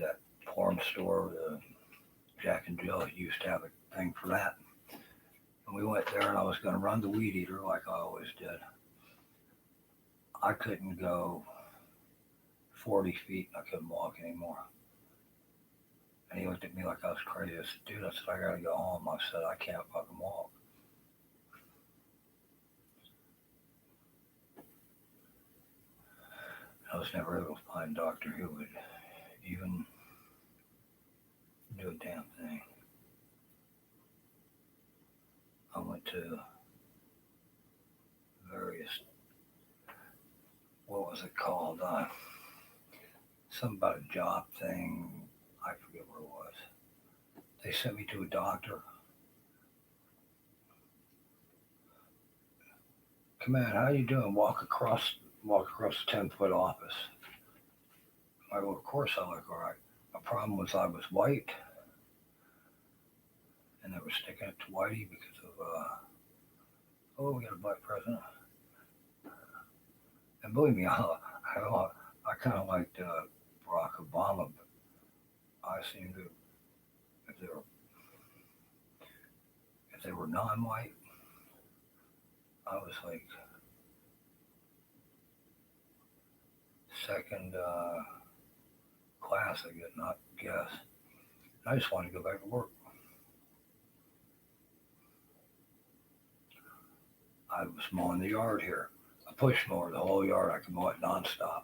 That porn store, Jack and Jill used to have a thing for that. And we went there and I was going to run the weed eater like I always did. I couldn't go 40 feet. I couldn't walk anymore. And he looked at me like I was crazy. I said, dude, I said, I got to go home. I said, I can't fucking walk. I was never able to find a doctor who would even do a damn thing. I went to various, what was it called? Something about a job thing. I forget what it was. They sent me to a doctor. Come on, how you doing? Walk across the 10-foot office. I go, of course I look all right. My problem was I was white, and they were sticking it to whitey because of, we got a black president. And believe me, I kind of liked Barack Obama, but I seemed to, if they were non-white, I was like second class, I guess. I just wanted to go back to work. I was mowing the yard here. A push mower, the whole yard. I could mow it nonstop.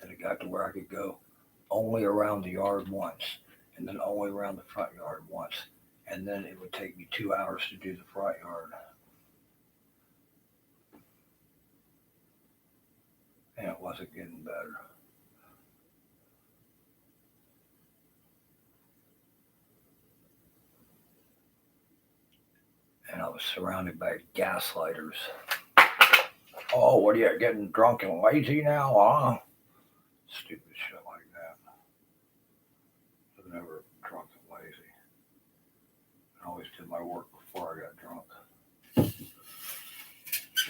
And it got to where I could go only around the yard once, and then only around the front yard once. And then it would take me 2 hours to do the front yard. wasn't getting better. And I was surrounded by gaslighters. Oh, what are you getting drunk and lazy now, huh? Stupid shit like that. I was never drunk and lazy. I always did my work before I got drunk.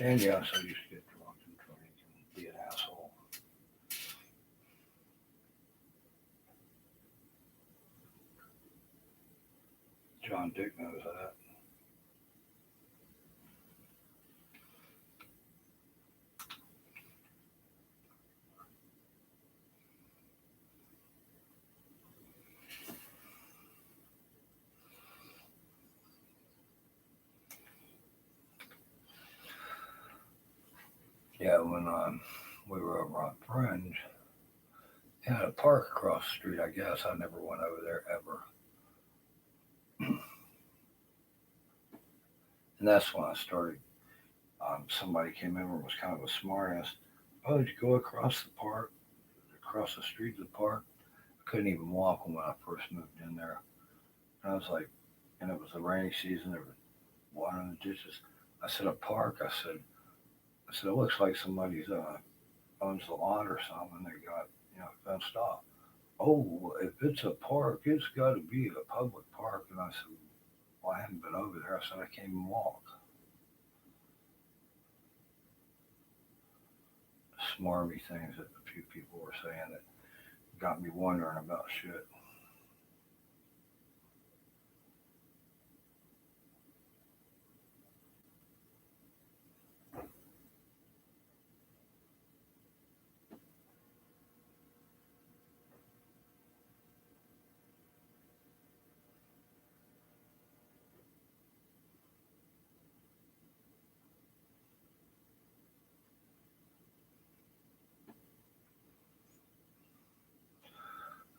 And yes, I used to get drunk and drink and be an asshole. John Dick knows that. Yeah, when we were over on Fringe, they had a park across the street, I guess. I never went over there ever. And that's when I started. Somebody came in and was kind of a smart ass. Oh, did you go across the park, across the street to the park? I couldn't even walk when I first moved in there. And I was like, and it was the rainy season, there was water in the ditches. I said, a park? I said, it looks like somebody's owns the lot or something. They got, fenced off. Oh, if it's a park, it's got to be a public park. And I said, well, I haven't been over there. I said, I can't even walk. Smarmy things that a few people were saying that got me wondering about shit.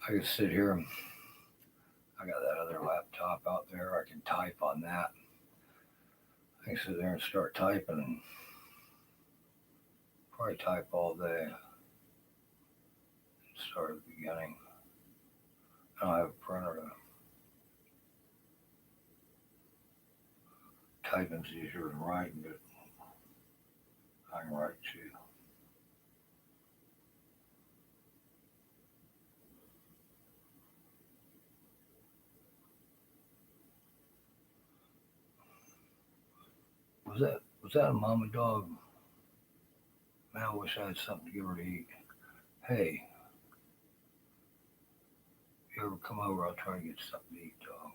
I could sit here and I got that other laptop out there. I can type on that. I can sit there and start typing and probably type all day. Start at the beginning. I don't have a printer to typing's easier than writing, but I can write too. Was that a mama dog? Man, I wish I had something to give her to eat. Hey, if you ever come over, I'll try to get something to eat, dog.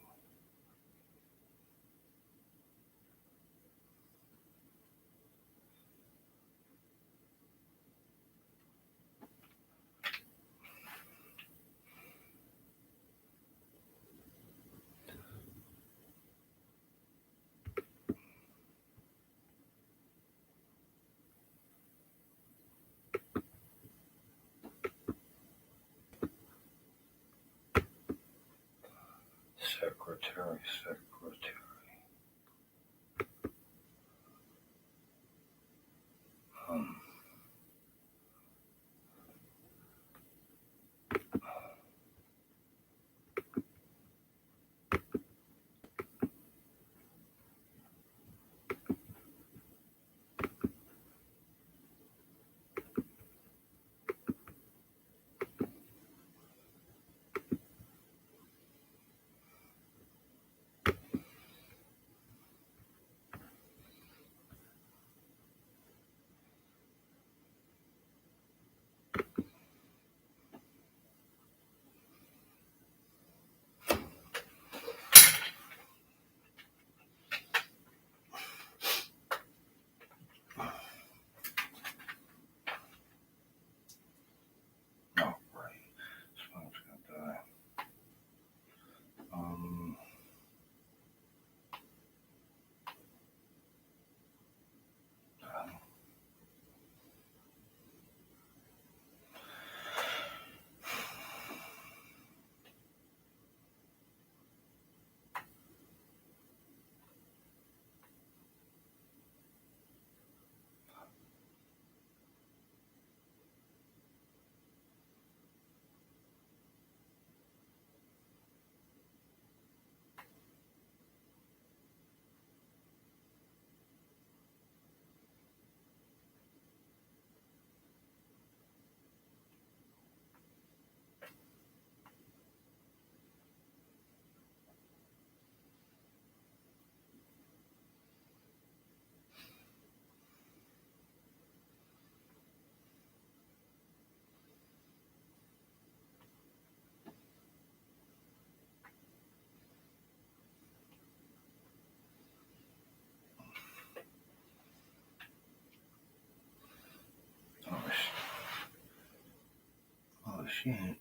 Secretary. Um, 16th.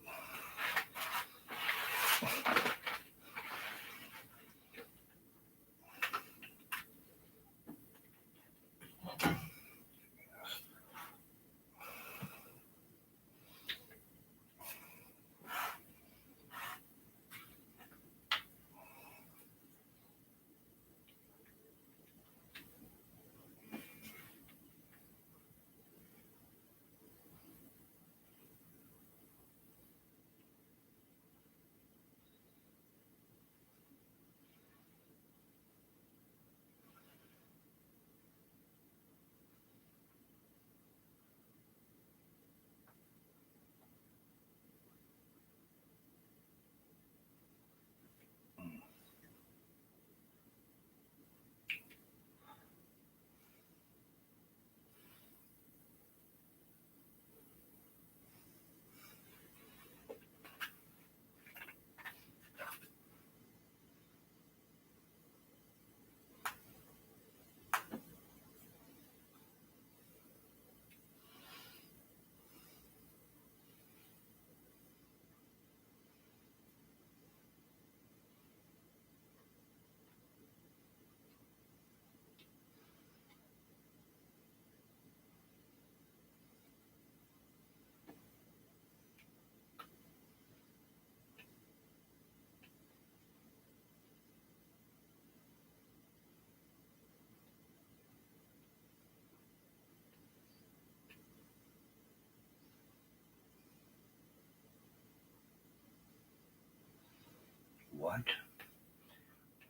What?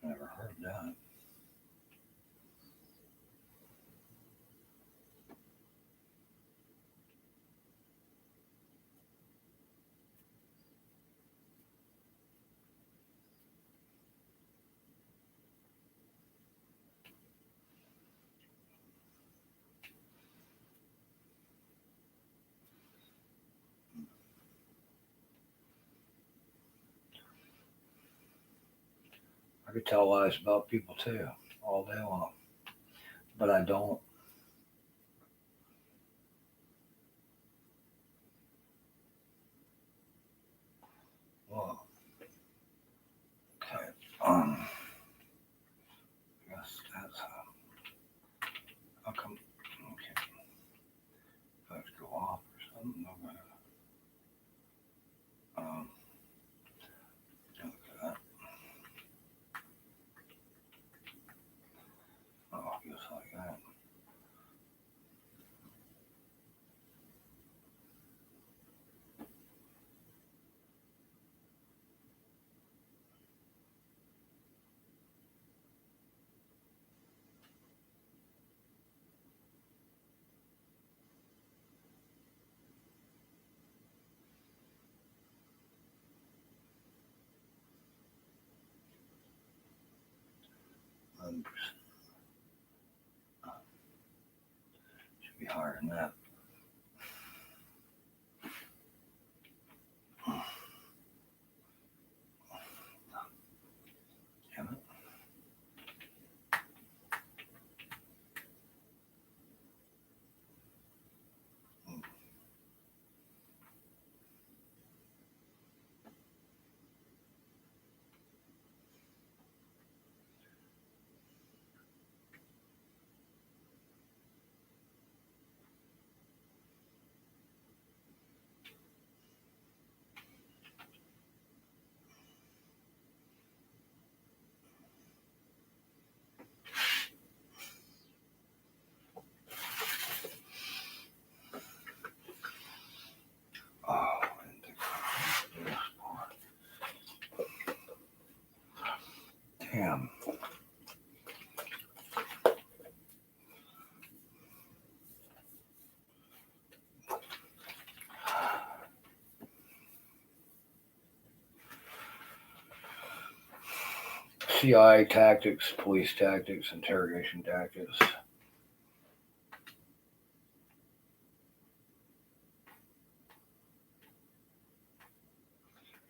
Never heard that. I could tell lies about people too, all day long. But I don't. Well, okay. I guess that's how come. Okay. Let's go off or something. I'm gonna. Look at that. Oh, just like that. Should be higher than that. Damn it. Oh, I didn't think I could do this part. Damn. CIA tactics, police tactics, interrogation tactics.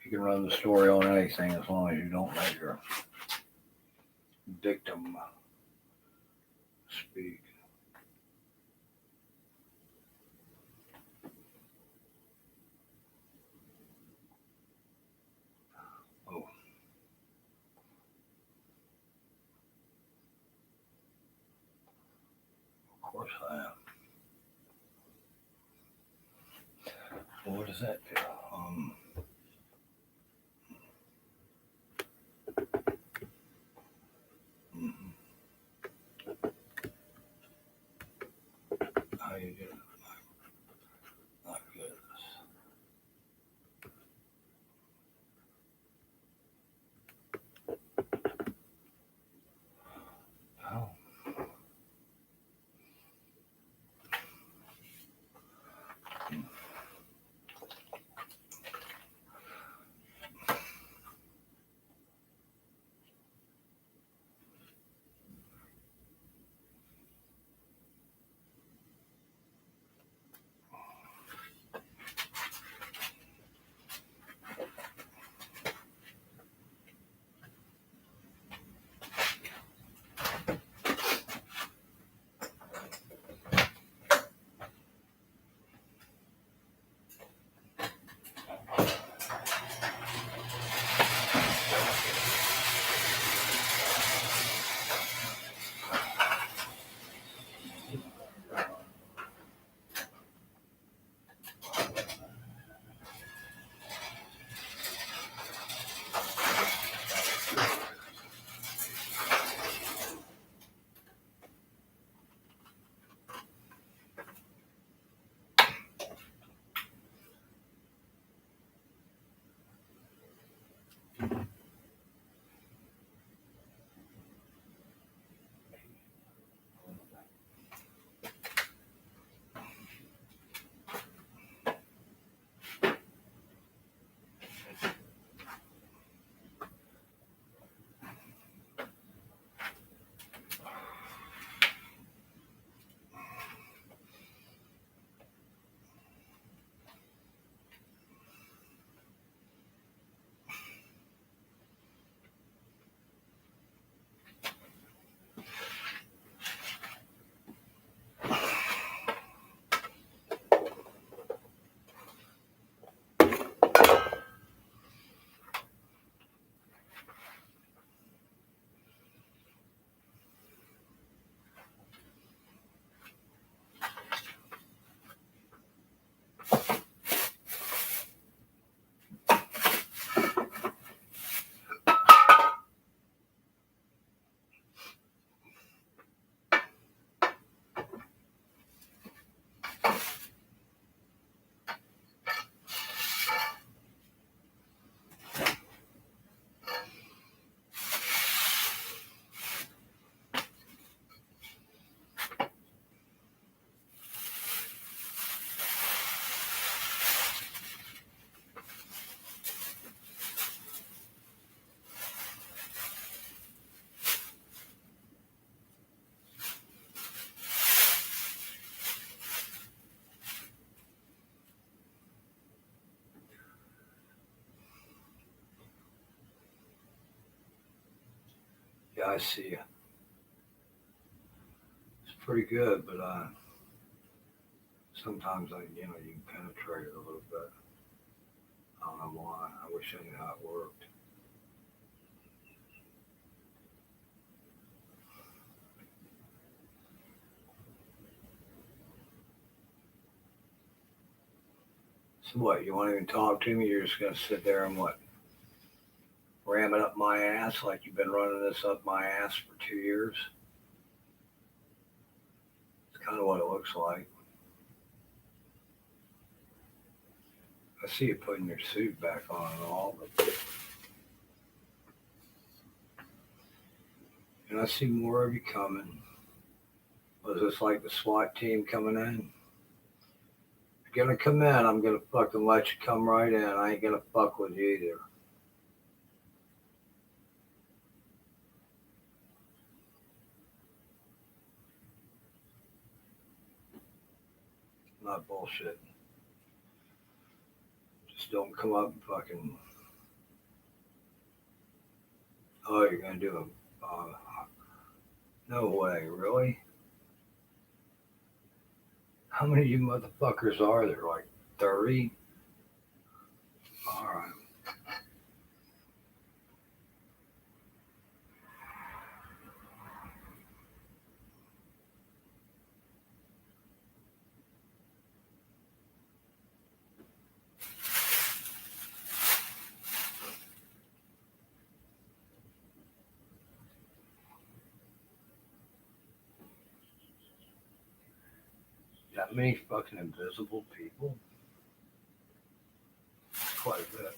You can run the story on anything as long as you don't let your victim speak. course I am. Well, what does that do? Mhm. How you doing? Not good. Oh. Yeah, I see you. It's pretty good, but sometimes you can penetrate it a little bit. I don't know why. I wish I knew how it worked. So what? You won't even talk to me? You're just gonna sit there and what? Ram it up my ass like you've been running this up my ass for 2 years? It's kind of what it looks like. I see you putting your suit back on and all, but and I see more of you coming. Was this like the SWAT team coming in? If you're gonna come in, I'm gonna fucking let you come right in. I ain't gonna fuck with you either. Not bullshit. Just don't come up and fucking. Oh, you're gonna do a. No way, really? How many of you motherfuckers are there? Like 30? All right. How many fucking invisible people? Quite a bit.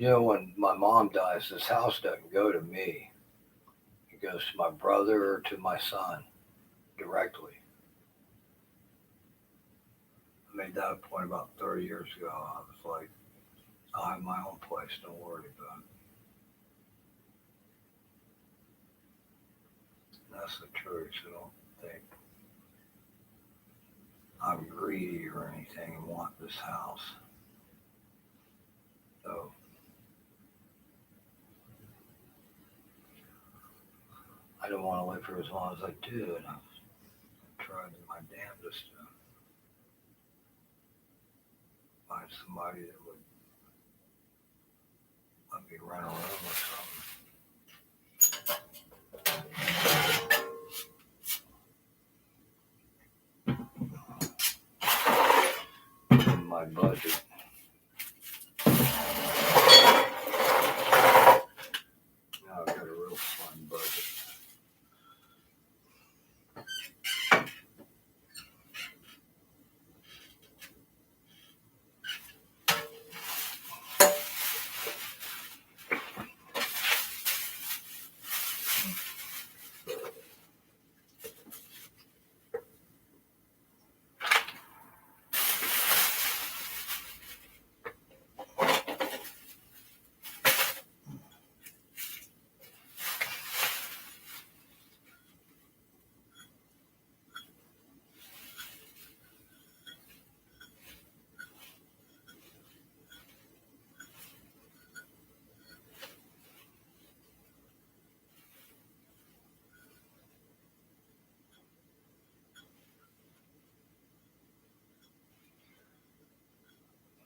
You know, when my mom dies, this house doesn't go to me. It goes to my brother or to my son directly. I made that point about 30 years ago. I was like, I'll have my own place. Don't worry about it. And that's the truth. So don't think I'm greedy or anything and want this house. So I don't want to live here as long as I do. And I've tried my damnedest to find somebody that would let me rent a room or something. In my budget. Now I've got a real fun budget.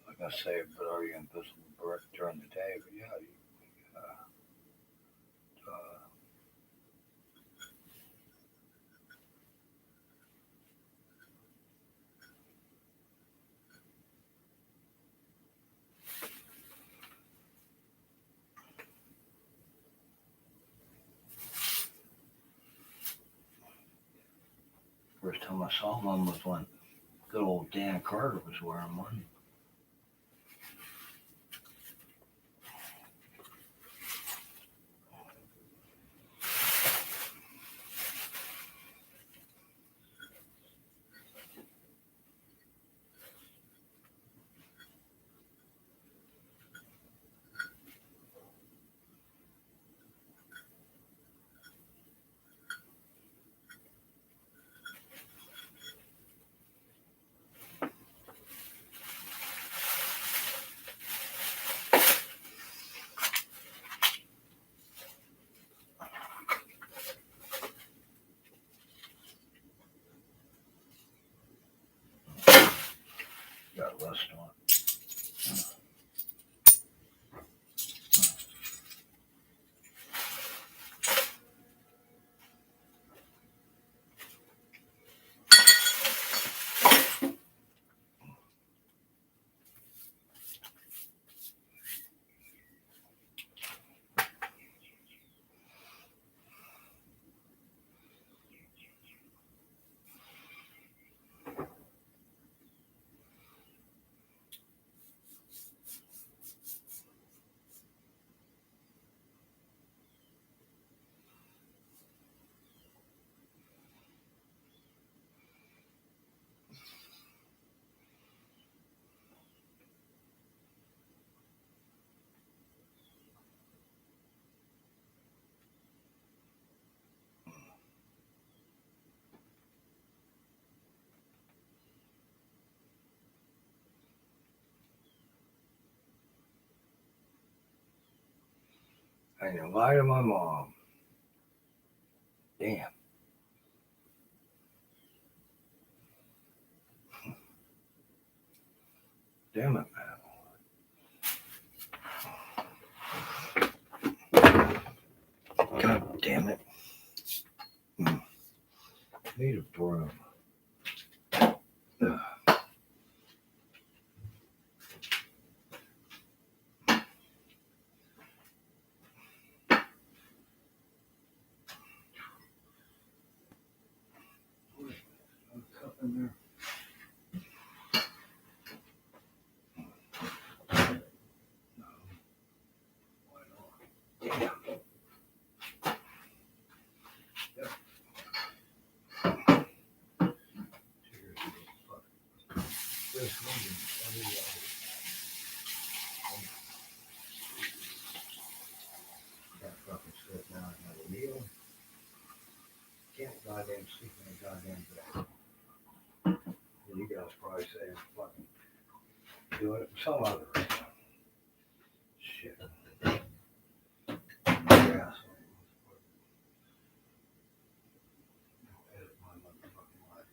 Like I say, but are you invisible during the day? But yeah, uh, first time I saw one was when good old Dan Carter was wearing one. Got rust on it. I invited my mom. Damn. Damn it, man. God damn it. Need a broom. Ugh. Cup in there. No. Why not? Damn. Yep. Cheers. This one. Can't fucking sit down and have a meal. Can't goddamn sleep in a goddamn bed. And you guys probably say I'm fucking doing it for some other reason. Shit. Yeah. Edit my motherfucking life.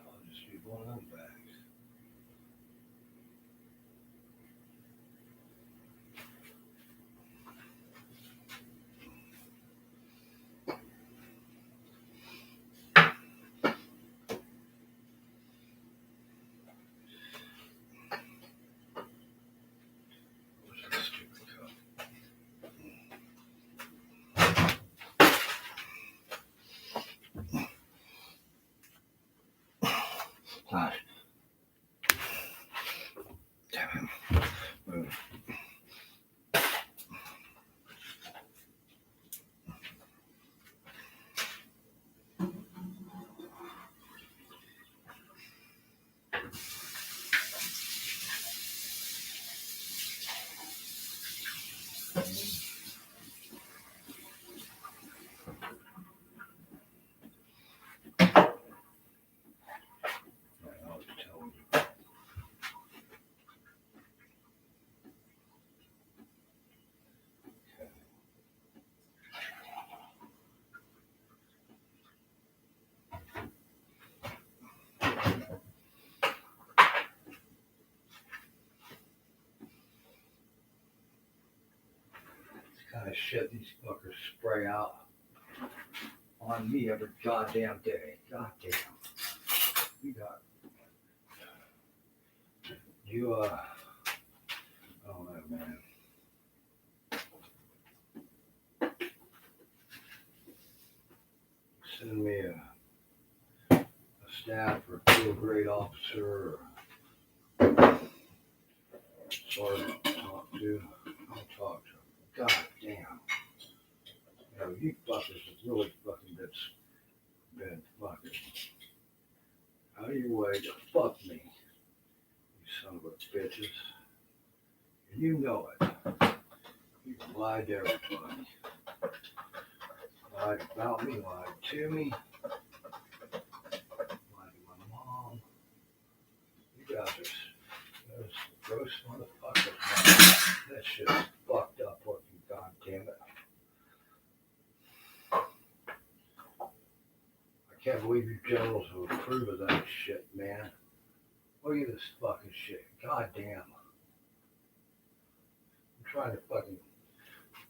I'll just use one of them bags. Where's that stupid cup? Gosh. Damn it. Move. I'll just tell you. Kind of shit these fuckers spray out on me every goddamn day. Goddamn. I don't know, man. Send me a staff or a field grade officer or sergeant to talk to. I'll talk to them. God damn. You know, you fuckers have really fucking been fucking out of your way to fuck me. You son of a bitches. And you know it. You lied to everybody. Lied about me, lied to me. shit's fucked up looking, god damn it. I can't believe you generals would approve of that shit, man. Look at this fucking shit. God damn. I'm trying to fucking.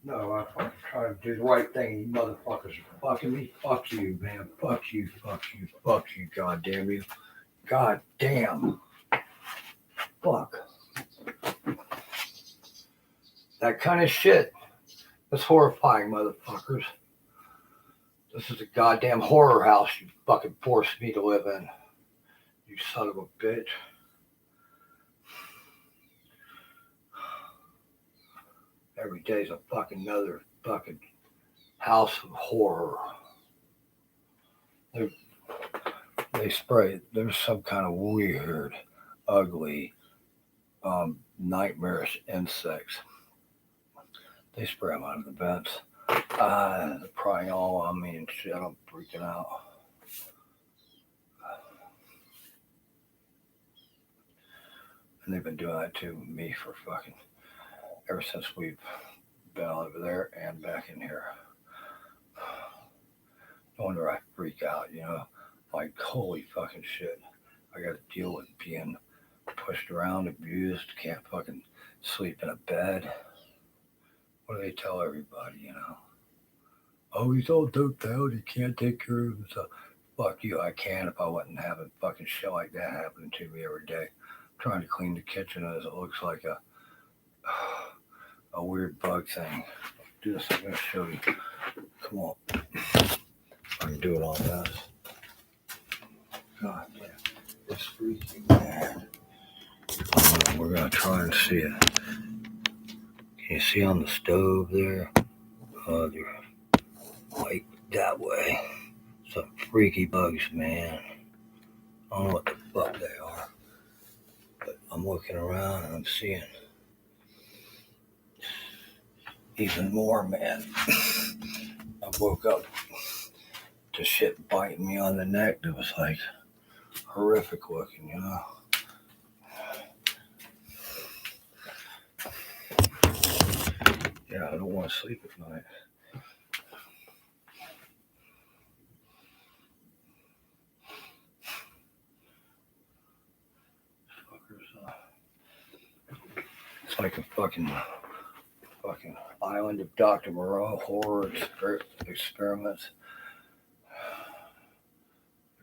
No, I'm fucking trying to do the right thing. You motherfuckers are fucking me. Fuck you, man. Fuck you, fuck you, fuck you, god damn you. God damn. Fuck. That kind of shit. That's horrifying, motherfuckers. This is a goddamn horror house you fucking forced me to live in. You son of a bitch. Every day's a fucking another fucking house of horror. They spray, there's some kind of weird, ugly, nightmarish insects. They spray them out of the vents. They're prying all on me and shit. I'm freaking out. And they've been doing that to me for fucking ever since we've been over there and back in here. No wonder I freak out, you know. Like, holy fucking shit. I gotta deal with being pushed around, abused, can't fucking sleep in a bed. What do they tell everybody, you know? Oh, he's all doped out, he can't take care of himself. Fuck you, I can if I wasn't having fucking shit like that happening to me every day. I'm trying to clean the kitchen as it looks like a weird bug thing. Do this, I'm gonna show you. Come on. I can do it on this. God damn, it's freaky, man. We're gonna try and see it. Can you see on the stove there? They're like that way. Some freaky bugs, man. I don't know what the fuck they are. But I'm looking around and I'm seeing even more, man. I woke up to shit biting me on the neck that was like horrific looking, you know. Yeah, I don't want to sleep at night. It's like a fucking island of Dr. Moreau horror experiments.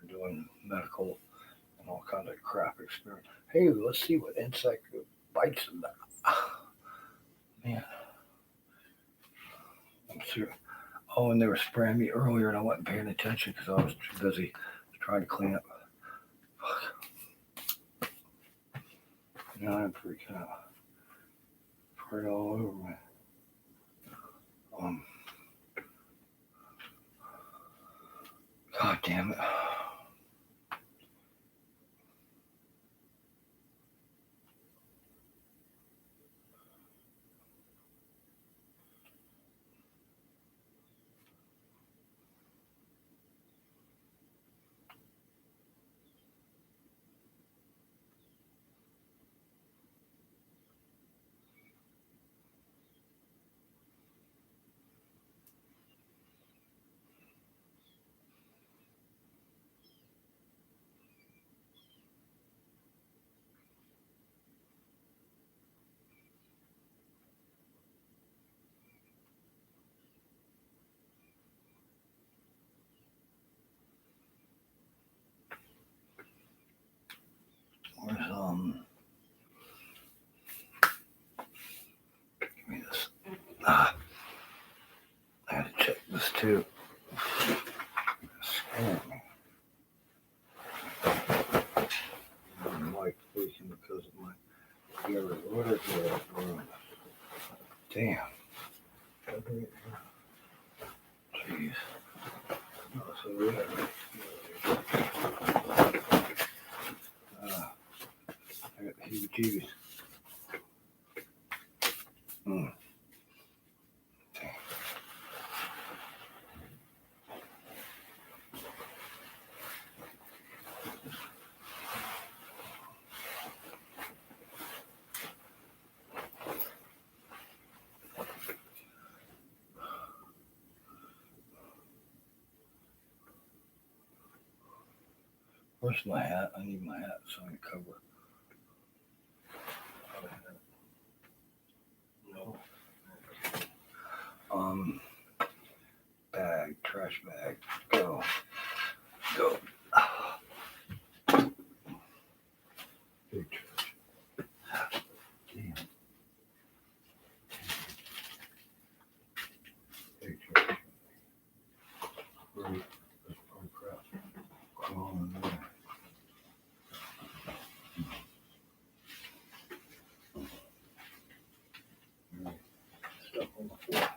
They're doing medical and all kinds of crap experiments. Hey, let's see what insect bites them. Man, I'm serious. Oh, and they were spraying me earlier and I wasn't paying attention because I was too busy trying to clean up. Now I'm freaking out. Sprayed all over me. God damn it. Where's give me this. I had to check this too. It scared me. I'm like freaking because of my what is that room? Damn. Jeez. Oh, so weird. I got the heebie-jeebies. Damn. Where's my hat? I need my hat so I can cover. No. Bag, trash bag. Go. Go. Big trash. Damn. Big trash. Great. That's probably crap. Crawl in there. Stuff on the floor.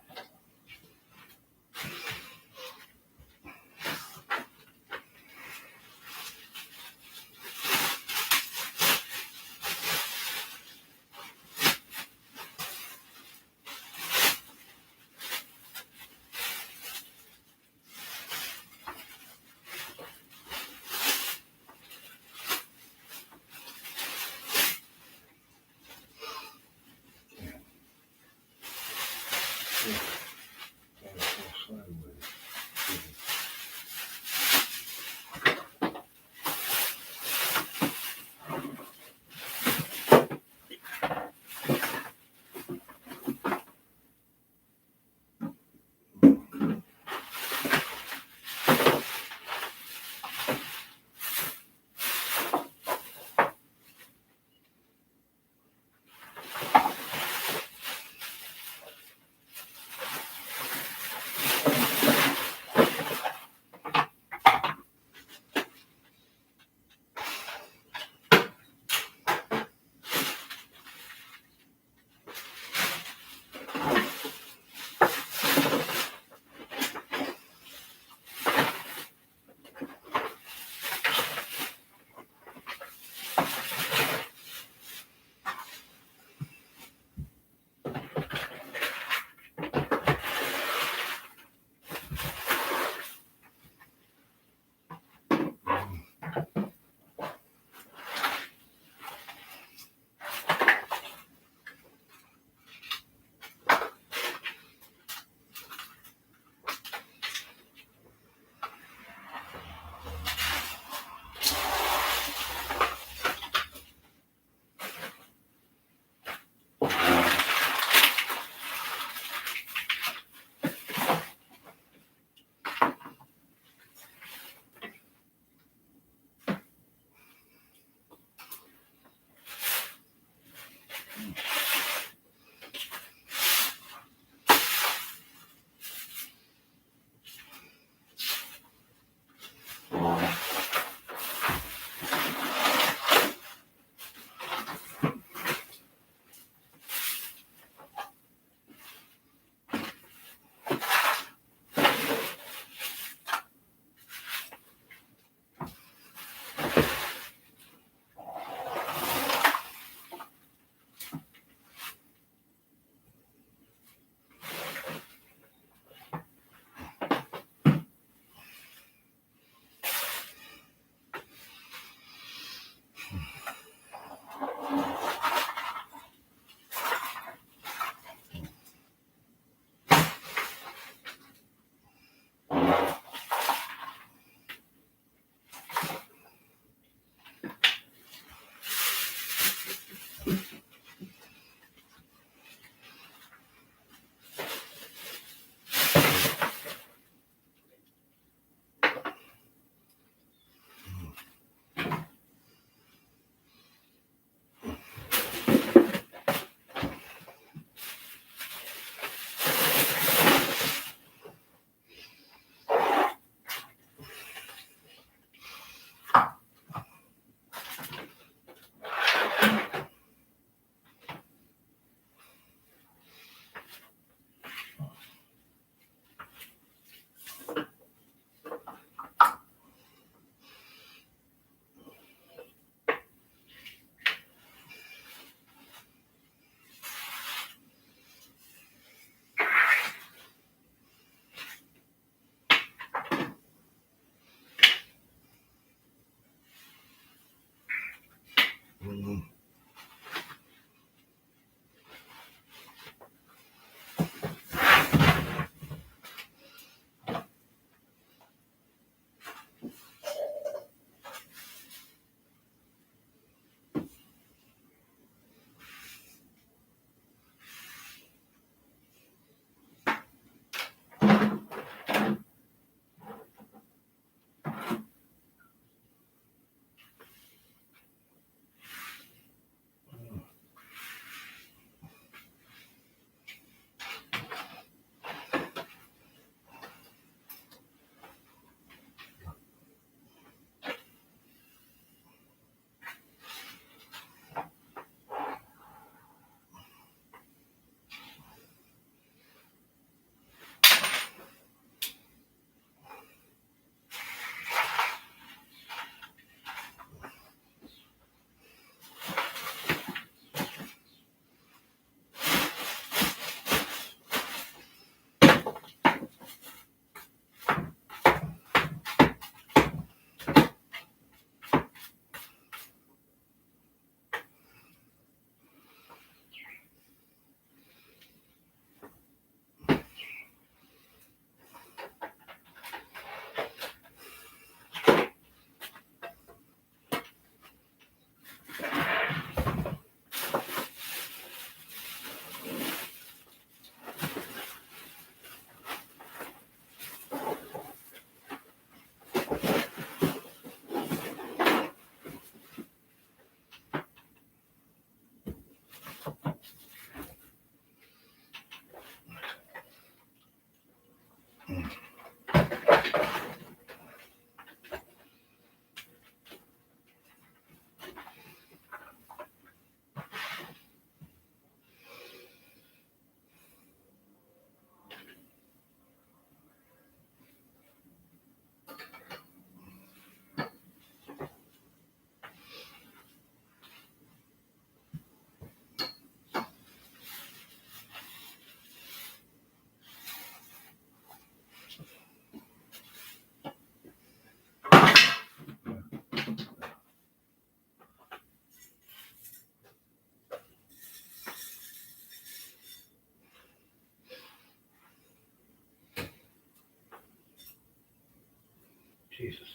Jesus.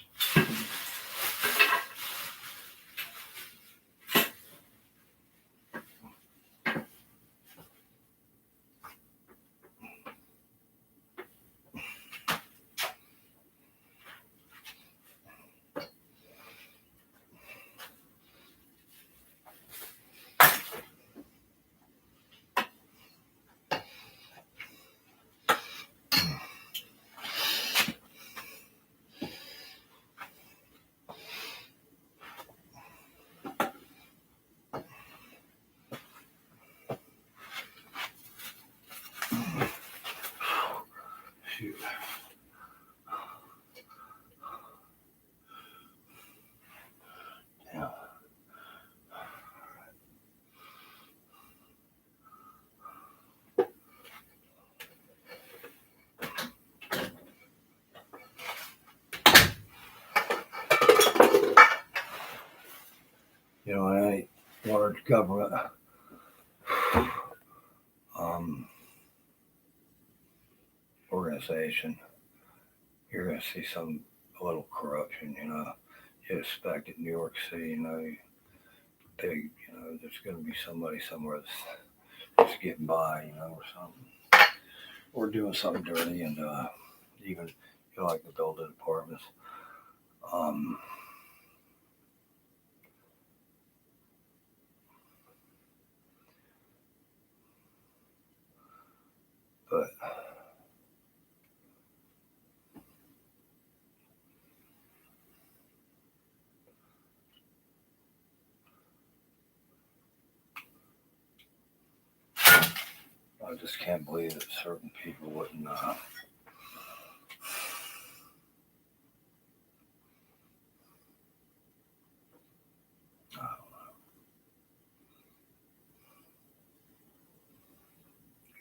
Shoot. Yeah. You know, any large government organization, you're going to see a little corruption. You know, you expect it in New York City. You know, big. You know, there's going to be somebody somewhere that's just getting by. You know, or something, or doing something dirty, and even like the building apartments. Um, but I just can't believe that certain people wouldn't. I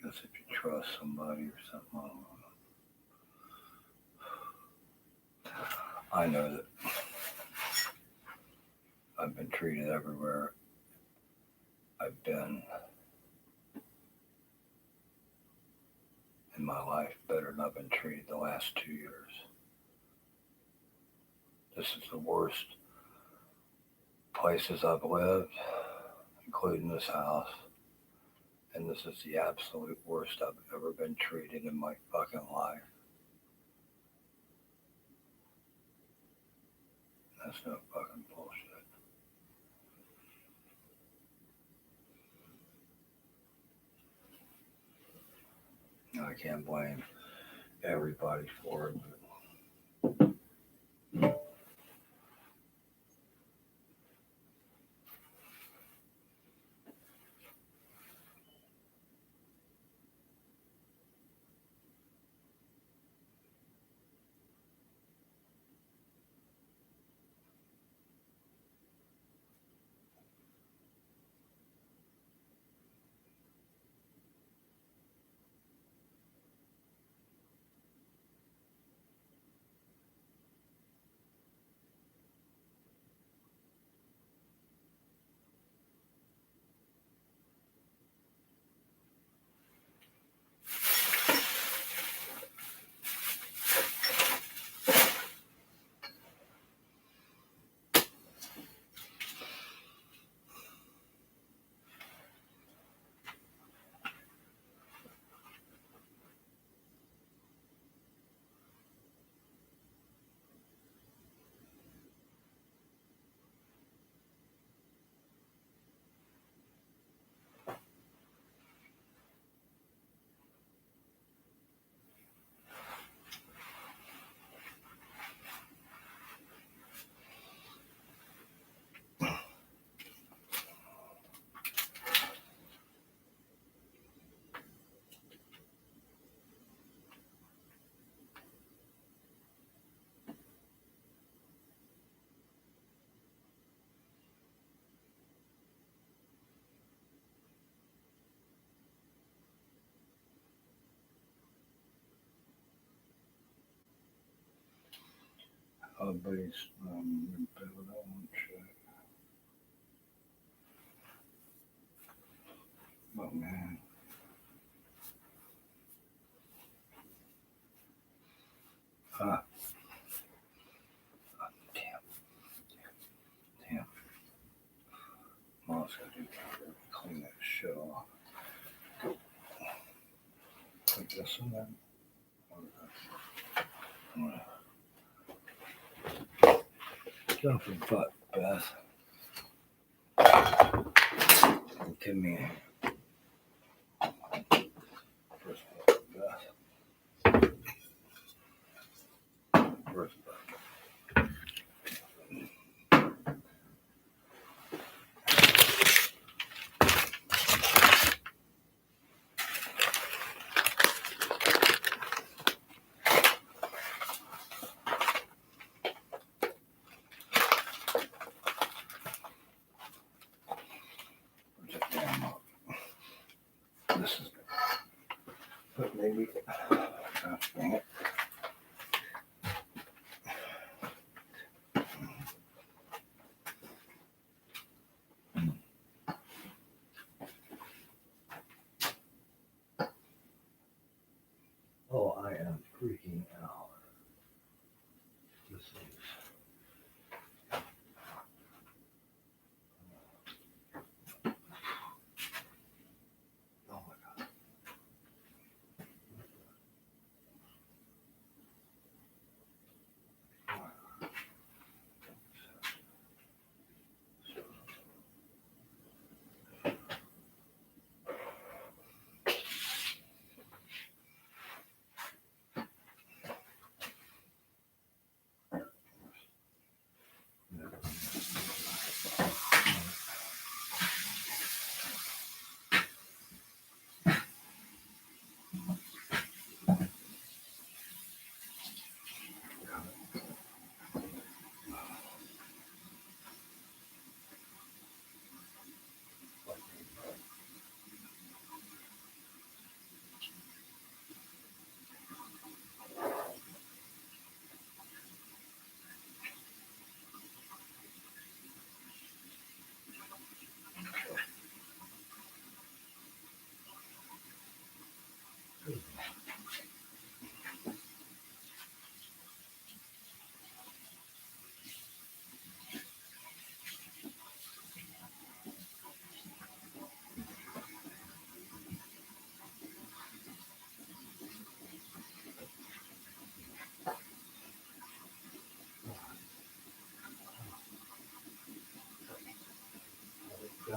guess if you trust somebody or something, I don't know. I know that I've been treated everywhere I've been in my life better than I've been treated the last 2 years. This is the worst places I've lived, including this house. And this is the absolute worst I've ever been treated in my fucking life. That's no fucking bullshit. I can't blame everybody for it, but base, build that one check. Oh man. this in there? Jumping butt, Beth. Give me first butt, Beth. First butt. Where's that damn up? This is, but maybe, dang it. Oh, I am freaking out. This is. Oh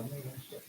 my God.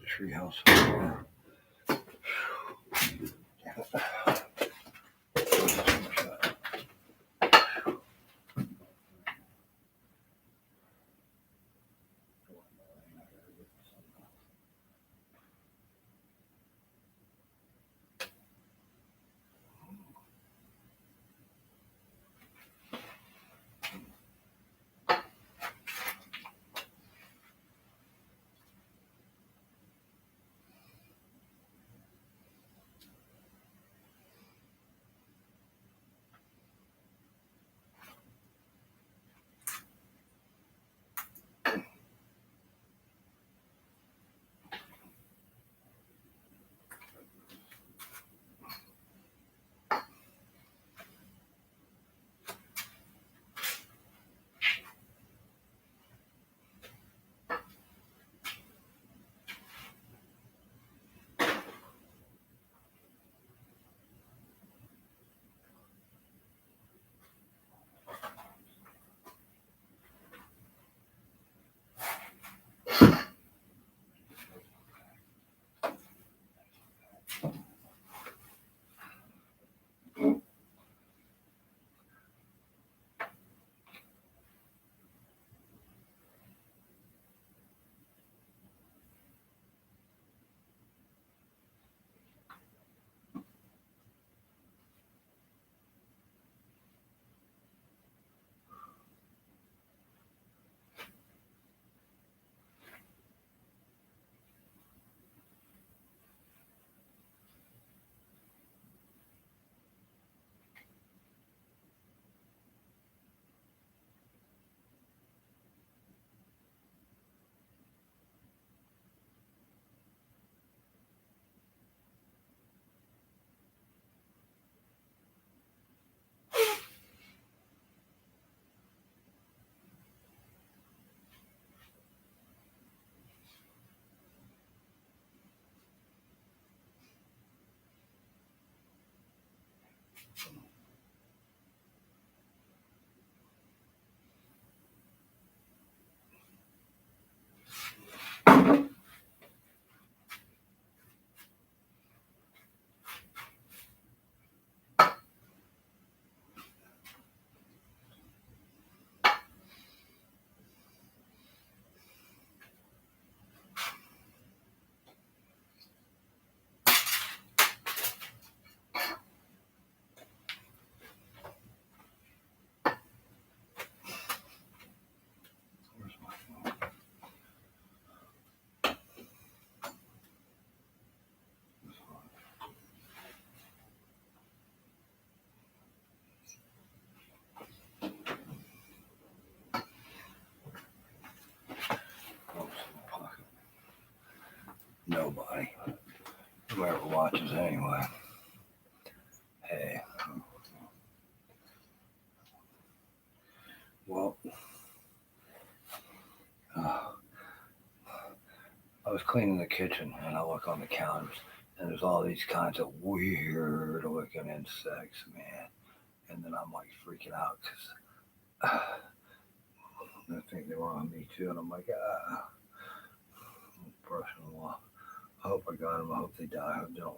Treehouse. Nobody. Whoever watches anyway. Hey. Well, I was cleaning the kitchen and I look on the counters and there's all these kinds of weird looking insects, man. And then I'm like freaking out because I think they were on me too. And I'm like, brushing them off. I hope I got them. I hope they die. I hope they don't.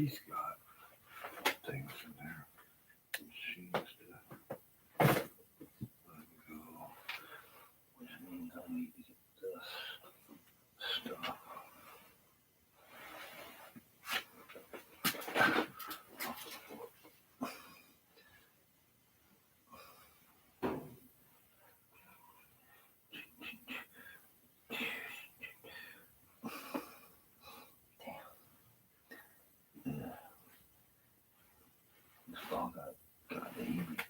she's got things in there. She used to let go, which means I need to get this stuff. This dog got the heebie.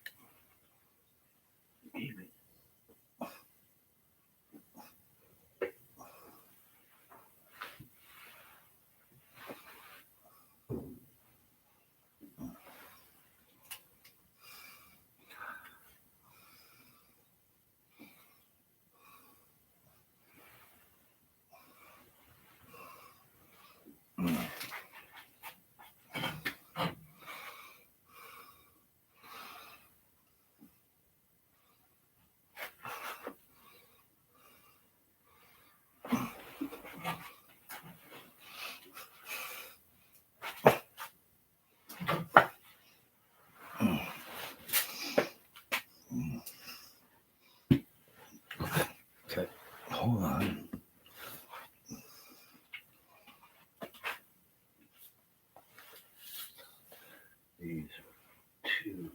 Okay, hold on. These two.